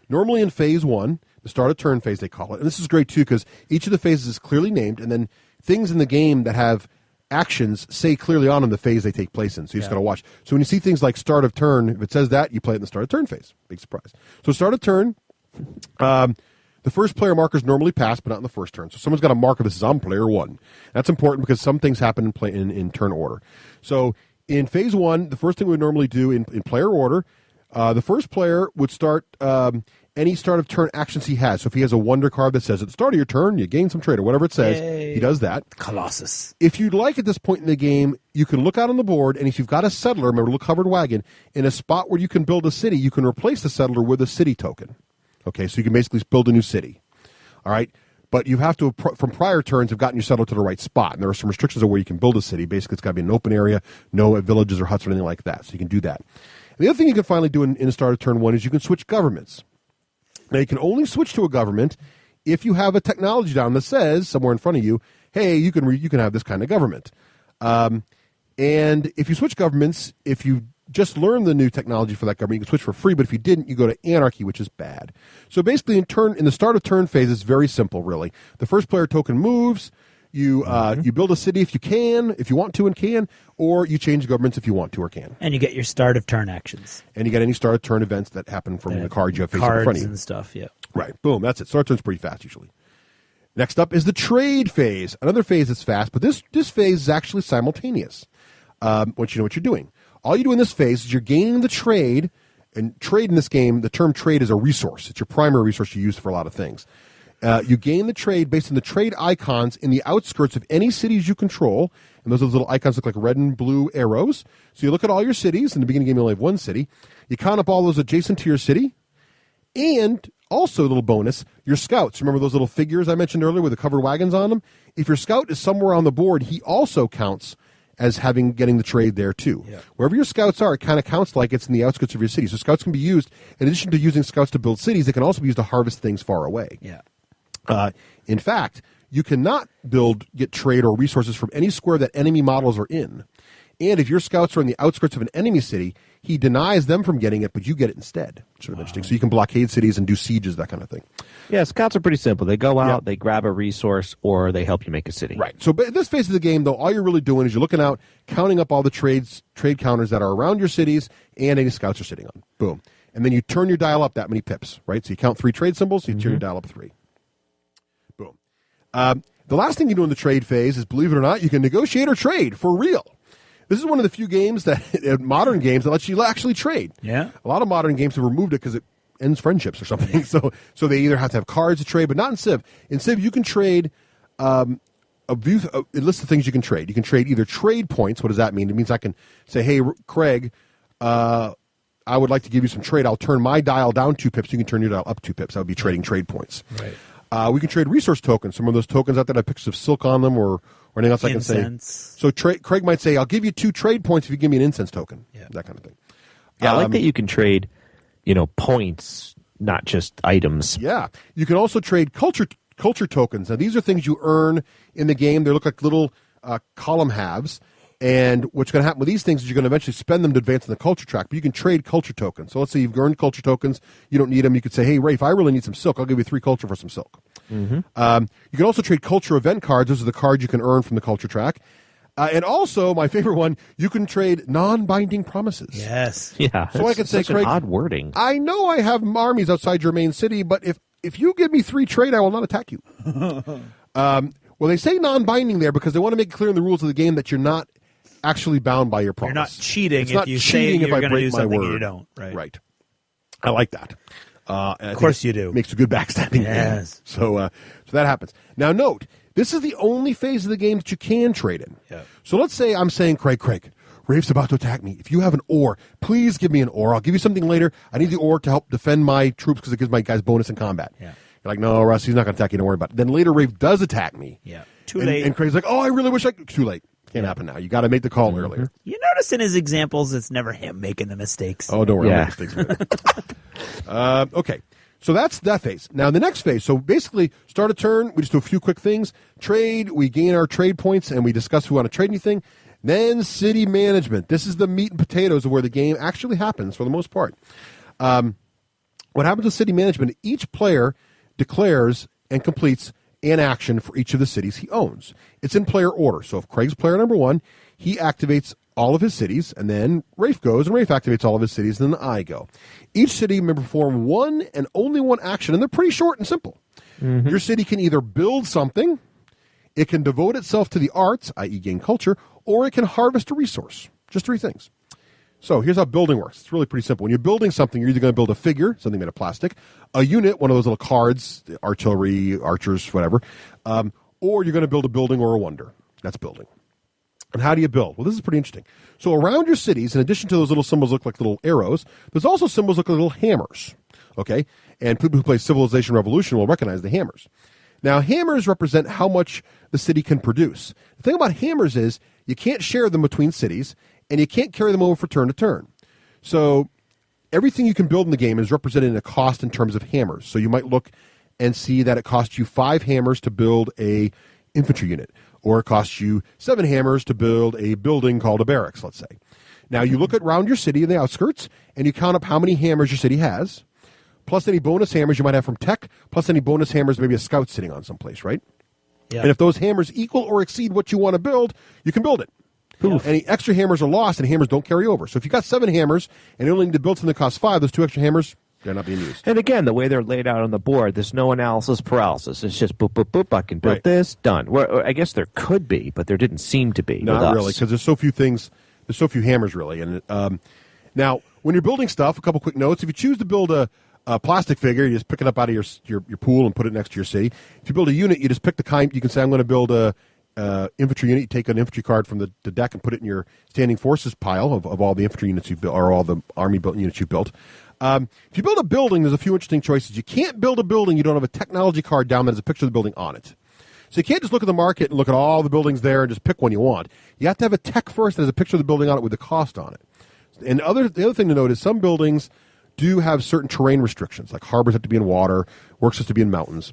Speaker 1: Normally in phase 1, the start of turn phase they call it, and this is great too because each of the phases is clearly named, and then things in the game that have actions say clearly on in the phase they take place in. So you just got to watch. So when you see things like start of turn, if it says that, you play it in the start of turn phase. Big surprise. So start of turn. The first player markers normally pass, but not in the first turn. So someone's got a marker that says, I'm player 1. That's important because some things happen in turn order. So in phase 1, the first thing we would normally do in player order, the first player would start any start of turn actions he has. So if he has a wonder card that says, at the start of your turn, you gain some trade, or whatever it says, he does that.
Speaker 2: Colossus.
Speaker 1: If you'd like at this point in the game, you can look out on the board, and if you've got a settler, remember, little covered wagon, in a spot where you can build a city, you can replace the settler with a city token. Okay, so you can basically build a new city. All right? But you have to, from prior turns, have gotten your settler to the right spot. And there are some restrictions on where you can build a city. Basically, it's got to be an open area, no villages or huts or anything like that. So you can do that. And the other thing you can finally do in the start of turn 1 is you can switch governments. Now, you can only switch to a government if you have a technology down that says, somewhere in front of you, hey, you can have this kind of government. And if you switch governments, if you just learn the new technology for that government, you can switch for free, but if you didn't, you go to anarchy, which is bad. So basically, in the start of turn phase, it's very simple, really. The first player token moves, you build a city if you can, if you want to and can, or you change governments if you want to or can.
Speaker 2: And you get your start of turn actions.
Speaker 1: And you get any start of turn events that happen from the cards you have facing in front of you.
Speaker 2: Cards and stuff, yeah.
Speaker 1: Right, boom, that's it. Start turn's pretty fast, usually. Next up is the trade phase. Another phase that's fast, but this phase is actually simultaneous once you know what you're doing. All you do in this phase is you're gaining the trade, and trade in this game, the term trade is a resource. It's your primary resource you use for a lot of things. You gain the trade based on the trade icons in the outskirts of any cities you control. And those little icons look like red and blue arrows. So you look at all your cities. In the beginning of the game, you only have one city. You count up all those adjacent to your city. And also, a little bonus, your scouts. Remember those little figures I mentioned earlier with the covered wagons on them? If your scout is somewhere on the board, he also counts as getting the trade there, too. Yeah. Wherever your scouts are, it kind of counts like it's in the outskirts of your city. So scouts can be used, in addition to using scouts to build cities, they can also be used to harvest things far away.
Speaker 2: Yeah.
Speaker 1: In fact, you cannot get trade or resources from any square that enemy models are in. And if your scouts are in the outskirts of an enemy city, he denies them from getting it, but you get it instead. Sort of interesting. So you can blockade cities and do sieges, that kind of thing.
Speaker 3: Yeah, scouts are pretty simple. They go out, they grab a resource, or they help you make a city.
Speaker 1: Right. So in this phase of the game, though, all you're really doing is you're looking out, counting up all the trade counters that are around your cities and any scouts are sitting on. Boom. And then you turn your dial up that many pips, right? So you count 3 trade symbols, so you turn your dial up 3. Boom. The last thing you do in the trade phase is, believe it or not, you can negotiate or trade for real. This is one of the few games modern games that lets you actually trade.
Speaker 2: Yeah.
Speaker 1: A lot of modern games have removed it because it ends friendships or something. So they either have to have cards to trade, but not in Civ. In Civ, you can trade it lists the things you can trade. You can trade either trade points. What does that mean? It means I can say, hey, Craig, I would like to give you some trade. I'll turn my dial down 2 pips. You can turn your dial up 2 pips. That would be trading trade points.
Speaker 2: Right.
Speaker 1: We can trade resource tokens. Some of those tokens out there have pictures of silk on them or anything else
Speaker 2: incense.
Speaker 1: I can say. So Craig might say, I'll give you 2 trade points if you give me an incense token. Yeah. That kind of thing.
Speaker 3: Yeah, I like that you can trade, points, not just items.
Speaker 1: Yeah. You can also trade culture tokens. Now, these are things you earn in the game. They look like little column halves. And what's going to happen with these things is you're going to eventually spend them to advance in the culture track. But you can trade culture tokens. So let's say you've earned culture tokens. You don't need them. You could say, hey, Rafe, I really need some silk. I'll give you 3 culture for some silk. Mm-hmm. You can also trade culture event cards. Those are the cards you can earn from the culture track. And also, my favorite one, you can trade non-binding promises.
Speaker 2: Yes.
Speaker 3: Yeah.
Speaker 1: So I can say, Craig,
Speaker 3: odd wording.
Speaker 1: I know I have armies outside your main city, but if you give me 3 trade, I will not attack you. Well, they say non-binding there because they want to make it clear in the rules of the game that you're not actually bound by your promise.
Speaker 2: You're not cheating
Speaker 1: it's
Speaker 2: if
Speaker 1: not
Speaker 2: you
Speaker 1: cheating
Speaker 2: say
Speaker 1: if
Speaker 2: you're
Speaker 1: I
Speaker 2: going to
Speaker 1: break
Speaker 2: do
Speaker 1: my
Speaker 2: something
Speaker 1: word.
Speaker 2: and you don't.
Speaker 1: Right. I like that.
Speaker 2: Of course you do.
Speaker 1: Makes a good backstabbing game. So that happens. Now note, this is the only phase of the game that you can trade in.
Speaker 2: Yeah.
Speaker 1: So let's say I'm saying, Craig, Rafe's about to attack me. If you have an ore, please give me an ore. I'll give you something later. I need the ore to help defend my troops because it gives my guys bonus in combat.
Speaker 2: Yeah.
Speaker 1: You're like, no, Russ, he's not going to attack you. Don't worry about it. Then later, Rafe does attack me.
Speaker 2: Yeah. Too late.
Speaker 1: And Craig's like, oh, I really wish I could. Too late. Can't happen now. You got to make the call earlier.
Speaker 2: You notice in his examples, it's never him making the mistakes.
Speaker 1: Oh, don't worry. I'll make mistakes. Okay. So that's that phase. Now, the next phase. So basically, start a turn. We just do a few quick things. Trade. We gain our trade points, and we discuss if we want to trade anything. Then city management. This is the meat and potatoes of where the game actually happens for the most part. What happens with city management, each player declares and completes an action for each of the cities he owns. It's in player order. So if Craig's player number 1, he activates all of his cities, and then Rafe goes, and Rafe activates all of his cities, and then I go. Each city may perform one and only one action, and they're pretty short and simple. Mm-hmm. Your city can either build something, it can devote itself to the arts, i.e. gain culture, or it can harvest a resource. Just 3 things. So here's how building works. It's really pretty simple. When you're building something, you're either going to build a figure, something made of plastic, a unit, one of those little cards, artillery, archers, whatever, or you're going to build a building or a wonder. That's building. And how do you build? Well, this is pretty interesting. So around your cities, in addition to those little symbols look like little arrows, there's also symbols look like little hammers. Okay? And people who play Civilization Revolution will recognize the hammers. Now, hammers represent how much the city can produce. The thing about hammers is you can't share them between cities, and you can't carry them over for turn to turn. So everything you can build in the game is represented in a cost in terms of hammers. So you might look and see that it costs you 5 hammers to build a infantry unit, or it costs you 7 hammers to build a building called a barracks, let's say. Now you look around your city in the outskirts, and you count up how many hammers your city has, plus any bonus hammers you might have from tech, plus any bonus hammers maybe a scout sitting on someplace, right? Yeah. And if those hammers equal or exceed what you want to build, you can build it. Yeah. Any extra hammers are lost, and hammers don't carry over. So if you got 7 hammers, and you only need to build something that costs 5, those 2 extra hammers, they're not being used.
Speaker 3: And again, the way they're laid out on the board, there's no analysis paralysis. It's just boop, boop, boop, I can build this, done. Well, I guess there could be, but there didn't seem to be.
Speaker 1: Not really, because there's so few things, there's so few hammers, really. And now, when you're building stuff, a couple quick notes. If you choose to build a a plastic figure, you just pick it up out of your pool and put it next to your city. If you build a unit, you just pick the kind. You can say, I'm going to build a infantry unit. You take an infantry card from the deck and put it in your standing forces pile of all the infantry units you've built, or all the army built units you've built. If you build a building, there's a few interesting choices. You can't build a building you don't have a technology card down that has a picture of the building on it. So you can't just look at the market and look at all the buildings there and just pick one you want. You have to have a tech first that has a picture of the building on it with the cost on it. And the other thing to note is some buildings do have certain terrain restrictions, like harbors have to be in water, works has to be in mountains.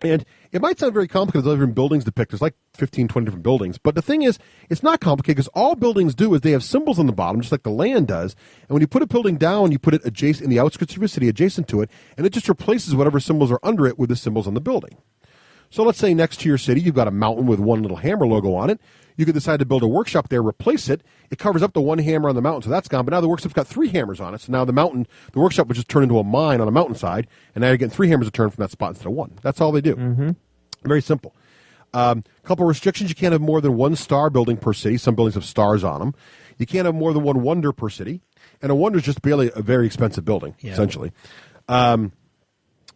Speaker 1: And it might sound very complicated. There's different buildings to pick. There's like 15, 20 different buildings. But the thing is, it's not complicated because all buildings do is they have symbols on the bottom, just like the land does. And when you put a building down, you put it adjacent in the outskirts of your city, adjacent to it, and it just replaces whatever symbols are under it with the symbols on the building. So let's say next to your city, you've got a mountain with one little hammer logo on it. You could decide to build a workshop there, replace it. It covers up the one hammer on the mountain, so that's gone. But now the workshop's got 3 hammers on it. So now the workshop would just turn into a mine on a mountainside, and now you're getting 3 hammers a turn from that spot instead of 1. That's all they do.
Speaker 3: Mm-hmm.
Speaker 1: Very simple. Couple restrictions. You can't have more than 1 star building per city. Some buildings have stars on them. You can't have more than 1 wonder per city. And a wonder is just barely a very expensive building, essentially.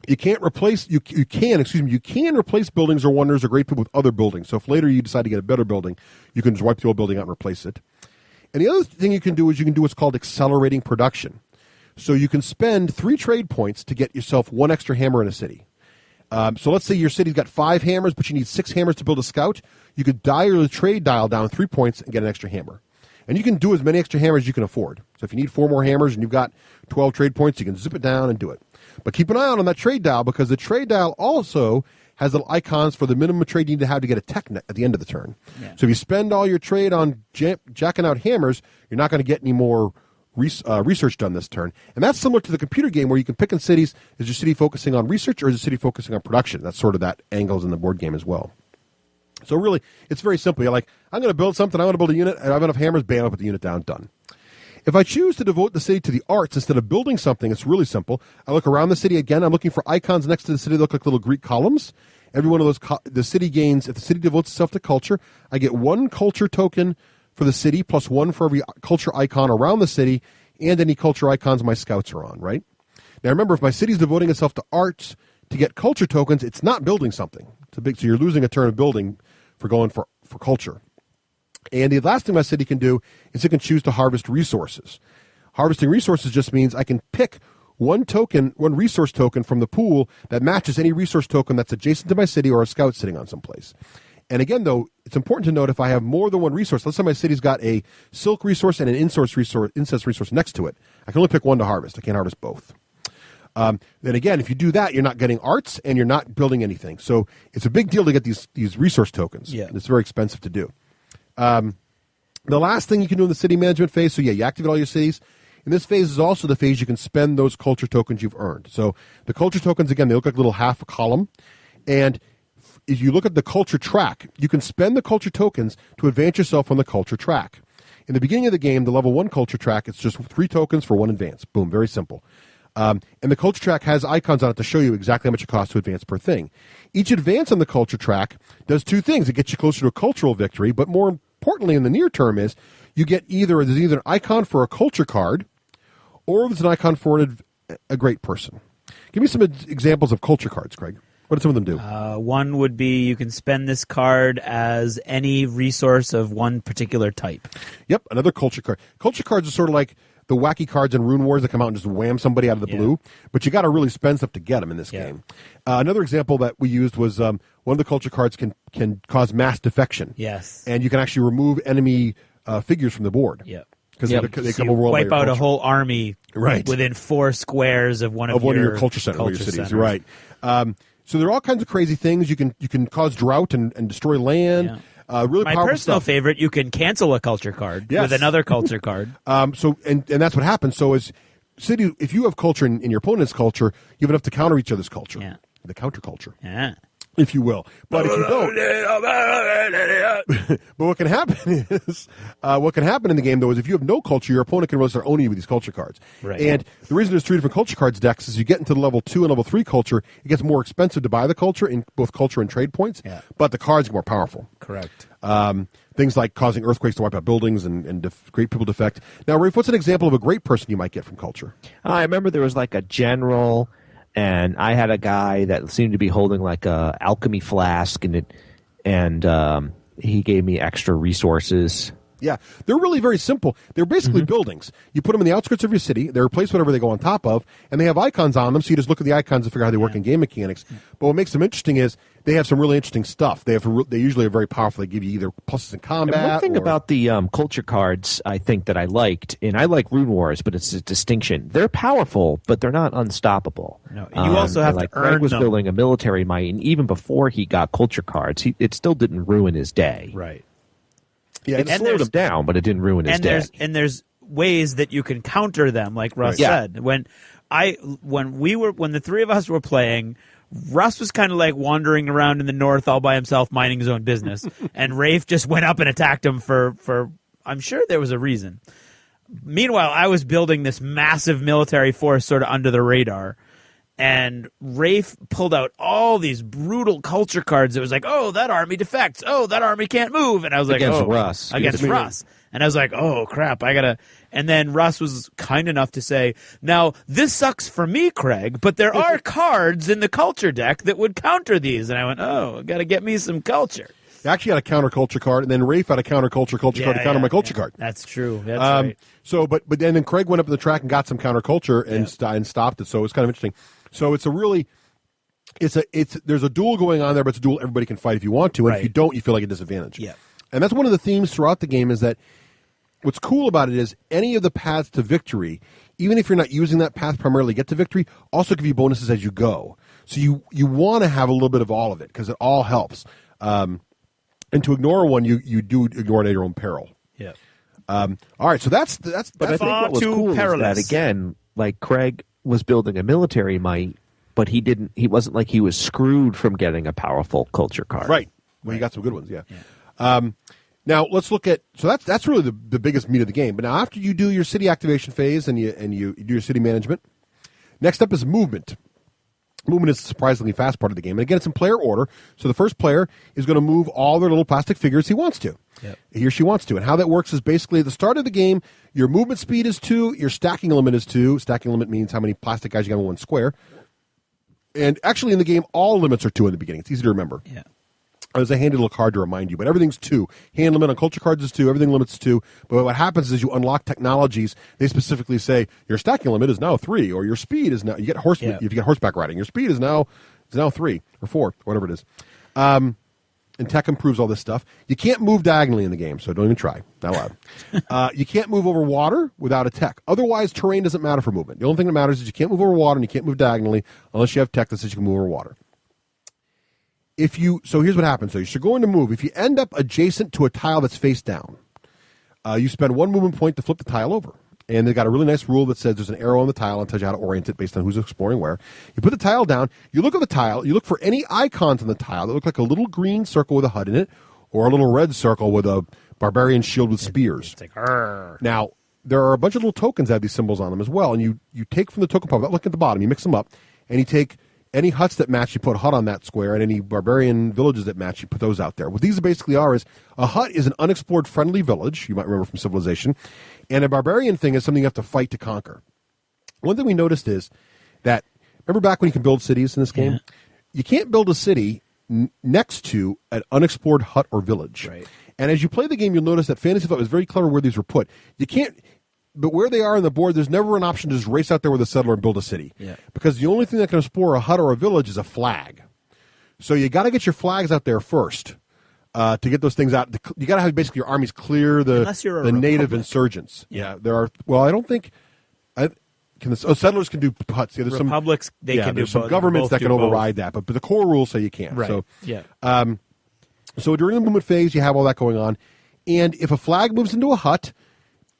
Speaker 1: You can replace buildings or wonders or great people with other buildings. So if later you decide to get a better building, you can just wipe the old building out and replace it. And the other thing you can do is you can do what's called accelerating production. So you can spend 3 trade points to get yourself 1 extra hammer in a city. So let's say your city's got 5 hammers, but you need 6 hammers to build a scout. You could dial the trade dial down 3 points and get an extra hammer. And you can do as many extra hammers as you can afford. So if you need 4 more hammers and you've got 12 trade points, you can zip it down and do it. But keep an eye out on that trade dial because the trade dial also has little icons for the minimum trade you need to have to get a tech net at the end of the turn. Yeah. So if you spend all your trade on jacking out hammers, you're not going to get any more research done this turn. And that's similar to the computer game where you can pick in cities. Is your city focusing on research or is your city focusing on production? That's sort of that angles in the board game as well. So really, it's very simple. You're like, I'm going to build something. I want to build a unit. I have enough hammers. Bam, I put the unit down. Done. If I choose to devote the city to the arts instead of building something, it's really simple. I look around the city again. I'm looking for icons next to the city that look like little Greek columns. Every one of those, the city gains, if the city devotes itself to culture, I get 1 culture token for the city plus 1 for every culture icon around the city and any culture icons my scouts are on, right? Now remember, if my city's devoting itself to arts to get culture tokens, it's not building something. So you're losing a turn of building for going for culture. And the last thing my city can do is it can choose to harvest resources. Harvesting resources just means I can pick 1 resource token from the pool that matches any resource token that's adjacent to my city or a scout sitting on someplace. And again, though, it's important to note if I have more than 1 resource, let's say my city's got a silk resource and an incest resource next to it, I can only pick 1 to harvest. I can't harvest both. Then again, if you do that, you're not getting arts and you're not building anything. So it's a big deal to get these resource tokens. Yeah. It's very expensive to do. The last thing you can do in the city management phase, so you activate all your cities. And this phase is also the phase you can spend those culture tokens you've earned. So the culture tokens, again, they look like a little half a column. And if you look at the culture track, you can spend the culture tokens to advance yourself on the culture track. In the beginning of the game, the level 1 culture track, it's just 3 tokens for 1 advance. Boom, very simple. And the culture track has icons on it to show you exactly how much it costs to advance per thing. Each advance on the culture track does 2 things. It gets you closer to a cultural victory, but more importantly in the near term is you get there's either an icon for a culture card or there's an icon for a great person. Give me some examples of culture cards, Craig. What do some of them do?
Speaker 2: One would be you can spend this card as any resource of one particular type.
Speaker 1: Yep, another culture card. Culture cards are sort of like the wacky cards in Rune Wars that come out and just wham somebody out of the blue, but you got to really spend stuff to get them in this game. Another example that we used was one of the culture cards can cause mass defection.
Speaker 2: Yes,
Speaker 1: and you can actually remove enemy figures from the board.
Speaker 2: Yeah,
Speaker 1: because they come over.
Speaker 2: Wipe out a whole army
Speaker 1: right
Speaker 2: within 4 squares of one of your
Speaker 1: culture centers, your cities. Right. So there are all kinds of crazy things. You can cause drought and destroy land. Yeah. Really
Speaker 2: my
Speaker 1: powerful
Speaker 2: personal
Speaker 1: stuff.
Speaker 2: favorite, you can cancel a culture card with another culture card.
Speaker 1: So that's what happens. So as city, if you have culture in your opponent's culture, you have enough to counter each other's culture. Yeah. The counter culture.
Speaker 2: Yeah.
Speaker 1: if you will. But if you don't, but what can happen is, what can happen in the game though is if you have no culture, your opponent can really start owning you with these culture cards.
Speaker 2: Right.
Speaker 1: And the reason there's 3 different culture cards decks is you get into the level 2 and level 3 culture, it gets more expensive to buy the culture in both culture and trade points.
Speaker 2: Yeah.
Speaker 1: But the cards get more powerful.
Speaker 2: Correct.
Speaker 1: Things like causing earthquakes to wipe out buildings and great people defect. Now, Rafe, what's an example of a great person you might get from culture?
Speaker 3: I remember there was like a general, and I had a guy that seemed to be holding like a alchemy flask, and he gave me extra resources.
Speaker 1: Yeah, they're really very simple. They're basically buildings. You put them in the outskirts of your city. They replace whatever they go on top of, and they have icons on them, so you just look at the icons and figure out how they work in game mechanics. But what makes them interesting is they have some really interesting stuff. They usually are very powerful. They give you either pluses in combat.
Speaker 3: And one thing about the culture cards I think that I liked, and I like Rune Wars, but it's a distinction. They're powerful, but they're not unstoppable.
Speaker 2: No, and you also have to earn
Speaker 3: Greg was
Speaker 2: them.
Speaker 3: building a military might, and even before he got culture cards, it still didn't ruin his day.
Speaker 2: Right.
Speaker 3: Yeah, it slowed him down, but it didn't ruin his day.
Speaker 2: And there's ways that you can counter them, like Russ said. When the three of us were playing, Russ was kind of like wandering around in the north all by himself, minding his own business, and Rafe just went up and attacked him for I'm sure there was a reason. Meanwhile, I was building this massive military force sort of under the radar. And Rafe pulled out all these brutal culture cards. It was like, oh, that army defects. Oh, that army can't move. And I was like,
Speaker 3: Against Russ.
Speaker 2: Against Russ. And I was like, oh, crap, I got to. And then Russ was kind enough to say, now, this sucks for me, Craig, but there are cards in the culture deck that would counter these. And I went, oh, got to get me some culture.
Speaker 1: I actually had a counter culture card, and then Rafe had a counter culture card to counter my culture card.
Speaker 2: That's true. That's right.
Speaker 1: So, but then Craig went up the track and got some counter culture and stopped it. So it was kind of interesting. So it's a really, there's a duel going on there, but it's a duel everybody can fight if you want to, and if you don't, you feel like a disadvantage.
Speaker 2: Yeah.
Speaker 1: And that's one of the themes throughout the game is that what's cool about it is any of the paths to victory, even if you're not using that path primarily to get to victory, also give you bonuses as you go. So you want to have a little bit of all of it because it all helps. And to ignore one, you do ignore it at your own peril.
Speaker 2: Yeah.
Speaker 1: All right, so that's
Speaker 3: But I think what was cool is that, again, like Craig was building a military might, but he wasn't like he was screwed from getting a powerful culture card.
Speaker 1: Right. Well, you got some good ones, yeah. Now let's look at that's really the biggest meat of the game. But now after you do your city activation phase and you do your city management, next up is movement. Movement is a surprisingly fast part of the game. And again, it's in player order. So the first player is going to move all their little plastic figures he wants to. Yep. He or she wants to. And how that works is basically at the start of the game, your movement speed is 2, your stacking limit is 2. Stacking limit means how many plastic guys you got in one square. And actually in the game, all limits are 2 in the beginning. It's easy to remember.
Speaker 2: Yeah.
Speaker 1: There's a handy little card to remind you, but everything's 2. Hand limit on culture cards is 2. Everything limits 2. But what happens is you unlock technologies. They specifically say your stacking limit is now 3, or your speed is now. You get if you get horseback riding, your speed is now 3 or 4, whatever it is. And tech improves all this stuff. You can't move diagonally in the game, so don't even try. Not allowed. You can't move over water without a tech. Otherwise, terrain doesn't matter for movement. The only thing that matters is you can't move over water and you can't move diagonally unless you have tech that says you can move over water. So here's what happens. So you're going to move. If you end up adjacent to a tile that's face down, you spend 1 movement point to flip the tile over. And they've got a really nice rule that says there's an arrow on the tile and tells you how to orient it based on who's exploring where. You put the tile down. You look at the tile. You look for any icons on the tile that look like a little green circle with a HUD in it or a little red circle with a barbarian shield with spears.
Speaker 2: It's like, Arr.
Speaker 1: Now, there are a bunch of little tokens that have these symbols on them as well. And you take from the token pile, look at the bottom, you mix them up, and you take any huts that match, you put a hut on that square, and any barbarian villages that match, you put those out there. What these basically are is a hut is an unexplored friendly village, you might remember from Civilization, and a barbarian thing is something you have to fight to conquer. One thing we noticed is that, remember back when you can build cities in this game? You can't build a city next to an unexplored hut or village.
Speaker 2: Right.
Speaker 1: And as you play the game, you'll notice that Fantasy Flight was very clever where these were put. You can't... But where they are on the board, there's never an option to just race out there with a settler and build a city. Yeah. Because the only thing that can explore a hut or a village is a flag. So you got to get your flags out there first to get those things out. You got to have basically your armies clear the native insurgents. Yeah, there are. Well, I don't think. Settlers can do huts. Yeah, there's
Speaker 2: Republics.
Speaker 1: There's some governments that can override that, but the core rules say you can't.
Speaker 2: Right.
Speaker 1: So
Speaker 2: yeah.
Speaker 1: So during the movement phase, you have all that going on, and if a flag moves into a hut,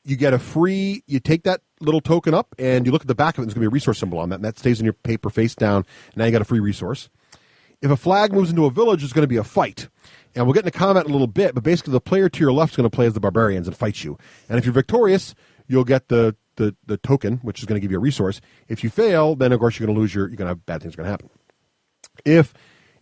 Speaker 1: you get you take that little token up and you look at the back of it, there's going to be a resource symbol on that, and that stays in your paper face down, and now you got a free resource. if a flag moves into a village, there's going to be a fight. And we'll get into combat in a little bit, but basically the player to your left is going to play as the barbarians and fight you. And if you're victorious, you'll get the token, which is going to give you a resource. If you fail, then of course you're going to lose you're going to have bad things going to happen. If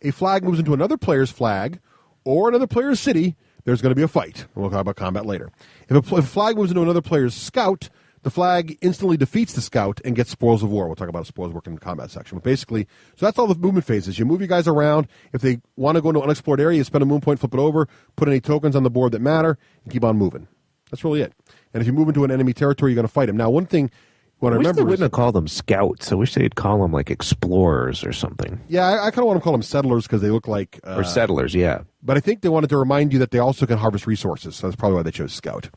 Speaker 1: a flag moves into another player's flag or another player's city, there's going to be a fight. We'll talk about combat later. If a flag moves into another player's scout, the flag instantly defeats the scout and gets spoils of war. We'll talk about spoils of war in the combat section. But basically, so that's all the movement phases. You move your guys around. If they want to go into an unexplored area, you spend a moon point, flip it over, put any tokens on the board that matter, and keep on moving. That's really it. And if you move into an enemy territory, you're going to fight them. Now, one thing I remember
Speaker 3: they wouldn't have called them scouts. I wish they'd call them like explorers or something.
Speaker 1: Yeah, I kind of want to call them settlers because they look like...
Speaker 3: or settlers, yeah.
Speaker 1: But I think they wanted to remind you that they also can harvest resources. So that's probably why they chose scout.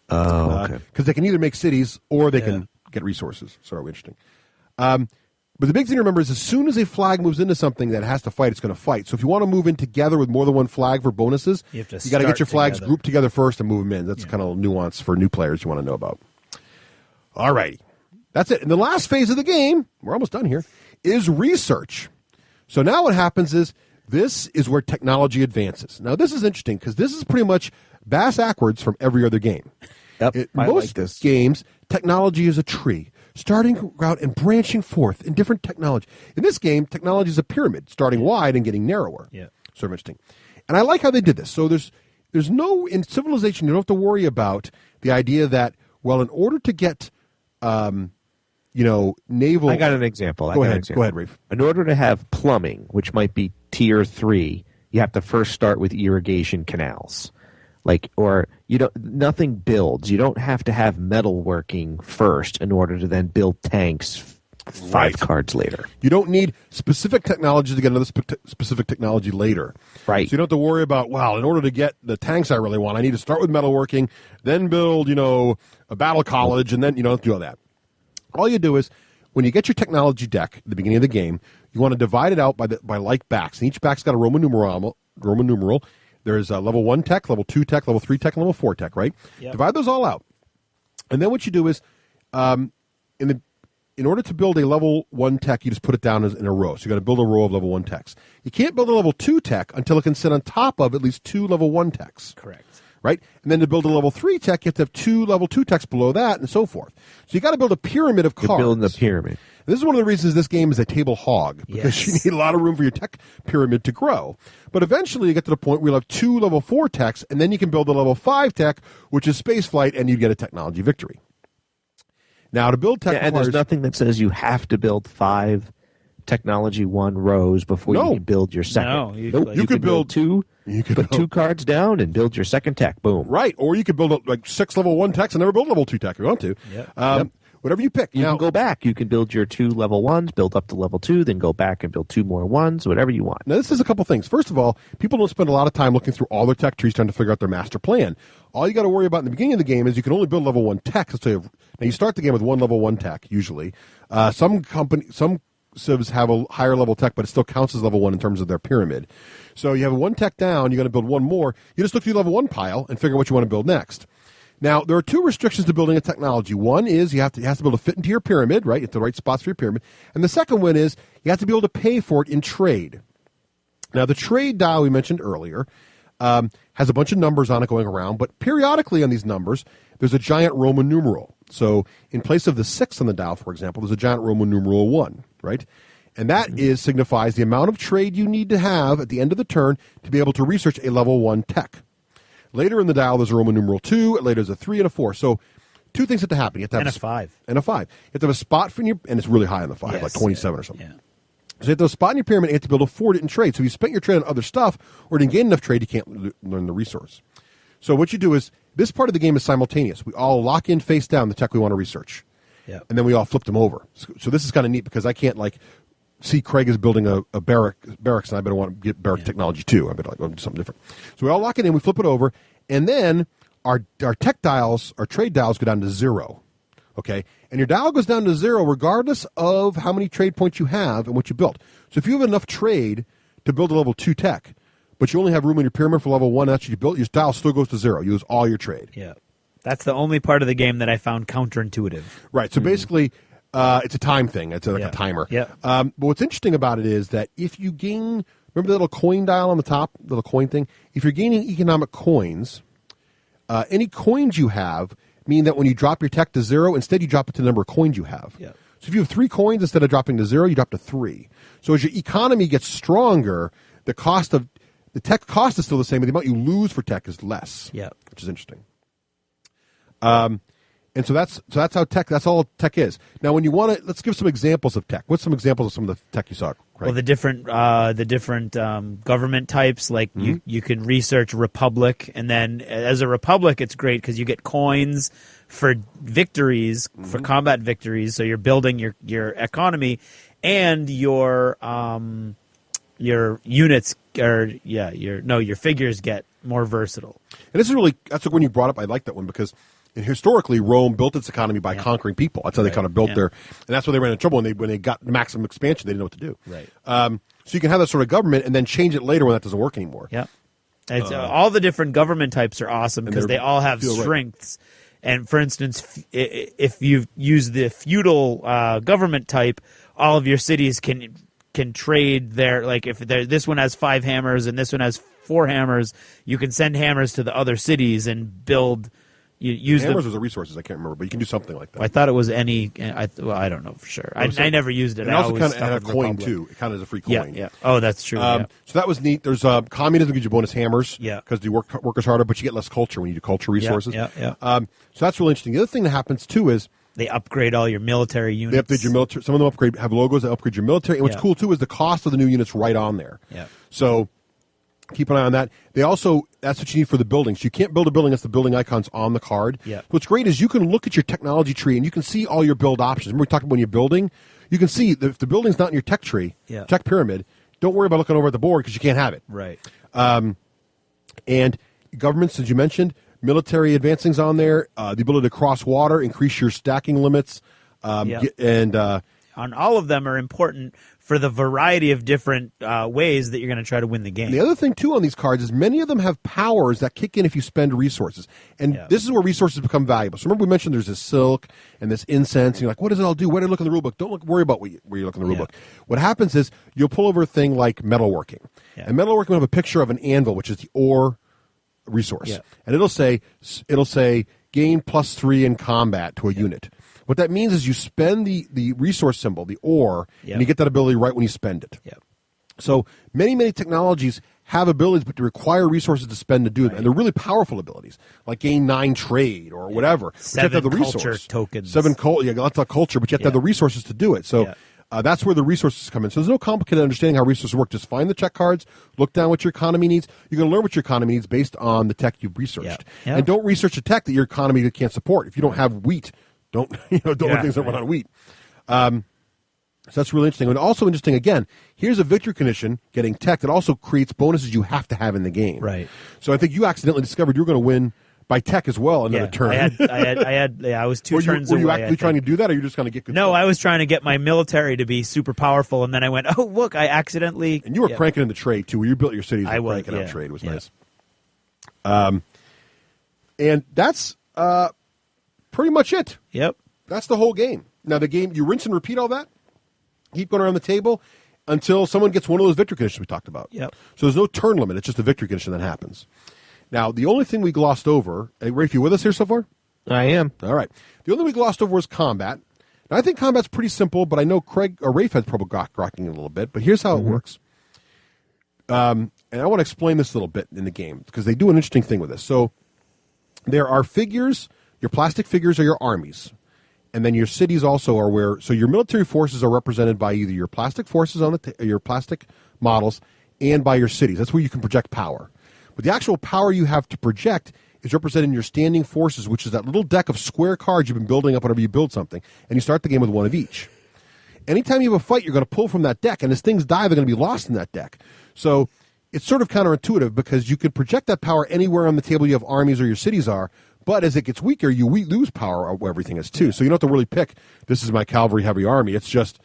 Speaker 3: Oh, okay.
Speaker 1: Because they can either make cities or they can get resources. So interesting. But the big thing to remember is as soon as a flag moves into something that has to fight, it's going to fight. So if you want to move in together with more than one flag for bonuses, you got to get your flags grouped together first and move them in. That's kind of a nuance for new players you want to know about. All righty. That's it. And the last phase of the game, we're almost done here, is research. So now what happens is this is where technology advances. Now this is interesting because this is pretty much bass backwards from every other game.
Speaker 3: Yep, I
Speaker 1: most
Speaker 3: like this.
Speaker 1: games, technology is a tree, starting out and branching forth in different technology. In this game, technology is a pyramid, starting wide and getting narrower.
Speaker 2: Yeah.
Speaker 1: Sort of interesting. And I like how they did this. So there's no, in civilization, you don't have to worry about the idea that, well, in order to get, naval...
Speaker 3: I got an example.
Speaker 1: Go ahead, Rafe.
Speaker 3: In order to have plumbing, which might be tier 3, you have to first start with irrigation canals. Nothing builds. You don't have to have metalworking first in order to then build tanks 5 cards later.
Speaker 1: You don't need specific technology to get another specific technology later.
Speaker 3: Right.
Speaker 1: So you don't have to worry about, in order to get the tanks I really want, I need to start with metalworking, then build, a battle college, and then, do all that. All you do is, when you get your technology deck at the beginning of the game, you want to divide it out by like backs. And each back's got a Roman numeral. There's level 1 tech, level 2 tech, level 3 tech, and level 4 tech, right? Yep. Divide those all out. And then what you do is, in order to build a level 1 tech, you just put it down in a row. So you got to build a row of level 1 techs. You can't build a level 2 tech until it can sit on top of at least 2 level 1 techs.
Speaker 2: Correct.
Speaker 1: Right? And then to build a level 3 tech, you have to have 2 level 2 techs below that, and so forth. So you got to build a pyramid of cards.
Speaker 3: You're building the pyramid.
Speaker 1: This is one of the reasons this game is a table hog, because you need a lot of room for your tech pyramid to grow. But eventually you get to the point where you'll have 2 level 4 techs, and then you can build a level 5 tech, which is spaceflight, and you get a technology victory. Now, to build tech
Speaker 3: and there's nothing that says you have to build 5 technology 1 rows before you can build your second.
Speaker 2: No,
Speaker 1: you could build
Speaker 3: 2. You could put 2 cards down and build your second tech. Boom.
Speaker 1: Right, or you could build 6 level 1 techs and never build level 2 tech if you want to.
Speaker 2: Yep.
Speaker 1: Whatever you pick.
Speaker 3: You can go back. You can build your 2 level 1s, build up to level 2, then go back and build 2 more 1s, whatever you want.
Speaker 1: Now, this is a couple things. First of all, people don't spend a lot of time looking through all their tech trees trying to figure out their master plan. All you got to worry about in the beginning of the game is you can only build level 1 tech. Now, you start the game with 1 level 1 tech, usually. Some civs have a higher level tech, but it still counts as level 1 in terms of their pyramid. So you have 1 tech down, you're going to build 1 more. You just look through the level 1 pile and figure out what you want to build next. Now, there are 2 restrictions to building a technology. One is it has to be able to fit into your pyramid, right? It's the right spots for your pyramid. And the second one is you have to be able to pay for it in trade. Now, the trade dial we mentioned earlier has a bunch of numbers on it going around, but periodically on these numbers, there's a giant Roman numeral. So in place of the 6 on the dial, for example, there's a giant Roman numeral 1, right? And that signifies the amount of trade you need to have at the end of the turn to be able to research a level 1 tech. Later in the dial, there's a Roman numeral 2. Later, there's a 3 and a 4. So 2 things have to happen. You have to have
Speaker 2: a 5.
Speaker 1: And a 5. You have to have a spot for your, and it's really high on the 5, like 27 or something.
Speaker 2: Yeah.
Speaker 1: So you have to have a spot in your pyramid, and you have to be able to afford it in trade. So if you spent your trade on other stuff or didn't gain enough trade, you can't learn the resource. So what you do is, this part of the game is simultaneous. We all lock in face down the tech we want to research.
Speaker 2: Yeah.
Speaker 1: And then we all flip them over. So this is kind of neat because I can't see Craig is building a barracks, and I better want to get barrack technology too. I better do something different. So we all lock it in, we flip it over, and then our tech dials, our trade dials go down to 0. Okay? And your dial goes down to 0 regardless of how many trade points you have and what you built. So if you have enough trade to build a level 2 tech, but you only have room in your pyramid for level 1, that's what you built, your dial still goes to 0. You lose all your trade.
Speaker 2: Yeah. That's the only part of the game that I found counterintuitive.
Speaker 1: Right. So basically, it's a time thing. It's like a timer.
Speaker 2: Yeah.
Speaker 1: But what's interesting about it is that if you gain Remember the little coin dial on the top, the little coin thing? If you're gaining economic coins, any coins you have mean that when you drop your tech to 0, instead you drop it to the number of coins you have.
Speaker 2: Yeah.
Speaker 1: So if you have 3 coins, instead of dropping to 0, you drop to 3. So as your economy gets stronger, the tech cost is still the same, but the amount you lose for tech is less.
Speaker 2: Yeah.
Speaker 1: Which is interesting. And so that's how that's all tech is. Now, when you want to, let's give some examples of tech. What's some examples of some of the tech you saw, Craig?
Speaker 2: Well, the different government types, like you can research republic, and then as a republic, it's great because you get coins for victories, for combat victories. So you're building your economy, and your units your figures get more versatile.
Speaker 1: And this is that's when you brought up. I like that one because. And historically, Rome built its economy by conquering people. That's how they kind of built their, and that's why they ran into trouble when they got maximum expansion. They didn't know what to do.
Speaker 2: Right.
Speaker 1: So you can have that sort of government and then change it later when that doesn't work anymore.
Speaker 2: Yeah. All the different government types are awesome because they all have strengths. Right. And for instance, if you use the feudal government type, all of your cities can trade their, like if this one has 5 hammers and this one has 4 hammers, you can send hammers to the other cities and build.
Speaker 1: Hammers was a resources, I can't remember, but you can do something like that.
Speaker 2: I thought it was any. I don't know for sure. I never used it.
Speaker 1: And it also kind of had a coin too. It kind of is a free coin.
Speaker 2: Yeah. Oh, that's true.
Speaker 1: So that was neat. There's communism gives you bonus hammers.
Speaker 2: Yeah.
Speaker 1: Because you workers harder, but you get less culture when you do culture resources.
Speaker 2: Yeah.
Speaker 1: So that's really interesting. The other thing that happens too is
Speaker 2: they upgrade all your military units.
Speaker 1: They upgrade your military. Some of them have logos that upgrade your military. And what's cool too is the cost of the new units right on there.
Speaker 2: Yeah.
Speaker 1: So. Keep an eye on that. That's what you need for the buildings. You can't build a building unless the building icon's on the card.
Speaker 2: Yeah.
Speaker 1: What's great is you can look at your technology tree and you can see all your build options. Remember we talked about when you're building, you can see if the building's not in your tech tree, tech pyramid, don't worry about looking over at the board because you can't have it.
Speaker 2: Right.
Speaker 1: And governments, as you mentioned, military advancing's on there, the ability to cross water, increase your stacking limits, and
Speaker 2: all of them are important for the variety of different ways that you're going to try to win the game.
Speaker 1: The other thing, too, on these cards is many of them have powers that kick in if you spend resources. And this is where resources become valuable. So remember we mentioned there's this silk and this incense. And you're like, what does it all do? Where do I look in the rulebook? Don't worry about where you look in the rulebook. What happens is you'll pull over a thing like metalworking. Yeah. And metalworking will have a picture of an anvil, which is the ore resource. Yeah. And it'll say gain +3 in combat to a unit. What that means is you spend the resource symbol, the ore, and you get that ability right when you spend it.
Speaker 2: Yep.
Speaker 1: So many technologies have abilities, but they require resources to spend to do them. And they're really powerful abilities, like gain 9 trade or whatever.
Speaker 2: 7
Speaker 1: the
Speaker 2: culture tokens.
Speaker 1: 7 culture, lots of culture, but you have to have the resources to do it. So that's where the resources come in. So there's no complicated understanding how resources work. Just find the check cards, look down what your economy needs. You're going to learn what your economy needs based on the tech you've researched. And don't research a tech that your economy can't support. If you don't have wheat, don't look things that run on wheat. So that's really interesting. And also interesting, again, here's a victory condition getting tech that also creates bonuses you have to have in the game.
Speaker 2: Right.
Speaker 1: So I think you accidentally discovered you were going to win by tech as well another turn.
Speaker 2: I was 2 turns away.
Speaker 1: Were you actually trying to do that, or are you just going to get good
Speaker 2: No,
Speaker 1: stuff?
Speaker 2: I was trying to get my military to be super powerful, and then I went, oh, look, I accidentally...
Speaker 1: And you were cranking in the trade, too. When you built your cities, you were cranking out trade. It was nice. And that's pretty much it.
Speaker 2: Yep.
Speaker 1: That's the whole game. Now, the game, you rinse and repeat all that, keep going around the table until someone gets one of those victory conditions we talked about.
Speaker 2: Yep.
Speaker 1: So there's no turn limit. It's just a victory condition that happens. Now, the only thing we glossed over, Rafe, you with us here so far?
Speaker 3: I am.
Speaker 1: All right. The only thing we glossed over was combat. Now, I think combat's pretty simple, but I know Craig or Rafe has trouble grokking it a little bit, but here's how it works. And I want to explain this a little bit in the game because they do an interesting thing with this. So there are figures, your plastic figures are your armies. And then your cities also are where, so your military forces are represented by either your plastic forces on your plastic models and by your cities. That's where you can project power. But the actual power you have to project is represented in your standing forces, which is that little deck of square cards you've been building up whenever you build something. And you start the game with one of each. Anytime you have a fight, you're going to pull from that deck. And as things die, they're going to be lost in that deck. So it's sort of counterintuitive because you can project that power anywhere on the table you have armies or your cities are. But as it gets weaker, you lose power where everything is too. So you don't have to really pick, this is my cavalry heavy army. It's just,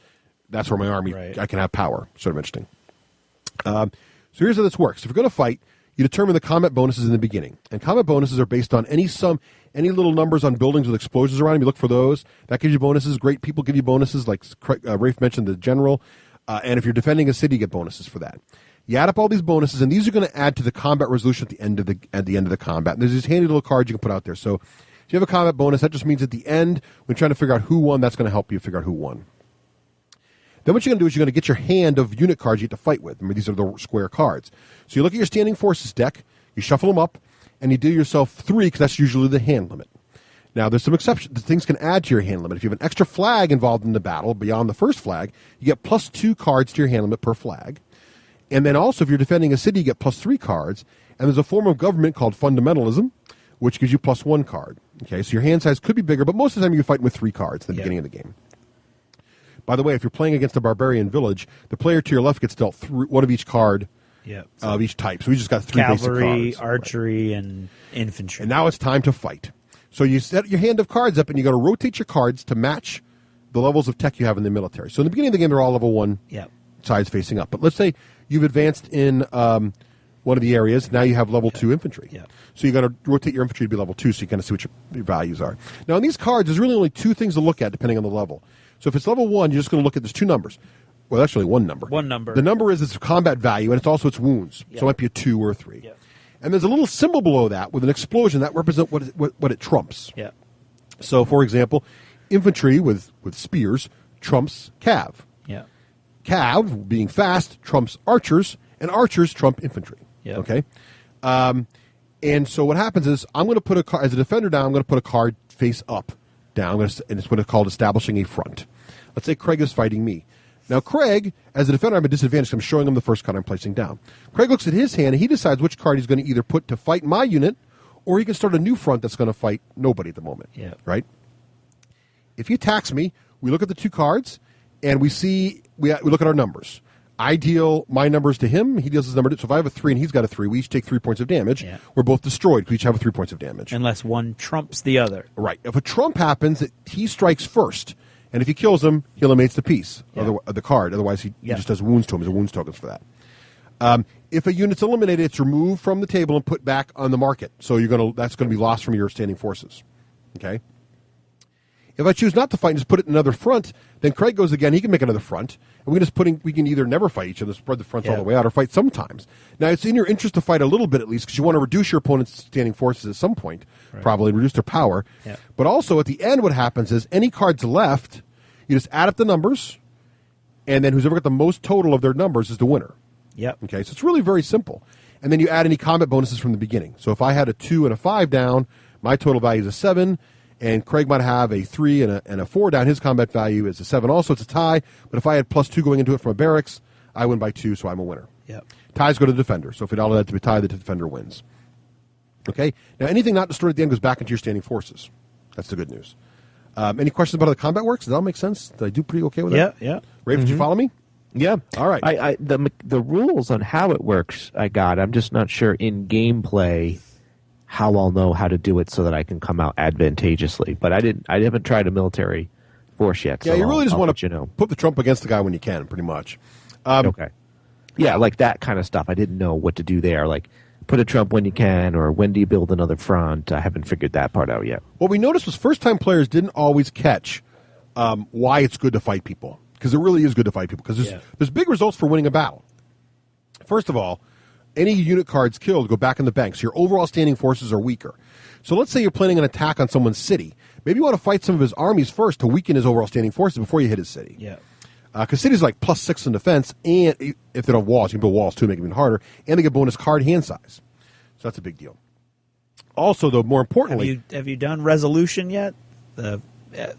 Speaker 1: that's where my army, I can have power. Sort of interesting. So here's how this works. If you're going to fight, you determine the combat bonuses in the beginning. And combat bonuses are based on any little numbers on buildings with explosions around them. You look for those. That gives you bonuses. Great people give you bonuses, like Rafe mentioned, the general. And if you're defending a city, you get bonuses for that. You add up all these bonuses, and these are going to add to the combat resolution at the end of the combat. And there's these handy little cards you can put out there. So if you have a combat bonus, that just means at the end, when you're trying to figure out who won, that's going to help you figure out who won. Then what you're going to do is you're going to get your hand of unit cards you get to fight with. Remember, these are the square cards. So you look at your standing forces deck, you shuffle them up, and you do yourself 3, because that's usually the hand limit. Now, there's some exceptions. Things can add to your hand limit. If you have an extra flag involved in the battle beyond the first flag, you get +2 cards to your hand limit per flag. And then also, if you're defending a city, you get +3 cards. And there's a form of government called fundamentalism, which gives you +1 card. Okay, so your hand size could be bigger, but most of the time you're fighting with 3 cards at the beginning of the game. By the way, if you're playing against a barbarian village, the player to your left gets dealt 1 of each card of each type. So we just got 3 basic cards.
Speaker 2: Cavalry, archery, and infantry.
Speaker 1: And now it's time to fight. So you set your hand of cards up, and you got to rotate your cards to match the levels of tech you have in the military. So in the beginning of the game, they're all level 1 sides facing up. But let's say you've advanced in one of the areas. Now you have level 2 infantry. So you got to rotate your infantry to be level 2, so you kind of see what your values are. Now in these cards, there's really only 2 things to look at depending on the level. So if it's level 1, you're just going to look at there's 2 numbers. Well, actually one number.
Speaker 2: One number.
Speaker 1: The number is its combat value, and it's also its wounds. So it might be a 2 or a 3. And there's a little symbol below that with an explosion that represents what it trumps. So, for example, infantry with spears trumps cav. Cav, being fast, trumps archers, and archers trump infantry. Okay? And so what happens is I'm going to put as a defender down, I'm going to put a card face up, down, and it's what it's called establishing a front. Let's say Craig is fighting me. Now, Craig, as a defender, I'm at disadvantage. I'm showing him the first card I'm placing down. Craig looks at his hand, and he decides which card he's going to either put to fight my unit, or he can start a new front that's going to fight nobody at the moment. Right? If he attacks me, we look at the 2 cards, and we look at our numbers. I deal my numbers to him. He deals his number. So if I have a 3 and he's got a 3, we each take 3 points of damage. We're both destroyed. We each have 3 points of damage.
Speaker 2: Unless one trumps the other.
Speaker 1: Right. If a trump happens, he strikes first. And if he kills him, he eliminates the piece of the card. Otherwise, he just does wounds to him. There's wounds tokens for that. If a unit's eliminated, it's removed from the table and put back on the market. So that's going to be lost from your standing forces. Okay? If I choose not to fight and just put it in another front, then Craig goes again. He can make another front. And we can either never fight each other, spread the fronts all the way out, or fight sometimes. Now, it's in your interest to fight a little bit at least, because you want to reduce your opponent's standing forces at some point, probably reduce their power. But also, at the end, what happens is any cards left, you just add up the numbers, and then who's ever got the most total of their numbers is the winner. Okay, so it's really very simple. And then you add any combat bonuses from the beginning. So if I had a 2 and a 5 down, my total value is a 7. And Craig might have a 3 and a 4 down. His combat value is a 7. Also, it's a tie. But if I had +2 going into it from a barracks, I win by 2, so I'm a winner. Ties go to the defender. So if it all had to be tied, the defender wins. Okay? Now, anything not destroyed at the end goes back into your standing forces. That's the good news. Any questions about how the combat works? Does that all make sense? Did I do pretty okay with that? Rafe, did you follow me?
Speaker 3: Yeah.
Speaker 1: All right.
Speaker 3: The rules on how it works, I'm just not sure in gameplay how I'll know how to do it so that I can come out advantageously. But I haven't tried a military force yet.
Speaker 1: Yeah,
Speaker 3: so
Speaker 1: you really just want
Speaker 3: to
Speaker 1: put the trump against the guy when you can, pretty much.
Speaker 3: Okay. Yeah, like that kind of stuff. I didn't know what to do there. Like, put a trump when you can, or when do you build another front? I haven't figured that part out yet.
Speaker 1: What we noticed was first-time players didn't always catch why it's good to fight people. Because it really is good to fight people. Because there's big results for winning a battle. First of all, any unit cards killed go back in the bank, so your overall standing forces are weaker. So let's say you're planning an attack on someone's city. Maybe you want to fight some of his armies first to weaken his overall standing forces before you hit his city. Because cities are like +6 in defense, and if they don't have walls, you can build walls too, make it even harder, and they get bonus card hand size. So that's a big deal. Also, though, more importantly...
Speaker 2: Have you done resolution yet? The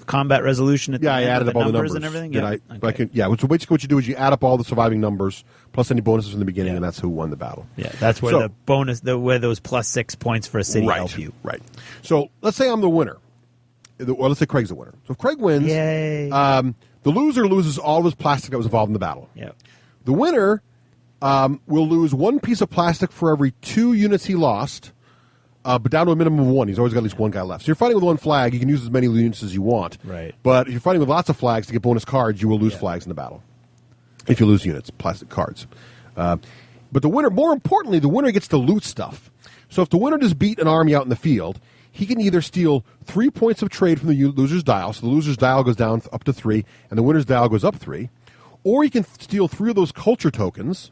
Speaker 2: combat resolution at the
Speaker 1: I added up all the numbers
Speaker 2: and everything?
Speaker 1: So basically what you do is you add up all the surviving numbers plus any bonuses from the beginning, and that's who won the battle.
Speaker 2: That's where the bonus, where those +6 points for a city help you.
Speaker 1: Right. So let's say I'm the winner. Or let's say Craig's the winner. So if Craig wins, the loser loses all of his plastic that was involved in the battle. The winner will lose 1 piece of plastic for every 2 units he lost, but down to a minimum of 1. He's always got at least 1 guy left. So you're fighting with 1 flag. You can use as many units as you want. But if you're fighting with lots of flags to get bonus cards, you will lose flags in the battle. If you lose units, plastic cards. But the winner, more importantly, the winner gets to loot stuff. So if the winner just beat an army out in the field, he can either steal 3 points of trade from the loser's dial, so the loser's dial goes down up to 3, and the winner's dial goes up 3, or he can steal 3 of those culture tokens,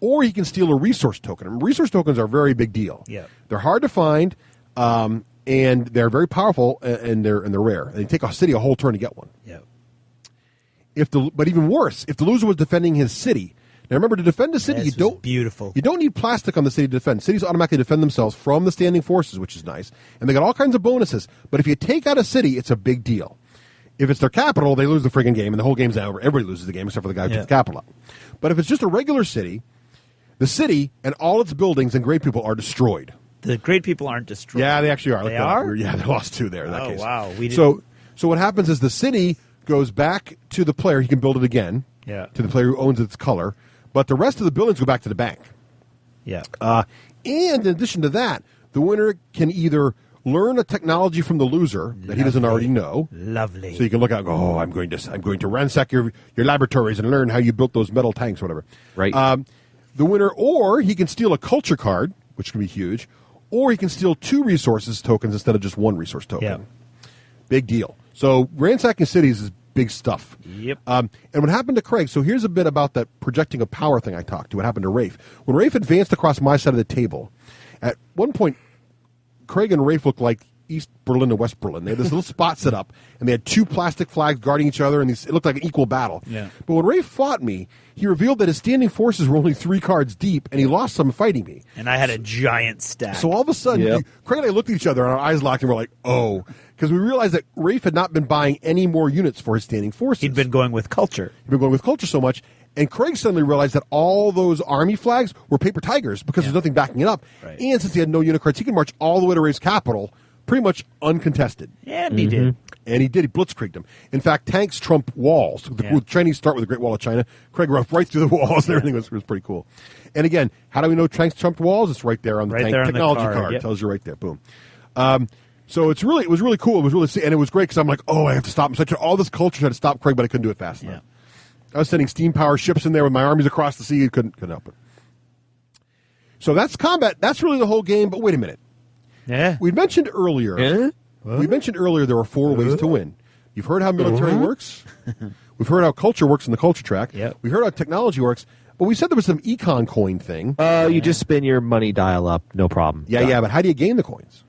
Speaker 1: or he can steal a resource token. And resource tokens are a very big deal.
Speaker 2: Yeah.
Speaker 1: They're hard to find, and they're very powerful, and they're rare. And they take a city a whole turn to get one.
Speaker 2: Yeah.
Speaker 1: But even worse, if the loser was defending his city. Now remember, to defend a city, you don't need plastic on the city to defend. Cities automatically defend themselves from the standing forces, which is nice, and they got all kinds of bonuses. But if you take out a city, it's a big deal. If it's their capital, they lose the friggin' game, and the whole game's over. Everybody loses the game except for the guy who took the capital out. But if it's just a regular city, the city and all its buildings and great people are destroyed.
Speaker 2: The great people aren't destroyed.
Speaker 1: Yeah, they actually are.
Speaker 2: They are?
Speaker 1: Yeah, they lost 2 there in that case.
Speaker 2: Wow.
Speaker 1: So what happens is the city goes back to the player. He can build it again.
Speaker 2: Yeah.
Speaker 1: To the player who owns its color. But the rest of the buildings go back to the bank.
Speaker 2: Yeah.
Speaker 1: And in addition to that, the winner can either learn a technology from the loser that he doesn't already know.
Speaker 2: Lovely.
Speaker 1: So you can look out and go, oh, I'm going to ransack your laboratories and learn how you built those metal tanks, or whatever.
Speaker 3: Right.
Speaker 1: The winner, or he can steal a culture card, which can be huge, or he can steal 2 resources tokens instead of just 1 resource token.
Speaker 2: Yeah.
Speaker 1: Big deal. So ransacking cities is big stuff.
Speaker 2: Yep.
Speaker 1: And what happened to Craig, so here's a bit about that projecting of power thing I talked to. What happened to Rafe. When Rafe advanced across my side of the table, at one point, Craig and Rafe looked like East Berlin and West Berlin. They had this little spot set up, and they had 2 plastic flags guarding each other, and it looked like an equal battle.
Speaker 2: Yeah.
Speaker 1: But when Rafe fought me, he revealed that his standing forces were only 3 cards deep, and he lost some fighting me.
Speaker 2: And I had a giant stack.
Speaker 1: So all of a sudden, Craig and I looked at each other, and our eyes locked, and we're like, oh. Because we realized that Rafe had not been buying any more units for his standing forces.
Speaker 2: He'd been going with culture.
Speaker 1: So much. And Craig suddenly realized that all those army flags were paper tigers because there's nothing backing it up.
Speaker 2: Right.
Speaker 1: And since he had no unit cards, he could march all the way to Rafe's capital pretty much uncontested.
Speaker 2: And he did.
Speaker 1: And he did. He blitzkrieged them. In fact, tanks trump walls. The Chinese start with the Great Wall of China. Craig roughed right through the walls, and everything was pretty cool. And again, how do we know tanks trumped walls? It's right there on the tank technology card. Yep. Tells you right there. Boom. So it was really cool. It was really, and it was great because I'm like, oh, I have to stop him. So I tried all this culture tried to stop Craig, but I couldn't do it fast enough. I was sending steam power ships in there with my armies across the sea. Couldn't help it. So that's combat. That's really the whole game. But wait a minute.
Speaker 2: Yeah.
Speaker 1: We mentioned earlier. We mentioned earlier there were 4 ways to win. You've heard how military works. We've heard how culture works in the culture track.
Speaker 2: Yep.
Speaker 1: We heard how technology works. But we said there was some econ coin thing.
Speaker 3: You just spin your money dial up, no problem.
Speaker 1: Yeah. But how do you gain the coins?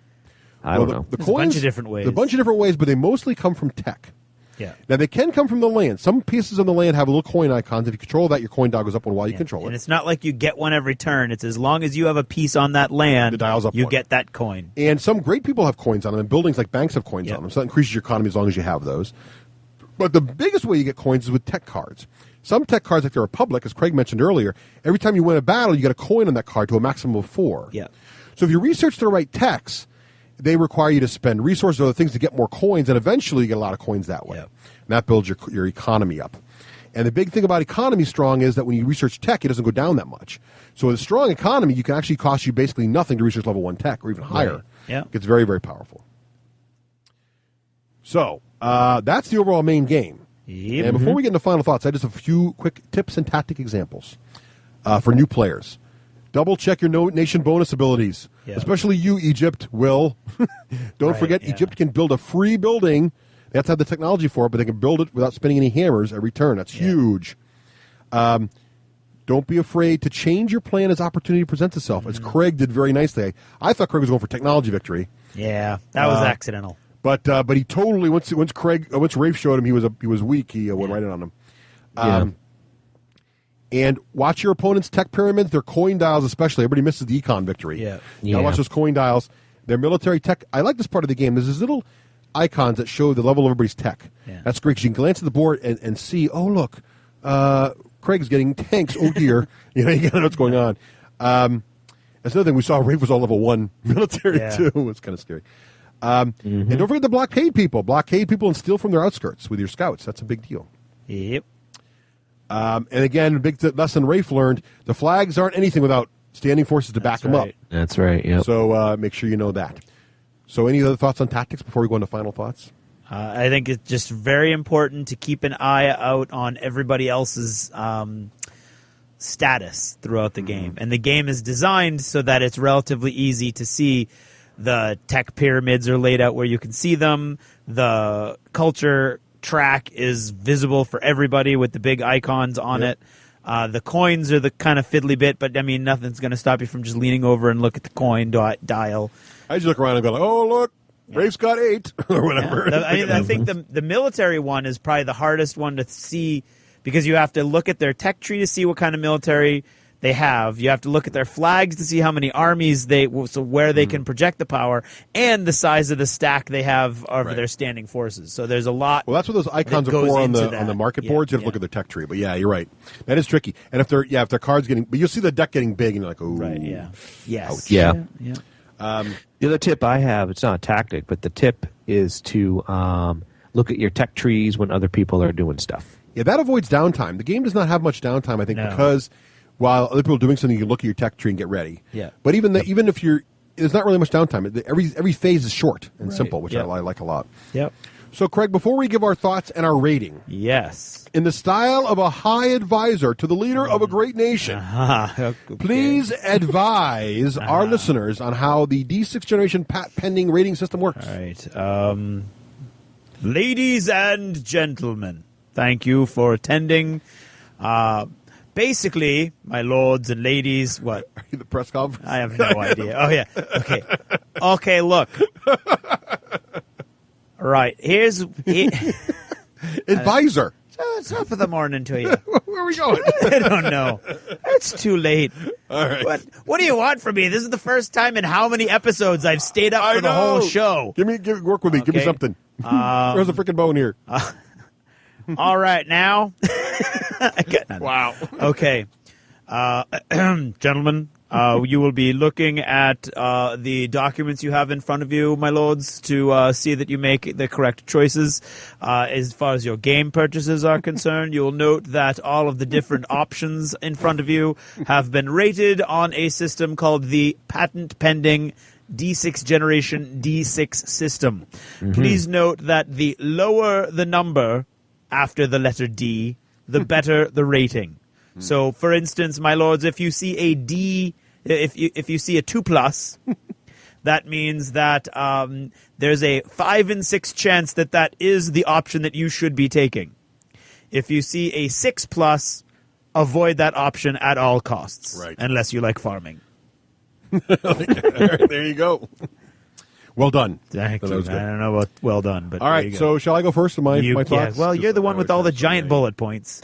Speaker 3: I don't know.
Speaker 1: The
Speaker 2: There's
Speaker 1: coins,
Speaker 2: a bunch of different ways.
Speaker 1: A bunch of different ways, but they mostly come from tech.
Speaker 2: Yeah.
Speaker 1: Now, they can come from the land. Some pieces of the land have little coin icons. If you control that, your coin dial goes up one while you control it.
Speaker 2: And it's not like you get one every turn. It's as long as you have a piece on that land,
Speaker 1: the dial's up
Speaker 2: you
Speaker 1: one.
Speaker 2: get that coin.
Speaker 1: And some great people have coins on them, and buildings like banks have coins on them. So that increases your economy as long as you have those. But the biggest way you get coins is with tech cards. Some tech cards, like the Republic, as Craig mentioned earlier, every time you win a battle, you get a coin on that card to a maximum of 4.
Speaker 2: Yeah.
Speaker 1: So if you research the right techs, they require you to spend resources or other things to get more coins, and eventually you get a lot of coins that way. Yeah. And that builds your economy up. And the big thing about economy strong is that when you research tech, it doesn't go down that much. So with a strong economy, you can actually cost you basically nothing to research level 1 tech, or even higher.
Speaker 2: Right. Yeah.
Speaker 1: It gets very, very powerful. So that's the overall main game.
Speaker 2: Yep.
Speaker 1: And before we get into final thoughts, I just have a few quick tips and tactic examples for new players. Double check your nation bonus abilities, especially you, Egypt, Will. Don't forget, Egypt can build a free building. They have to have the technology for it, but they can build it without spending any hammers every turn. That's huge. Don't be afraid to change your plan as opportunity presents itself, as Craig did very nicely. I thought Craig was going for technology victory.
Speaker 2: Yeah, that was accidental.
Speaker 1: But he totally once Rafe showed him he was weak, he went right in on him. And watch your opponent's tech pyramids, their coin dials especially. Everybody misses the econ victory. Gotta watch those coin dials. Their military tech. I like this part of the game. There's these little icons that show the level of everybody's tech. That's great because you can glance at the board and see, oh look, Craig's getting tanks. Oh dear, you gotta know what's going on. That's another thing. We saw Rafe was all level 1 military too. It's kind of scary. And don't forget to blockade people. Blockade people and steal from their outskirts with your scouts. That's a big deal.
Speaker 2: Yep.
Speaker 1: And again, a big lesson Rafe learned, the flags aren't anything without standing forces to back them up.
Speaker 3: That's right, yep.
Speaker 1: So make sure you know that. So any other thoughts on tactics before we go into final thoughts?
Speaker 2: I think it's just very important to keep an eye out on everybody else's status throughout the game. And the game is designed so that it's relatively easy to see. The tech pyramids are laid out where you can see them. The culture track is visible for everybody with the big icons on it. The coins are the kind of fiddly bit, but I mean, nothing's going to stop you from just leaning over and look at the coin dial.
Speaker 1: I just look around and go, oh, look, Rafe's got 8 or whatever.
Speaker 2: I think the military one is probably the hardest one to see because you have to look at their tech tree to see what kind of military they have. You have to look at their flags to see how many armies where they can project the power, and the size of the stack they have over their standing forces. So there's a lot.
Speaker 1: Well, that's what those icons are for on the market boards. You have to look at their tech tree. But yeah, you're right. That is tricky. And if their cards getting, but you'll see the deck getting big, and you're like, oh,
Speaker 2: right, yeah, yes,
Speaker 1: ouch.
Speaker 3: Yeah.
Speaker 1: The
Speaker 3: other tip I have, it's not a tactic, but the tip is to look at your tech trees when other people are doing stuff.
Speaker 1: Yeah, that avoids downtime. The game does not have much downtime, I think, because while other people are doing something, you can look at your tech tree and get ready.
Speaker 2: Yeah.
Speaker 1: But even if there's not really much downtime. Every phase is short and simple, which I like a lot.
Speaker 2: Yep.
Speaker 1: So, Craig, before we give our thoughts and our rating,
Speaker 2: yes,
Speaker 1: in the style of a high advisor to the leader of a great nation, please advise our listeners on how the D6 generation pending rating system works.
Speaker 2: All right. Ladies and gentlemen, thank you for attending. Basically, my lords and ladies, what?
Speaker 1: Are you the press conference?
Speaker 2: I have no idea. Oh, yeah. Okay. Okay, look. Right. Here's...
Speaker 1: Advisor.
Speaker 2: Top of the morning to you.
Speaker 1: Where are we going?
Speaker 2: I don't know. It's too late.
Speaker 1: All right.
Speaker 2: What do you want from me? This is the first time in how many episodes I've stayed up for the whole show.
Speaker 1: Work with me. Give me something. There's a freaking bone here.
Speaker 2: All right, now.
Speaker 1: Wow.
Speaker 2: Okay. Gentlemen, you will be looking at the documents you have in front of you, my lords, to see that you make the correct choices. As far as your game purchases are concerned, you will note that all of the different options in front of you have been rated on a system called the Patent Pending D6 Generation D6 system. Mm-hmm. Please note that the lower the number after the letter D, the better the rating. So, for instance, my lords, if you see a D, if you see a 2+, that means that there's a 5 in 6 chance that is the option that you should be taking. If you see a 6+, avoid that option at all costs, unless you like farming.
Speaker 1: There you go. Well done.
Speaker 2: Thank you. I don't know about well done, but
Speaker 1: all right. So, shall I go first? My thoughts.
Speaker 2: Yeah, well, you're the one with all the giant bullet points.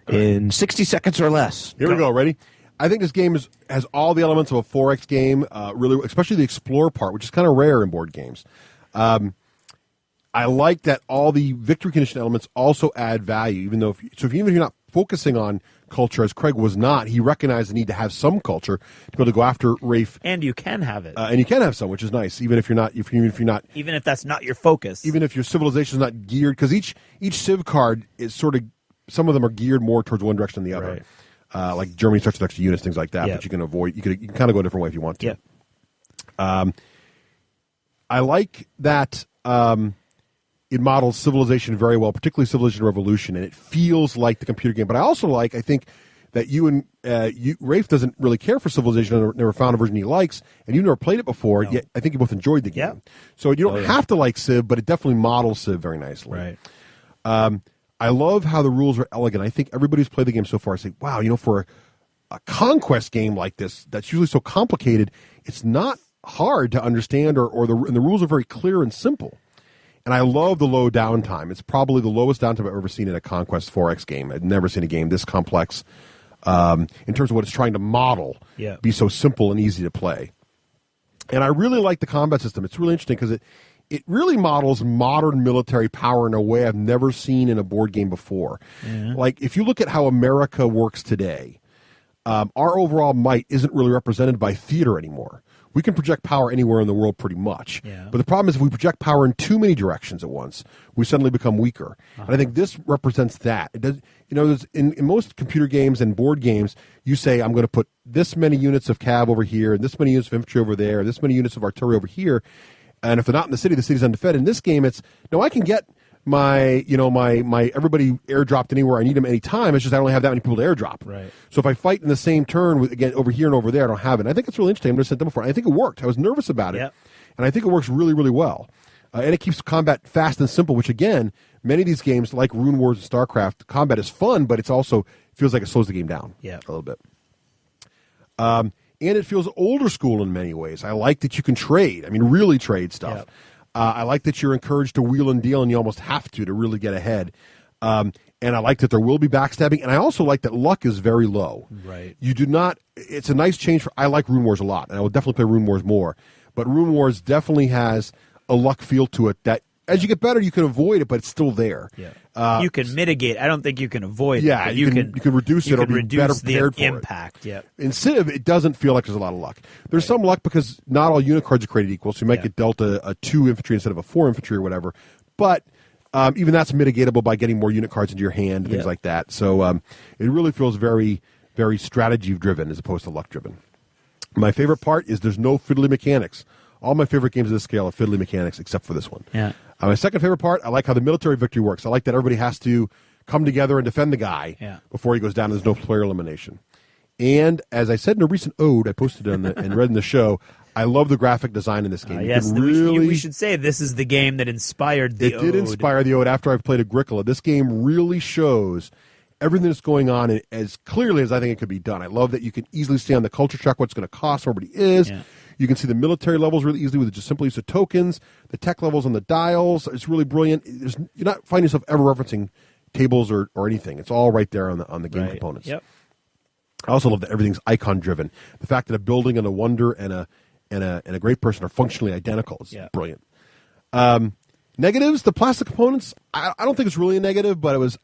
Speaker 3: In 60 seconds or less.
Speaker 1: Here we go. Ready? I think this game has all the elements of a 4X game, really, especially the explore part, which is kind of rare in board games. I like that all the victory condition elements also add value, even if you're not focusing on culture, as Craig was not, he recognized the need to have some culture to be able to go after Rafe.
Speaker 2: And you can have it.
Speaker 1: And you can have some, which is nice, even if
Speaker 2: that's not your focus.
Speaker 1: Even if your civilization is not geared, because each Civ card is sort of, some of them are geared more towards one direction than the other.
Speaker 2: Right.
Speaker 1: Like Germany starts with extra units, things like that, but you can avoid, you can kind of go a different way if you want to.
Speaker 2: Yeah.
Speaker 1: I like that it models civilization very well, particularly Civilization Revolution, and it feels like the computer game. But I also I think that Rafe doesn't really care for Civilization, never found a version he likes, and you've never played it before, yet I think you both enjoyed the game.
Speaker 2: Yeah.
Speaker 1: So you don't have to like Civ, but it definitely models Civ very nicely.
Speaker 2: Right.
Speaker 1: I love how the rules are elegant. I think everybody who's played the game so far say, wow, for a conquest game like this that's usually so complicated, it's not hard to understand, and the rules are very clear and simple. And I love the low downtime. It's probably the lowest downtime I've ever seen in a Conquest 4X game. I've never seen a game this complex in terms of what it's trying to model, be so simple and easy to play. And I really like the combat system. It's really interesting because it really models modern military power in a way I've never seen in a board game before. Yeah. Like, if you look at how America works today, our overall might isn't really represented by theater anymore. We can project power anywhere in the world pretty much. Yeah. But the problem is if we project power in too many directions at once, we suddenly become weaker. And I think this represents that. It does, in most computer games and board games, you say, I'm going to put this many units of cav over here, and this many units of infantry over there, and this many units of artillery over here. And if they're not in the city's undefended. In this game, it's, no, I can get my everybody airdropped anywhere I need them anytime. It's just I only have that many people to airdrop.
Speaker 2: Right.
Speaker 1: So if I fight in the same turn again over here and over there, I don't have it. And I think it's really interesting. I've never said that before. I think it worked. I was nervous about it, and I think it works really, really well. And it keeps combat fast and simple. Which again, many of these games like Rune Wars and StarCraft, combat is fun, but it's also feels like it slows the game down a little bit. And it feels older school in many ways. I like that you can trade. I mean, really trade stuff.
Speaker 2: Yep.
Speaker 1: I like that you're encouraged to wheel and deal, and you almost have to really get ahead. And I like that there will be backstabbing. And I also like that luck is very low.
Speaker 2: Right.
Speaker 1: You do not. It's a nice change. I like Rune Wars a lot, and I will definitely play Rune Wars more. But Rune Wars definitely has a luck feel to it that as you get better, you can avoid it, but it's still there.
Speaker 2: Yeah. You can mitigate. I don't think you can avoid it.
Speaker 1: Yeah,
Speaker 2: but
Speaker 1: you can reduce it or be better prepared for
Speaker 2: impact. Yeah.
Speaker 1: Instead of it doesn't feel like there's a lot of luck. There's some luck because not all unit cards are created equal, so you might get dealt a 2 infantry instead of a 4 infantry or whatever. But even that's mitigatable by getting more unit cards into your hand, things like that. So it really feels very, very strategy-driven as opposed to luck-driven. My favorite part is there's no fiddly mechanics. All my favorite games of this scale are fiddly mechanics except for this one.
Speaker 2: Yeah.
Speaker 1: My second favorite part, I like how the military victory works. I like that everybody has to come together and defend the guy before he goes down. There's no player elimination. And as I said in a recent ode I posted on and read in the show, I love the graphic design in this game.
Speaker 2: Yes, we should say this is the game that inspired the ode.
Speaker 1: It did inspire the ode after I played Agricola. This game really shows everything that's going on as clearly as I think it could be done. I love that you can easily see on the culture check what's going to cost, where everybody is. Yeah. You can see the military levels really easily with just simple use of tokens. The tech levels on the dials, it's really brilliant. You're not finding yourself ever referencing tables or anything. It's all right there on the game components.
Speaker 2: Yep.
Speaker 1: I also love that everything's icon driven. The fact that a building and a wonder and a great person are functionally identical is brilliant. Negatives, the plastic components. I don't think it's really a negative, but it was.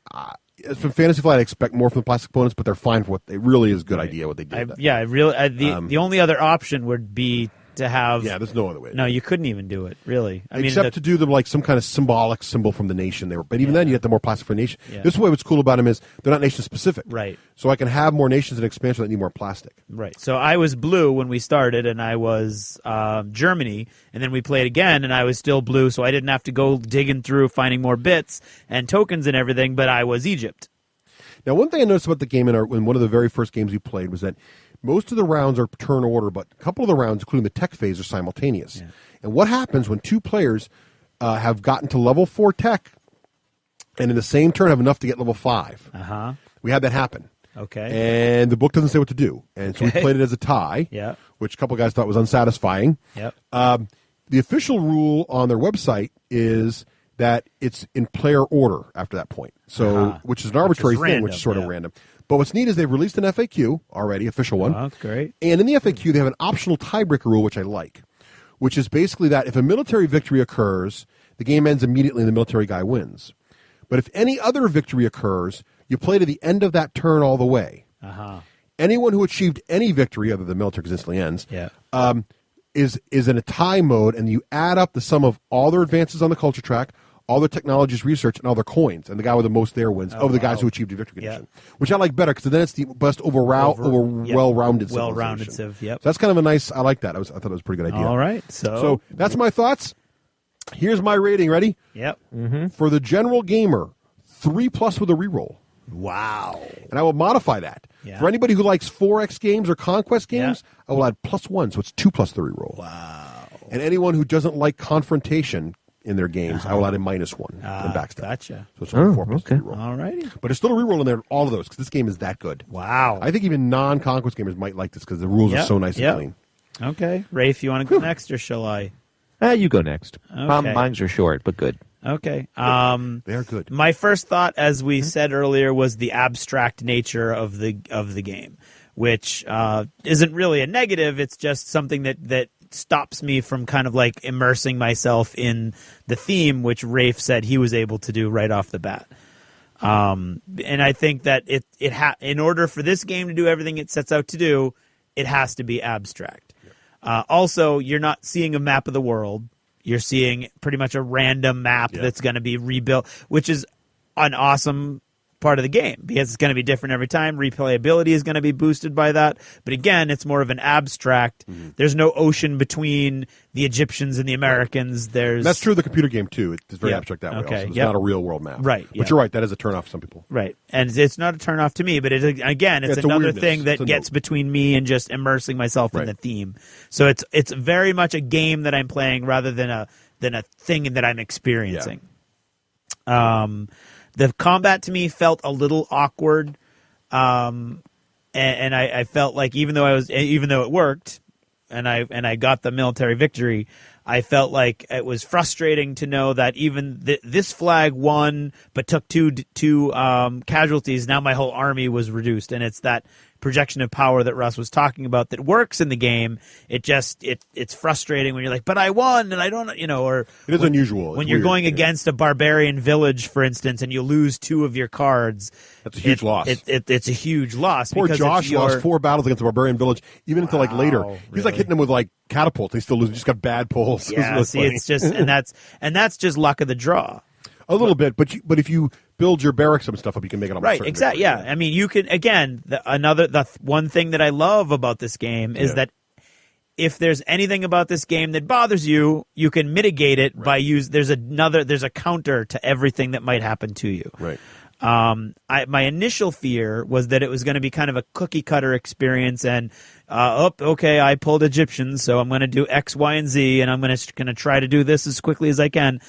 Speaker 1: From Fantasy Flight, I expect more from the plastic components, but they're fine for what they really is a good idea what they did.
Speaker 2: The only other option would be to have.
Speaker 1: Yeah, there's no other way.
Speaker 2: No, you couldn't even do it, really.
Speaker 1: Except to do them like some kind of symbolic symbol from the nation. But even then, you get the more plastic for nation.
Speaker 2: Yeah.
Speaker 1: This way, what's cool about them is they're not nation specific.
Speaker 2: Right.
Speaker 1: So I can have more nations in expansion that need more plastic.
Speaker 2: Right. So I was blue when we started, and I was Germany, and then we played again, and I was still blue, so I didn't have to go digging through finding more bits and tokens and everything, but I was Egypt.
Speaker 1: Now, one thing I noticed about the game in one of the very first games we played was that most of the rounds are turn order, but a couple of the rounds, including the tech phase, are simultaneous. Yeah. And what happens when two players have gotten to level 4 tech and in the same turn have enough to get level 5?
Speaker 2: Uh-huh.
Speaker 1: We had that happen.
Speaker 2: Okay.
Speaker 1: And the book doesn't say what to do. And so we played it as a tie, which a couple guys thought was unsatisfying.
Speaker 2: Yep.
Speaker 1: The official rule on their website is that it's in player order after that point. So, which is an arbitrary thing, which is sort of random. But what's neat is they've released an FAQ already, official one.
Speaker 2: Oh, great.
Speaker 1: And in the FAQ, they have an optional tiebreaker rule, which I like, which is basically that if a military victory occurs, the game ends immediately and the military guy wins. But if any other victory occurs, you play to the end of that turn all the way. Anyone who achieved any victory, other than military because instantly ends, is in a tie mode, and you add up the sum of all their advances on the culture track, all their technologies research, and all their coins, and the guy with the most there wins the guys who achieved a victory condition, which I like better because then it's the best well-rounded
Speaker 2: civ. Yep.
Speaker 1: So that's kind of a nice. I like that. I thought it was a pretty good idea.
Speaker 2: All right. So
Speaker 1: that's my thoughts. Here's my rating. Ready?
Speaker 2: Yep.
Speaker 1: Mm-hmm. For the general gamer, 3+ with a reroll.
Speaker 2: Wow.
Speaker 1: And I will modify that. Yeah. For anybody who likes 4X games or Conquest games, I will add +1, so it's 2+ the reroll.
Speaker 2: Wow.
Speaker 1: And anyone who doesn't like confrontation in their games, I will add a -1 in backstab.
Speaker 2: Gotcha.
Speaker 1: So it's only 4+ reroll.
Speaker 2: All righty.
Speaker 1: But there's still a reroll in there in all of those because this game is that good.
Speaker 2: Wow.
Speaker 1: I think even non-Conquest gamers might like this because the rules are so nice and clean.
Speaker 2: Okay. Rafe, you want to go next or shall I?
Speaker 3: You go next.
Speaker 2: Okay.
Speaker 3: Mine's are short, but good.
Speaker 2: Okay.
Speaker 1: They are good.
Speaker 2: My first thought, as we said earlier, was the abstract nature of the game, which isn't really a negative. It's just something that stops me from kind of like immersing myself in the theme, which Rafe said he was able to do right off the bat. And I think that in order for this game to do everything it sets out to do, it has to be abstract. Also, you're not seeing a map of the world. You're seeing pretty much a random map that's going to be rebuilt, which is an awesome part of the game because it's going to be different every time. Replayability is going to be boosted by that. But again, it's more of an abstract. Mm-hmm. There's no ocean between the Egyptians and the Americans. That's
Speaker 1: true of the computer game, too. It's very abstract that way also. It's not a real-world map.
Speaker 2: Right.
Speaker 1: But you're right. That is a turn-off for some people.
Speaker 2: Right. And it's not a turn-off to me, but it's another thing that gets between me and just immersing myself in the theme. So it's very much a game that I'm playing rather than a thing that I'm experiencing. The combat to me felt a little awkward. And I felt like even though it worked, and I got the military victory, I felt like it was frustrating to know that even this flag won but took two casualties. Now my whole army was reduced, and it's that projection of power that Russ was talking about that works in the game. It's frustrating when you're like, but I won, and I don't, or
Speaker 1: it is unusual
Speaker 2: when you're going against a barbarian village, for instance, and you lose 2 of your cards.
Speaker 1: That's a huge loss.
Speaker 2: It's a huge loss.
Speaker 1: Poor
Speaker 2: because
Speaker 1: Josh lost 4 battles against a barbarian village, even until like later. He's like hitting them with like catapults. They still lose. Just got bad pulls.
Speaker 2: Yeah, it's just and that's just luck of the draw.
Speaker 1: A little bit, but if you build your barracks and stuff up, you can make it almost
Speaker 2: right. Exactly. Yeah. I mean, you can again. The one thing that I love about this game is that if there's anything about this game that bothers you, you can mitigate it by there's a counter to everything that might happen to you.
Speaker 1: Right.
Speaker 2: My initial fear was that it was going to be kind of a cookie cutter experience, and okay, I pulled Egyptians, so I'm going to do X, Y, and Z, and I'm going to try to do this as quickly as I can.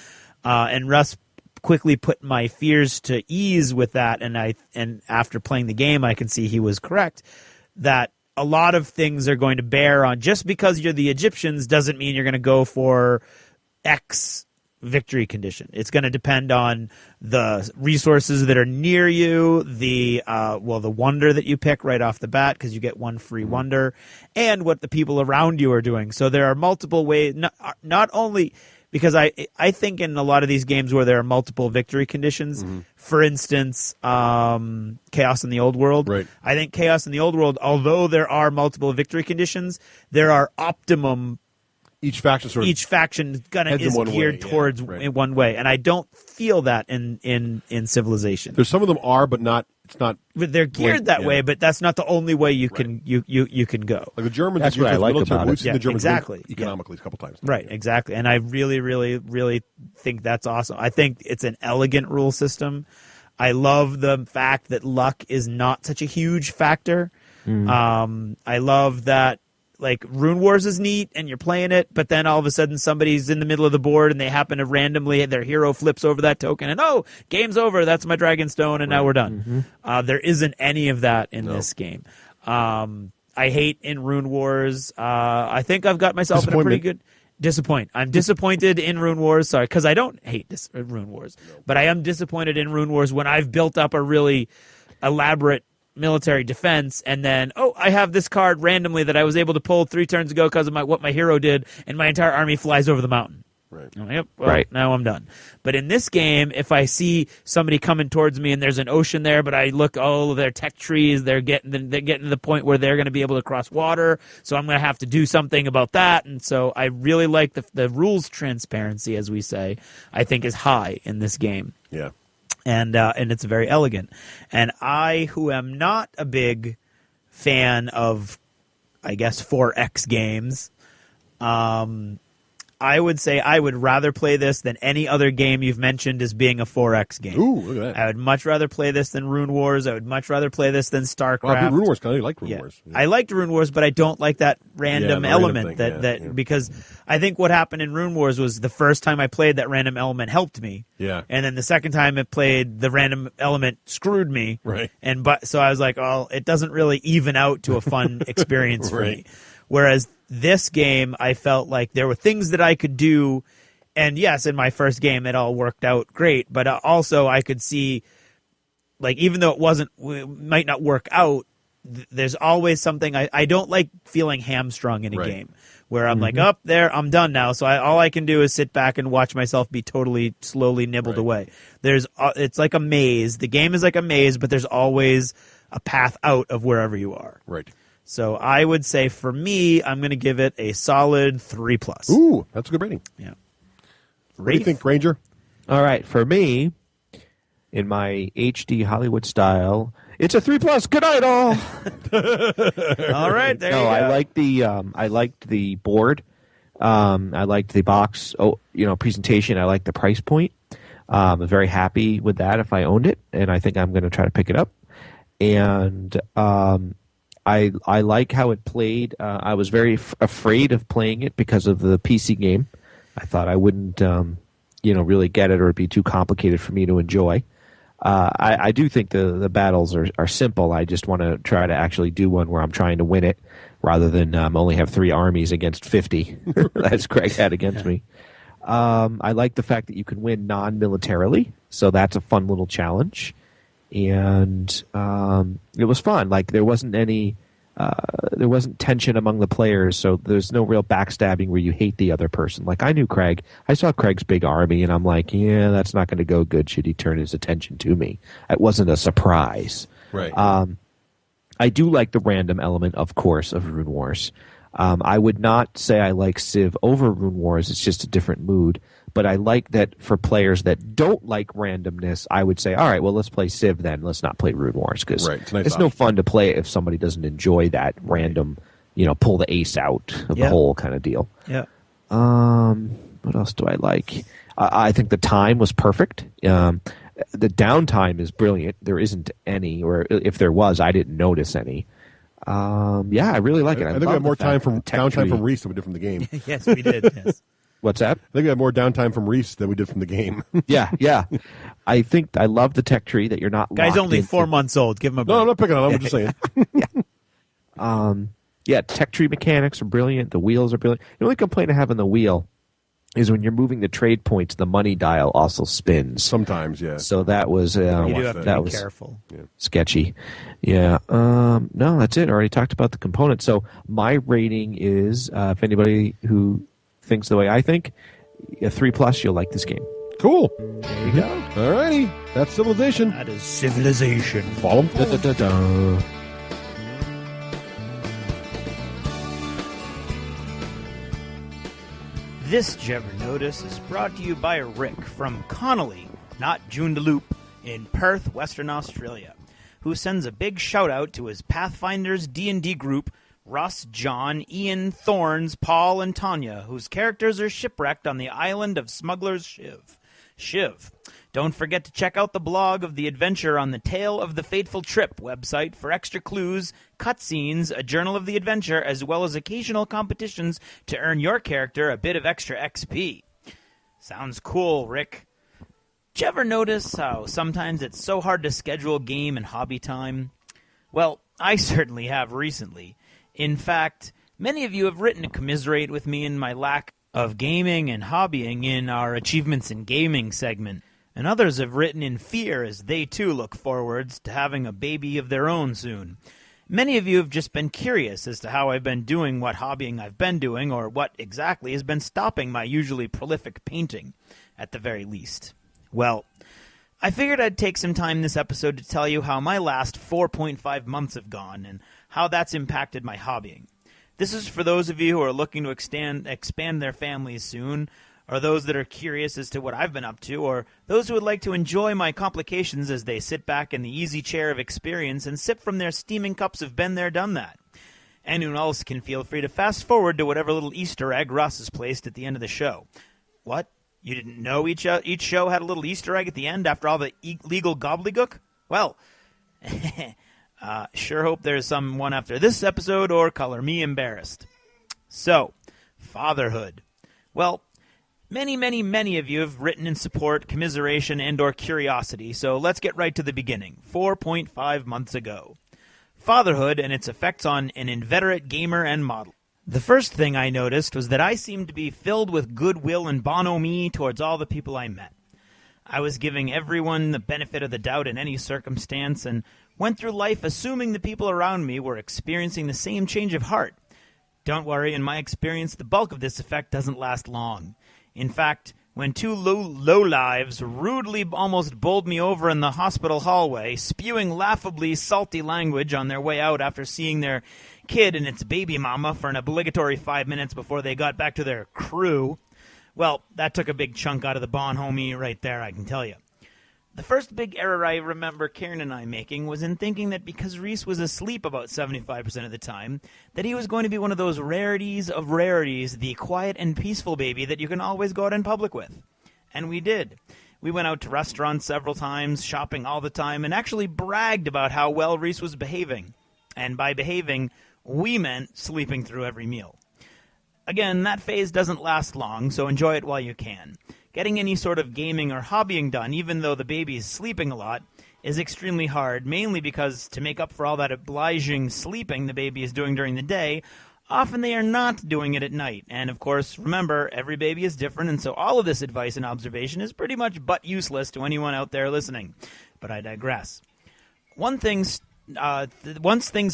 Speaker 2: And Russ quickly put my fears to ease with that, and after playing the game, I can see he was correct that a lot of things are going to bear on just because you're the Egyptians doesn't mean you're going to go for X victory condition. It's going to depend on the resources that are near you, the wonder that you pick right off the bat because you get 1 free wonder, and what the people around you are doing. So there are multiple ways, not only because I think in a lot of these games where there are multiple victory conditions, for instance, Chaos in the Old World,
Speaker 1: right.
Speaker 2: I think Chaos in the Old World, although there are multiple victory conditions, there are optimum. Each faction is geared towards in one way, and I don't feel that in Civilization.
Speaker 1: There's some of them are, but not. It's not.
Speaker 2: But they're geared that way, but that's not the only way you can you can go.
Speaker 1: Like the Germans,
Speaker 3: that's what I like about it.
Speaker 1: We've seen the Germans
Speaker 2: exactly
Speaker 1: economically a couple times.
Speaker 2: Right, exactly, and I really, really, really think that's awesome. I think it's an elegant rule system. I love the fact that luck is not such a huge factor. I love that. Like Rune Wars is neat and you're playing it, but then all of a sudden somebody's in the middle of the board and they happen to randomly, their hero flips over that token and game's over. That's my Dragonstone and now we're done. There isn't any of that in this game. I hate in Rune Wars. I think I've got myself in a pretty good I'm disappointed in Rune Wars. Sorry, because I don't hate Rune Wars, but I am disappointed in Rune Wars when I've built up a really elaborate military defense, and then I have this card randomly that I was able to pull 3 turns ago because of what my hero did, and my entire army flies over the mountain.
Speaker 1: Right.
Speaker 2: Yep. Well, right. Now I'm done. But in this game, if I see somebody coming towards me and there's an ocean there, but I look, they're tech trees, they're getting to the point where they're going to be able to cross water, so I'm going to have to do something about that. And so I really like the rules transparency, as we say. I think is high in this game.
Speaker 1: Yeah.
Speaker 2: And it's very elegant. And I, who am not a big fan of, I guess, 4X games, I would say I would rather play this than any other game you've mentioned as being a 4X game.
Speaker 1: Ooh, look at that.
Speaker 2: I would much rather play this than Rune Wars. I would much rather play this than StarCraft.
Speaker 1: Well, Rune Wars, I like Rune Wars.
Speaker 2: Yeah. I liked Rune Wars, but I don't like that random element
Speaker 1: thing,
Speaker 2: because I think what happened in Rune Wars was the first time I played that random element helped me.
Speaker 1: Yeah.
Speaker 2: And then the second time it played, the random element screwed me.
Speaker 1: Right.
Speaker 2: So I was like, it doesn't really even out to a fun experience for me. Whereas this game, I felt like there were things that I could do, and yes, in my first game, it all worked out great. But also, I could see, like, even though it might not work out, there's always something. I don't like feeling hamstrung in a game where I'm like, there, I'm done now. So all I can do is sit back and watch myself be totally slowly nibbled away. It's like a maze. The game is like a maze, but there's always a path out of wherever you are.
Speaker 1: Right.
Speaker 2: So I would say for me, I'm going to give it a solid 3+.
Speaker 1: Ooh, that's a good rating.
Speaker 2: Yeah.
Speaker 1: What do you think, Ranger?
Speaker 3: All right, for me, in my HD Hollywood style, it's a 3+. Good night, all.
Speaker 2: All right, there you go.
Speaker 3: I liked the board. I liked the box. Presentation. I liked the price point. I'm very happy with that. If I owned it, and I think I'm going to try to pick it up. And I like how it played. I was very afraid of playing it because of the PC game. I thought I wouldn't, really get it, or it'd be too complicated for me to enjoy. I do think the battles are simple. I just want to try to actually do one where I'm trying to win it rather than only have 3 armies against 50, as Craig had against me. I like the fact that you can win non-militarily, so that's a fun little challenge. And it was fun. Like, there wasn't tension among the players, so there's no real backstabbing where you hate the other person. Like, I knew Craig. I saw Craig's big army, and I'm like, yeah, that's not going to go good should he turn his attention to me. It wasn't a surprise.
Speaker 1: Right.
Speaker 3: I do like the random element, of course, of Rune Wars. I would not say I like Civ over Rune Wars. It's just a different mood. But I like that for players that don't like randomness, I would say, all right, well, let's play Civ then. Let's not play Rune Wars, because it's no fun to play if somebody doesn't enjoy that random, pull the ace out of the whole kind of deal.
Speaker 2: Yeah.
Speaker 3: What else do I like? I think the time was perfect. The downtime is brilliant. There isn't any, or if there was, I didn't notice any. I really like it.
Speaker 1: I think we had more downtime from Reese than we did from the game.
Speaker 2: Yes, we did. Yes.
Speaker 3: What's that?
Speaker 1: I think we had more downtime from Reese than we did from the game.
Speaker 3: Yeah. I think I love the tech tree that you're not.
Speaker 2: Guy's only 4 months old. Give him a break.
Speaker 1: No, I'm not picking on him. I'm just saying.
Speaker 3: Tech tree mechanics are brilliant. The wheels are brilliant. The only complaint I have on the wheel is when you're moving the trade points, the money dial also spins.
Speaker 1: Sometimes, yeah.
Speaker 3: So that was
Speaker 2: you do have to be careful.
Speaker 3: Sketchy. Yeah. No, that's it. I already talked about the components. So my rating is, if anybody who thinks the way I think, a 3+, you'll like this game.
Speaker 1: Cool.
Speaker 2: There you go.
Speaker 1: All righty. That's Civilization.
Speaker 2: That is Civilization.
Speaker 1: Follow them.
Speaker 2: This Jever Notice is brought to you by Rick from Connolly, not Joondalup, in Perth, Western Australia, who sends a big shout-out to his Pathfinders D&D group, Russ, John, Ian, Thorns, Paul, and Tanya, whose characters are shipwrecked on the island of Smuggler's Shiv. Don't forget to check out the blog of the adventure on the Tale of the Fateful Trip website for extra clues, cutscenes, a journal of the adventure, as well as occasional competitions to earn your character a bit of extra XP. Sounds cool, Rick. Did you ever notice how sometimes it's so hard to schedule game and hobby time? Well, I certainly have recently. In fact, many of you have written to commiserate with me in my lack of gaming and hobbying in our Achievements in Gaming segment, and others have written in fear as they too look forwards to having a baby of their own soon. Many of you have just been curious as to how I've been doing what hobbying I've been doing, or what exactly has been stopping my usually prolific painting, at the very least. Well, I figured I'd take some time this episode to tell you how my last 4.5 months have gone, and how that's impacted my hobbying. This is for those of you who are looking to expand their families soon, or those that are curious as to what I've been up to, or those who would like to enjoy my complications as they sit back in the easy chair of experience and sip from their steaming cups of been there, done that. Anyone else can feel free to fast forward to whatever little Easter egg Russ has placed at the end of the show. What? You didn't know each show had a little Easter egg at the end after all the legal gobbledygook? Well, sure hope there's some one after this episode, or color me embarrassed. So, fatherhood. Well, many of you have written in support, commiseration, and or curiosity, so let's get right to the beginning. 4.5 months ago. Fatherhood and its effects on an inveterate gamer and model. The first thing I noticed was that I seemed to be filled with goodwill and bonhomie towards all the people I met. I was giving everyone the benefit of the doubt in any circumstance, and went through life assuming the people around me were experiencing the same change of heart. Don't worry, in my experience, the bulk of this effect doesn't last long. In fact, when two lowlives rudely almost bowled me over in the hospital hallway, spewing laughably salty language on their way out after seeing their kid and its baby mama for an obligatory 5 minutes before they got back to their crew, well, that took a big chunk out of the bonhomie right there, I can tell you. The first big error I remember Karen and I making was in thinking that because Reese was asleep about 75% of the time, that he was going to be one of those rarities of rarities, the quiet and peaceful baby that you can always go out in public with. And we did. We went out to restaurants several times, shopping all the time, and actually bragged about how well Reese was behaving. And by behaving, we meant sleeping through every meal. Again, that phase doesn't last long, so enjoy it while you can. getting any sort of gaming or hobbying done, even though the baby is sleeping a lot, is extremely hard, mainly because to make up for all that obliging sleeping the baby is doing during the day, often they are not doing it at night. And of course, remember, every baby is different, and so all of this advice and observation is pretty much but useless to anyone out there listening. But I digress. Once things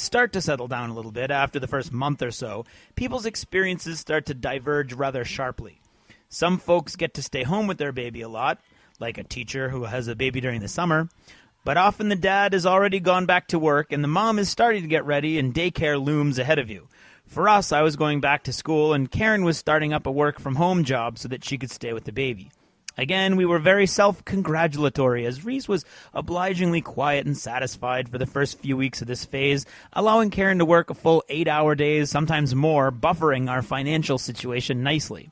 Speaker 2: start to settle down a little bit after the first month or so, people's experiences start to diverge rather sharply. Some folks get to stay home with their baby a lot, like a teacher who has a baby during the summer. But often the dad has already gone back to work, and the mom is starting to get ready, and daycare looms ahead of you. For us, I was going back to school, and Karen was starting up a work-from-home job so that she could stay with the baby. Again, we were very self-congratulatory, as Reese was obligingly quiet and satisfied for the first few weeks of this phase, allowing Karen to work a full 8-hour days, sometimes more, buffering our financial situation nicely.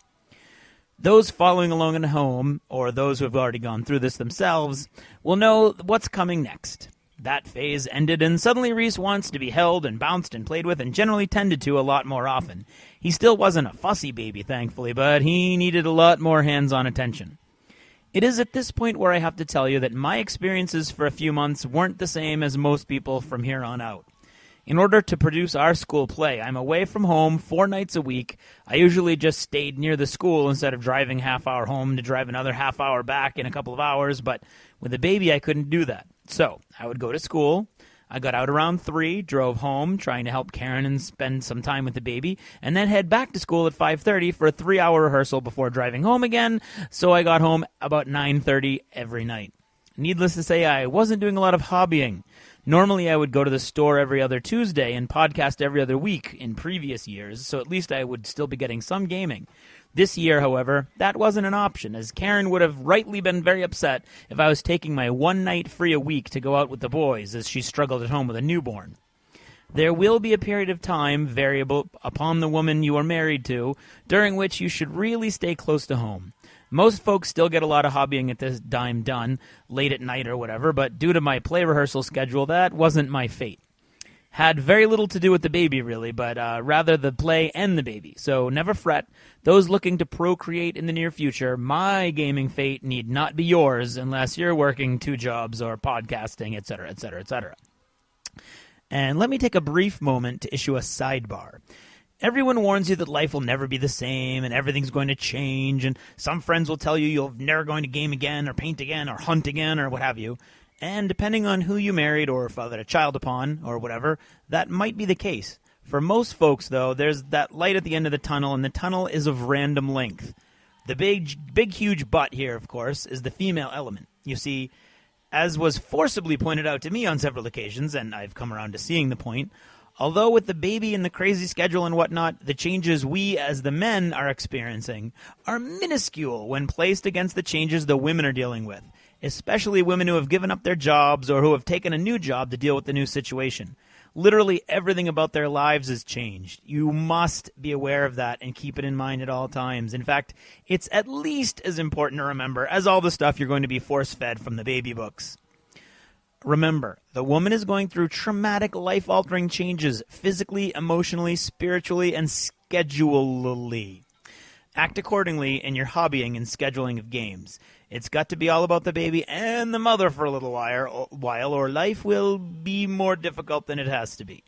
Speaker 2: Those following along at home, or those who have already gone through this themselves, will know what's coming next. That phase ended, and suddenly Reese wants to be held and bounced and played with and generally tended to a lot more often. He still wasn't a fussy baby, thankfully, but he needed a lot more hands-on attention. It is at this point where I have to tell you that my experiences for a few months weren't the same as most people from here on out. In order to produce our school play, I'm away from home 4 nights a week. I usually just stayed near the school instead of driving half-hour home to drive another half-hour back in a couple of hours, but with a baby I couldn't do that. So I would go to school. I got out around 3, drove home, trying to help Karen and spend some time with the baby, and then head back to school at 5:30 for a 3-hour rehearsal before driving home again, so I got home about 9:30 every night. Needless to say, I wasn't doing a lot of hobbying. Normally, I would go to the store every other Tuesday and podcast every other week in previous years, so at least I would still be getting some gaming. This year, however, that wasn't an option, as Karen would have rightly been very upset if I was taking my 1 night free a week to go out with the boys, as she struggled at home with a newborn. There will be a period of time, variable upon the woman you are married to, during which you should really stay close to home. Most folks still get a lot of hobbying at this time done, late at night or whatever, but due to my play rehearsal schedule, that wasn't my fate. Had very little to do with the baby, really, but rather the play and the baby. So never fret. Those looking to procreate in the near future, my gaming fate need not be yours unless you're working 2 jobs or podcasting, etc., etc., etc. And let me take a brief moment to issue a sidebar. Everyone warns you that life will never be the same and everything's going to change, and some friends will tell you you're never going to game again or paint again or hunt again or what have you. And depending on who you married or fathered a child upon or whatever, that might be the case. For most folks, though, there's that light at the end of the tunnel, and the tunnel is of random length. The big, huge but here, of course, is the female element. You see, as was forcibly pointed out to me on several occasions, and I've come around to seeing the point, although with the baby and the crazy schedule and whatnot, the changes we as the men are experiencing are minuscule when placed against the changes the women are dealing with, especially women who have given up their jobs or who have taken a new job to deal with the new situation. Literally everything about their lives has changed. You must be aware of that and keep it in mind at all times. In fact, it's at least as important to remember as all the stuff you're going to be force-fed from the baby books. Remember, the woman is going through traumatic, life-altering changes physically, emotionally, spiritually, and schedulally. Act accordingly in your hobbying and scheduling of games. It's got to be all about the baby and the mother for a little while, or life will be more difficult than it has to be.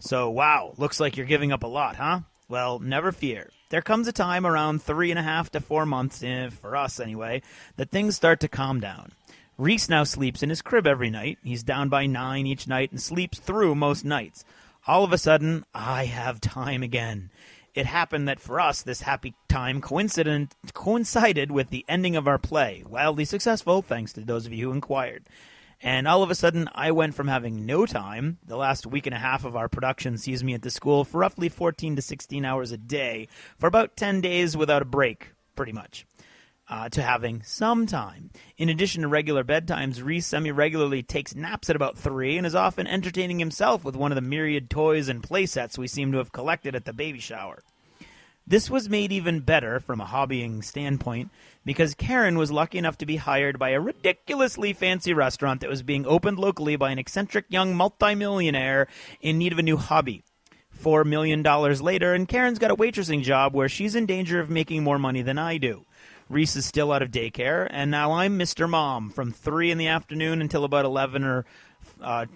Speaker 2: So, wow, looks like you're giving up a lot, huh? Well, never fear. There comes a time around 3.5 to 4 months, for us anyway, that things start to calm down. Reese now sleeps in his crib every night. He's down by 9 each night and sleeps through most nights. All of a sudden, I have time again. It happened that for us, this happy time coincided with the ending of our play. Wildly successful, thanks to those of you who inquired. And all of a sudden, I went from having no time, the last week and a half of our production sees me at the school for roughly 14 to 16 hours a day, for about 10 days without a break, pretty much. To having some time. In addition to regular bedtimes, Reese semi-regularly takes naps at about 3 and is often entertaining himself with one of the myriad toys and play sets we seem to have collected at the baby shower. This was made even better from a hobbying standpoint because Karen was lucky enough to be hired by a ridiculously fancy restaurant that was being opened locally by an eccentric young multimillionaire in need of a new hobby. $4 million later, and Karen's got a waitressing job where she's in danger of making more money than I do. Reese is still out of daycare, and now I'm Mr. Mom from 3 in the afternoon until about 11 or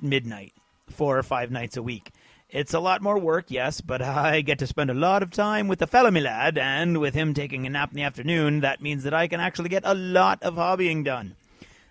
Speaker 2: midnight, 4 or 5 nights a week. It's a lot more work, yes, but I get to spend a lot of time with the fella me lad, and with him taking a nap in the afternoon, that means that I can actually get a lot of hobbying done.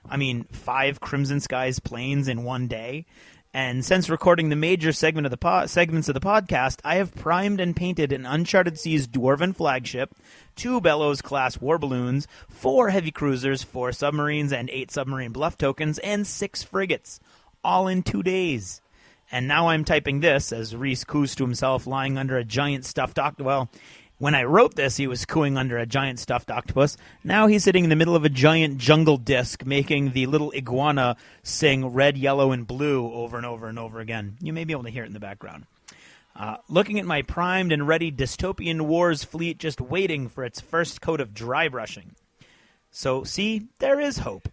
Speaker 2: I mean, 5 Crimson Skies planes in one day. And since recording the major segments of the podcast, I have primed and painted an Uncharted Seas Dwarven flagship, 2 Bellows-class war balloons, 4 heavy cruisers, 4 submarines, and 8 submarine bluff tokens, and 6 frigates, all in 2 days. And now I'm typing this as Reese coos to himself lying under a giant stuffed octopus. Well, when I wrote this, he was cooing under a giant stuffed octopus. Now he's sitting in the middle of a giant jungle disc making the little iguana sing red, yellow, and blue over and over and over again. You may be able to hear it in the background. Looking at my primed and ready dystopian wars fleet just waiting for its first coat of dry brushing. So, see, there is hope.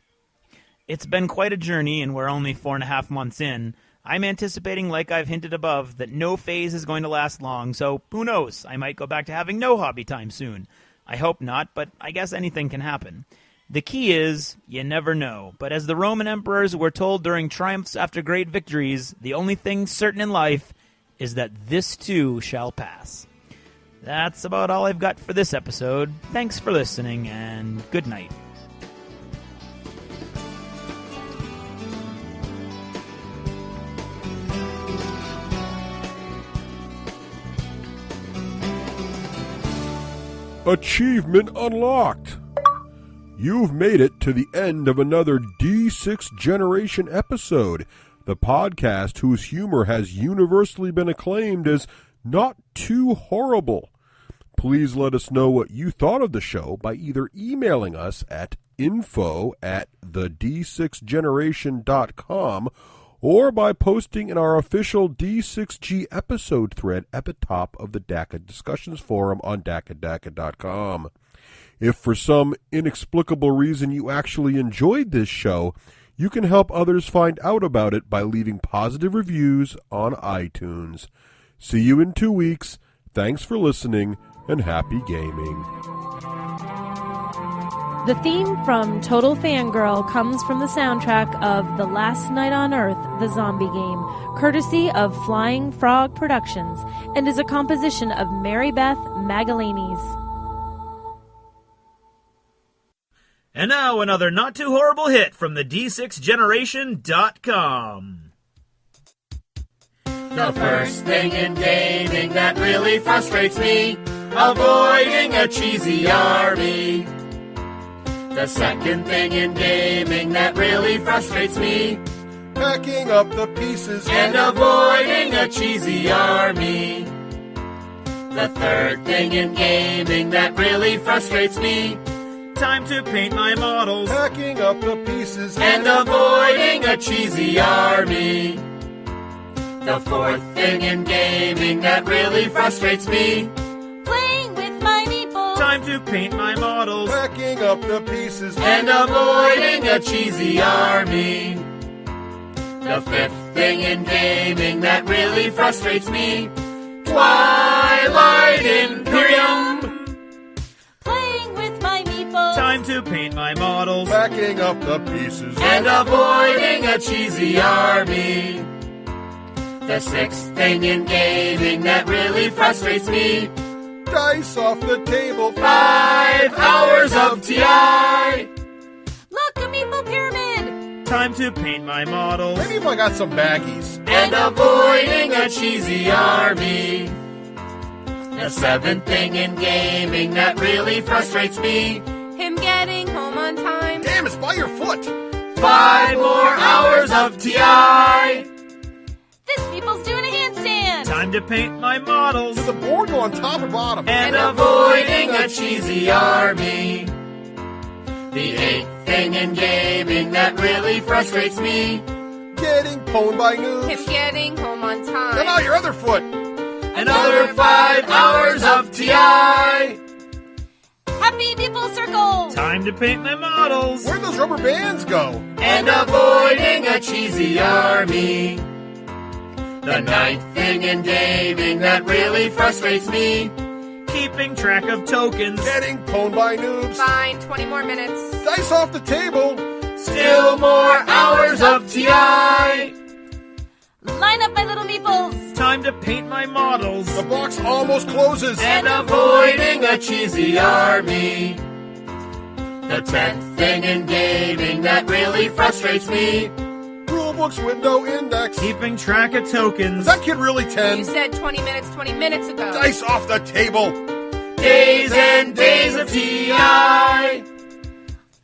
Speaker 2: It's been quite a journey, and we're only 4.5 months in. I'm anticipating, like I've hinted above, that no phase is going to last long, so who knows? I might go back to having no hobby time soon. I hope not, but I guess anything can happen. The key is, you never know. But as the Roman emperors were told during triumphs after great victories, the only thing certain in life is that this too shall pass. That's about all I've got for this episode. Thanks for listening, and good night.
Speaker 1: Achievement unlocked! You've made it to the end of another D6 Generation episode, the podcast whose humor has universally been acclaimed as not too horrible. Please let us know what you thought of the show by either emailing us at info@the d6generation.com or by posting in our official D6G episode thread at the top of the DACA Discussions Forum on DACADACA.com. If for some inexplicable reason you actually enjoyed this show, you can help others find out about it by leaving positive reviews on iTunes. See you in 2 weeks. Thanks for listening, and happy gaming.
Speaker 4: The theme from Total Fangirl comes from the soundtrack of The Last Night on Earth, the zombie game, courtesy of Flying Frog Productions, and is a composition of Mary Beth Magalanes.
Speaker 2: And now another not-too-horrible hit from the D6Generation.com.
Speaker 15: The first thing in gaming that really frustrates me, avoiding a cheesy army. The second thing in gaming that really frustrates me,
Speaker 9: packing up the pieces
Speaker 15: and avoiding a cheesy army. The third thing in gaming that really frustrates me,
Speaker 2: time to paint my models,
Speaker 9: packing up the pieces
Speaker 15: and avoiding a cheesy army. The fourth thing in gaming that really frustrates me,
Speaker 4: playing with my meeples,
Speaker 2: time to paint my models,
Speaker 9: packing up the pieces
Speaker 15: and avoiding a cheesy army. The fifth thing in gaming that really frustrates me, Twilight Imperium,
Speaker 4: playing with my meeples,
Speaker 2: time to paint my models,
Speaker 9: packing up the pieces
Speaker 15: and avoiding a cheesy army. The sixth thing in gaming that really frustrates me,
Speaker 9: dice off the table,
Speaker 15: 5 hours of TI.
Speaker 4: Look, a meeple pyramid,
Speaker 2: time to paint my models,
Speaker 9: maybe if I got some baggies,
Speaker 15: and avoiding a cheesy army. The seventh thing in gaming that really frustrates me,
Speaker 16: him getting home on time.
Speaker 9: Damn, it's by your foot.
Speaker 15: 5 more hours of TI.
Speaker 4: This meeple's doing a handstand,
Speaker 2: time to paint my models,
Speaker 9: Does the board go on top or bottom?
Speaker 15: And avoiding a cheesy army. The eighth thing in gaming that really frustrates me,
Speaker 9: getting pwned by noobs,
Speaker 16: him getting home on time.
Speaker 9: and now your other foot.
Speaker 15: Another 5 hours of TI.
Speaker 4: happy meeple circle,
Speaker 2: time to paint my models,
Speaker 9: Where'd those rubber bands go?
Speaker 15: And avoiding a cheesy army. The ninth thing in gaming that really frustrates me,
Speaker 2: keep Keeping track of tokens.
Speaker 1: Getting pwned by noobs.
Speaker 16: Fine, 20 more minutes.
Speaker 1: Dice off the table.
Speaker 15: Still more hours of TI.
Speaker 4: Line up my little meeples.
Speaker 2: Time to paint my models.
Speaker 1: The box almost closes.
Speaker 15: And avoiding a cheesy army. The 10th thing in gaming that really frustrates me.
Speaker 1: Rulebook's window index.
Speaker 2: Keeping track of tokens.
Speaker 1: Is that kid really 10?
Speaker 16: You said 20 minutes ago.
Speaker 1: Dice off the table.
Speaker 15: Days and days of TI.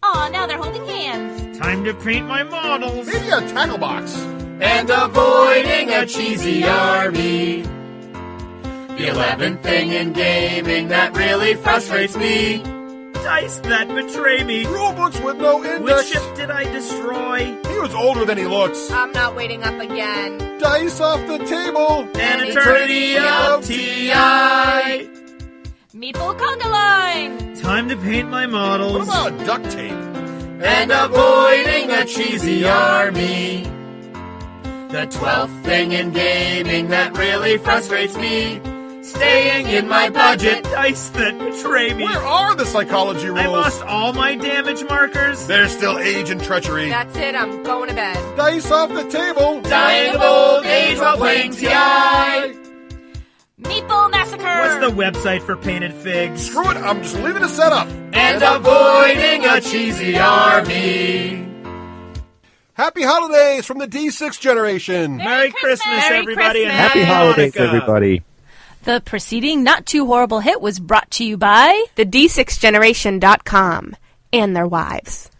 Speaker 4: Aw, now they're holding hands.
Speaker 2: Time to paint my models.
Speaker 1: Maybe a tackle box.
Speaker 15: And avoiding a cheesy army. The 11th thing in gaming that really frustrates me.
Speaker 2: Dice that betray me.
Speaker 1: Rulebook's with no index.
Speaker 2: Which ship did I destroy?
Speaker 1: He was older than he looks.
Speaker 16: I'm not waiting up again.
Speaker 1: Dice off the table.
Speaker 2: An eternity of TI.
Speaker 4: Meeple conga line.
Speaker 2: Time to paint my models.
Speaker 1: What about duct tape?
Speaker 15: And avoiding a cheesy army. The 12th thing in gaming that really frustrates me. Staying in my budget.
Speaker 2: Dice that betray me.
Speaker 1: Where are the psychology rules?
Speaker 2: I lost all my damage markers.
Speaker 1: There's still age and treachery.
Speaker 16: That's it, I'm going to bed.
Speaker 1: Dice off the table.
Speaker 15: Dying of old age while playing TI.
Speaker 4: Meeple massacre.
Speaker 2: What's the website for painted figs?
Speaker 1: Screw it, I'm just leaving the setup.
Speaker 15: And avoiding a cheesy army.
Speaker 1: Happy holidays from the D6 generation.
Speaker 2: Merry Christmas,
Speaker 4: Merry
Speaker 2: everybody,
Speaker 4: Christmas.
Speaker 2: and
Speaker 3: Happy holidays,
Speaker 2: Hanukkah.
Speaker 3: everybody.
Speaker 4: The preceding Not Too Horrible hit was brought to you by
Speaker 16: The D6Generation.com and their wives.